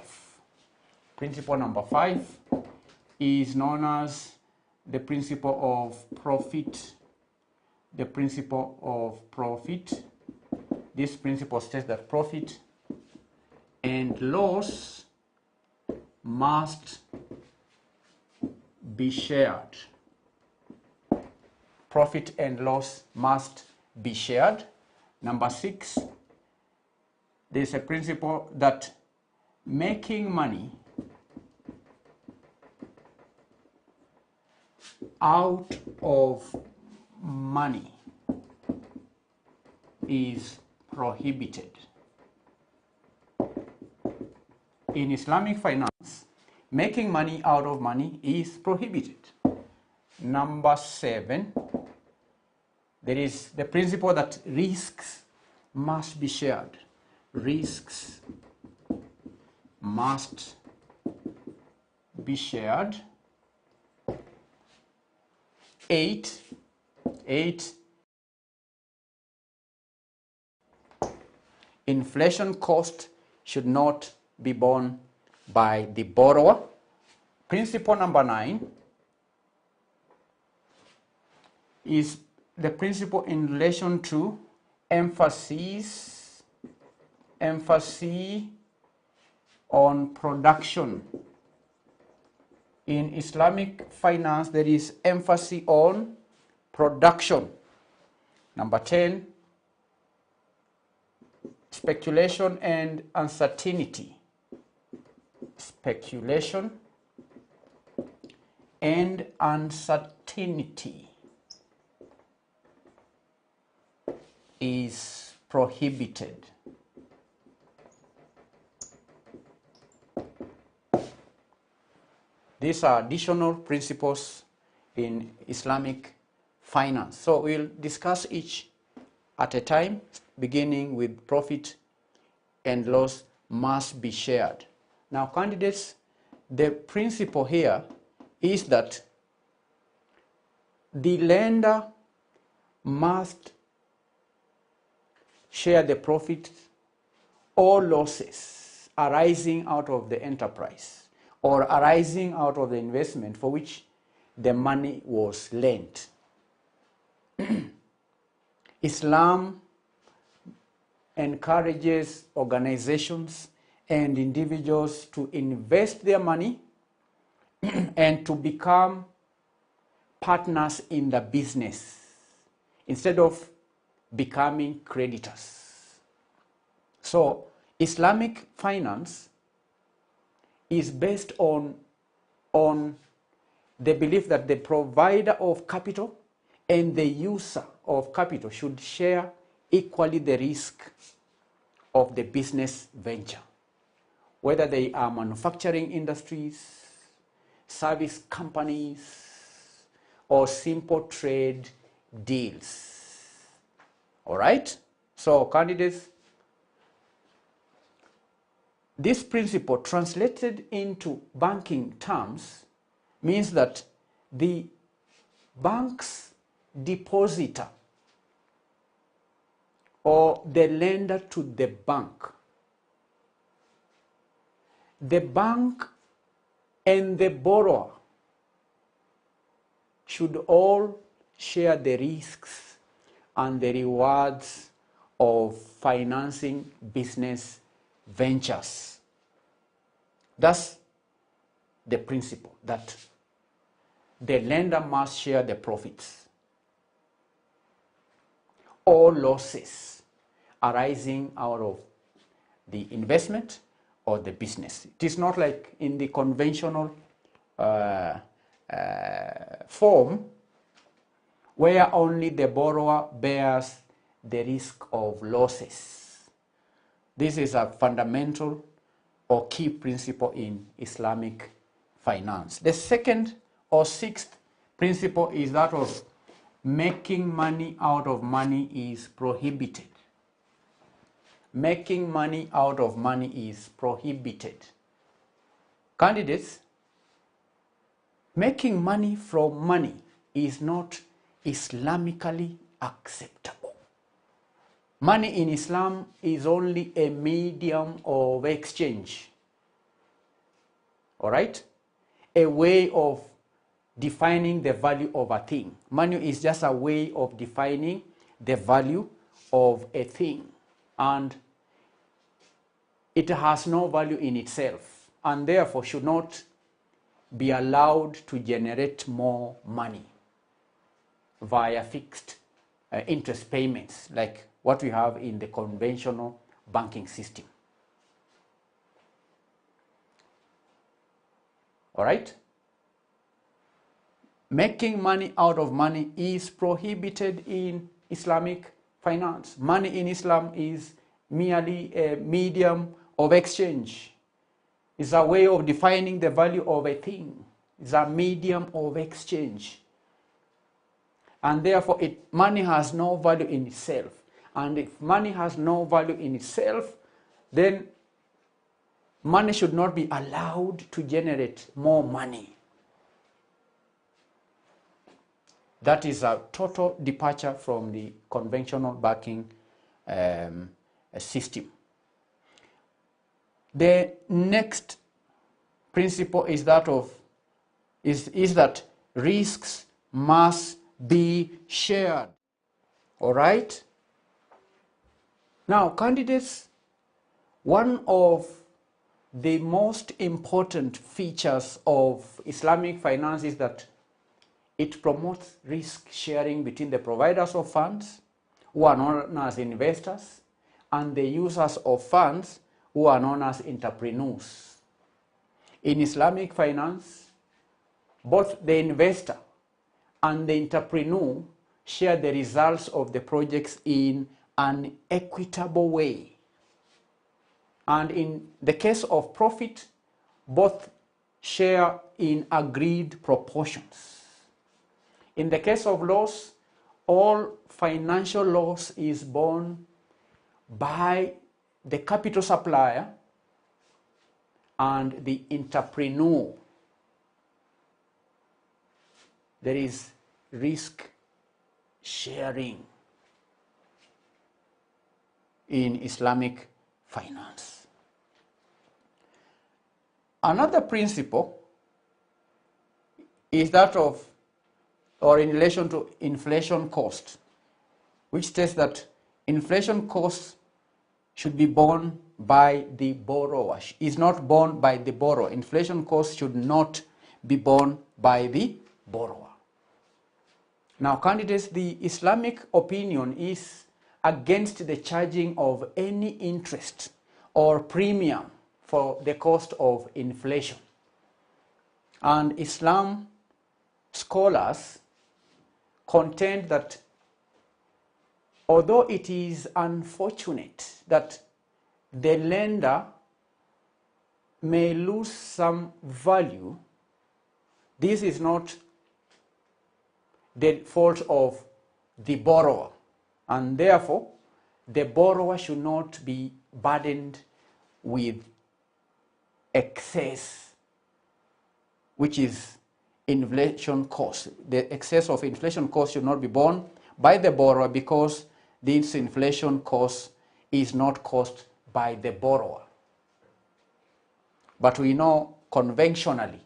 Principle number 5 is known as the principle of profit. The principle of profit. This principle states that profit and loss must be shared. Profit and loss must be shared. Number 6, there is a principle that making money out of money is prohibited. In Islamic finance, making money out of money is prohibited. Number 7, there is the principle that risks must be shared. Risks must be shared. 8, inflation cost should not be borne by the borrower. Principle number 9 is the principle in relation to emphasis on production. In Islamic finance, there is emphasis on production. Number 10, speculation and uncertainty. Speculation and uncertainty is prohibited. These are additional principles in Islamic finance. So we'll discuss each at a time, beginning with profit and loss must be shared. Now, candidates, the principle here is that the lender must share the profits or losses arising out of the enterprise or arising out of the investment for which the money was lent. Islam encourages organizations and individuals to invest their money and to become partners in the business instead of becoming creditors. So Islamic finance is based on the belief that the provider of capital and the user of capital should share equally the risk of the business venture, whether they are manufacturing industries, service companies, or simple trade deals. All right? So, candidates, this principle translated into banking terms means that the bank's depositor or the lender to the bank and the borrower should all share the risks and the rewards of financing business ventures. That's the principle, that the lender must share the profits or losses arising out of the investment or the business. It is not like in the conventional form where only the borrower bears the risk of losses. This is a fundamental or key principle in Islamic finance. The second or sixth principle is that of making money out of money is prohibited. Making money out of money is prohibited. Candidates, making money from money is not Islamically acceptable. Money in Islam is only a medium of exchange. All right? A way of defining the value of a thing. Money is just a way of defining the value of a thing. And it has no value in itself, and therefore should not be allowed to generate more money via fixed interest payments like what we have in the conventional banking system. All right? Making money out of money is prohibited in Islamic finance. Money in Islam is merely a medium of exchange. It's a way of defining the value of a thing. It's a medium of exchange. And therefore, money has no value in itself. And if money has no value in itself, then money should not be allowed to generate more money. That is a total departure from the conventional banking system. The next principle is that risks must be shared. All right? Now, candidates, one of the most important features of Islamic finance is that it promotes risk sharing between the providers of funds, who are known as investors, and the users of funds, who are known as entrepreneurs. In Islamic finance, both the investor and the entrepreneur share the results of the projects in an equitable way. And in the case of profit, both share in agreed proportions. In the case of loss, all financial loss is borne by the capital supplier and the entrepreneur. There is risk sharing in Islamic finance. Another principle is that of, or in relation to inflation cost, which states that inflation costs should be borne by the borrower. Is not borne by the borrower. Inflation costs should not be borne by the borrower. Now, candidates, the Islamic opinion is against the charging of any interest or premium for the cost of inflation. And Islam scholars contend that although it is unfortunate that the lender may lose some value, this is not the fault of the borrower, and therefore the borrower should not be burdened with excess, which is inflation cost. The excess of inflation cost should not be borne by the borrower because this inflation cost is not caused by the borrower. But we know conventionally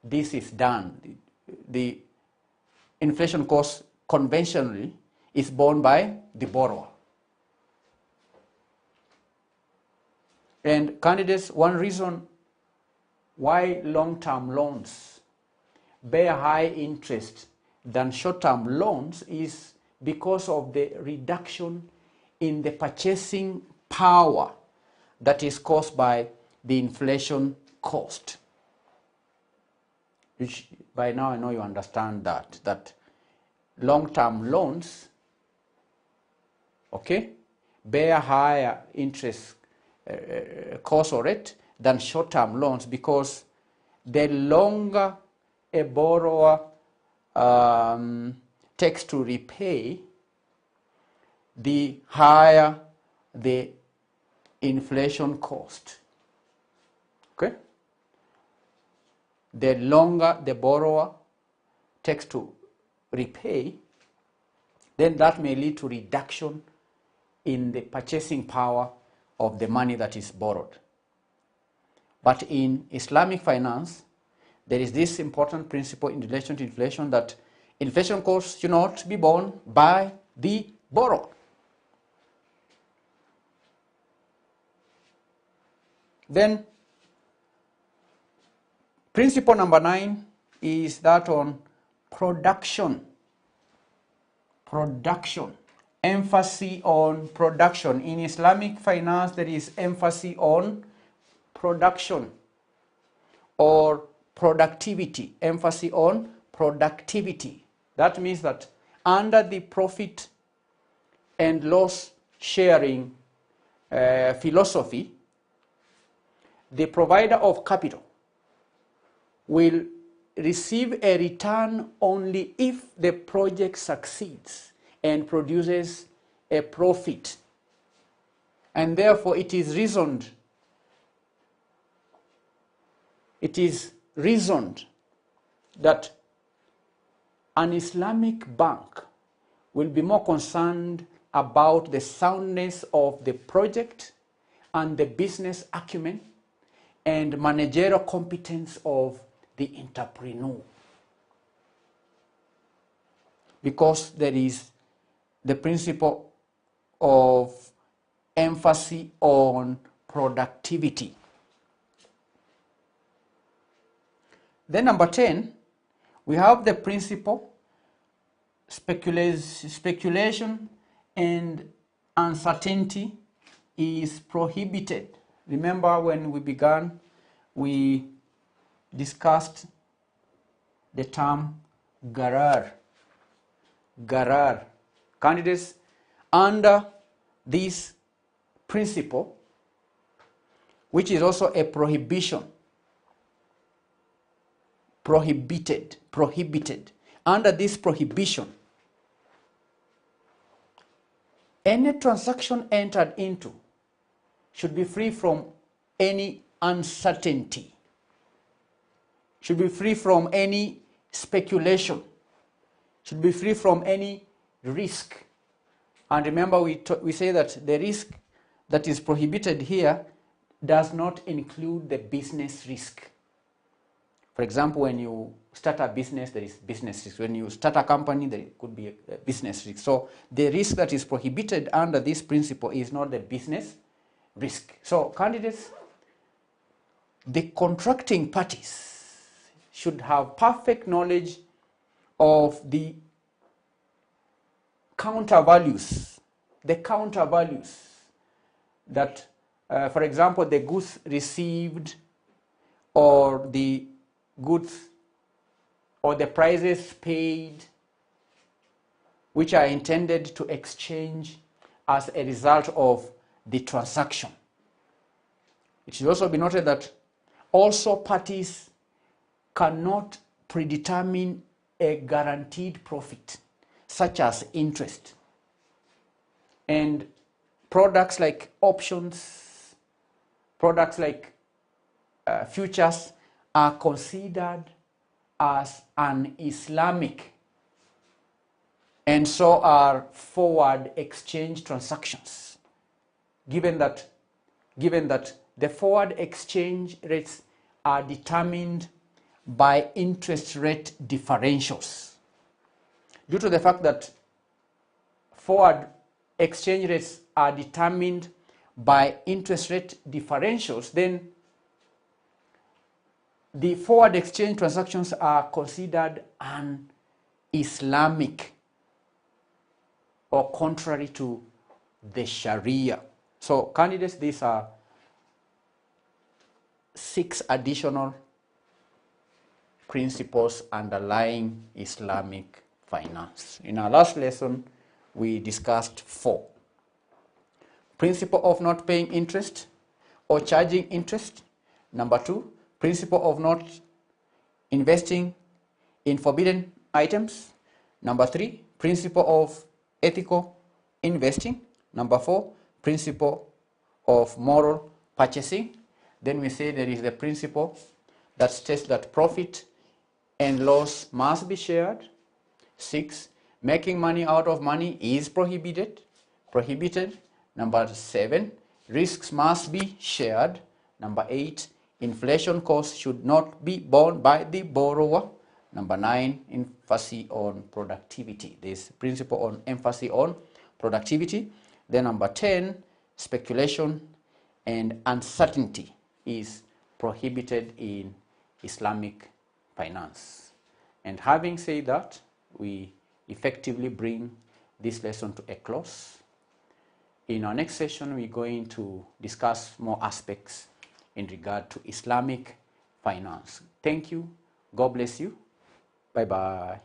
this is done. The inflation cost conventionally is borne by the borrower. And candidates, one reason why long-term loans bear high interest than short-term loans is because of the reduction in the purchasing power that is caused by the inflation cost. Which by now I know you understand that long-term loans okay, bear higher interest cost or rate than short-term loans, because the longer a borrower takes to repay, the higher the inflation cost. Okay? The longer the borrower takes to repay, then that may lead to reduction in the purchasing power of the money that is borrowed. But in Islamic finance, there is this important principle in relation to inflation, that inflation costs should not be borne by the borrower. Then principle number 9 is that on production. Production. Emphasis on production. In Islamic finance, there is emphasis on production or productivity. Emphasis on productivity. That means that under the profit and loss sharing philosophy, the provider of capital will receive a return only if the project succeeds and produces a profit. And therefore it is reasoned that an Islamic bank will be more concerned about the soundness of the project and the business acumen and managerial competence of the entrepreneur, because there is the principle of emphasis on productivity. Then number 10, we have the principle speculation and uncertainty is prohibited. Remember when we began, we discussed the term garar. Garar. Candidates, under this principle, which is also a prohibition, prohibited. Under this prohibition, any transaction entered into should be free from any uncertainty, should be free from any speculation, should be free from any risk. And remember, we say that the risk that is prohibited here does not include the business risk. For example, when you start a business, there is business risk. When you start a company, there could be a business risk. So the risk that is prohibited under this principle is not the business risk. So candidates, the contracting parties should have perfect knowledge of the counter values that, for example, the goods received or the goods or the prices paid, which are intended to exchange as a result of the transaction. It should also be noted that also parties cannot predetermine a guaranteed profit, such as interest. And products like options, products like futures are considered as un-Islamic, and so are forward exchange transactions, given that the forward exchange rates are determined by interest rate differentials. Due to the fact that forward exchange rates are determined by interest rate differentials, then the forward exchange transactions are considered un-Islamic or contrary to the Sharia. So candidates, these are 6 additional principles underlying Islamic finance. In our last lesson, we discussed 4. principle of not paying interest or charging interest. Number 2, principle of not investing in forbidden items. Number 3, principle of ethical investing. Number 4, principle of moral purchasing. Then we say there is the principle that states that profit and loss must be shared. 6, making money out of money is prohibited. Number 7, risks must be shared. Number 8, inflation costs should not be borne by the borrower. Number 9, emphasis on productivity. This principle on emphasis on productivity. Then number 10, speculation and uncertainty is prohibited in Islamic finance. And having said that, we effectively bring this lesson to a close. In our next session, we're going to discuss more aspects in regard to Islamic finance. Thank you. God bless you. Bye-bye.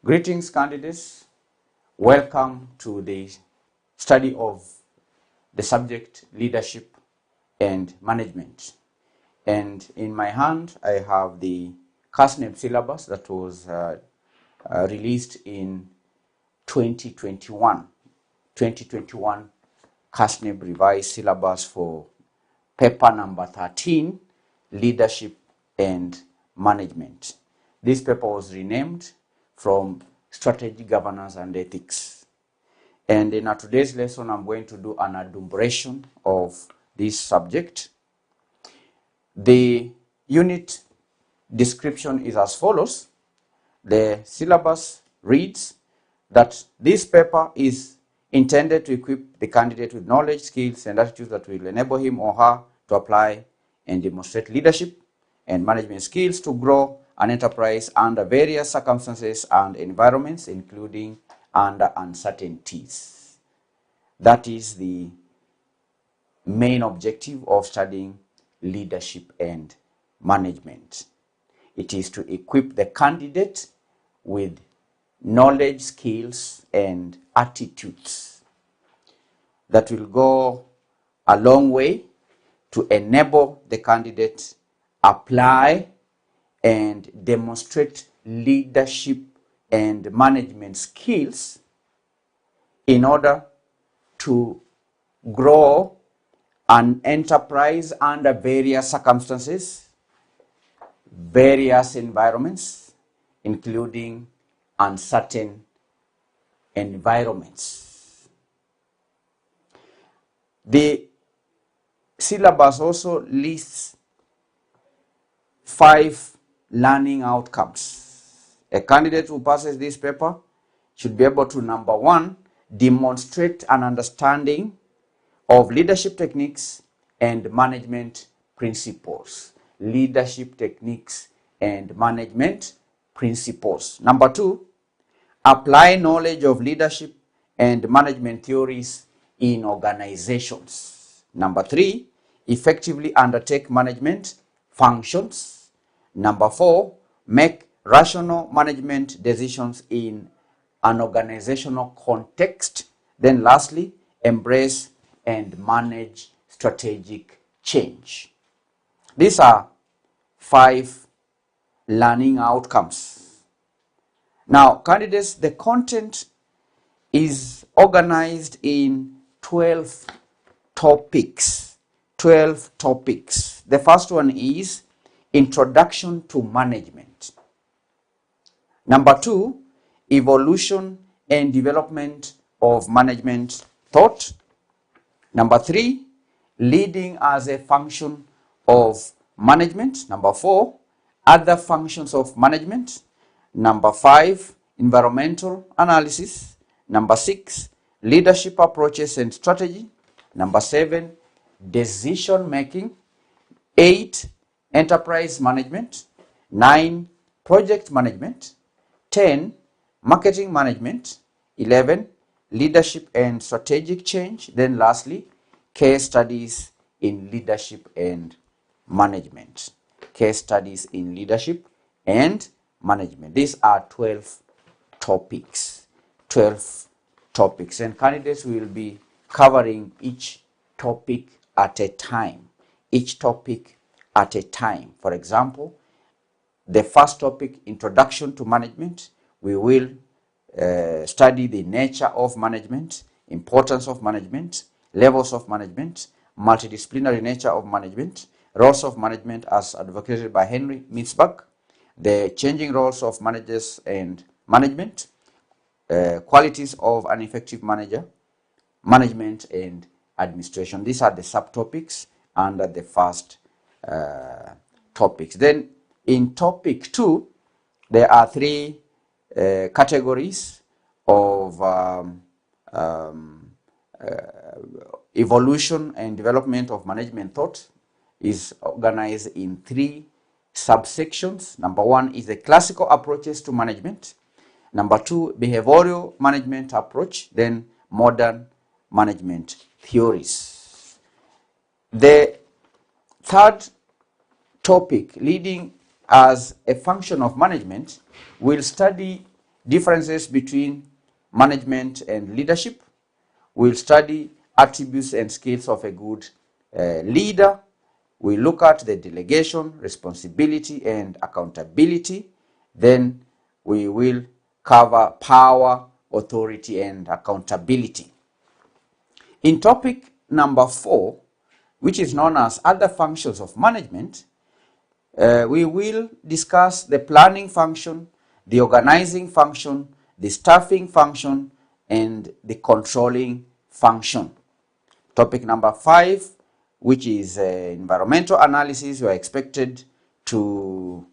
Greetings, candidates. Welcome to the study of the subject leadership and management. And in my hand, I have the KASNEB syllabus that was released in 2021 KASNEB revised syllabus for paper number 13, leadership and management. This paper was renamed from strategy, governance and ethics. And in our today's lesson, I'm going to do an adumbration of this subject. The unit description is as follows. The syllabus reads that this paper is intended to equip the candidate with knowledge, skills, and attitudes that will enable him or her to apply and demonstrate leadership and management skills to grow an enterprise under various circumstances and environments, including under uncertainties. That is the main objective of studying leadership and management. It is to equip the candidate with knowledge, skills, and attitudes that will go a long way to enable the candidate apply and demonstrate leadership and management skills in order to grow an enterprise under various circumstances, various environments, including uncertain environments. The syllabus also lists 5 learning outcomes. A candidate who passes this paper should be able to, number 1, demonstrate an understanding of leadership techniques and management principles. Leadership techniques and management principles. Number 2, apply knowledge of leadership and management theories in organizations. Number 3, effectively undertake management functions. Number 4, make rational management decisions in an organizational context. Then lastly, embrace and manage strategic change. These are 5 learning outcomes. Now, candidates, the content is organized in 12 topics. 12 topics. The first one is Introduction to Management. Number 2, Evolution and Development of Management Thought. Number 3, Leading as a Function of Management. Number 4, Other Functions of Management. Number 5, Environmental Analysis. Number 6, Leadership Approaches and Strategy. Number 7, Decision Making. 8, Enterprise Management. 9, Project Management. 10, Marketing Management. 11, Leadership and Strategic Change. Then lastly, Case Studies in Leadership and Management. case studies in leadership and management. These are 12 topics. 12 topics, and candidates will be covering each topic at a time. Each topic at a time. For example, the first topic, introduction to management, we will study the nature of management, importance of management, levels of management, multidisciplinary nature of management, roles of management as advocated by Henry Mintzberg, the changing roles of managers and management, qualities of an effective manager, management and administration. These are the subtopics under the first topics. Then in topic 2, there are 3 categories of evolution and development of management thought. Is organized in 3 subsections. Number 1 is the classical approaches to management. Number 2, behavioral management approach. Then modern management theories. The third topic, leading as a function of management, will study differences between management and leadership. We'll study attributes and skills of a good leader. We look at the delegation, responsibility, and accountability. Then we will cover power, authority, and accountability. In topic number 4, which is known as other functions of management, we will discuss the planning function, the organizing function, the staffing function, and the controlling function. Topic number 5, which is environmental analysis, we are expected to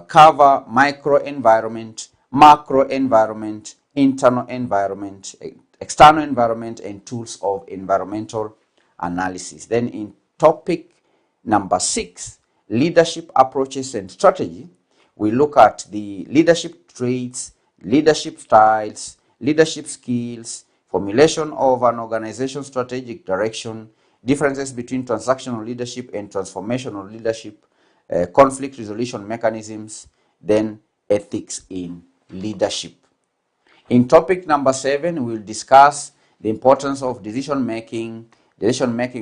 cover microenvironment, macroenvironment, internal environment, external environment, and tools of environmental analysis. Then in topic number 6, leadership approaches and strategy, we look at the leadership traits, leadership styles, leadership skills, formulation of an organization's strategic direction, differences between transactional leadership and transformational leadership, conflict resolution mechanisms, then ethics in leadership. In topic number 7, we will discuss the importance of decision-making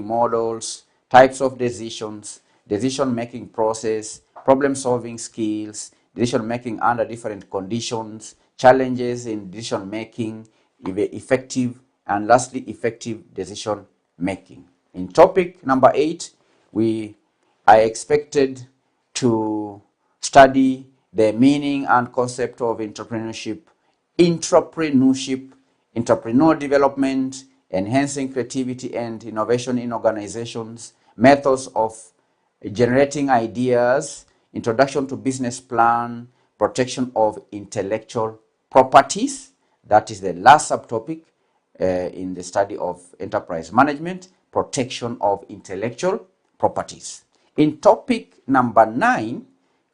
models, types of decisions, decision-making process, problem-solving skills, decision-making under different conditions, challenges in decision-making, effective, and lastly, effective decision-making. In topic number 8, we are expected to study the meaning and concept of entrepreneurship, entrepreneur development, enhancing creativity and innovation in organizations, methods of generating ideas, introduction to business plan, protection of intellectual properties. That is the last subtopic in the study of enterprise management, protection of intellectual properties. In topic number 9,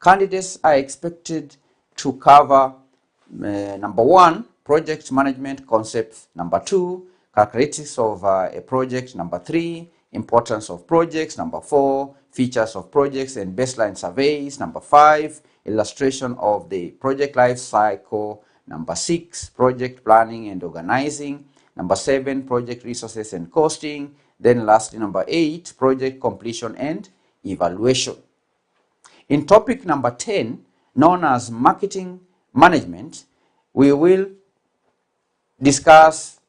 candidates are expected to cover number 1, project management concepts. Number 2, characteristics of a project. Number 3, importance of projects. Number 4, features of projects and baseline surveys. Number 5, illustration of the project life cycle. Number 6, project planning and organizing. Number 7, project resources and costing. Then lastly, number 8, project completion and evaluation. In topic number 10, known as marketing management, we will discuss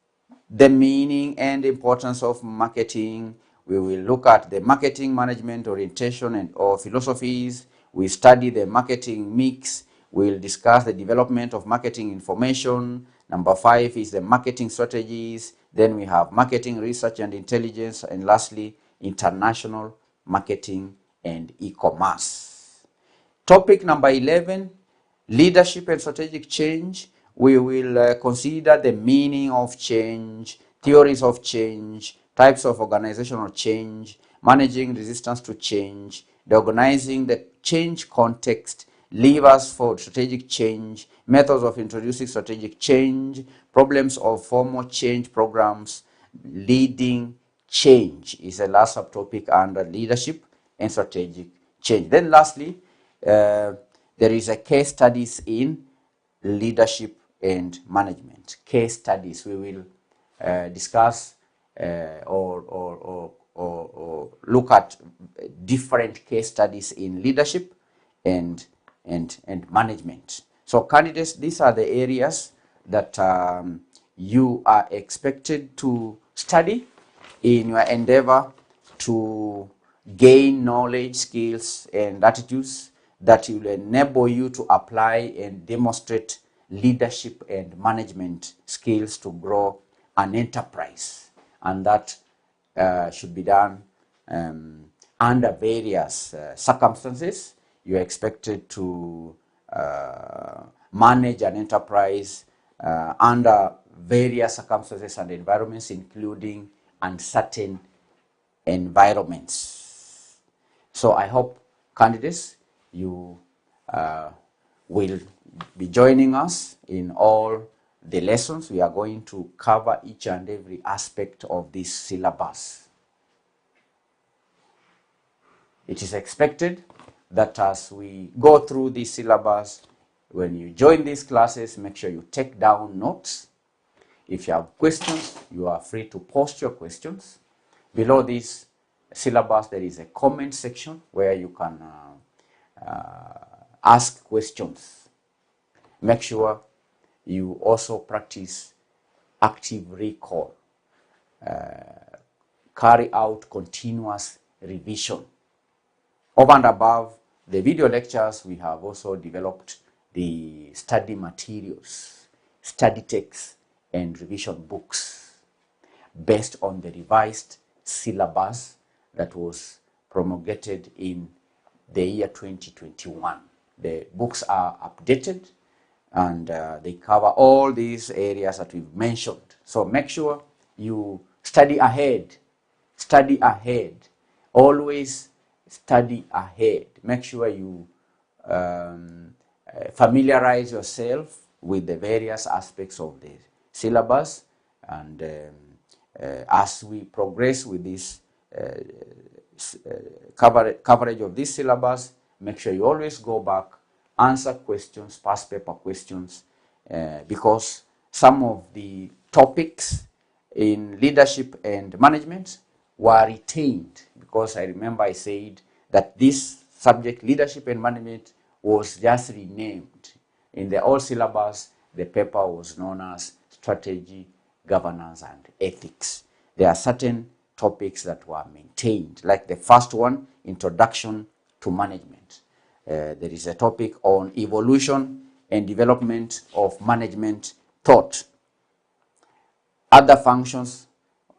the meaning and importance of marketing. We will look at the marketing management orientation and or philosophies. We study the marketing mix. We'll discuss the development of marketing information. Number 5 is the marketing strategies. Then we have marketing research and intelligence. And lastly, international marketing and e-commerce. Topic number 11, leadership and strategic change. We will consider the meaning of change, theories of change, types of organizational change, managing resistance to change, the organizing the change context, levers for strategic change, methods of introducing strategic change, problems of formal change programs, leading change is the last subtopic under leadership and strategic change. Then lastly, there is a case studies in leadership and management. Case studies, we will discuss or look at different case studies in leadership and management. So candidates, these are the areas that you are expected to study in your endeavor to gain knowledge, skills, and attitudes that will enable you to apply and demonstrate leadership and management skills to grow an enterprise. And that should be done under various circumstances. You're expected to manage an enterprise under various circumstances and environments, including uncertain environments. So I hope, candidates, you will be joining us in all the lessons. We are going to cover each and every aspect of this syllabus. It is expected that as we go through this syllabus, when you join these classes, make sure you take down notes. If you have questions, you are free to post your questions. Below this syllabus, there is a comment section where you can ask questions. Make sure you also practice active recall. Carry out continuous revision. Over and above the video lectures, we have also developed the study materials, study texts, and revision books based on the revised syllabus that was promulgated in the year 2021. The books are updated and they cover all these areas that we've mentioned. So make sure you study ahead. Study ahead. Always study ahead. Make sure you familiarize yourself with the various aspects of the syllabus, and as we progress with this coverage of this syllabus, make sure you always go back, answer questions, past paper questions, because some of the topics in leadership and management were retained, because I remember I said that this subject, leadership and management, was just renamed. In the old syllabus, the paper was known as strategy, governance, and ethics. There are certain topics that were maintained, like the first one, introduction to management. There is a topic on evolution and development of management thought. Other functions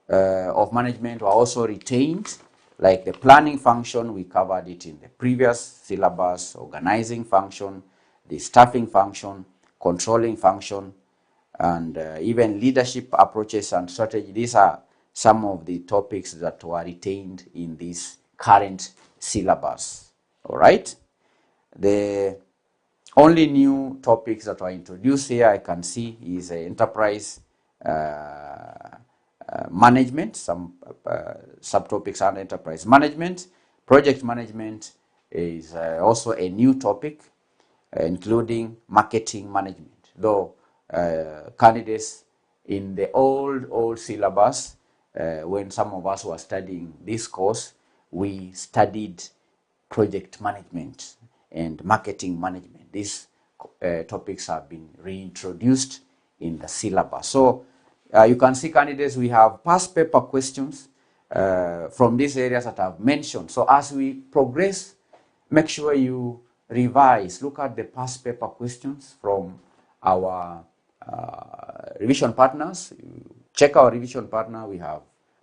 of management were also retained, like the planning function. We covered it in the previous syllabus, organizing function, the staffing function, controlling function, and even leadership approaches and strategy. These are some of the topics that were retained in this current syllabus. All right. The only new topics that were introduced here I can see is enterprise management. Some subtopics are enterprise management. Project management is also a new topic, including marketing management. Though candidates in the old syllabus, when some of us were studying this course, we studied project management and marketing management. These topics have been reintroduced in the syllabus. So you can see, candidates, we have past paper questions from these areas that I've mentioned. So as we progress, make sure you revise, look at the past paper questions from our revision partners. Check our revision partner. We have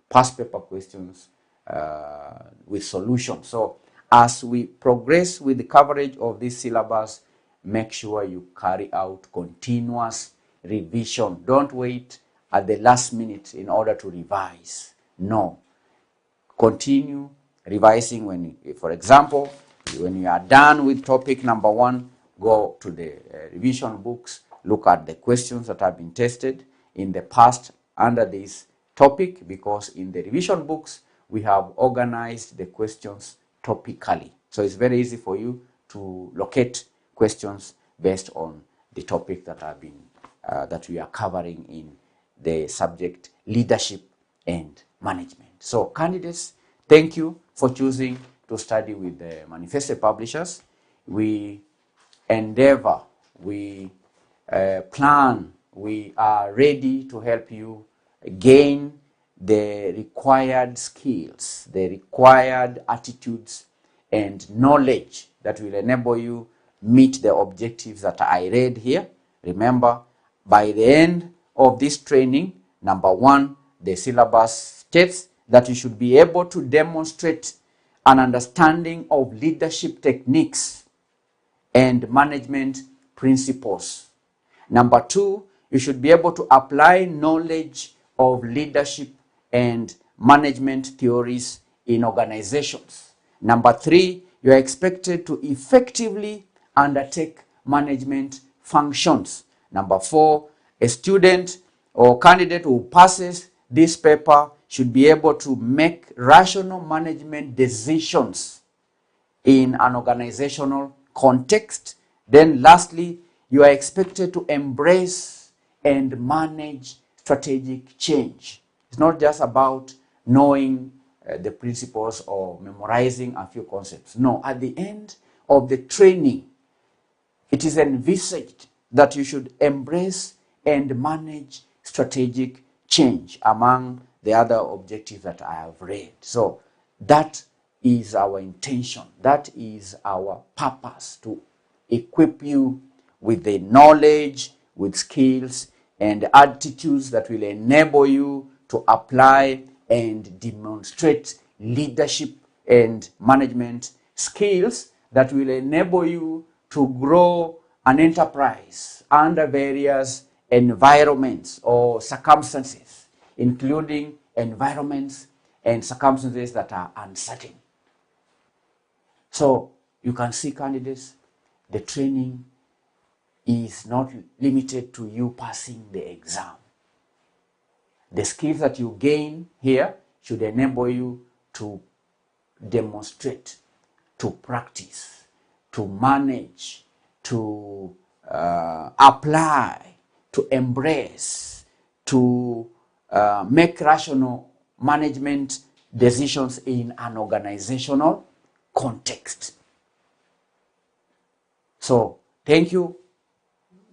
past paper questions with solutions. So as we progress with the coverage of this syllabus, make sure you carry out continuous revision. Don't wait at the last minute in order to revise. No. Continue revising. When, for example, when you are done with topic number 1, go to the revision books, look at the questions that have been tested in the past under this topic, because in the revision books, we have organized the questions topically. So it's very easy for you to locate questions based on the topic that have been that we are covering in the subject leadership and management. So candidates, thank you for choosing to study with the Manifesto Publishers. We endeavor, we plan, we are ready to help you gain the required skills, the required attitudes and knowledge that will enable you meet the objectives that I read here. Remember, by the end of this training, number one, the syllabus states that you should be able to demonstrate an understanding of leadership techniques and management principles. Number two, you should be able to apply knowledge of leadership and management theories in organizations. Number three, you are expected to effectively undertake management functions. Number four, a student or candidate who passes this paper should be able to make rational management decisions in an organizational context. Then lastly, you are expected to embrace and manage strategic change. It's not just about knowing the principles or memorizing a few concepts. No, at the end of the training, it is envisaged that you should embrace and manage strategic change among the other objectives that I have read. So that is our intention. That is our purpose, to equip you with the knowledge, with skills and attitudes that will enable you to apply and demonstrate leadership and management skills that will enable you to grow an enterprise under various environments or circumstances, including environments and circumstances that are uncertain. So you can see, candidates, the training is not limited to you passing the exam. The skills that you gain here should enable you to demonstrate, to practice, to manage, to apply, to embrace, to make rational management decisions in an organizational context. So thank you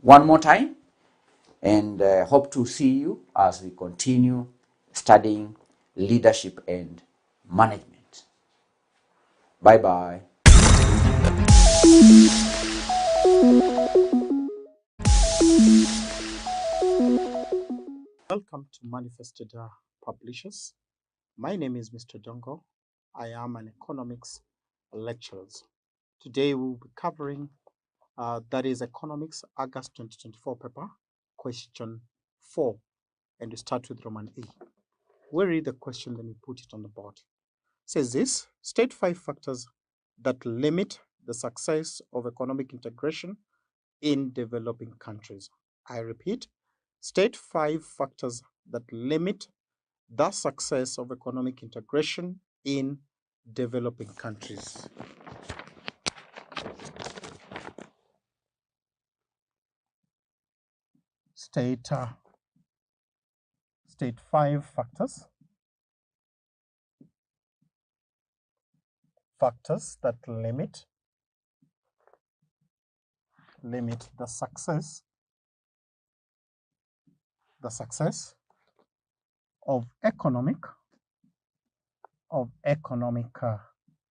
one more time, and hope to see you as we continue studying leadership and management. Bye-bye. Welcome to Manifested Publishers. My name is Mr. Dongo. I am an economics lecturer. Today we'll be covering that is Economics August 2024 paper, question 4, and we start with Roman A. We read the question, then we put it on the board. It says this: state 5 factors that limit the success of economic integration in developing countries. I repeat, state 5 factors that limit the success of economic integration in developing countries. State 5 factors that limit the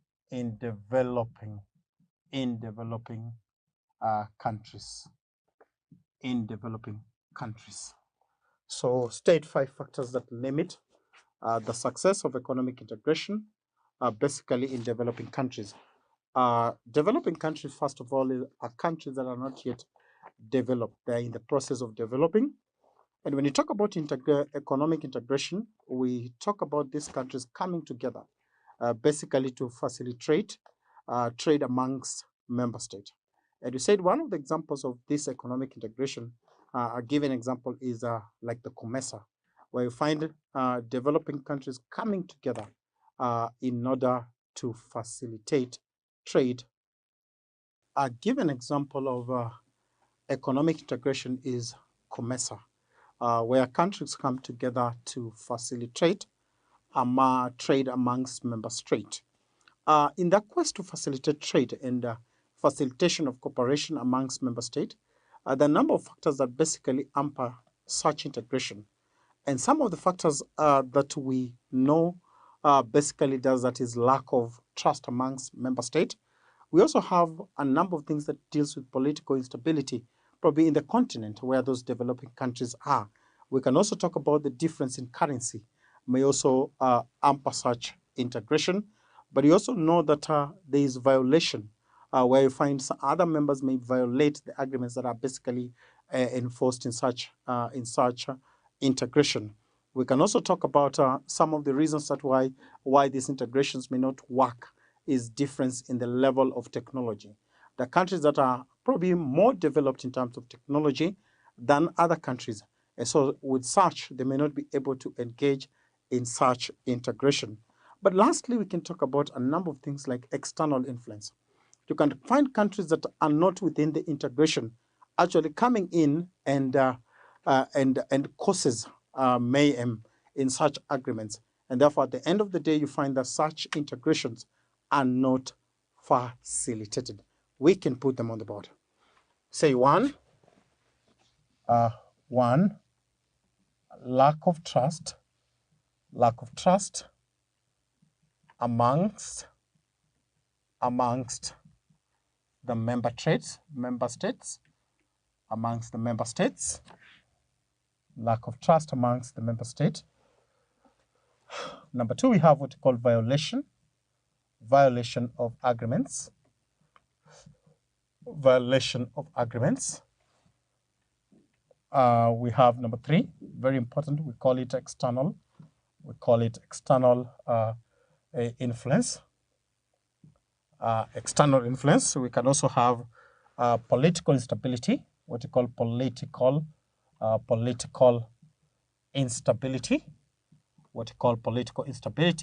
success of economic integration in developing countries. So state 5 factors that limit the success of economic integration basically in developing countries. Developing countries, first of all, are countries that are not yet developed. They're in the process of developing. And when you talk about economic integration, we talk about these countries coming together basically to facilitate trade amongst member states. And you said one of the examples of this economic integration, a given example is like the COMESA, where you find developing countries coming together in order to facilitate trade. A given example of economic integration is COMESA, where countries come together to facilitate trade amongst member states. In the quest to facilitate trade and facilitation of cooperation amongst member states, there are a number of factors that basically hamper such integration. And some of the factors that we know basically does that is lack of trust amongst member states. We also have a number of things that deals with political instability, probably in the continent where those developing countries are. We can also talk about the difference in currency, may also hamper such integration. But you also know that there is violation, where you find some other members may violate the agreements that are basically enforced in such integration. We can also talk about some of the reasons that why these integrations may not work is difference in the level of technology. The countries that are probably more developed in terms of technology than other countries, and so with such, they may not be able to engage in such integration. But lastly, we can talk about a number of things like external influence. You can find countries that are not within the integration actually coming in and causes mayhem in such agreements. And therefore, at the end of the day, you find that such integrations are not facilitated. We can put them on the board. Say one, lack of trust amongst the member states, lack of trust amongst the member states. Number two, we have what we call violation of agreements. We have number three, very important, we call it external influence. External influence. So we can also have political instability, what we call political instability,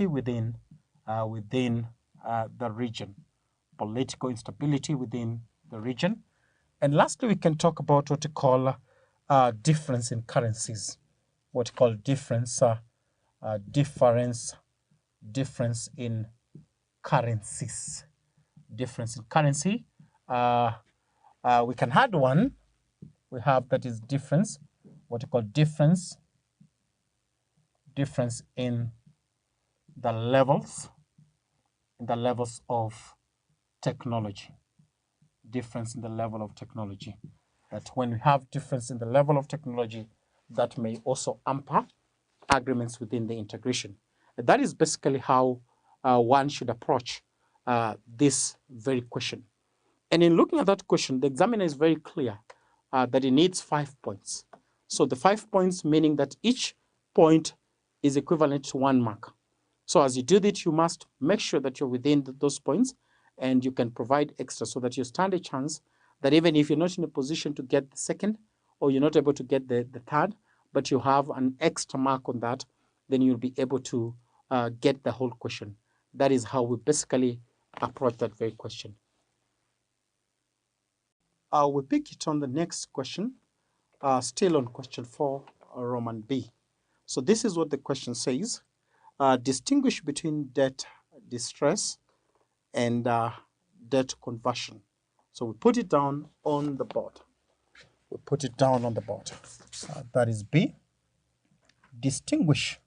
within the region. Political instability within the region. And lastly, we can talk about what we call difference in currencies. What we call difference in currencies. Difference in currency. We can add one. We have that is difference. What we call difference in the levels of technology. Difference in the level of technology. That when we have difference in the level of technology, that may also hamper agreements within the integration. That is basically how one should approach this very question. And in looking at that question, the examiner is very clear that it needs 5 points. So the 5 points meaning that each point is equivalent to 1 mark. So as you do that, you must make sure that you're within those points and you can provide extra so that you stand a chance that even if you're not in a position to get the second or you're not able to get the third, but you have an extra mark on that, then you'll be able to get the whole question. That is how we basically approach that very question. We pick it on the next question, still on question 4, Roman B. So this is what the question says. Distinguish between debt distress and debt conversion. So we put it down on the board. That is B. Distinguish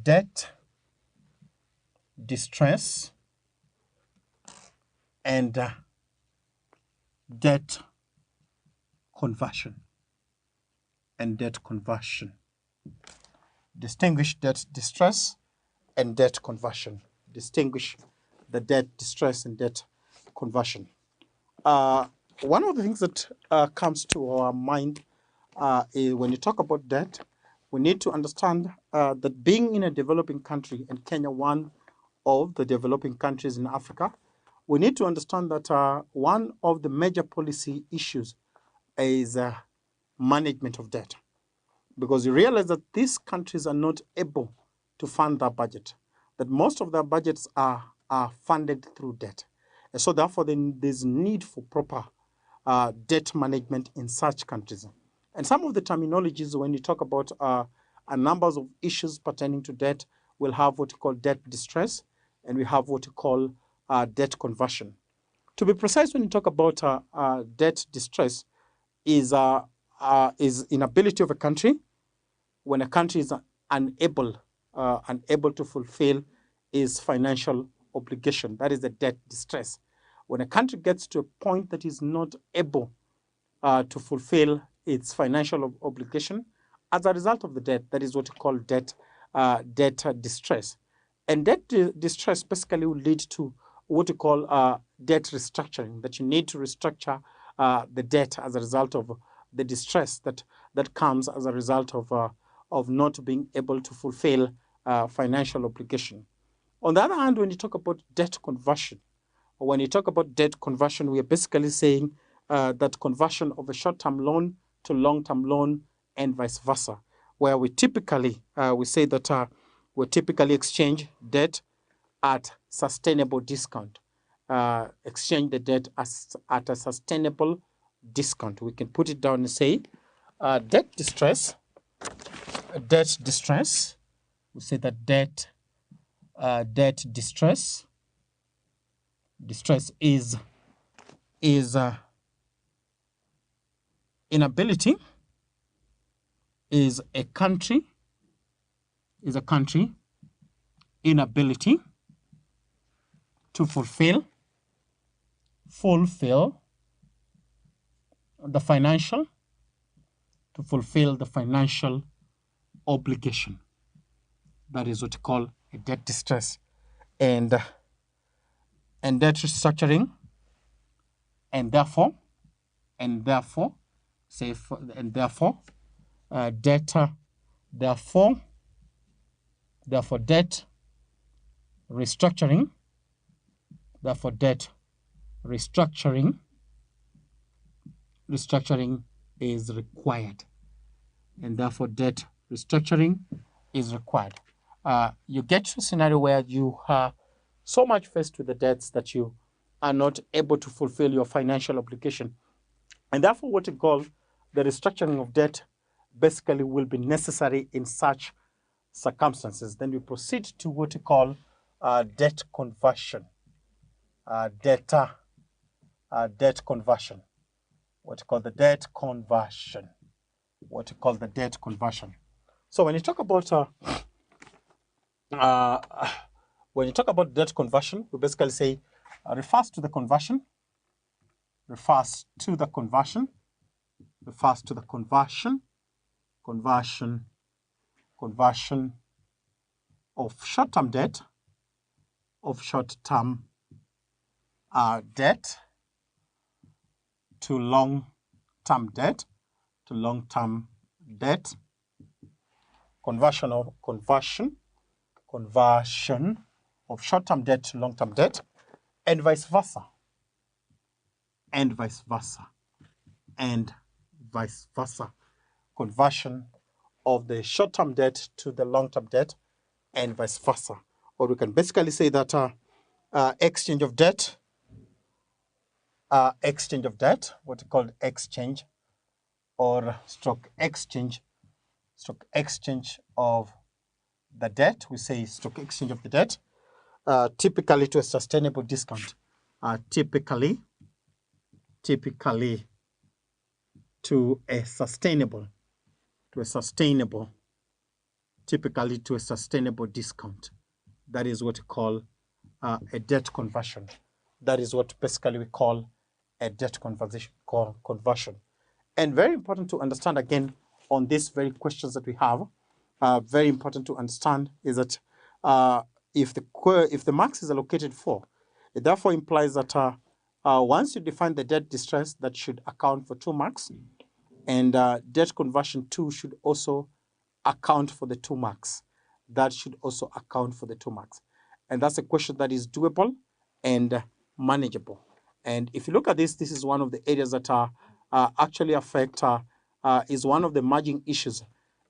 debt distress and debt conversion. Distinguish debt distress and debt conversion. Distinguish the debt distress and debt conversion. One of the things that comes to our mind is when you talk about debt, we need to understand that being in a developing country, and Kenya one of the developing countries in Africa, we need to understand that one of the major policy issues is management of debt, because you realize that these countries are not able to fund their budget, that most of their budgets are funded through debt. And so therefore, then there's need for proper debt management in such countries. And some of the terminologies when you talk about a numbers of issues pertaining to debt, we'll have what we call debt distress, and we have what we call debt conversion. To be precise, when you talk about debt distress, is inability of a country, when a country is unable to fulfill its financial obligation. That is the debt distress. When a country gets to a point that is not able to fulfill its financial obligation as a result of the debt, that is what we call debt distress. And debt distress basically will lead to what we call debt restructuring, that you need to restructure the debt as a result of the distress that comes as a result of not being able to fulfill financial obligation. On the other hand, when you talk about debt conversion, we are basically saying that conversion of a short-term loan to long-term loan and vice versa, where we typically we say that we typically exchange debt at sustainable discount. Exchange the debt at a sustainable discount. We can put it down and say debt distress. We say that debt distress is inability, is a country inability to fulfill the financial obligation. That is what we call a debt distress. And debt restructuring, and therefore debt restructuring is required, and therefore debt restructuring is required. You get to a scenario where you are so much faced with the debts that you are not able to fulfill your financial obligation, and therefore what we call the restructuring of debt basically will be necessary in such circumstances. Then we proceed to what we call debt conversion. Debt conversion. What we call the debt conversion. So when you talk about debt conversion, we basically say refers to the conversion of short-term debt to long-term debt, conversion of short-term debt to long-term debt, and vice versa. Conversion of the short-term debt to the long-term debt, and vice versa. Or we can basically say that exchange of debt, what we call exchange or stock exchange of the debt. We say stock exchange of the debt, typically to a sustainable discount. Typically to a sustainable discount. That is what we call a debt conversion. That is what basically we call a debt conversion. And very important to understand again on these very questions that we have, very important to understand is that if the marks is allocated 4, it therefore implies that once you define the debt distress, that should account for 2 marks, and debt conversion 2 should also account for the 2 marks. That should also account for the 2 marks. And that's a question that is doable and manageable. And if you look at this, this is one of the areas that actually affect is one of the emerging issues,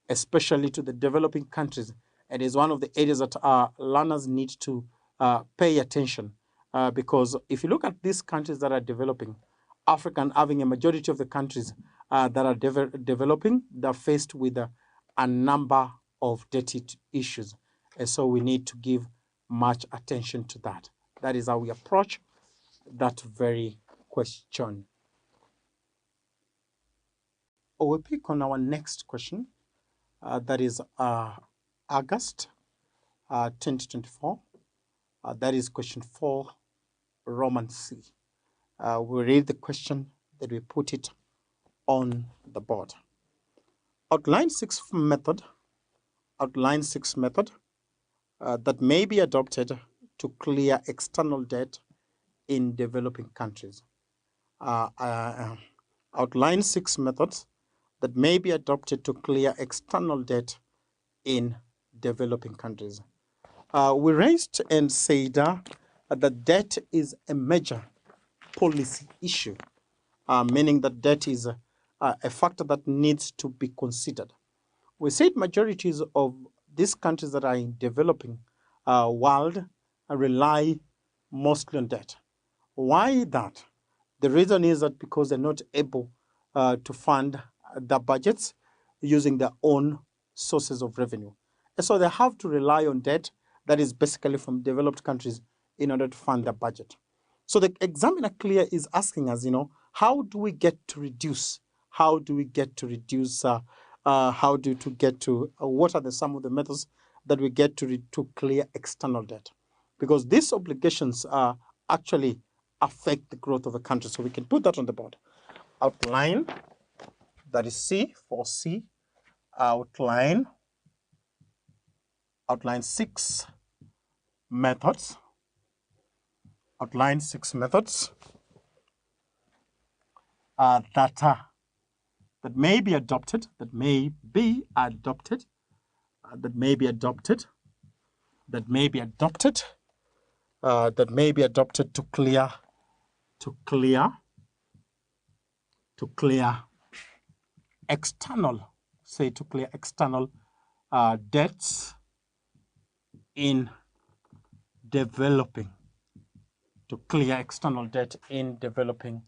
especially to the developing countries, and is one of the areas that learners need to pay attention. Because if you look at these countries that are developing, Africa and having a majority of the countries that are developing, they're faced with a number of debt issues. And so we need to give much attention to that. That is how we approach that very question. We'll pick on our next question. That is August 2024. That is question 4, Roman C. We'll read the question, that we put it on the board. Outline 6 method that may be adopted to clear external debt in developing countries. Outline 6 methods that may be adopted to clear external debt in developing countries. We raised and said that debt is a major policy issue, meaning that debt is a factor that needs to be considered. We said majorities of these countries that are in developing world rely mostly on debt. Why that? The reason is that because they're not able to fund their budgets using their own sources of revenue. And so they have to rely on debt that is basically from developed countries in order to fund their budget. So the examiner clear is asking us, how do we get to reduce? How do we get to reduce? What are some of the methods that we get to clear external debt? Because these obligations actually affect the growth of a country. So we can put that on the board. Outline, that is C for C. Outline 6 methods. Outline 6 methods that may be adopted, to clear external debts in developing,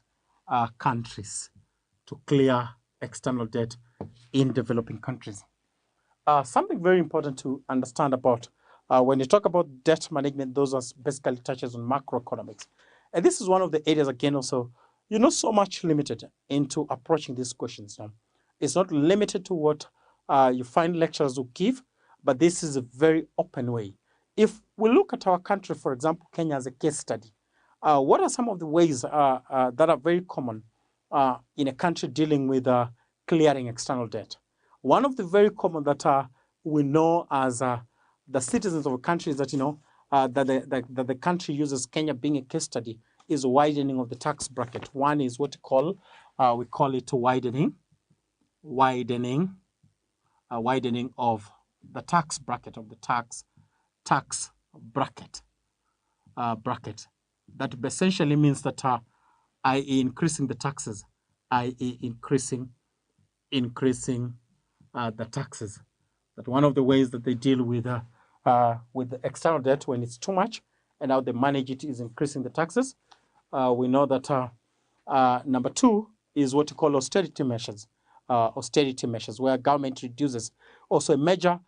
countries, something very important to understand about when you talk about debt management, those are basically touches on macroeconomics. And this is one of the areas, again, also, you're not so much limited into approaching these questions. It's not limited to what you find lecturers will give, but this is a very open way. If we look at our country, for example, Kenya as a case study, what are some of the ways that are very common in a country dealing with clearing external debt? One of the very common that we know as the citizens of a country is that, that the country uses, Kenya being a case study, is widening of the tax bracket. One is what we call it widening of the tax bracket, tax bracket. That essentially means that i.e. increasing the taxes, i.e. increasing the taxes. That one of the ways that they deal with the external debt when it's too much, and how they manage it is increasing the taxes. We know that number 2 is what we call austerity measures, where government reduces. Also a measure,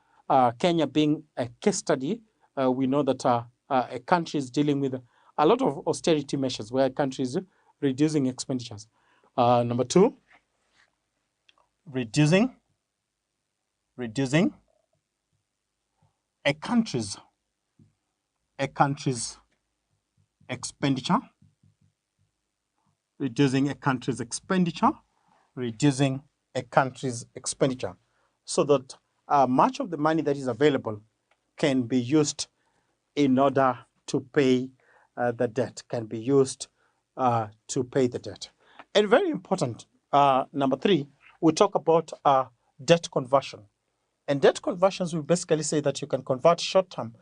Kenya being a case study, we know that a country is dealing with a lot of austerity measures, where a country is reducing expenditures. Number 2, reducing a country's expenditure, so that much of the money that is available can be used in order to pay the debt, And very important, number 3, we talk about debt conversion. And debt conversions, we basically say that you can convert short-term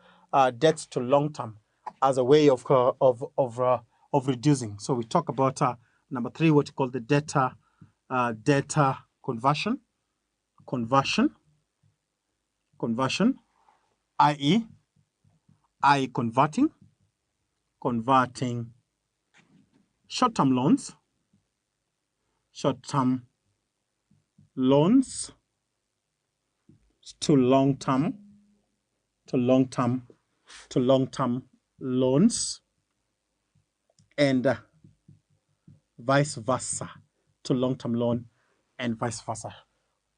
debts to long-term as a way of reducing. So we talk about number 3, what you call the data conversion, i.e., converting short-term loans to long-term loans, and vice versa, to long-term loan and vice versa.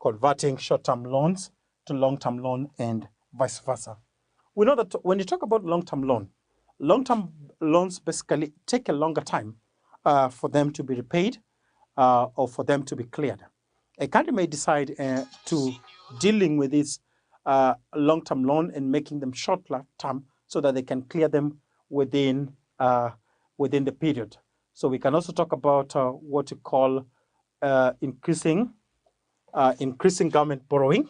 Converting short-term loans to long-term loan and vice versa. We know that when you talk about long-term loans basically take a longer time for them to be repaid or for them to be cleared. A country may decide to dealing with this long-term loan and making them short-term so that they can clear them within the period. So we can also talk about what you call increasing government borrowing.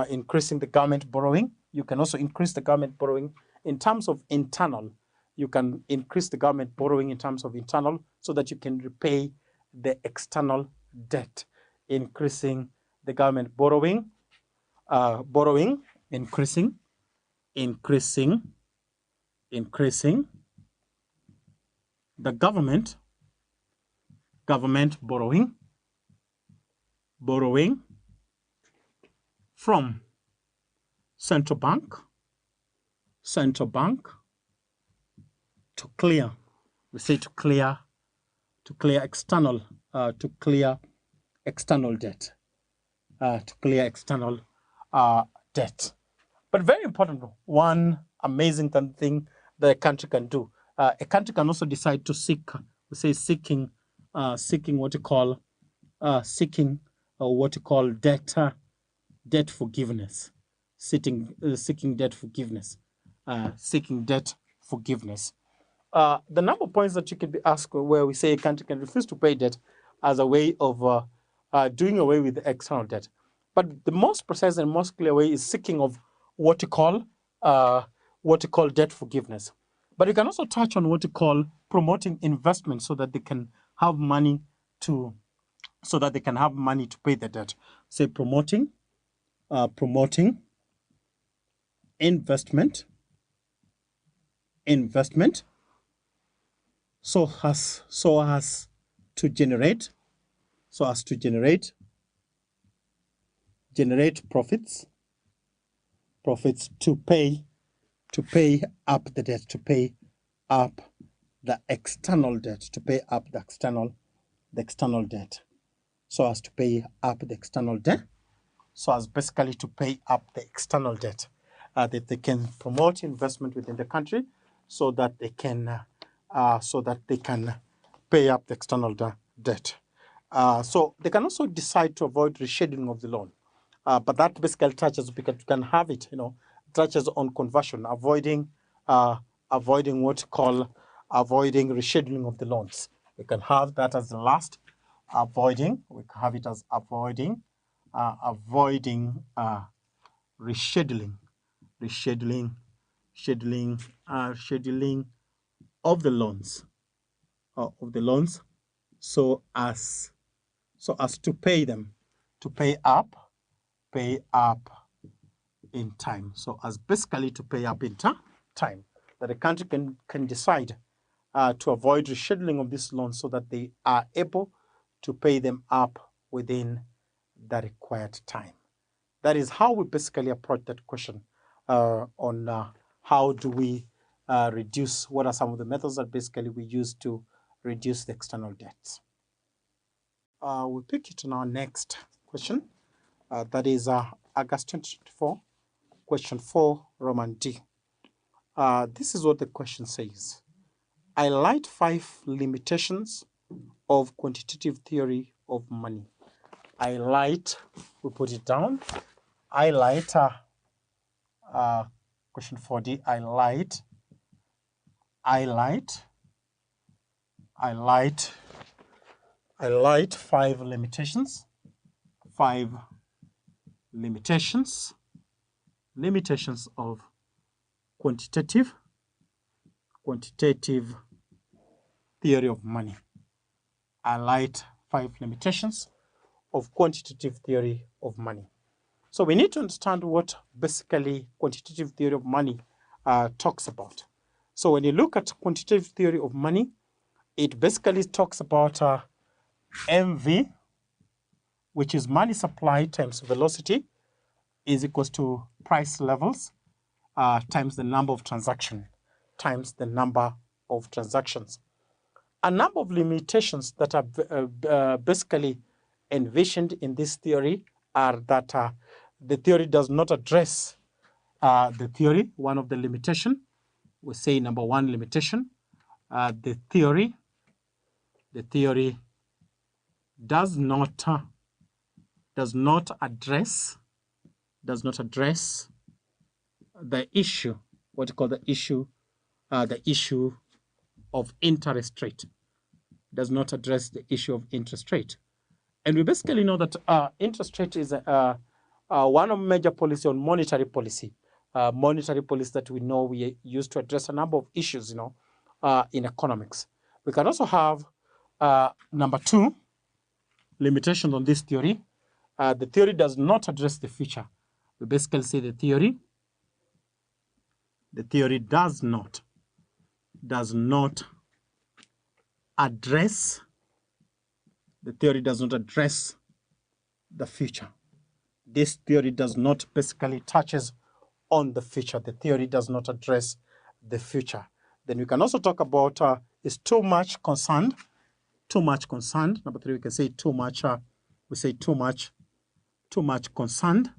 Increasing the government borrowing. You can also increase the government borrowing in terms of internal. You can increase the government borrowing in terms of internal so that you can repay the external debt. Increasing the government borrowing, increasing the government borrowing from central bank to clear, we say to clear external debt, debt. But very important, one amazing thing that a country can do. A country can also decide to seek, we say seeking what you call debt forgiveness. Seeking debt forgiveness. The number of points that you can be asked where we say a country can refuse to pay debt as a way of doing away with the external debt. But the most precise and most clear way is seeking of what you call debt forgiveness. But you can also touch on what you call promoting investment so that they can have money to pay the debt. Say promoting investment so as to generate profits to pay up the debt, to pay up the external debt, so as to pay up the external debt, so as basically to pay up the external debt, that they can promote investment within the country so that they can pay up the external debt. So they can also decide to avoid rescheduling of the loan. But that basically touches, because you can have it, touches on conversion, avoiding rescheduling of the loans. We can have that as the last, avoiding. We can have it as avoiding rescheduling of the loans, so as to pay up in time. So as basically to pay up in time, that the country can decide to avoid rescheduling of these loans so that they are able to pay them up within the required time. That is how we basically approach that question on how do we reduce, what are some of the methods that basically we use to reduce the external debts. We'll pick it on our next question. That is August 2024, question 4, Roman D. This is what the question says. Highlight 5 limitations of quantitative theory of money. Highlight, we put it down. Highlight, question 4D, highlight 5 limitations. 5 limitations of quantitative theory of money. Highlight 5 limitations of quantitative theory of money. So we need to understand what basically quantitative theory of money talks about. So when you look at quantitative theory of money, it basically talks about MV, which is money supply times velocity, is equals to price levels times the number of transactions times the number of transactions. A number of limitations that are basically envisioned in this theory are that the theory does not address the theory. One of the limitation, we say number one limitation, the theory does not address the issue, what you call the issue of interest rate. Does not address the issue of interest rate. And we basically know that interest rate is one of major policy on monetary policy. Monetary policy that we know we use to address a number of issues, in economics. We can also have number two limitation on this theory. The theory does not address the future. We basically say the theory does not address the future. This theory does not basically touches on the future. The theory does not address the future. Then we can also talk about is too much concerned. Number three, we can say too much. We say too much concerned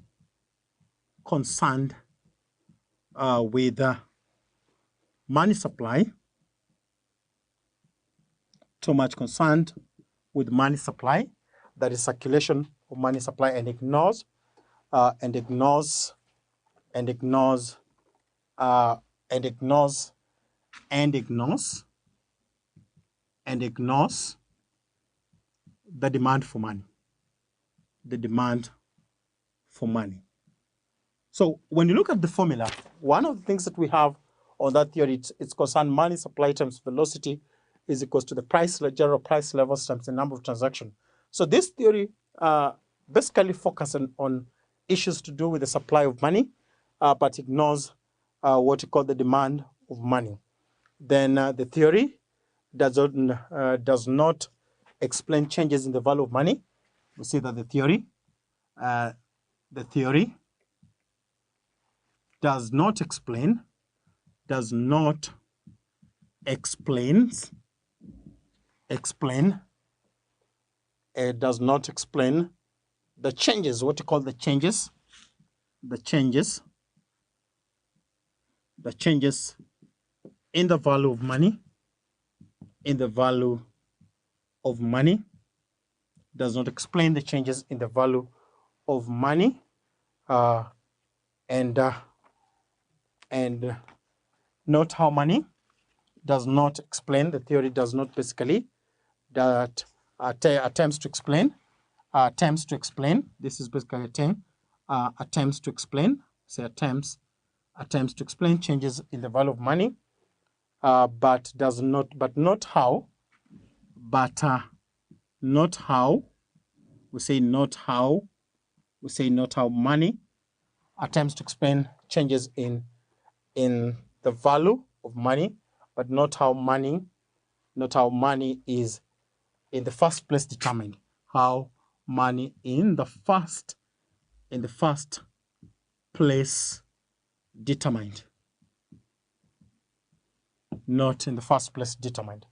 with money supply. Too much concerned with money supply, that is circulation of money supply, and ignores the demand for money. So when you look at the formula, one of the things that we have on that theory, it's concerned money supply times velocity is equals to the general price levels times the number of transactions. So this theory basically focuses on issues to do with the supply of money, but ignores what you call the demand of money. Then the theory does not explain changes in the value of money. We see that the theory does not explain the changes, what you call the changes in the value of money, does not explain the changes in the value of money, and not how money, does not explain, the theory does not basically that attempts to explain, this is basically a term, attempts to explain changes in the value of money, but not how, we say not how money attempts to explain changes in the value of money, but not how money is in the first place determined. How money in the first place determined. Not in the first place determined.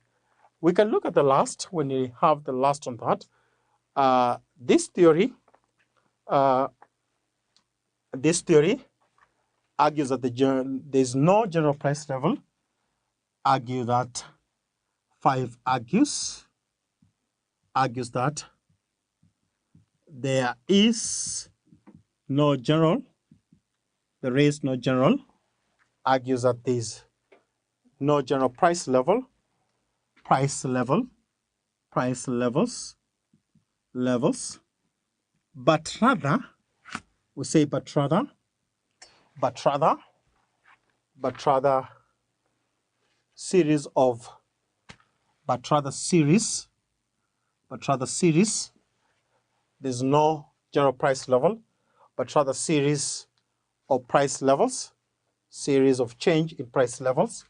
We can look at the last, when you have the last on that. This theory argues that there is no general price level. Argue that 5 argues that there is no general. Argues that there is no general price level. But rather, we say but rather series There's no general price level, but rather series of price levels, series of change in price levels,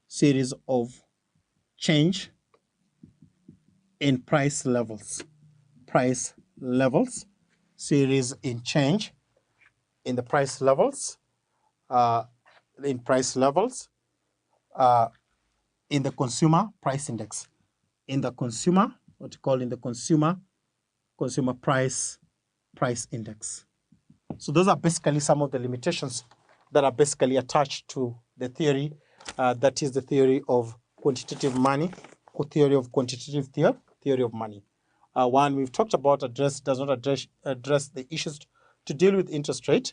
series of change in price levels, series in change in the price levels, in the consumer price index, in the consumer, what you call in the consumer price index. So those are basically some of the limitations that are basically attached to the theory, that is the theory of quantitative money, or theory of quantitative theory of money. One we've talked about does not address the issues to deal with interest rate.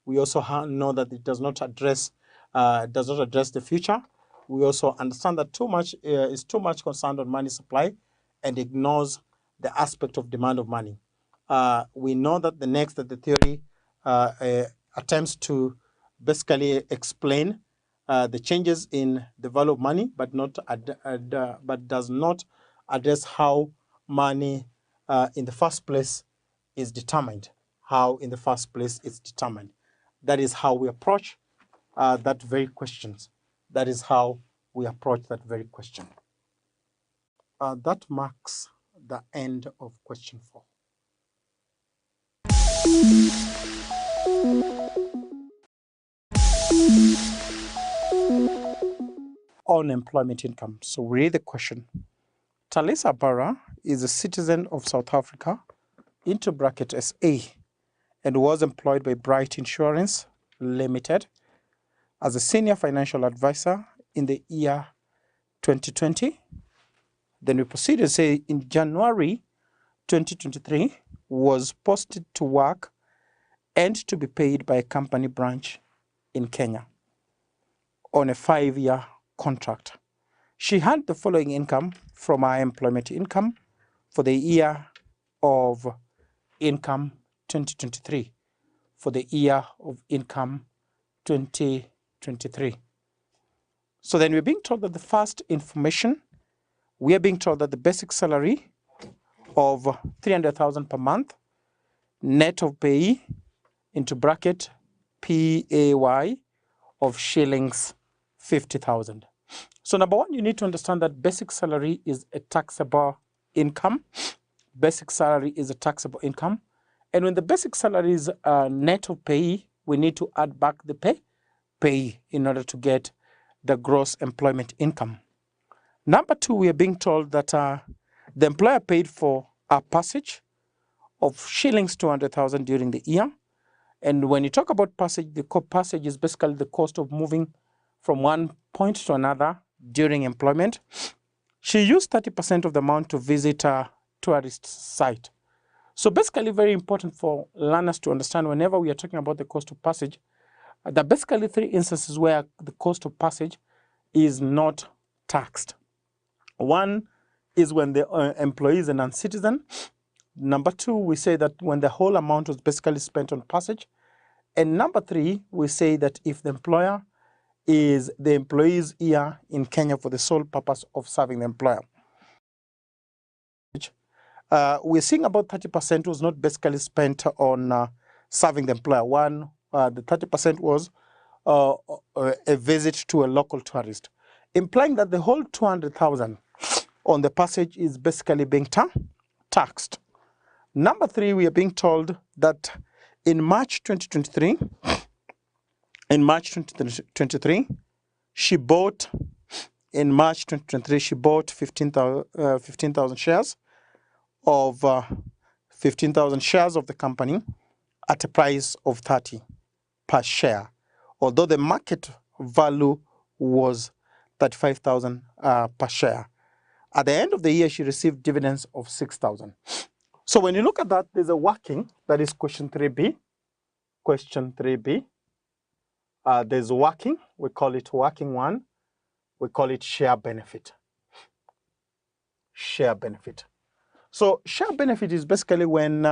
We also know that it does not address the future. We also understand that is too much concerned on money supply and ignores the aspect of demand of money. We know that the theory attempts to basically explain the changes in the value of money, but does not address how money in the first place is determined. That is how we approach that very question. That marks the end of question 4. Unemployment income. So we read the question. Talisa Barra is a citizen of South Africa, into bracket SA, and was employed by Bright Insurance Limited as a senior financial advisor in the year 2020. Then we proceed to say in January 2023 was posted to work and to be paid by a company branch in Kenya on a 5-year contract. She had the following income from her employment income for the year of income 2023. For the year of income 2023. So then we're being told that the first information, we are being told that the basic salary of 300,000 per month, net of pay, into bracket PAY, of shillings 50,000. So number one, you need to understand that basic salary is a taxable income. And when the basic salary is net of pay, we need to add back the pay in order to get the gross employment income. Number two, we are being told that the employer paid for a passage of shillings 200,000 during the year. And when you talk about passage, the passage is basically the cost of moving from one point to another during employment. She used 30% of the amount to visit a tourist site. So basically very important for learners to understand whenever we are talking about the cost of passage, there are basically 3 instances where the cost of passage is not taxed. One is when the employee is a non-citizen. Number 2, we say that when the whole amount was basically spent on passage. And number 3, we say that if the employer is the employee's here in Kenya for the sole purpose of serving the employer. We're seeing about 30% was not basically spent on serving the employer. The 30% was a visit to a local tourist, implying that the whole 200,000 on the passage is basically being taxed. Number 3, we are being told that in March 2023, she bought 15,000 shares of 15,000 shares of the company at a price of 30 per share, although the market value was 35,000 per share. At the end of the year, she received dividends of 6,000. So when you look at that, there's a working, that is question 3B. There's working, we call it working 1. We call it share benefit. So share benefit is basically when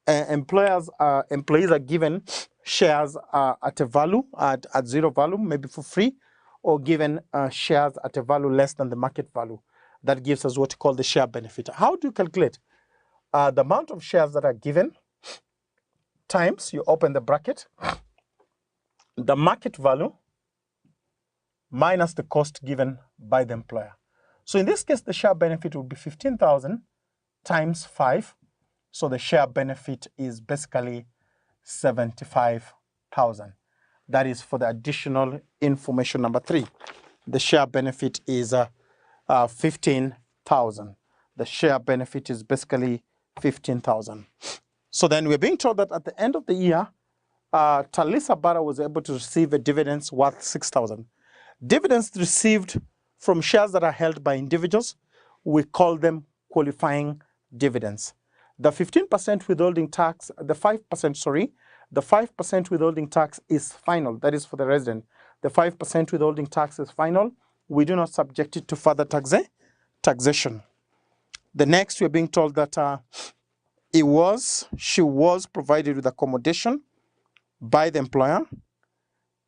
employees are given shares at a value, at 0 value, maybe for free, or given shares at a value less than the market value. That gives us what we call the share benefit. How do you calculate the amount of shares that are given times, you open the bracket, the market value minus the cost given by the employer. So in this case, the share benefit will be 15,000 times 5. So the share benefit is basically 75,000. That is for the additional information number 3. The share benefit is 15,000. The share benefit is basically 15,000. So then we're being told that at the end of the year, Talisa Bara was able to receive a dividends worth 6,000. Dividends received from shares that are held by individuals, we call them qualifying dividends. The 15% withholding tax, the 5% withholding tax is final. That is for the resident. The 5% withholding tax is final. We do not subject it to further taxation. The next, we're being told that she was provided with accommodation by the employer.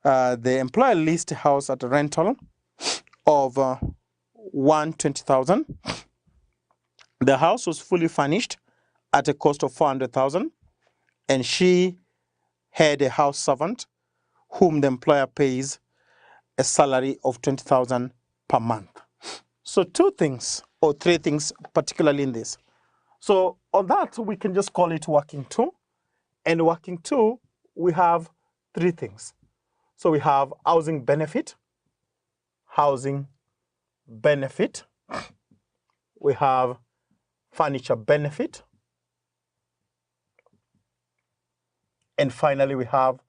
The employer leased a house at a rental of 120,000. The house was fully furnished at a cost of 400,000, and she had a house servant whom the employer pays a salary of 20,000 per month. So 2 things or 3 things particularly in this. So on that, we can just call it working 2. And working 2, we have 3 things. So we have housing benefit, we have furniture benefit, and finally we have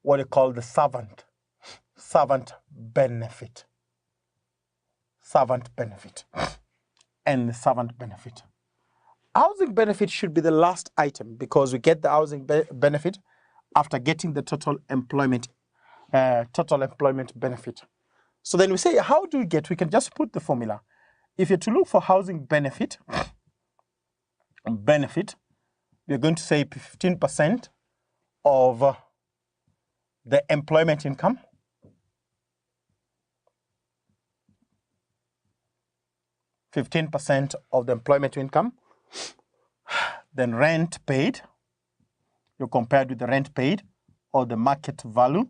what we call the servant benefit. And the servant benefit. Housing benefit should be the last item because we get the housing benefit after getting the total employment benefit. So then we say, how do we get? We can just put the formula. If you're to look for housing benefit, we're going to say 15% of the employment income. 15% of the employment income. Then rent paid. You compared with the rent paid or the market value.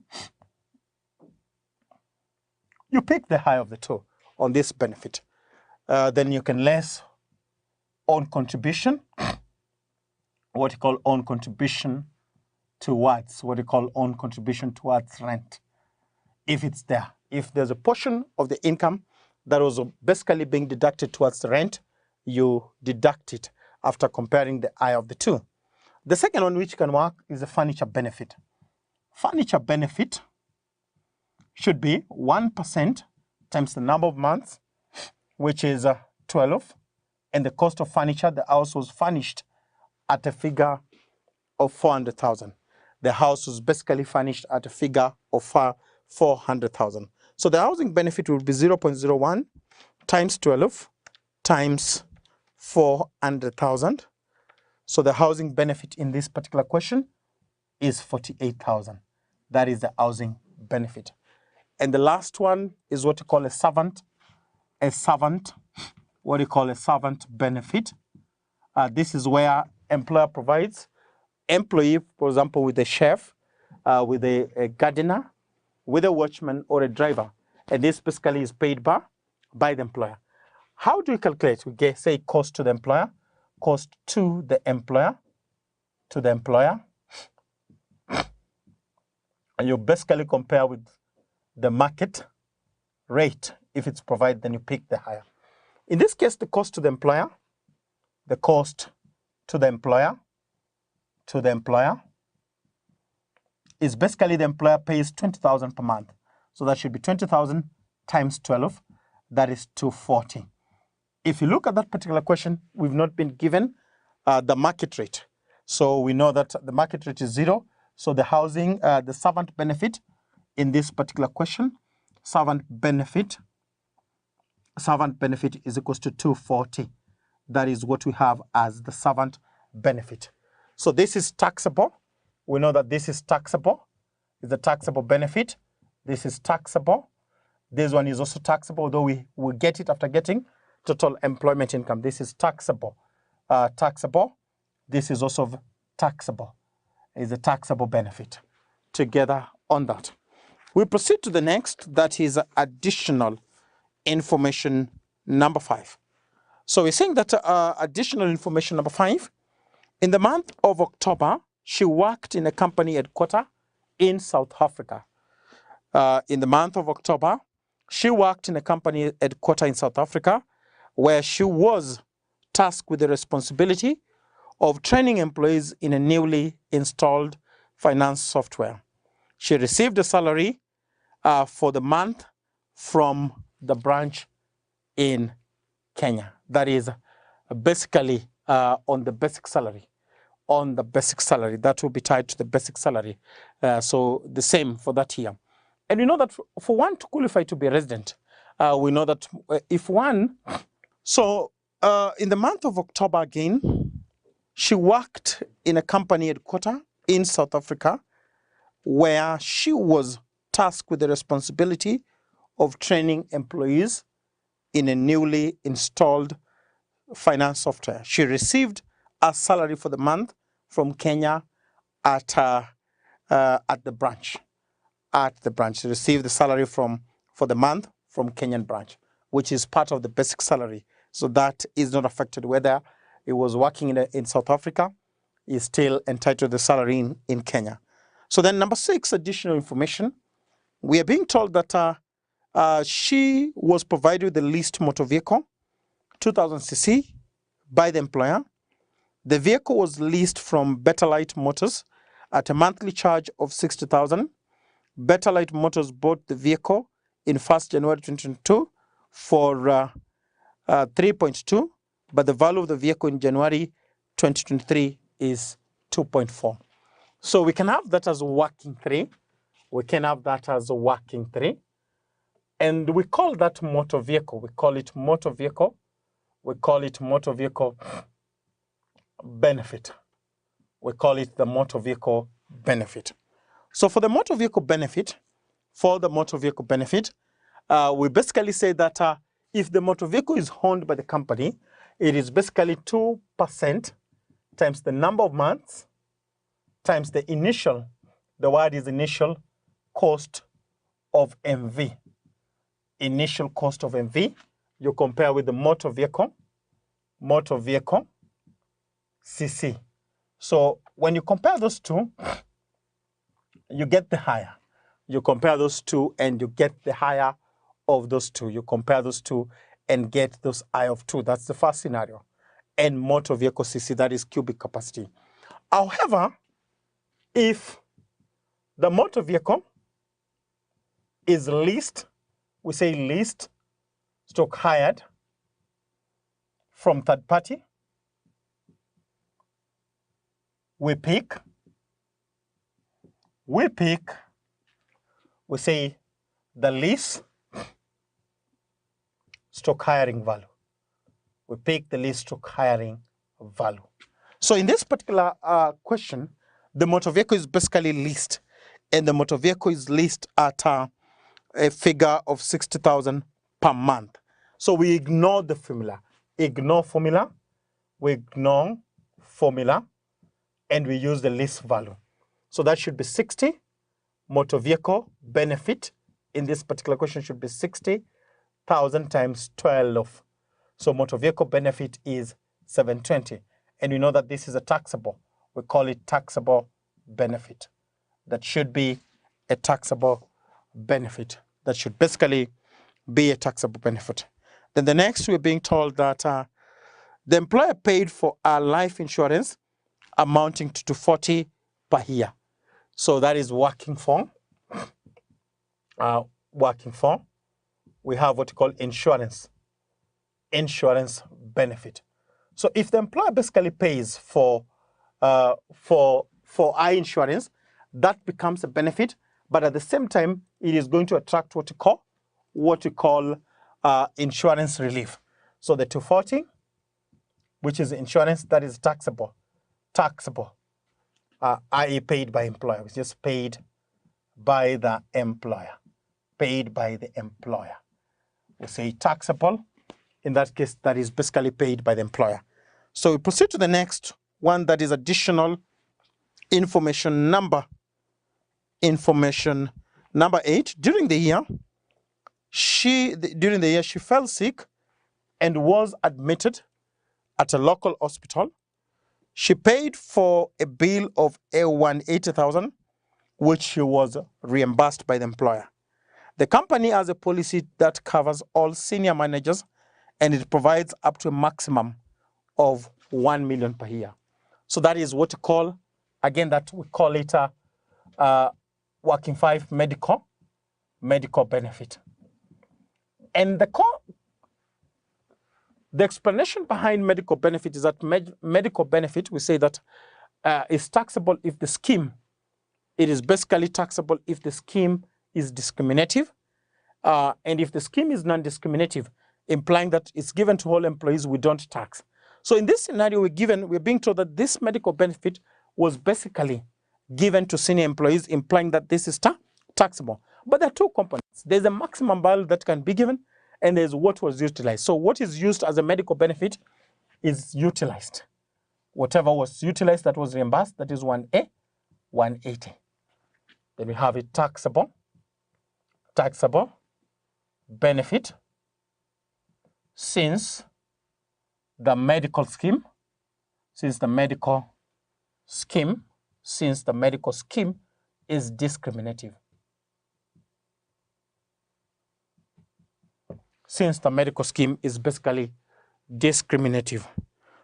You pick the high of the 2 on this benefit. Then you can less own contribution. What you call own contribution towards rent. If it's there. If there's a portion of the income that was basically being deducted towards the rent, you deduct it after comparing the I of the 2. The second one which can work is the furniture benefit. Furniture benefit should be 1% times the number of months, which is 12, and the cost of furniture. The house was furnished at a figure of 400,000. The house was basically furnished at a figure of 400,000. So the housing benefit will be 0.01 times 12 times 400,000. So the housing benefit in this particular question is 48,000. That is the housing benefit. And the last one is what you call a servant benefit. This is where employer provides employee, for example, with a chef, with a gardener, with a watchman or a driver. And this basically is paid by the employer. How do we calculate? We say cost to the employer, cost to the employer, and you basically compare with the market rate. If it's provided, then you pick the higher. In this case, the cost to the employer, is basically the employer pays 20,000 per month. So that should be 20,000 times 12, that is 240. If you look at that particular question, we've not been given the market rate. So we know that the market rate is 0. So the housing, the servant benefit in this particular question, servant benefit is equals to 240. That is what we have as the servant benefit. So this is taxable. We know that this is taxable. It's a taxable benefit. This is taxable. This one is also taxable, although we will get it after getting total employment income. This is taxable. this is also taxable. Is a taxable benefit together on that. We proceed to the next, that is additional information number 5. So we're saying that additional information number 5, in the month of October, she worked in a company headquarters in South Africa. In the month of October, she worked in a company headquarters in South Africa where she was tasked with the responsibility of training employees in a newly installed finance software. She received a salary for the month from the branch in Kenya. That is basically on the basic salary. On the basic salary, that will be tied to the basic salary. So the same for that year. And we know that for one to qualify to be a resident, we know that if one, so in the month of October again, she worked in a company headquarters in South Africa where she was tasked with the responsibility of training employees in a newly installed finance software. She received a salary for the month from Kenya at the branch. At the branch, she received the salary for the month from Kenyan branch, which is part of the basic salary. So that is not affected whether it was working in South Africa, is still entitled to the salary in Kenya. So then number 6, additional information. We are being told that she was provided with the leased motor vehicle, 2000cc, by the employer. The vehicle was leased from Better Light Motors at a monthly charge of 60,000. Better Light Motors bought the vehicle in 1st January 2022 for 3.2, but the value of the vehicle in January 2023 is 2.4. So we can have that as a working 3. We can have that as a working 3. And we call that motor vehicle. We call it motor vehicle. We call it motor vehicle benefit. We call it the motor vehicle benefit. So for the motor vehicle benefit, we basically say that if the motor vehicle is owned by the company, it is basically 2% times the number of months times the initial, the word is initial, cost of MV. Initial cost of MV, you compare with the motor vehicle CC. So when you compare those two, you get the higher. You compare those two and you get the higher of those two. You compare those two and get those I of 2. That's the first scenario. And motor vehicle CC, that is cubic capacity. However, if the motor vehicle is leased, we say leased, stock hired from third party, we say the lease stock hiring value. We pick the lease stock hiring value. So in this particular question, the motor vehicle is basically leased, and the motor vehicle is leased at a figure of 60,000 per month. So we ignore the formula. We ignore formula, and we use the lease value. So that should be 60. Motor vehicle benefit in this particular question should be 60,000 times 12. So motor vehicle benefit is 720. And we know that this is a taxable. We call it taxable benefit. That should be a taxable benefit. That should basically be a taxable benefit. Then the next, we're being told that the employer paid for a life insurance amounting to 240 per year. So that is working form. We have what we call insurance benefit. So if the employer basically pays for eye insurance, that becomes a benefit, but at the same time, it is going to attract what we call insurance relief. So the 240, which is insurance, that is taxable, i.e. paid by employer. It's just paid by the employer. We say taxable. In that case, that is basically paid by the employer. So we proceed to the next one that is additional information number 8. During the year, she fell sick and was admitted at a local hospital. She paid for a bill of A180,000, which she was reimbursed by the employer. The company has a policy that covers all senior managers, and it provides up to a maximum of 1 million per year. So that is what we call, again, that we call it a working 5 medical benefit. And the explanation behind medical benefit is that medical benefit, we say that is taxable if the scheme, it is basically taxable if the scheme is discriminative, and if the scheme is non-discriminative, implying that it's given to all employees, we don't tax. So in this scenario, we're being told that this medical benefit was basically given to senior employees, implying that this is taxable. But there are two components. There's a maximum value that can be given, and there's what was utilized. So what is used as a medical benefit is utilized. Whatever was utilized that was reimbursed, that is 1A, 180. Then we have a taxable benefit since the medical scheme is discriminative. Since the medical scheme is basically discriminative.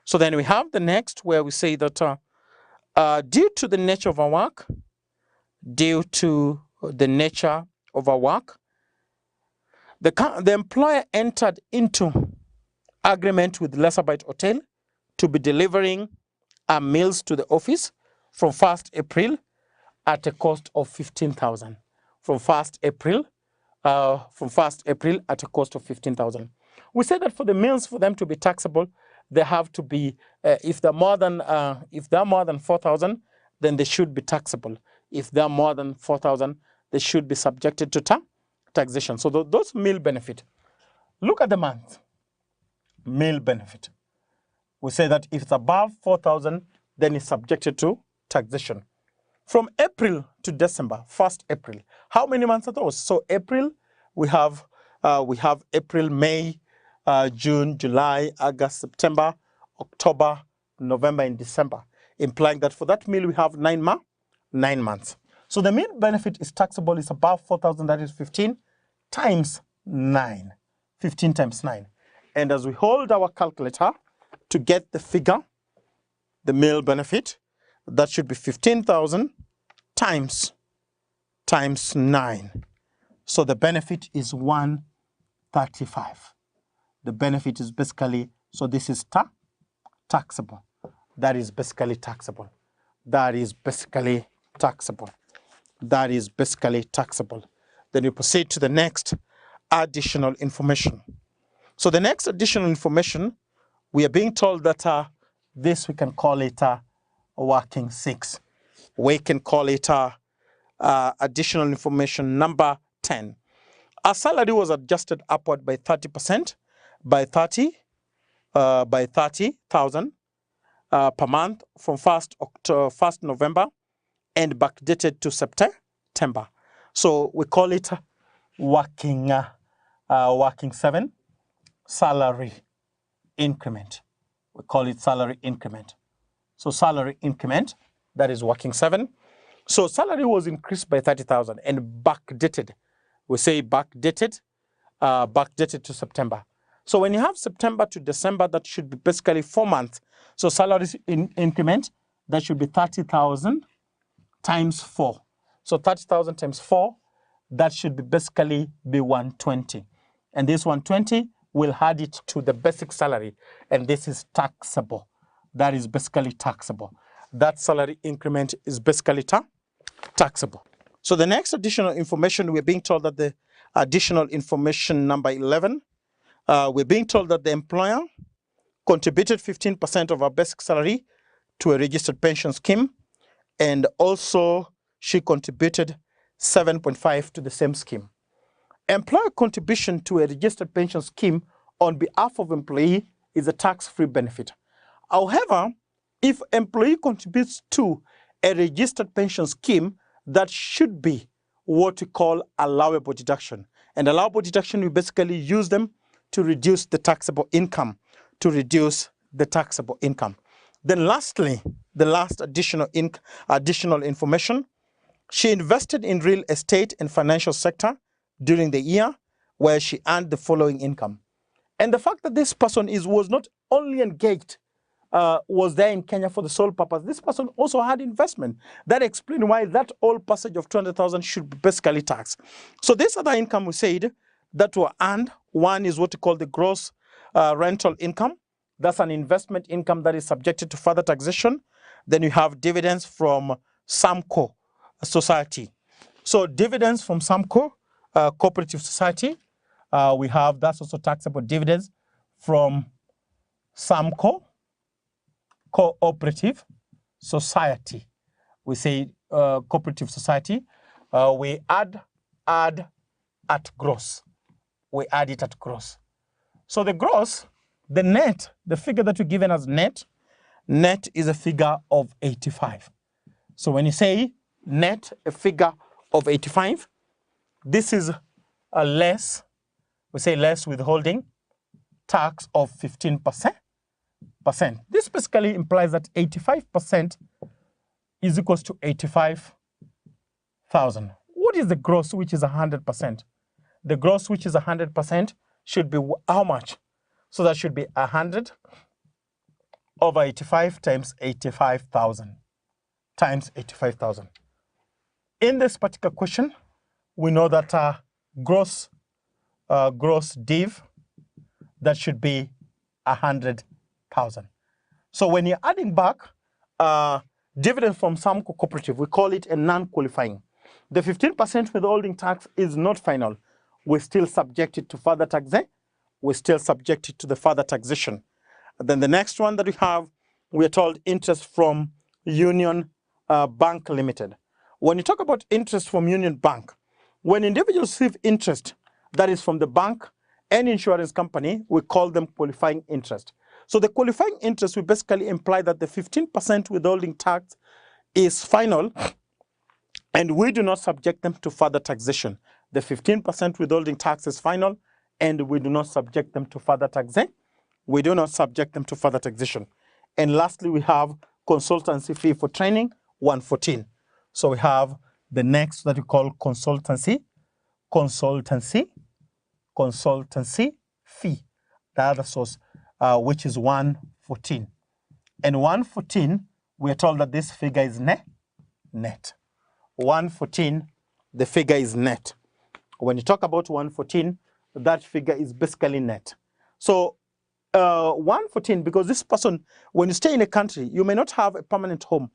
So then we have the next where we say that due to the nature of our work, the employer entered into agreement with Lesser Bite Hotel to be delivering meals to the office from 1st April at a cost of 15,000. From 1st April at a cost of 15,000. We say that for the meals, for them to be taxable, they have to be, if they're more than 4,000, then they should be taxable. If they're more than 4,000, they should be subjected to taxation. So those meal benefit. Look at the month. Meal benefit. We say that if it's above 4,000, then it's subjected to taxation. From April to December, 1st April, how many months are those? So April, we have April, May, June, July, August, September, October, November, and December, implying that for that meal we have 9 months. So the meal benefit is taxable, is above 4,000, that is 15 times 9. 15 times 9. And as we hold our calculator to get the figure, the meal benefit, that should be 15,000 times 9. So the benefit is 135. The benefit is basically, so this is taxable. That is basically taxable. That is basically taxable. That is basically taxable. Then you proceed to the next additional information. So the next additional information, we are being told that this we can call it working 6. We can call it additional information number 10. Our salary was adjusted upward by 30%, by 30,000 per month from 1st November and backdated to September. So we call it working 7 salary increment. We call it salary increment. So salary increment, that is working 7. So salary was increased by 30,000 and backdated. We say backdated to September. So when you have September to December, that should be basically 4 months. So salary increment, that should be 30,000 times 4. So 30,000 times 4, that should be basically be 120. And this 120 will add it to the basic salary. And this is taxable. That is basically taxable. That salary increment is basically taxable. So the next additional information, we're being told that the additional information number 11, we're being told that the employer contributed 15% of our basic salary to a registered pension scheme, and also she contributed 7.5 to the same scheme. Employer contribution to a registered pension scheme on behalf of employee is a tax-free benefit. However, if employee contributes to a registered pension scheme, that should be what we call allowable deduction. And allowable deduction, we basically use them to reduce the taxable income, Then lastly, the last additional information, she invested in real estate and financial sector during the year where she earned the following income. And the fact that this person was not only engaged, was there in Kenya for the sole purpose, this person also had investment. That explains why that whole passage of 200,000 should be basically taxed. So this other income we said that were earned, one is what we call the gross rental income. That's an investment income that is subjected to further taxation. Then you have dividends from Samco Society. So dividends from Samco Cooperative Society, we have, that's also taxable dividends from Samco Cooperative Society. We say Cooperative Society. We add at gross. We add it at gross. So the gross, the net, the figure that we're given as net is a figure of 85. So when you say net, a figure of 85, this is a less, we say less withholding tax of 15%. This basically implies that 85% is equals to 85,000. What is the gross, which is 100%? The gross, which is 100%, should be how much? So that should be 100 over 85 times 85,000 times 85,000. In this particular question, we know that gross div, that should be 100,000. So when you're adding back dividend from Samco Cooperative, we call it a non-qualifying. The 15% withholding tax is not final. We're still subjected to further tax. We're still subjected to the further taxation. And then the next one that we have, we are told interest from Union Bank Limited. When you talk about interest from Union Bank, when individuals receive interest that is from the bank and insurance company, we call them qualifying interest. So the qualifying interest will basically imply that the 15% withholding tax is final and we do not subject them to further taxation. The 15% withholding tax is final and we do not subject them to further taxation. We do not subject them to further taxation. And lastly, we have consultancy fee for training, 114. So we have the next that we call consultancy fee, the other source, which is 114. And 114, we are told that this figure is net. 114, the figure is net. When you talk about 114, that figure is basically net. So 114, because this person, when you stay in a country, you may not have a permanent home,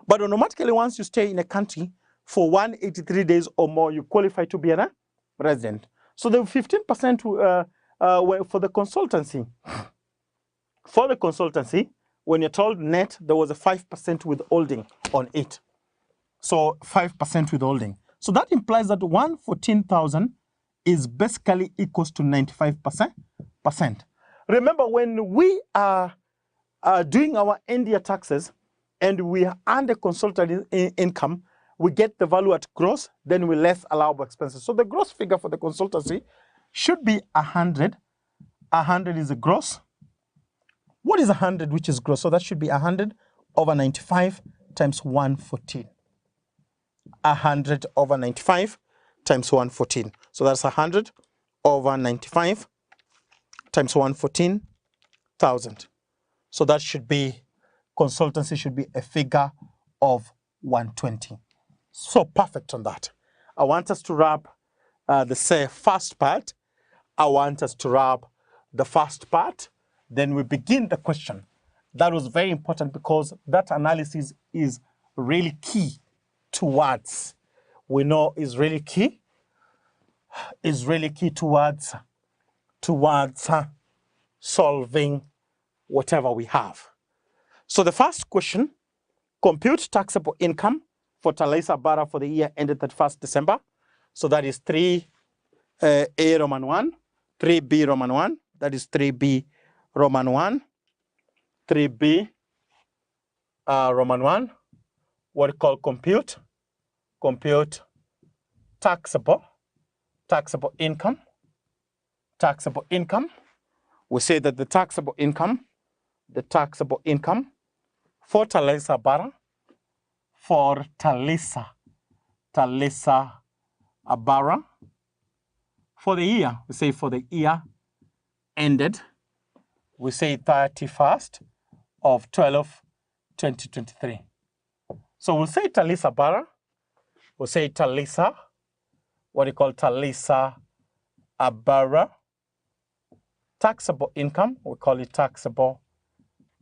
but automatically once you stay in a country for 183 days or more, you qualify to be a resident. So the 15% for the consultancy. For the consultancy, when you're told net, there was a 5% withholding on it. So 5% withholding. So that implies that 114,000 is basically equals to 95%. Remember, when we are doing our India taxes and we earn the consultant income, we get the value at gross, then we less allowable expenses. So the gross figure for the consultancy should be 100. 100 is a gross. What is 100, which is gross? So that should be 100 over 95 times 114. 100 over 95 times 114. So that's 100 over 95 times 114,000. So that should be, consultancy should be a figure of 120. So perfect on that. I want us to wrap the first part. I want us to wrap the first part. Then we begin the question. That was very important because that analysis is really key towards, we know is really key towards solving whatever we have. So the first question, compute taxable income for Talisa Bara for the year ended 31st December. So that is 3A Roman 1, 3B Roman 1, that is 3B Roman 1, 3B Roman 1, what we call compute taxable income. We say that the taxable income for Talisa Bara, for Talisa Bara, for the year, we say for the year ended, we say 31st of 12, 2023. So we'll say Talisa Bara, we'll say Talisa, what do you call Talisa Bara, taxable income, we call it taxable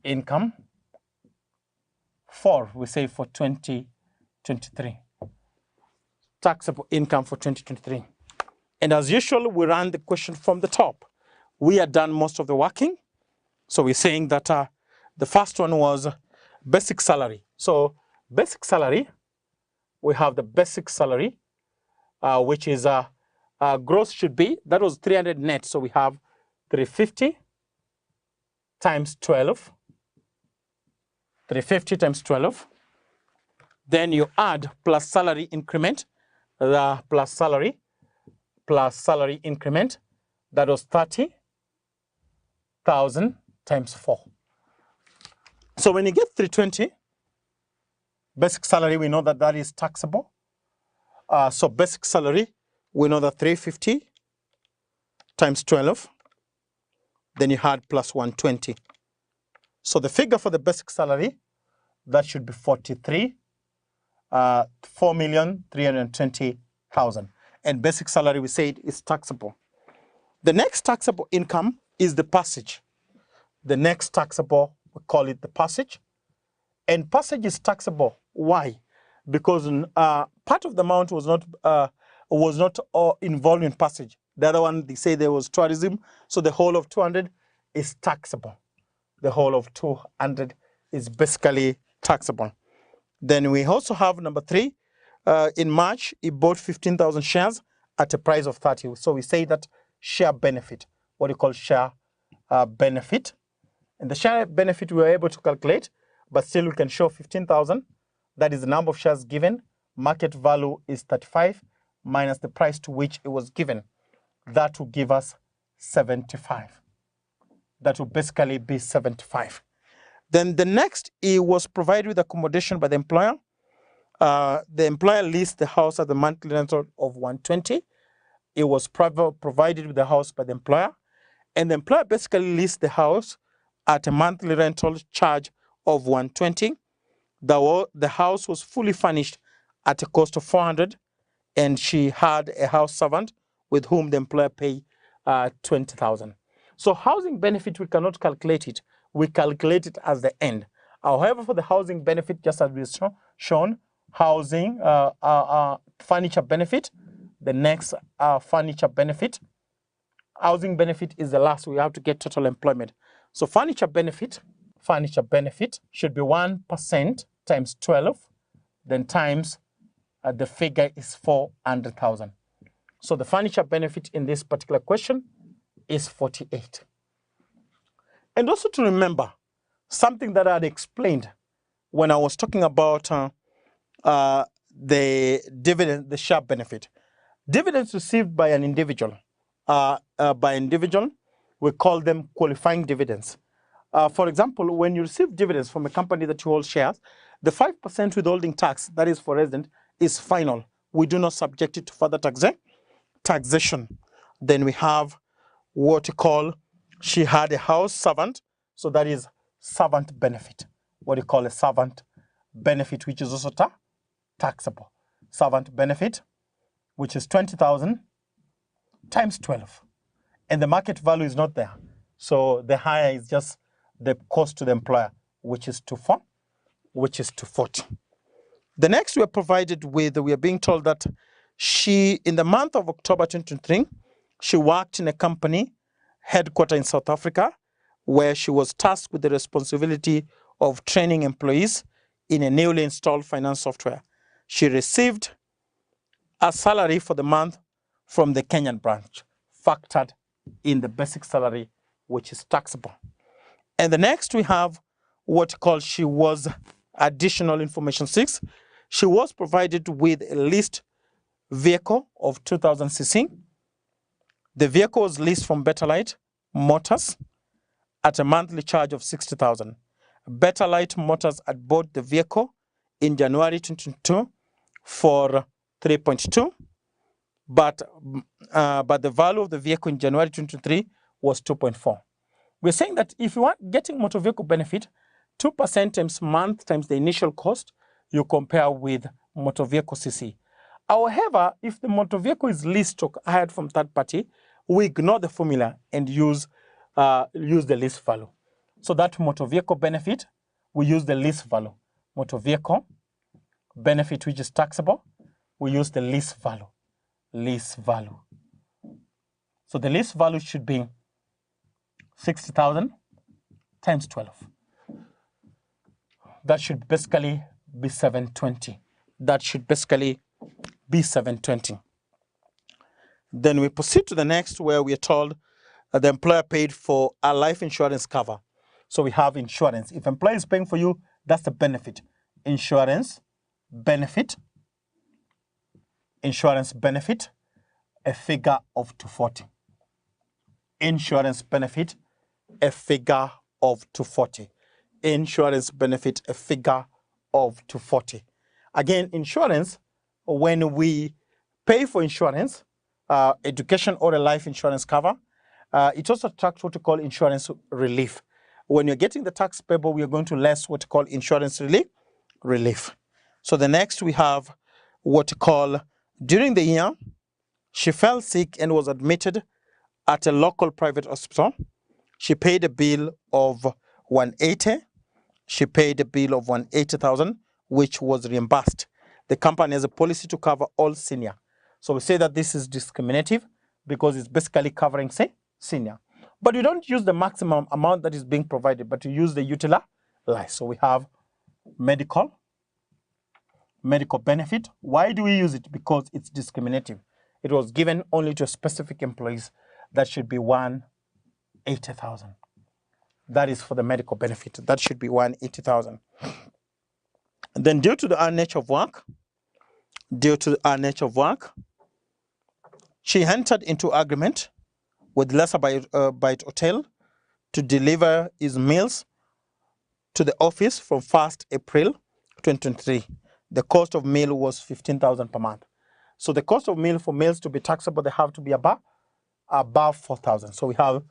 income, we say for 2023. Taxable income for 2023. And as usual, we run the question from the top. We had done most of the working. So we're saying that the first one was basic salary. So basic salary, we have the basic salary, which is gross should be, that was 300 net. So we have 350 times 12. 350 times 12. Then you add plus salary increment, the plus salary increment, that was 30,000 times 4. So when you get 320, basic salary, we know that that is taxable. So basic salary, we know that 350 times 12, then you had plus 120. So the figure for the basic salary, that should be 4,320,000. And basic salary, we said, is taxable. The next taxable income is the passage. The next taxable, we call it the passage. And passage is taxable. Why? Because part of the amount was not involved in passage. The other one, they say there was tourism. So the whole of 200 is taxable. The whole of 200 is basically taxable. Then we also have number 3. In March, he bought 15,000 shares at a price of 30. So we say that share benefit, what you call share benefit. And the share benefit we were able to calculate, but still we can show 15,000. That is the number of shares given. Market value is 35 minus the price to which it was given. That will give us 75. That will basically be 75. Then the next, he was provided with accommodation by the employer. The employer leased the house at the monthly rental of 120. It was provided with the house by the employer. And the employer basically leased the house at a monthly rental charge of 120. The house was fully furnished at a cost of 400. And she had a house servant with whom the employer paid 20,000. So housing benefit, we cannot calculate it. We calculate it as the end. However, for the housing benefit, just as we've shown, housing, furniture benefit, the next furniture benefit. Housing benefit is the last. We have to get total employment. So furniture benefit should be 1% times 12, then times the figure is 400,000. So the furniture benefit in this particular question is 48. And also to remember something that I had explained when I was talking about the dividend, the share benefit. Dividends received by an individual, we call them qualifying dividends. For example, when you receive dividends from a company that you hold shares, the 5% withholding tax, that is for resident, is final. We do not subject it to further taxation. Then we have what you call, she had a house servant, so that is servant benefit. What you call a servant benefit, which is also taxable. Servant benefit, which is 20,000 times 12. And the market value is not there. So the higher is just the cost to the employer, which is 240. The next we are provided with, we are being told that she, in the month of October 2023, she worked in a company headquartered in South Africa, where she was tasked with the responsibility of training employees in a newly installed finance software. She received a salary for the month from the Kenyan branch, factored in the basic salary, which is taxable. And the next we have what called, she was Additional information 6, she was provided with a leased vehicle of 2000 cc. The vehicle was leased from Better Light Motors at a monthly charge of 60,000. Better Light Motors had bought the vehicle in January 2022 for 3.2, but the value of the vehicle in January 2023 was 2.4. We're saying that if you want getting motor vehicle benefit, 2% times month times the initial cost, you compare with motor vehicle CC. However, if the motor vehicle is leased or hired from third party, we ignore the formula and use the lease value. So that motor vehicle benefit, we use the lease value. Motor vehicle benefit, which is taxable, we use the lease value. Lease value. So the lease value should be 60,000 times 12. That should basically be 720. That should basically be 720. Then we proceed to the next, where we are told the employer paid for a life insurance cover. So we have insurance. If employer is paying for you, that's the benefit. Insurance benefit. Insurance benefit, a figure of 240. Insurance benefit, a figure of 240. Insurance benefit, a figure of 240. Again, insurance, when we pay for insurance, education or a life insurance cover, it also attracts what we call insurance relief. When you're getting the tax payable, we are going to less what we call insurance relief. So the next we have what we call, during the year, she fell sick and was admitted at a local private hospital. She paid a bill of 180. She paid a bill of 180,000, which was reimbursed. The company has a policy to cover all senior. So we say that this is discriminative because it's basically covering, say, senior. But you don't use the maximum amount that is being provided, but you use the utilize. So we have medical benefit. Why do we use it? Because it's discriminative. It was given only to specific employees. That should be 180,000. That is for the medical benefit. That should be 180,000. Then due to the nature of work, she entered into agreement with Lesser Bite Hotel to deliver his meals to the office from 1st April 2023. The cost of meal was 15,000 per month. So the cost of meal for meals to be taxable, they have to be above 4,000. So we have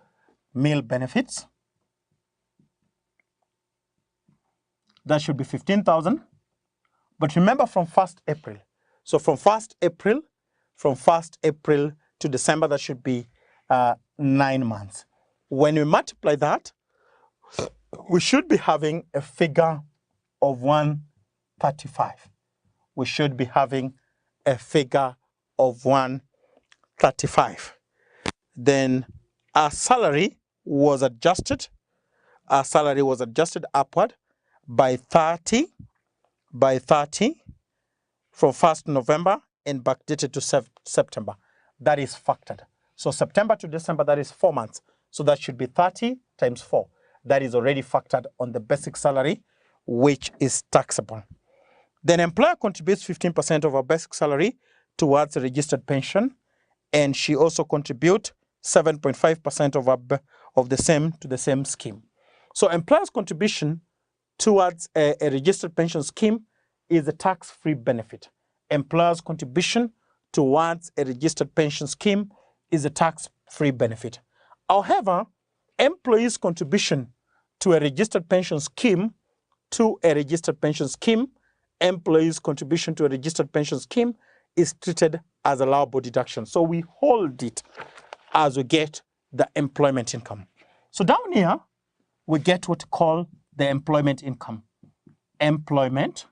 meal benefits. That should be 15,000. But remember, from 1st April. So from 1st April to December, that should be 9 months. When we multiply that, we should be having a figure of 135. We should be having a figure of 135. Then our salary was adjusted. Our salary was adjusted upward by 30 from 1st November and backdated to September. That is factored. So September to December, that is 4 months. So that should be 30 times 4. That is already factored on the basic salary, which is taxable. Then employer contributes 15% of our basic salary towards a registered pension, and she also contributes 7.5% of the same to the same scheme. So employer's contribution towards a registered pension scheme is a tax-free benefit. Employer's contribution towards a registered pension scheme is a tax-free benefit. However, employees' contribution to a registered pension scheme, employees' contribution to a registered pension scheme is treated as allowable deduction. So we hold it as we get the employment income. So down here, we get what we call the employment income. Employment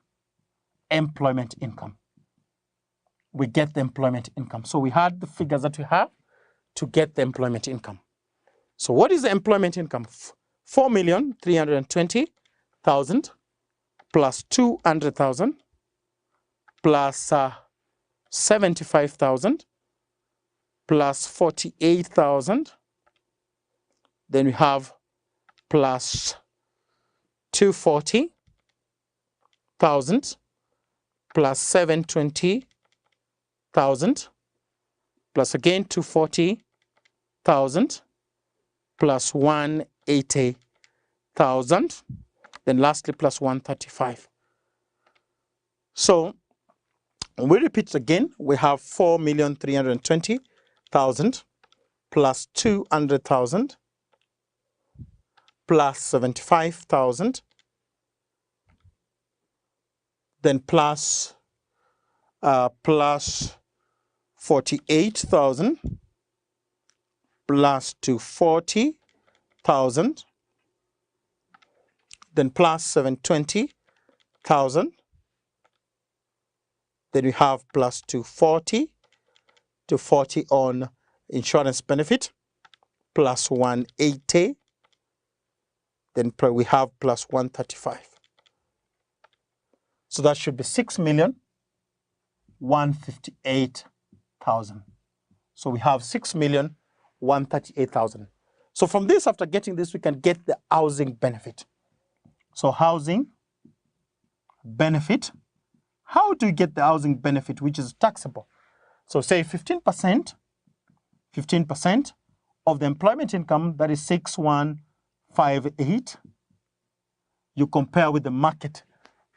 income. We get the employment income. So we had the figures that we have to get the employment income. So what is the employment income? 4,320,000 plus 200,000 plus 75,000 plus 48,000. Then we have plus 240 plus 720,000 plus again 240,000 plus 180,000, then lastly plus 135. So we repeat it again. We have 4,320,000 plus 200,000 plus 75,000, then plus 48,000 plus 240,000, then plus 720,000, then we have plus 240 on insurance benefit, plus 180, then we have plus 135. So that should be 6,158,000. So we have 6,138,000. So from this, after getting this, we can get the housing benefit. So housing benefit, how do you get the housing benefit, which is taxable? So say 15% of the employment income, that is 6,158, you compare with the market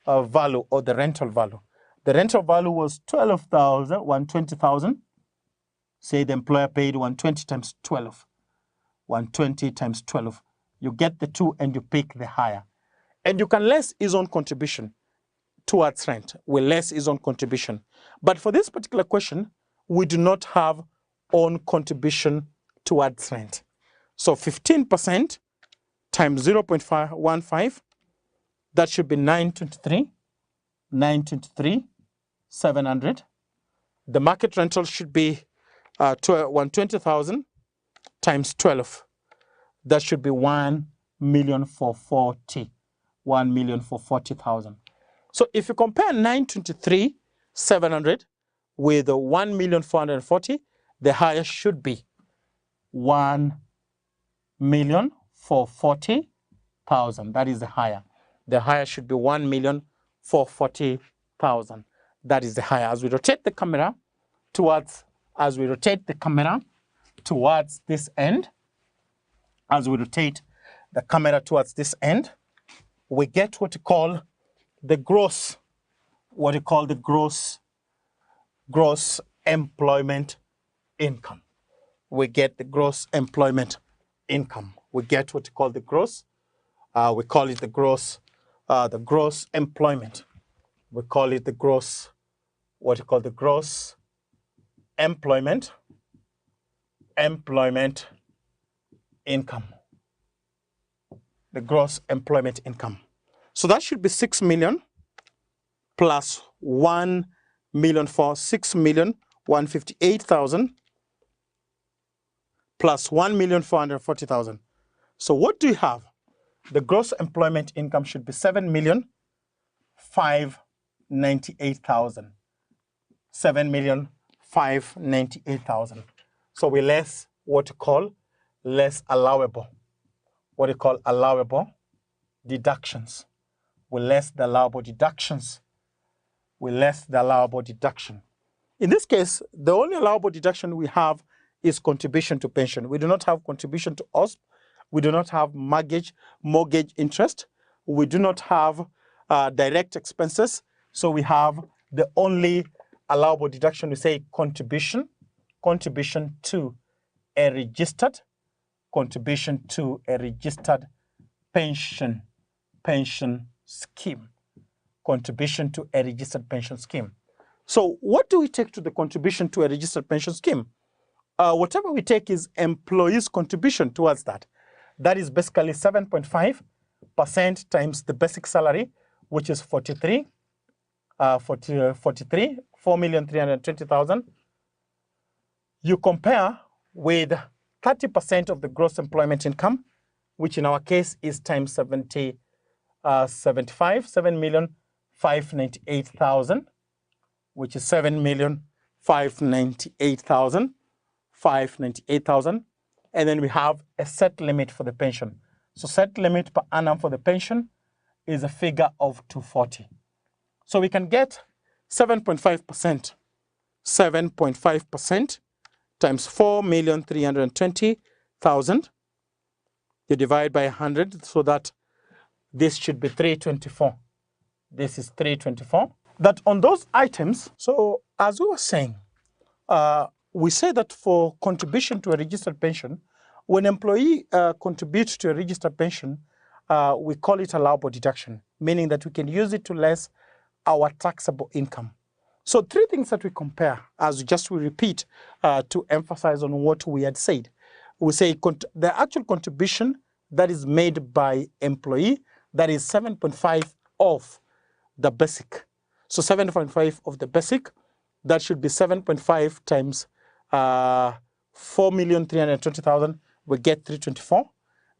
value or the rental value. The rental value was 120,000. Say the employer paid 120 times 12. 120 times 12. You get the two and you pick the higher. And you can less his own contribution towards rent. We less his own contribution. But for this particular question, we do not have own contribution towards rent. So 15% times 0.15, that should be 923,700. The market rental should be 120,000 times 12. That should be 1,440,000. 1,440,000. So if you compare 923,700 with 1,440,000, the higher should be 1,440,000. That is the higher. The higher should be 1,440,000. That is the higher. As we rotate the camera towards this end, we get what we call the gross employment income. We get the gross employment income. We get what we call the gross. We call it the gross employment. We call it the gross, what we call the gross employment income. The gross employment income. So that should be 6 million plus 1 million for 6,158,000 plus 1,440,000. So what do you have? The gross employment income should be 7,598,000. 7,598,000. So we less what you call less allowable. What you call allowable deductions. We less the allowable deductions. We less the allowable deduction. In this case, the only allowable deduction we have is contribution to pension. We do not have contribution to OSP. We do not have mortgage interest. We do not have direct expenses. So we have the only allowable deduction, we say contribution to a registered pension scheme. Contribution to a registered pension scheme. So what do we take to the contribution to a registered pension scheme? Whatever we take is employees' contribution towards that. That is basically 7.5% times the basic salary, which is 4,320,000. You compare with 30% of the gross employment income, which in our case is times 75, 7,598,000, which is 7,598,000, and then we have a set limit for the pension. So set limit per annum for the pension is a figure of 240. So we can get 7.5%. 7.5% times 4,320,000. You divide by 100, so that this should be 324. This is 324. That on those items, so as we were saying, we say that for contribution to a registered pension, when employee contributes to a registered pension, we call it allowable deduction, meaning that we can use it to less our taxable income. So three things that we compare, as we repeat to emphasize on what we had said. We say the actual contribution that is made by employee, that is 7.5 of the basic. So 7.5 of the basic, that should be 7.5 times 4,320,000, we get 324.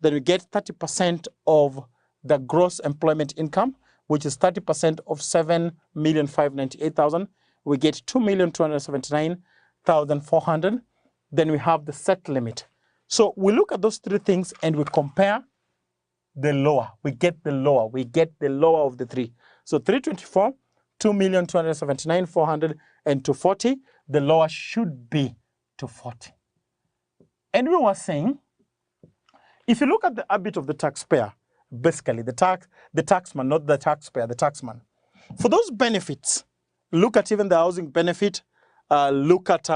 Then we get 30% of the gross employment income, which is 30% of 7,598,000. We get 2,279,400. Then we have the set limit. So we look at those three things and we compare the lower. We get the lower. We get the lower of the three. So 324, 2,279,400, and 240. The lower should be 240. And we were saying, if you look at the habit of the taxpayer, basically the taxman, not the taxpayer, the taxman. For those benefits, look at even the housing benefit, look at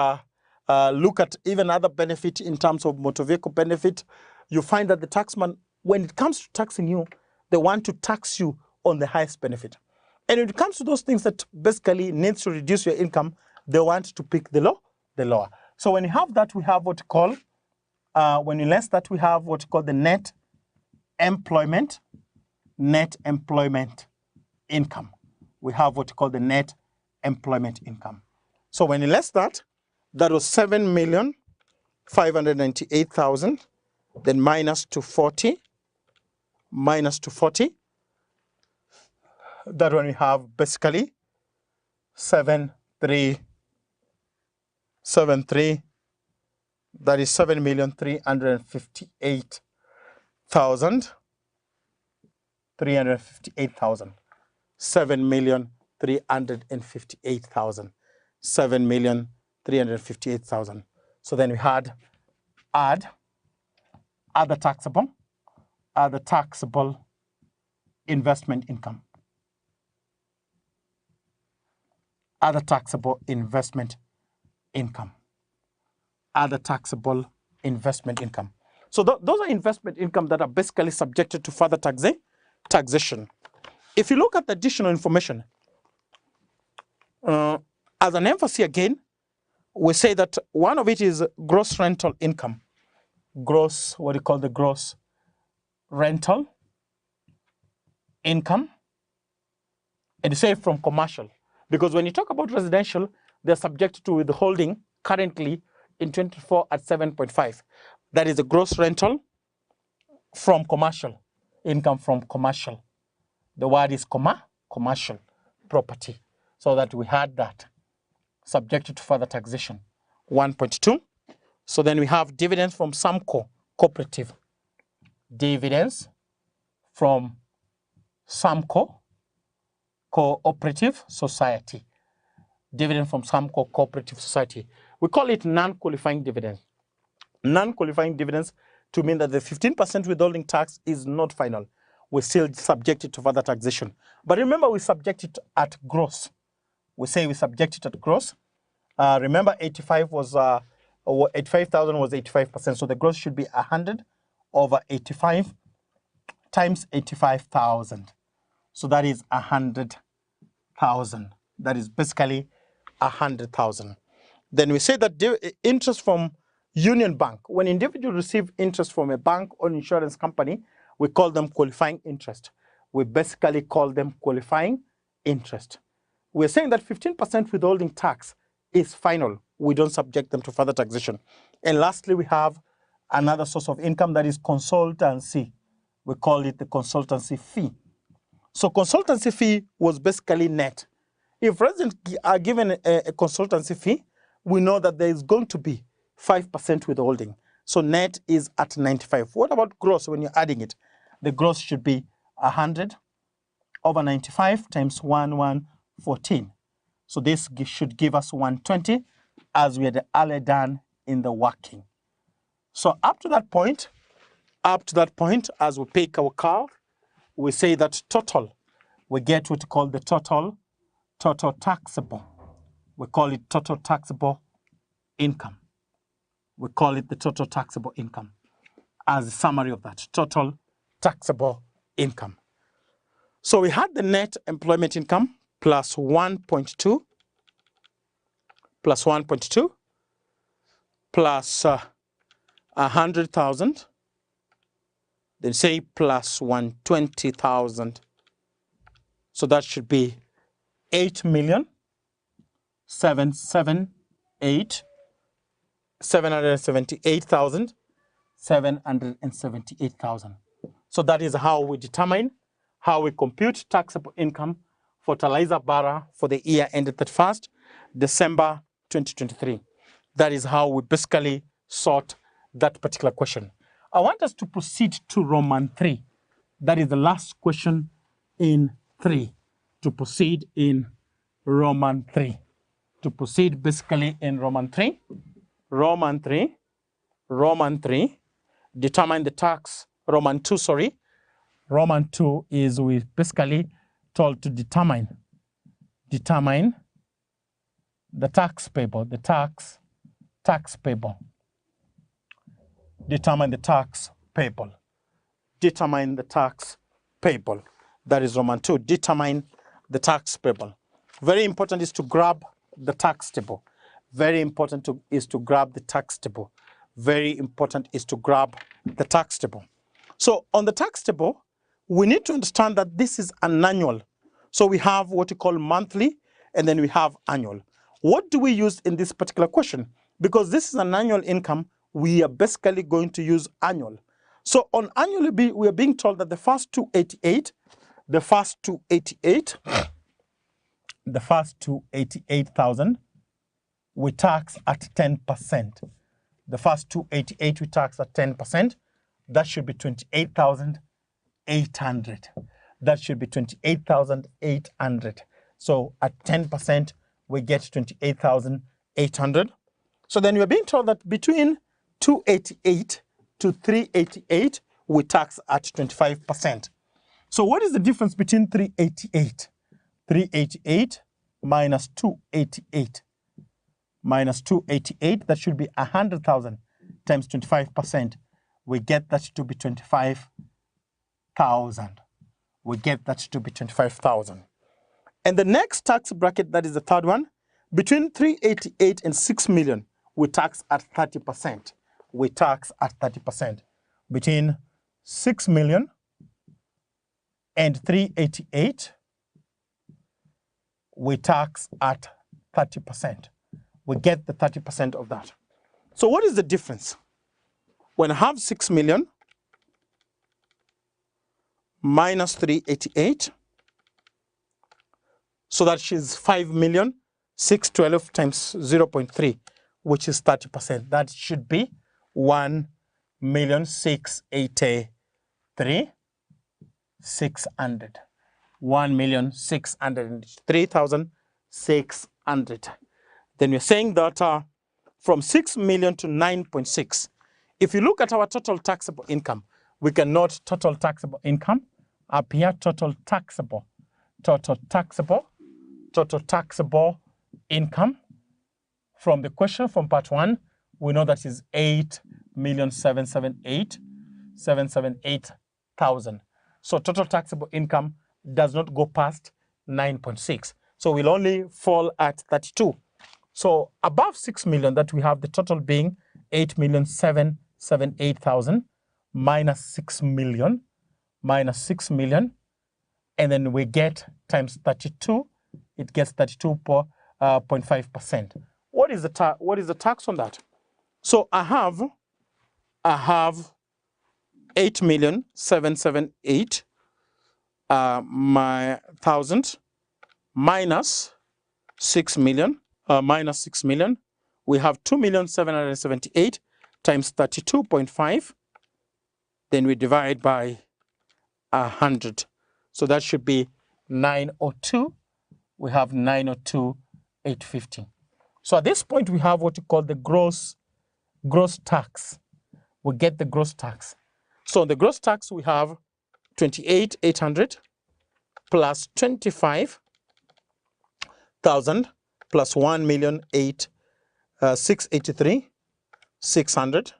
even other benefit in terms of motor vehicle benefit. You find that the taxman, when it comes to taxing you, they want to tax you on the highest benefit. And when it comes to those things that basically needs to reduce your income, they want to pick the lower. So when you have that, we have what we call, when you less that, we have what we call the net employment income. We have what we call the net employment income. So when you less that, that was 7,598,000, then minus 240, that one we have basically 7,373, that is 7,358,000. 7,358,000. 7,358,000. So then we had add other taxable investment income. Other taxable investment income. Other taxable investment income. So those are investment income that are basically subjected to further taxation. If you look at the additional information, as an emphasis again, we say that one of it is gross rental income. Gross, what do you call the gross rental income? And you say from commercial. Because when you talk about residential, they're subject to withholding currently in 24 at 7.5. That is the gross rental from commercial, income from commercial. The word is commercial property. So that we had that subjected to further taxation. 1.2. So then we have dividends from some cooperative. Dividends from some cooperative society. Dividend from some cooperative society. We call it non-qualifying dividends. Non-qualifying dividends to mean that the 15% withholding tax is not final. We're still subjected to further taxation. But remember, we subject it at gross. We say we subject it at gross. Remember, 85 was 85,000 was 85%. So the gross should be 100 over 85 times 85,000. So that is 100,000. That is basically 100,000. Then we say that interest from Union Bank. When individuals receive interest from a bank or insurance company, we call them qualifying interest. We basically call them qualifying interest. We're saying that 15% withholding tax is final. We don't subject them to further taxation. And lastly, we have another source of income, that is consultancy. We call it the consultancy fee. So consultancy fee was basically net. If residents are given a consultancy fee, we know that there is going to be 5% withholding. So net is at 95. What about gross when you're adding it? The gross should be 100 over 95 times 14. So this should give us 120 as we had earlier done in the working. So up to that point, as we pick our curve, we say that total, we get what we call the total taxable. We call it total taxable income. We call it the total taxable income as a summary of that, total taxable income. So we had the net employment income plus 1.2 plus 100,000, then say plus 120,000. So that should be 8,778,778,000. So that is how we determine, how we compute taxable income for Taliza Borough for the year ended 31st December 2023. That is how we basically sort that particular question. I want us to proceed to Roman 3. That is the last question in 3. To proceed in Roman 3. To proceed basically in Roman 3. Roman 3. Determine the tax. Roman 2, sorry. Roman 2 is we basically told to determine the tax payable, tax payable. Determine the tax payable. Determine the tax payable. That is Roman 2. Determine the tax payable. Very important is to grab the tax table. Very important is to grab the tax table. Very important is to grab the tax table. So on the tax table, we need to understand that this is an annual. So we have what we call monthly, and then we have annual. What do we use in this particular question? Because this is an annual income, we are basically going to use annual. So on annual, we are being told that the first 288,000 we tax at 10%. The first 288 we tax at 10%. That should be 28,800. That should be 28,800. So at 10%, we get 28,800. So then we're being told that between 288 to 388, we tax at 25%. So what is the difference between 388? 388 minus 288. Minus 288, that should be 100,000 times 25%. We get that to be 25,000. We get that to be 25,000. And the next tax bracket, that is the third one, between 388 and 6 million, we tax at 30%. We tax at 30%. Between 6 million and 388, we tax at 30%. We get the 30% of that. So what is the difference? When I have 6 million minus 388, so that is 5,612 times 0.3, which is 30%. That should be 1,683,600. 1,603,600. Then we're saying that from 6 million to 9.6. If you look at our total taxable income, we can note total taxable income up here, total taxable income. From the question from part 1, we know that is 8,778,778,000. So total taxable income does not go past 9.6. So we'll only fall at 32. So above 6 million, that we have the total being 8,778,000 minus 6 million, and then we get times 32, it gets 32.5%. What is the tax on that? So I have 8,778,000 minus 6 million. We have 2,778,000 times 32.5. Then we divide by 100. So that should be 902, we have 902,850. So at this point, we have what you call the gross tax. We get the gross tax. So the gross tax, we have 28,800 plus 25,000 plus 1,683,600,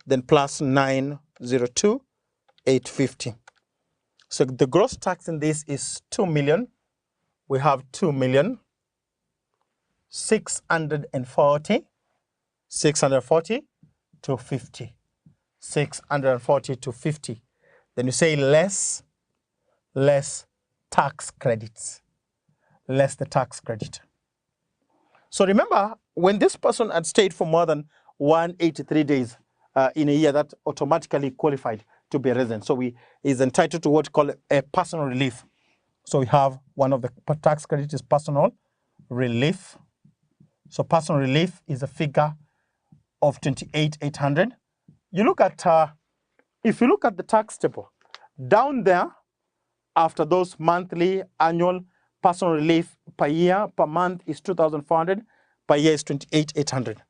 then plus 902,850. So the gross tax in this is 2 million. We have 2,640,640 to 50. 640 to 50. Then you say less tax credits. Less the tax credit. So remember, when this person had stayed for more than 183 days in a year, that automatically qualified to be a resident. So he is entitled to what we call a personal relief. So we have one of the tax credit is personal relief. So personal relief is a figure of 28,800. You look at, if you look at the tax table, down there, after those monthly, annual, personal relief per year, per month is 2,400, per year is 28,800.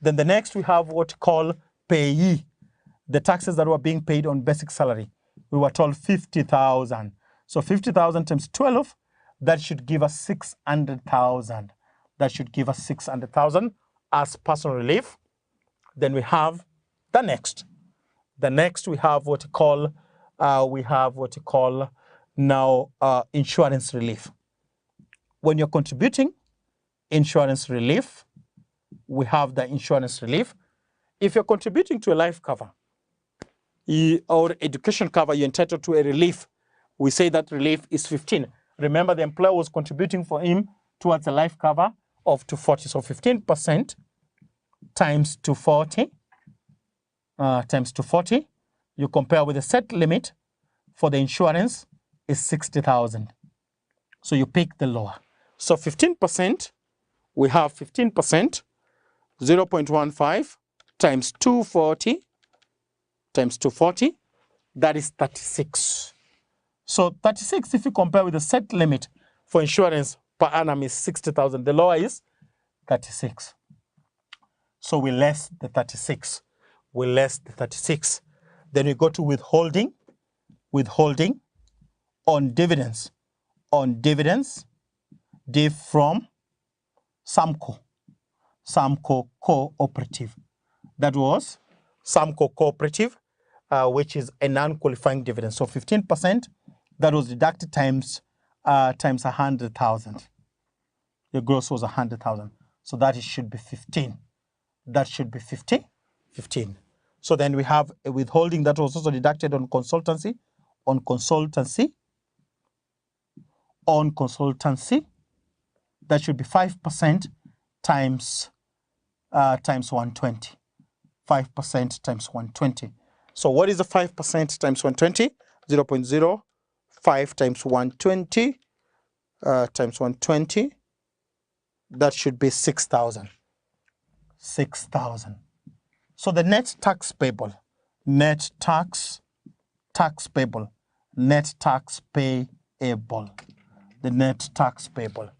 Then the next we have what we call payee, the taxes that were being paid on basic salary. We were told 50,000. So 50,000 times 12, that should give us 600,000. That should give us 600,000 as personal relief. Then we have the next. The next we have what we call, now insurance relief. When you're contributing insurance relief, we have the insurance relief. If you're contributing to a life cover or education cover, you're entitled to a relief. We say that relief is 15. Remember, the employer was contributing for him towards a life cover of 240. So 15% times 240 times 240. You compare with the set limit for the insurance is 60,000. So you pick the lower. So 15%, we have 15%, 0.15 times 240 times 240, that is 36. So 36, if you compare with the set limit for insurance per annum is 60,000, the lower is 36. So we less the 36. We less the 36. Then we go to withholding. Withholding on dividends. On dividends, div from Samco. Samco Cooperative. That was Samco Cooperative, which is a non-qualifying dividend. So 15%, that was deducted times 100,000. The gross was 100,000. So that should be 15. That should be 15. So then we have a withholding that was also deducted on consultancy. On consultancy, that should be 5% times 120. 5% times 120. So what is the 5% times 120? 0.05 times 120 times 120. That should be 6,000. 6,000. So the net tax payable, net tax payable, net tax payable, the net tax payable.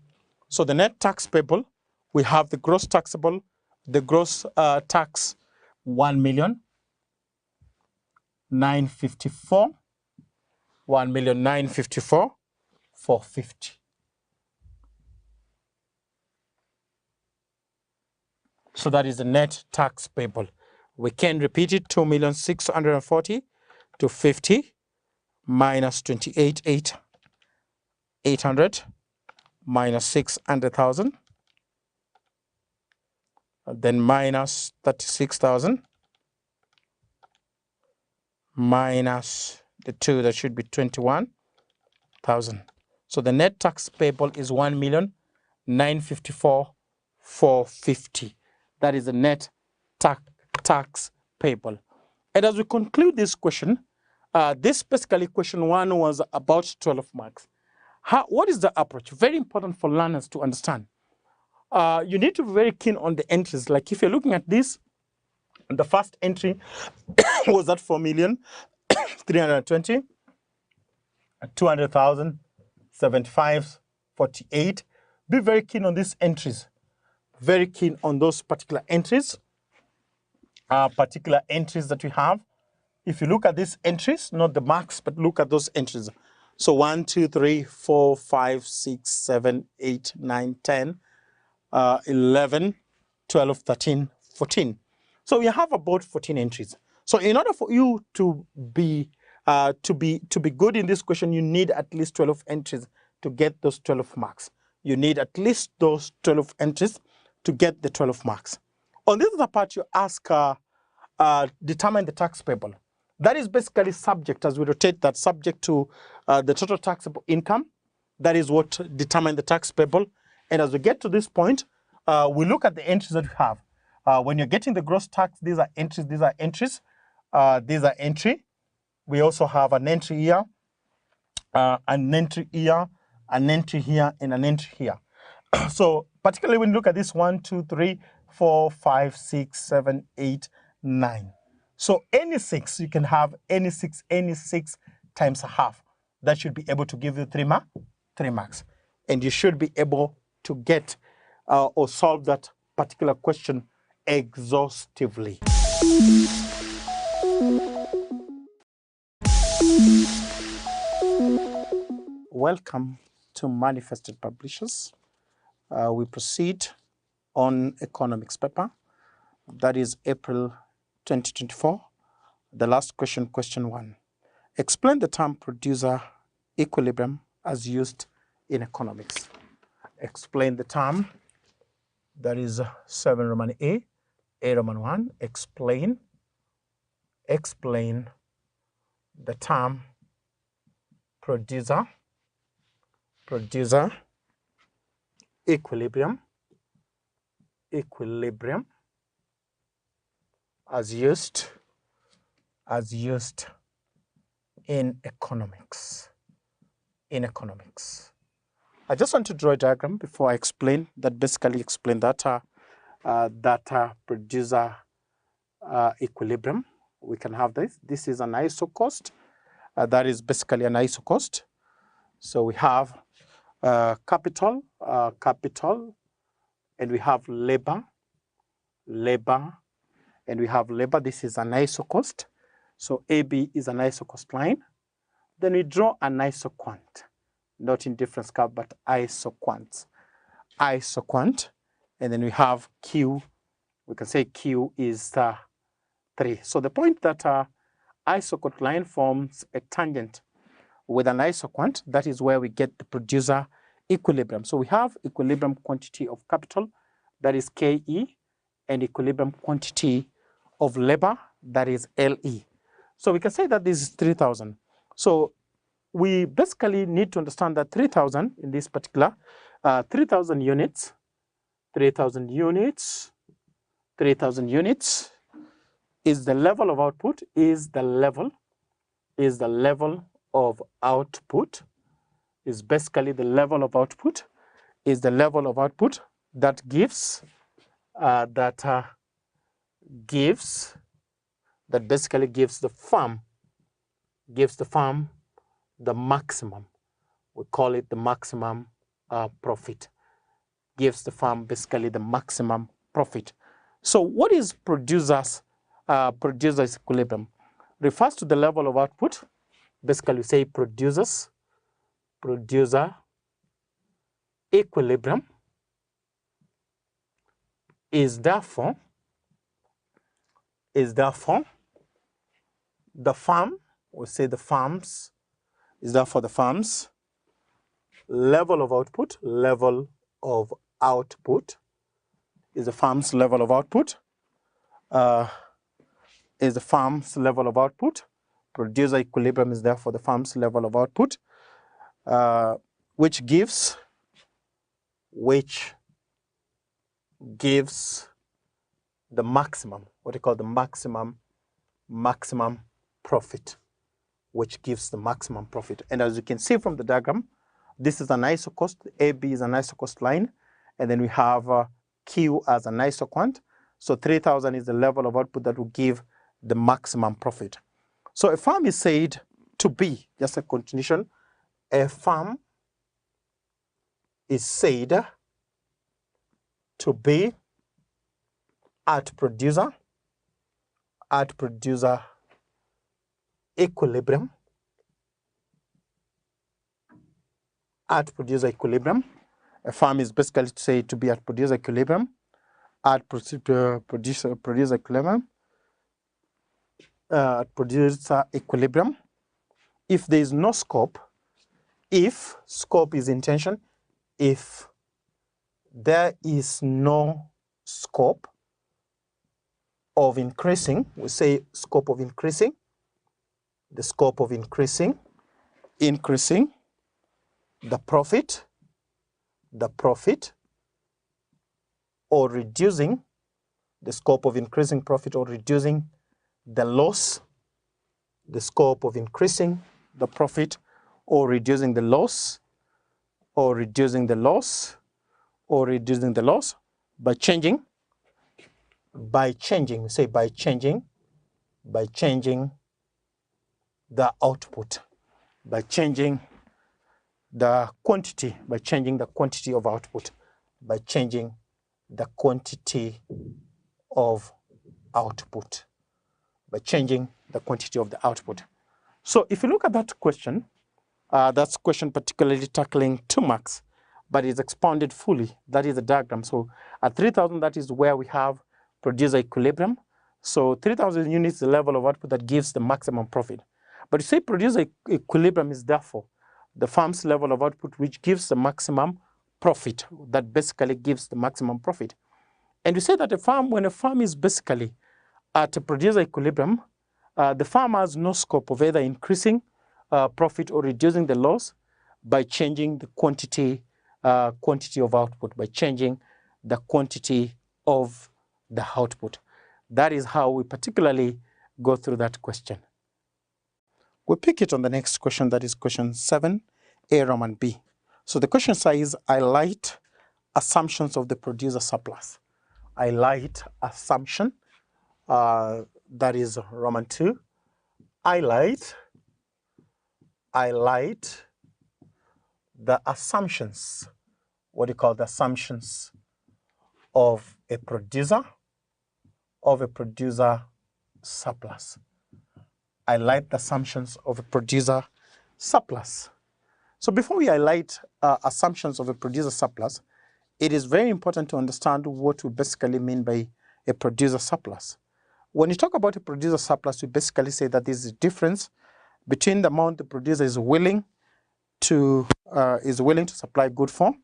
So the net tax payable, we have the gross taxable, the gross tax 1,954,000, 1,954,450. So that is the net tax payable. We can repeat it, 2,640,000 to 50 minus 28,800 minus 600,000, then minus 36,000 minus the 2, that should be 21,000. So the net tax payable is 1,954,450. That is the net tax payable. And as we conclude this question, this basically question 1 was about 12 marks. What is the approach? Very important for learners to understand. You need to be very keen on the entries. Like if you're looking at this, the first entry was at 4,320,200,000, 75 48. Be very keen on these entries. Very keen on those particular entries that we have. If you look at these entries, not the marks, but look at those entries. So 1, 2, 3, 4, 5, 6, 7, 8, 9, 10, 11, 12, 13, 14. So we have about 14 entries. So in order for you to be good in this question, you need at least 12 entries to get those 12 marks. You need at least those 12 entries to get the 12 marks. On this other part, you ask determine the tax payable. That is basically subject, as we rotate that, subject to the total taxable income. That is what determine the tax payable. And as we get to this point, we look at the entries that we have. When you're getting the gross tax, these are entries, these are entries, these are entry. We also have an entry here, an entry here, an entry here, and an entry here. So particularly when you look at this 1, 2, 3, 4, 5, 6, 7, 8, 9. So any 6, you can have any 6 times a half. That should be able to give you 3 marks. And you should be able to get or solve that particular question exhaustively. Welcome to Manifested Publishers. We proceed on economics paper. That is April 2024. The last question, question 1. Explain the term producer equilibrium as used in economics. Explain the term. That is 7 Roman A Roman 1. Explain the term producer equilibrium as used in economics. I just want to draw a diagram before I explain that, basically explain that producer equilibrium. We can have this. This is an isocost. That is basically an isocost. So we have capital, and we have labor, and we have labor. This is an isocost. So AB is an isocost line. Then we draw an isoquant, not in difference curve, but isoquant. And then we have Q. We can say Q is 3. So the point that isoquant line forms a tangent with an isoquant, that is where we get the producer equilibrium. So we have equilibrium quantity of capital, that is KE, and equilibrium quantity of labor, that is LE. So we can say that this is 3,000. So we basically need to understand that 3,000 in this particular, 3,000 units is the level of output, is the level of output, is basically the level of output, is the level of output that basically gives the farm the maximum. We call it the maximum profit. Gives the farm basically the maximum profit. So what is producer's equilibrium? Refers to the level of output. Basically, we say producer equilibrium is therefore the farm, we say the farms, is therefore the farm's level of output, is the farm's level of output, is the farm's level of output. Producer equilibrium is therefore the farm's level of output, which gives the maximum, what we call the maximum profit, which gives the maximum profit. And as you can see from the diagram, this is an isocost. AB is an isocost line, and then we have Q as an isoquant. So 3,000 is the level of output that will give the maximum profit. So a farm is said to be, just a continuation, a farm is said to be at producer equilibrium. At producer equilibrium. A firm is basically said to be at producer equilibrium. At producer equilibrium. Producer equilibrium. If there is no scope, if scope is intention, if there is no scope of increasing, we say scope of increasing, the scope of increasing the profit, or reducing the scope of increasing profit or reducing the loss, the scope of increasing the profit or reducing the loss, or reducing the loss, or reducing the loss by changing, we say by changing the output, by changing the quantity, by changing the quantity of output, by changing the quantity of output, by changing the quantity of the output. So if you look at that question, that's question particularly tackling 2 marks, but it's expounded fully. That is the diagram. So at 3,000, that is where we have producer equilibrium. So 3,000 units is the level of output that gives the maximum profit. But you say producer equilibrium is therefore the firm's level of output which gives the maximum profit, that basically gives the maximum profit. And you say that when a firm is basically at a producer equilibrium, the firm has no scope of either increasing profit or reducing the loss by changing the quantity of output, by changing the quantity of the output. That is how we particularly go through that question. We pick it on the next question, that is question 7, A Roman B. So the question says, highlight assumptions of the producer surplus. Highlight assumption, that is Roman 2. Highlight the assumptions, what do you call the assumptions of a producer surplus. Highlight the assumptions of a producer surplus. So before we highlight assumptions of a producer surplus, it is very important to understand what we basically mean by a producer surplus. When you talk about a producer surplus, we basically say that there is a difference between the amount the producer is willing to supply good for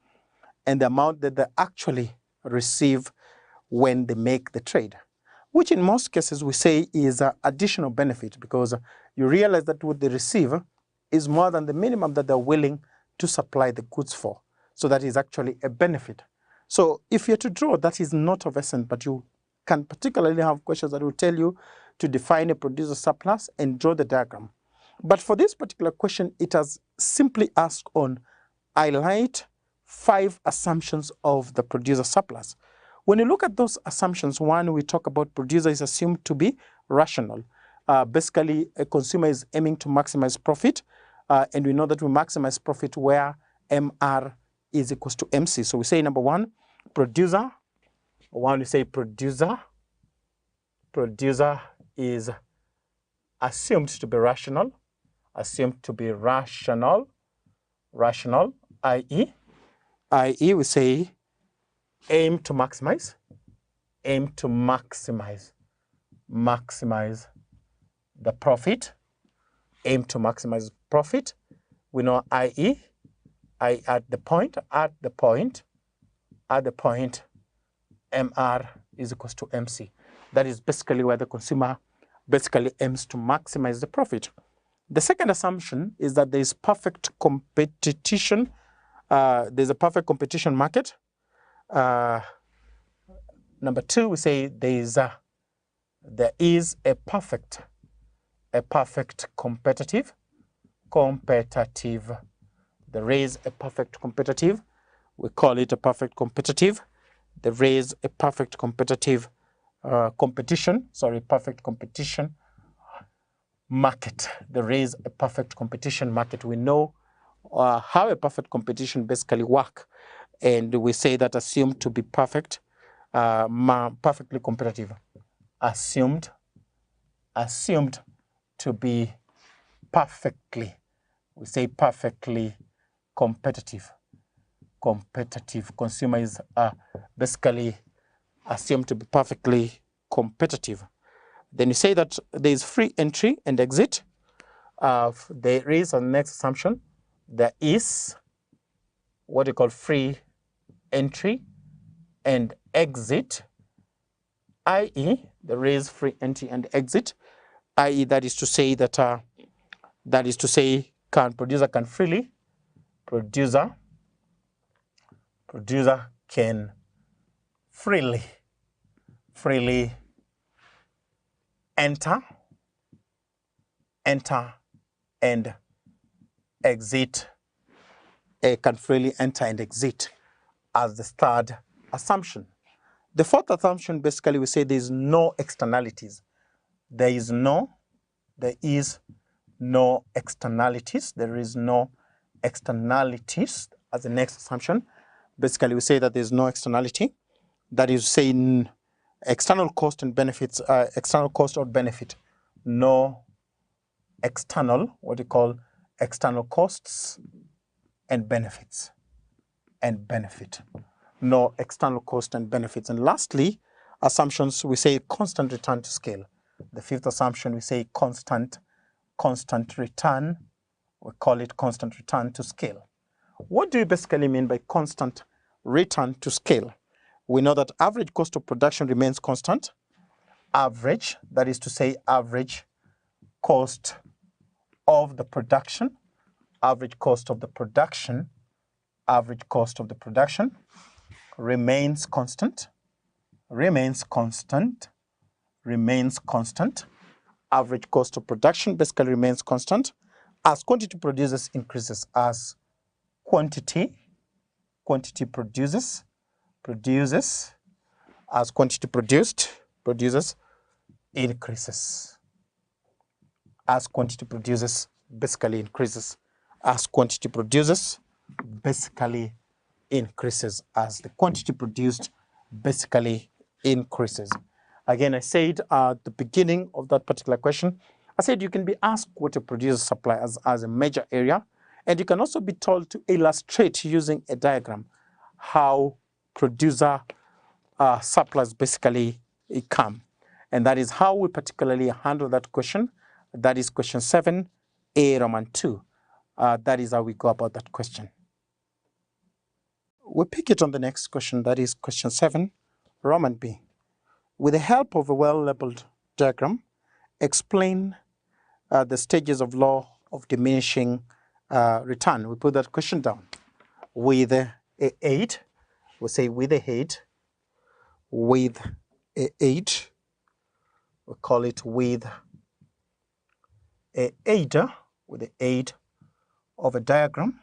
and the amount that they actually receive when they make the trade, which in most cases we say is an additional benefit, because you realize that what they receive is more than the minimum that they're willing to supply the goods for. So that is actually a benefit. So if you're to draw, that is not of essence, but you can particularly have questions that will tell you to define a producer surplus and draw the diagram. But for this particular question, it has simply asked on highlight 5 assumptions of the producer surplus. When you look at those assumptions, one, we talk about producer is assumed to be rational. Basically, a consumer is aiming to maximize profit, and we know that we maximize profit where MR is equals to MC. So we say number 1, producer. One, we say producer is assumed to be rational, i.e. we say aim to maximize the profit, aim to maximize profit. We know i.e. at the point, MR is equals to MC. That is basically where the consumer basically aims to maximize the profit. The second assumption is that there is perfect competition. There's a perfect competition market. Number 2, we say there is a perfect competitive. There is a perfect competitive. We call it a perfect competitive. There is a perfect competitive perfect competition market. There is a perfect competition market. We know how a perfect competition basically works. and we say that assumed to be perfect, perfectly competitive. Assumed to be perfectly, we say perfectly competitive. Consumer is basically assumed to be perfectly competitive. Then you say that there is free entry and exit. There is a next assumption. There is what you call free entry and exit, i.e. there is free entry and exit, i.e. that is to say that producer can freely enter and exit, can freely enter and exit as the third assumption. The fourth assumption, basically, we say there is no externalities. There is no externalities. There is no externalities as the next assumption. Basically, we say that there is no externality. That is saying external cost and benefits, external cost or benefit. No external, what you call external costs and benefits and benefit. No external cost and benefits. And lastly, assumptions, we say constant return to scale. The fifth assumption, we say constant return. We call it constant return to scale. What do you basically mean by constant return to scale? We know that average cost of production remains constant. Average, that is to say average cost of the production, average cost of the production remains constant. Average cost of production basically remains constant as quantity produces increases, as quantity produces, as quantity produces increases. As quantity produces basically increases. As quantity produces basically increases. As the quantity produced basically increases. Again, I said at the beginning of that particular question, I said you can be asked what a producer supply as a major area, and you can also be told to illustrate using a diagram how producer supplies basically come. And that is how we particularly handle that question. That is question 7, A Roman 2. That is how we go about that question. We pick it on the next question, that is question 7, Roman B. With the help of a well-labeled diagram, explain the stages of law of diminishing return. We put that question down. With a 8, we say with a 8, with a 8, we call it with a 8, with the aid of a diagram,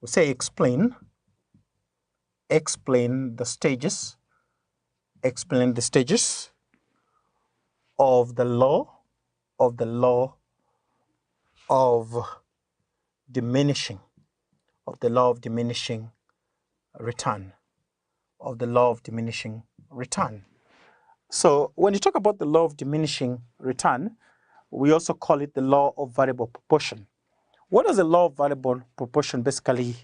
we say explain the stages, of the law of diminishing return, So when you talk about the law of diminishing return, we also call it the law of variable proportion. What does the law of variable proportion basically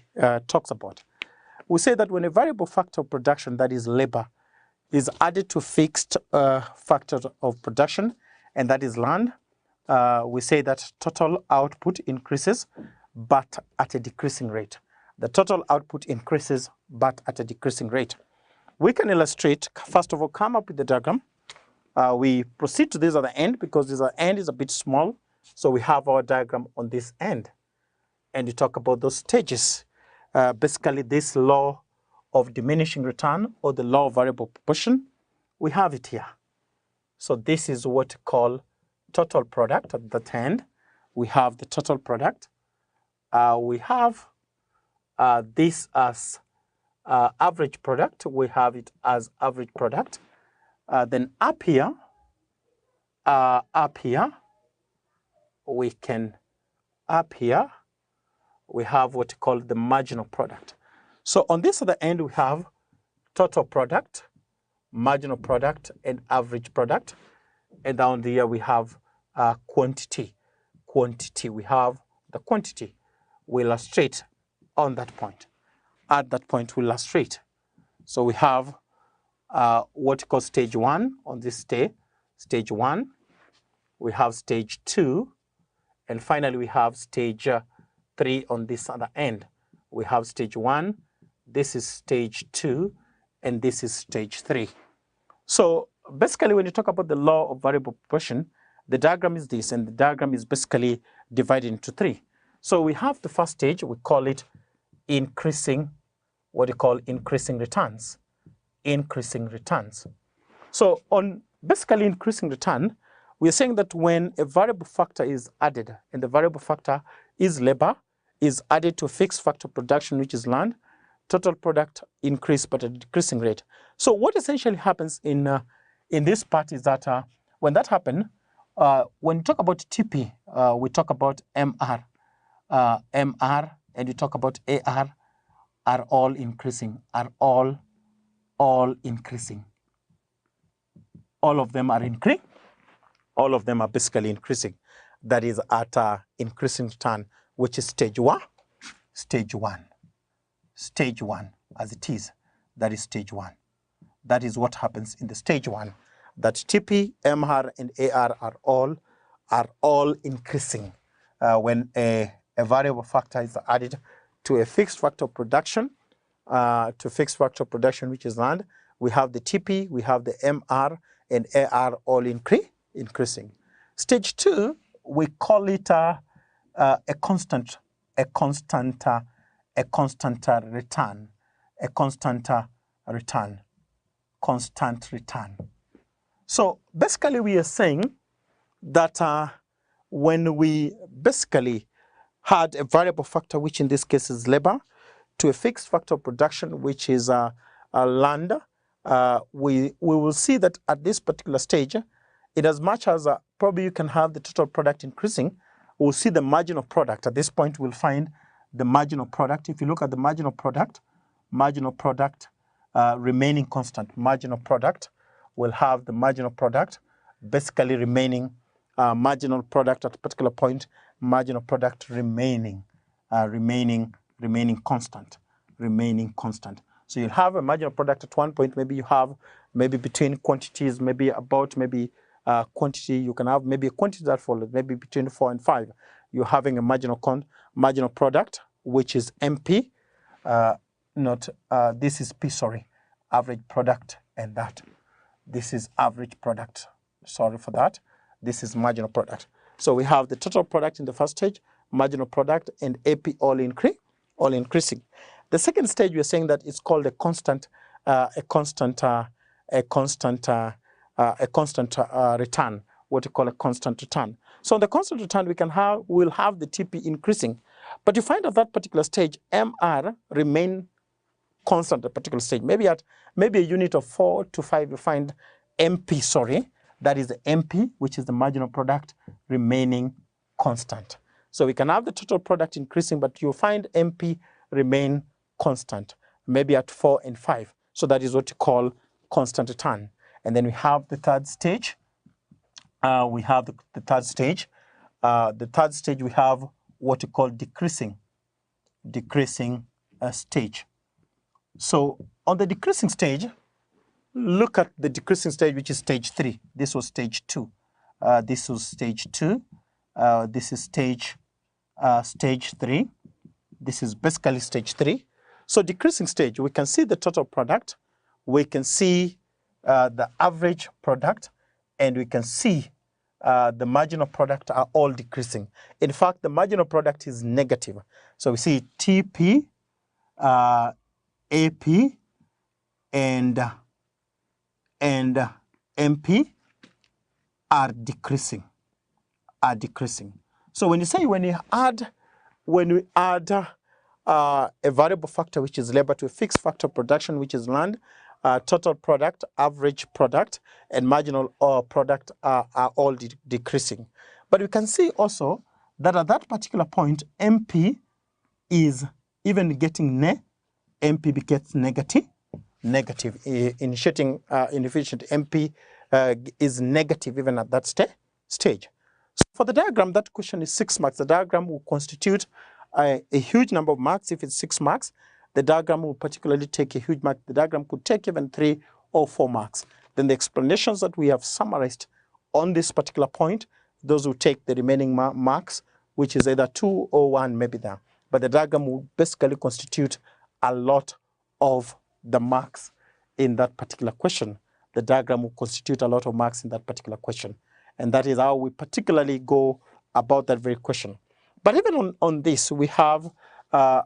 talks about? We say that when a variable factor of production, that is labor, is added to fixed factor of production, and that is land, we say that total output increases, but at a decreasing rate. The total output increases, but at a decreasing rate. We can illustrate, first of all, come up with the diagram. We proceed to this at the end because this end is a bit small. So we have our diagram on this end. And you talk about those stages. Basically, this law of diminishing return or the law of variable proportion, we have it here. So this is what we call total product at that end. We have the total product. We have this as average product. We have it as average product. Then up here, we can up here, we have what we call the marginal product. So on this other end, we have total product, marginal product, and average product. And down there, we have quantity. Quantity, we have the quantity. We illustrate on that point. At that point, we illustrate. So we have what we call stage 1 on this day, stage 1. We have stage 2. And finally, we have stage 3 on this other end. We have stage 1, this is stage 2, and this is stage 3. So basically, when you talk about the law of variable proportion, the diagram is this, and the diagram is basically divided into 3. So we have the first stage, we call it increasing, what you call increasing returns. Increasing returns. So on basically increasing return, we're saying that when a variable factor is added, and the variable factor is labor, is added to a fixed factor production, which is land, total product increase but at a decreasing rate. So what essentially happens in this part is that when that happens, when you talk about TP, we talk about MR. MR and you talk about AR are all increasing, are all increasing. All of them are increasing. All of them are basically increasing. That is at increasing return, which is stage 1. Stage 1. Stage 1 as it is. That is stage 1. That is what happens in the stage 1. That TP, MR, and AR are all increasing when a variable factor is added to a fixed factor production, which is land. We have the TP, we have the MR, and AR all increasing. Stage 2, we call it a constant return. So basically, we are saying that when we basically had a variable factor, which in this case is labor, to a fixed factor of production, which is land, we will see that at this particular stage, in as much as probably you can have the total product increasing, we'll see the marginal product. At this point, we'll find the marginal product. If you look at the marginal product remaining constant. Marginal product will have the marginal product basically remaining marginal product at a particular point, marginal product remaining constant. So you'll have a marginal product at one point. Maybe you have between quantities, quantity, you can have maybe a quantity that follows, maybe between 4 and 5. You're having a marginal product, which is MP, this is P, sorry, average product, and that. This is average product, sorry for that. This is marginal product. So we have the total product in the first stage, marginal product, and AP all increasing. The second stage, we are saying that it's called a constant return, what we call a constant return. So on the constant return, we'll have the TP increasing, but you find at that particular stage, MR remain constant at a particular stage. Maybe a unit of 4 to 5, you find MP, sorry, that is the MP, which is the marginal product, remaining constant. So we can have the total product increasing, but you'll find MP remain constant, maybe at 4 and 5. So that is what you call constant return. And then we have the third stage. The third stage, we have what we call decreasing stage. So on the decreasing stage, look at the decreasing stage, which is stage 3. This was stage 2. This was stage 2. This is stage 3. This is basically stage 3. So decreasing stage, we can see the total product, we can see the average product, and we can see the marginal product are all decreasing. In fact, the marginal product is negative. So we see TP, AP, and MP are decreasing. So when we add a variable factor, which is labor, to a fixed factor production, which is land, total product, average product, and marginal product are all decreasing. But we can see also that at that particular point, MP is even getting MP gets negative. Initiating inefficient MP is negative even at that stage. So for the diagram, that question is 6 marks. The diagram will constitute a huge number of marks. If it's 6 marks, the diagram will particularly take a huge mark. The diagram could take even 3 or 4 marks. Then the explanations that we have summarized on this particular point, those will take the remaining marks, which is either 2 or 1 maybe there. But the diagram will basically constitute a lot of the marks in that particular question. The diagram will constitute a lot of marks in that particular question. And that is how we particularly go about that very question. But even on this, we have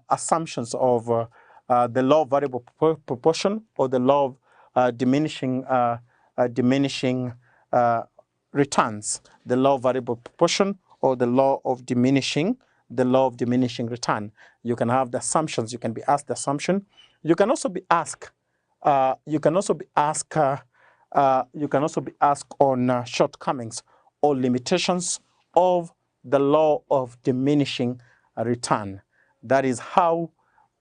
assumptions of the law of variable proportion, or the law of diminishing returns. The law of variable proportion, or the law of diminishing return. You can have the assumptions. You can be asked the assumption. You can also be asked. On shortcomings or limitations of the law of diminishing return. That is how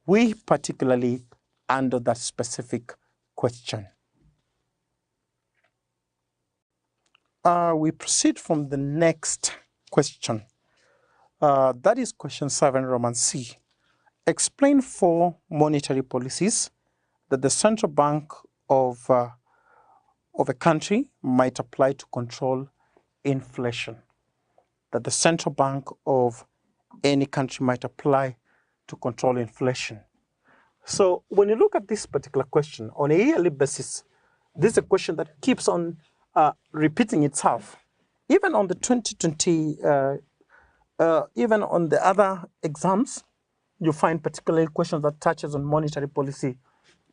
we particularly handle that specific question. We proceed from the next question. That is question 7, Roman C. Explain 4 monetary policies that the central bank of a country might apply to control inflation. That the central bank of any country might apply to control inflation. So when you look at this particular question on a yearly basis, this is a question that keeps on repeating itself. Even on the 2020, even on the other exams, you find particularly questions that touches on monetary policy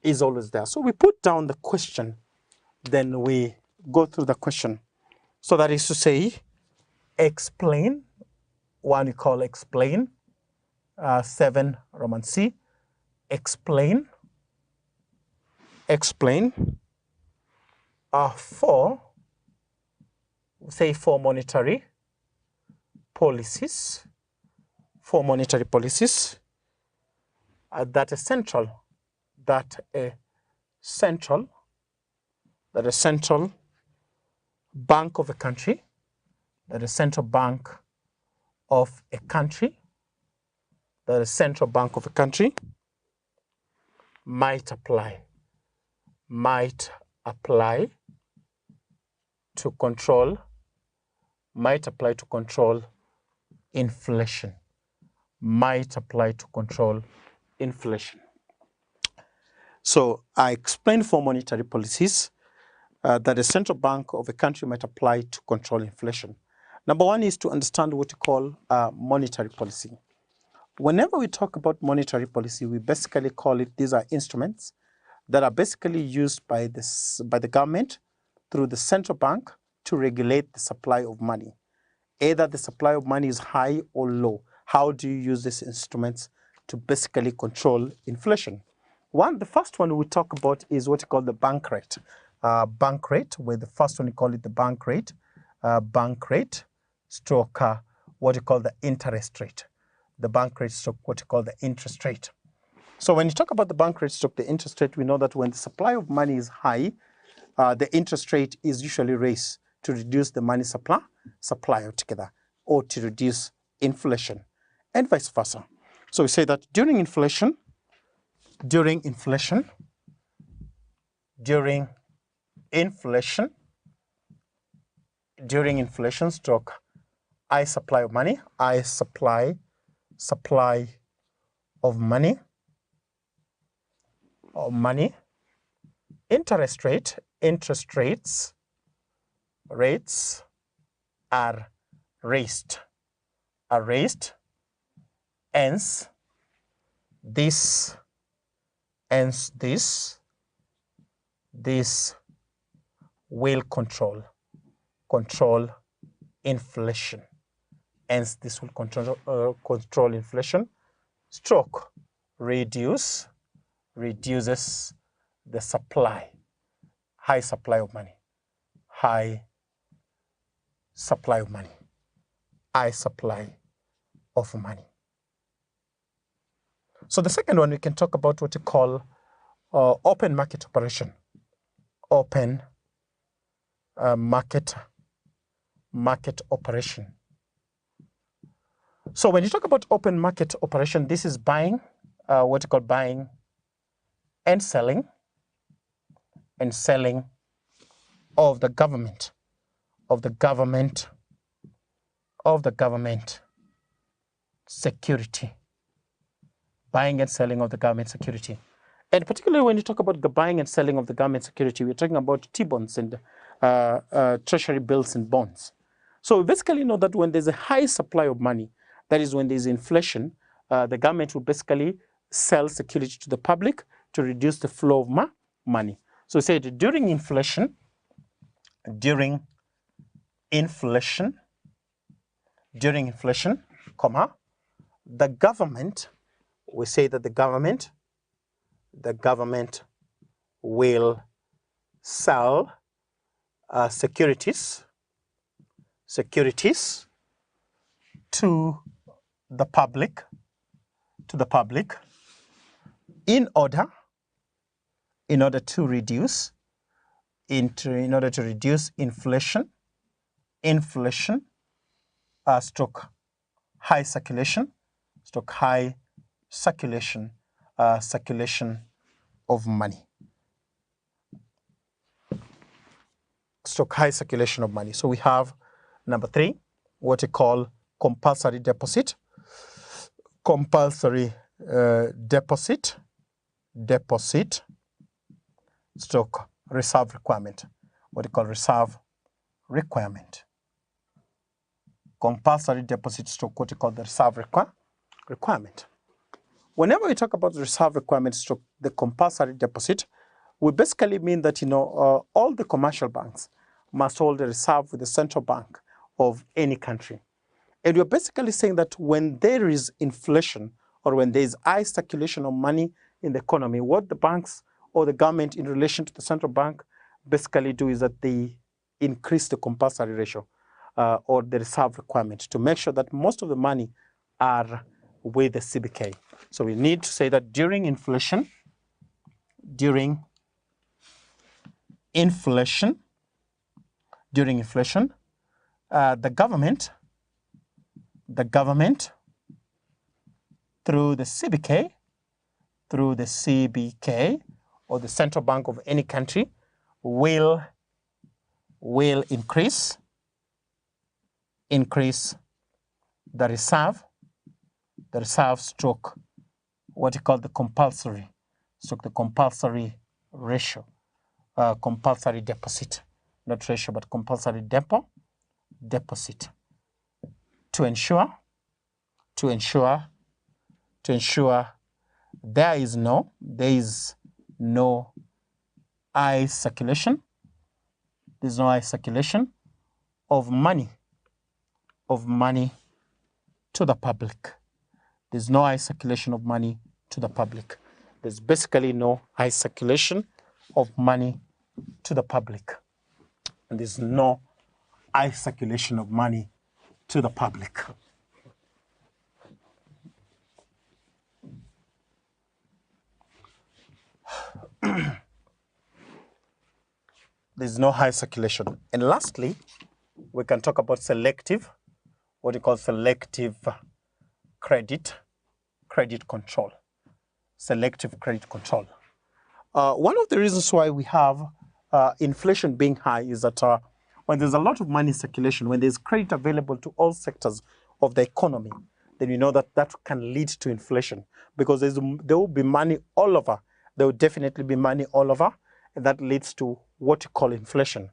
is always there. So we put down the question, then we go through the question. So that is to say, explain, one we call explain, 7 Roman C, explain 4, say 4 monetary policies, that a central bank of a country, might apply to control inflation. So I explained 4 monetary policies that a central bank of a country might apply to control inflation. Number 1 is to understand what you call monetary policy. Whenever we talk about monetary policy, we basically call it, these are instruments that are basically used by the government through the central bank to regulate the supply of money. Either the supply of money is high or low. How do you use these instruments to basically control inflation? The first one we talk about is what you call the bank rate. Where the first one we call it the bank rate stroke what you call the interest rate. The bank rate stroke what you call the interest rate. So when you talk about the bank rate stroke the interest rate, we know that when the supply of money is high, the interest rate is usually raised to reduce the money supply altogether, or to reduce inflation, and vice versa. So we say that during inflation stroke high supply of money, interest rates are raised. Hence this will control inflation. Hence this will control inflation. Stroke reduces the supply, high supply of money. of money. So the second one, we can talk about what we call open market operation. Open market operation. So when you talk about open market operation, this is buying, what you call buying and selling of the government security. Buying and selling of the government security. And particularly when you talk about the buying and selling of the government security, we're talking about T-bonds and treasury bills and bonds. So we basically know that when there's a high supply of money, that is when there's inflation, the government will basically sell security to the public to reduce the flow of money. So we said during inflation, comma, the government, we say that the government will sell securities to the public in order to reduce inflation stroke high circulation of money. High circulation of money. So we have number 3, what we call compulsory deposit. Deposit stroke reserve requirement. What we call reserve requirement. Compulsory deposit stroke what we call the reserve requirement. Whenever we talk about the reserve requirement stroke the compulsory deposit, we basically mean that all the commercial banks must hold a reserve with the central bank of any country. And we're basically saying that when there is inflation or when there is high circulation of money in the economy, what the banks or the government in relation to the central bank basically do is that they increase the compulsory ratio or the reserve requirement to make sure that most of the money are with the CBK. So we need to say that during inflation, the government through the CBK or the central bank of any country will increase the reserve stroke what you call the compulsory ratio, compulsory deposit, not ratio but compulsory deposit to ensure there is no high circulation. There's no high circulation of money to the public. There's no high circulation of money to the public. There's basically no high circulation of money to the public. And there's no high circulation of money to the public. There's no high circulation. And lastly, we can talk about what we call selective credit control. Selective credit control. One of the reasons why we have inflation being high is that when there's a lot of money in circulation, when there's credit available to all sectors of the economy, then you know that can lead to inflation because there will be money all over. There will definitely be money all over, and that leads to what you call inflation.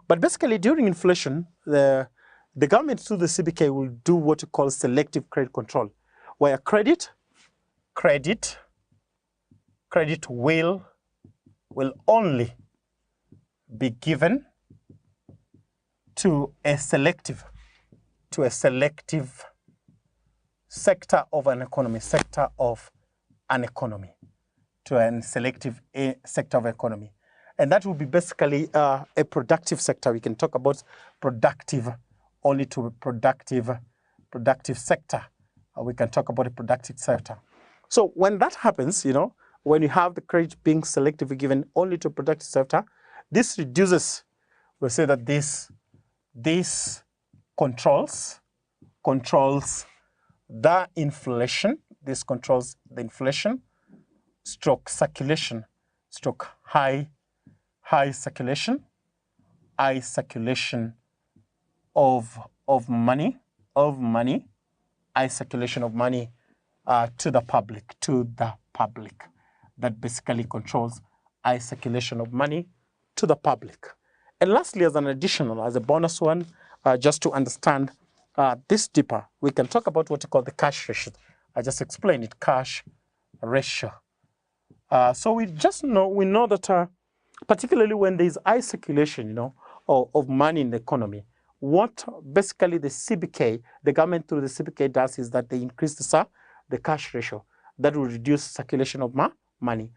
But basically, during inflation, the government through the CBK will do what you call selective credit control, where credit will only be given to a selective sector of an economy, to a selective sector of economy. And that will be basically a productive sector. We can talk about productive only to a productive sector we can talk about the productive sector. So when that happens, when you have the credit being selectively given only to productive sector, this reduces, we'll say that this controls the inflation. This controls the inflation, stroke circulation, stroke high circulation, high circulation of money, high circulation of money to the public. That basically controls high circulation of money to the public. And lastly, as an additional, as a bonus one, just to understand this deeper, we can talk about what we call the cash ratio. I just explained it, cash ratio. So we know that particularly when there is high circulation, of money in the economy, what basically the CBK, the government through the CBK does is that they increase the cash ratio. That will reduce circulation of money.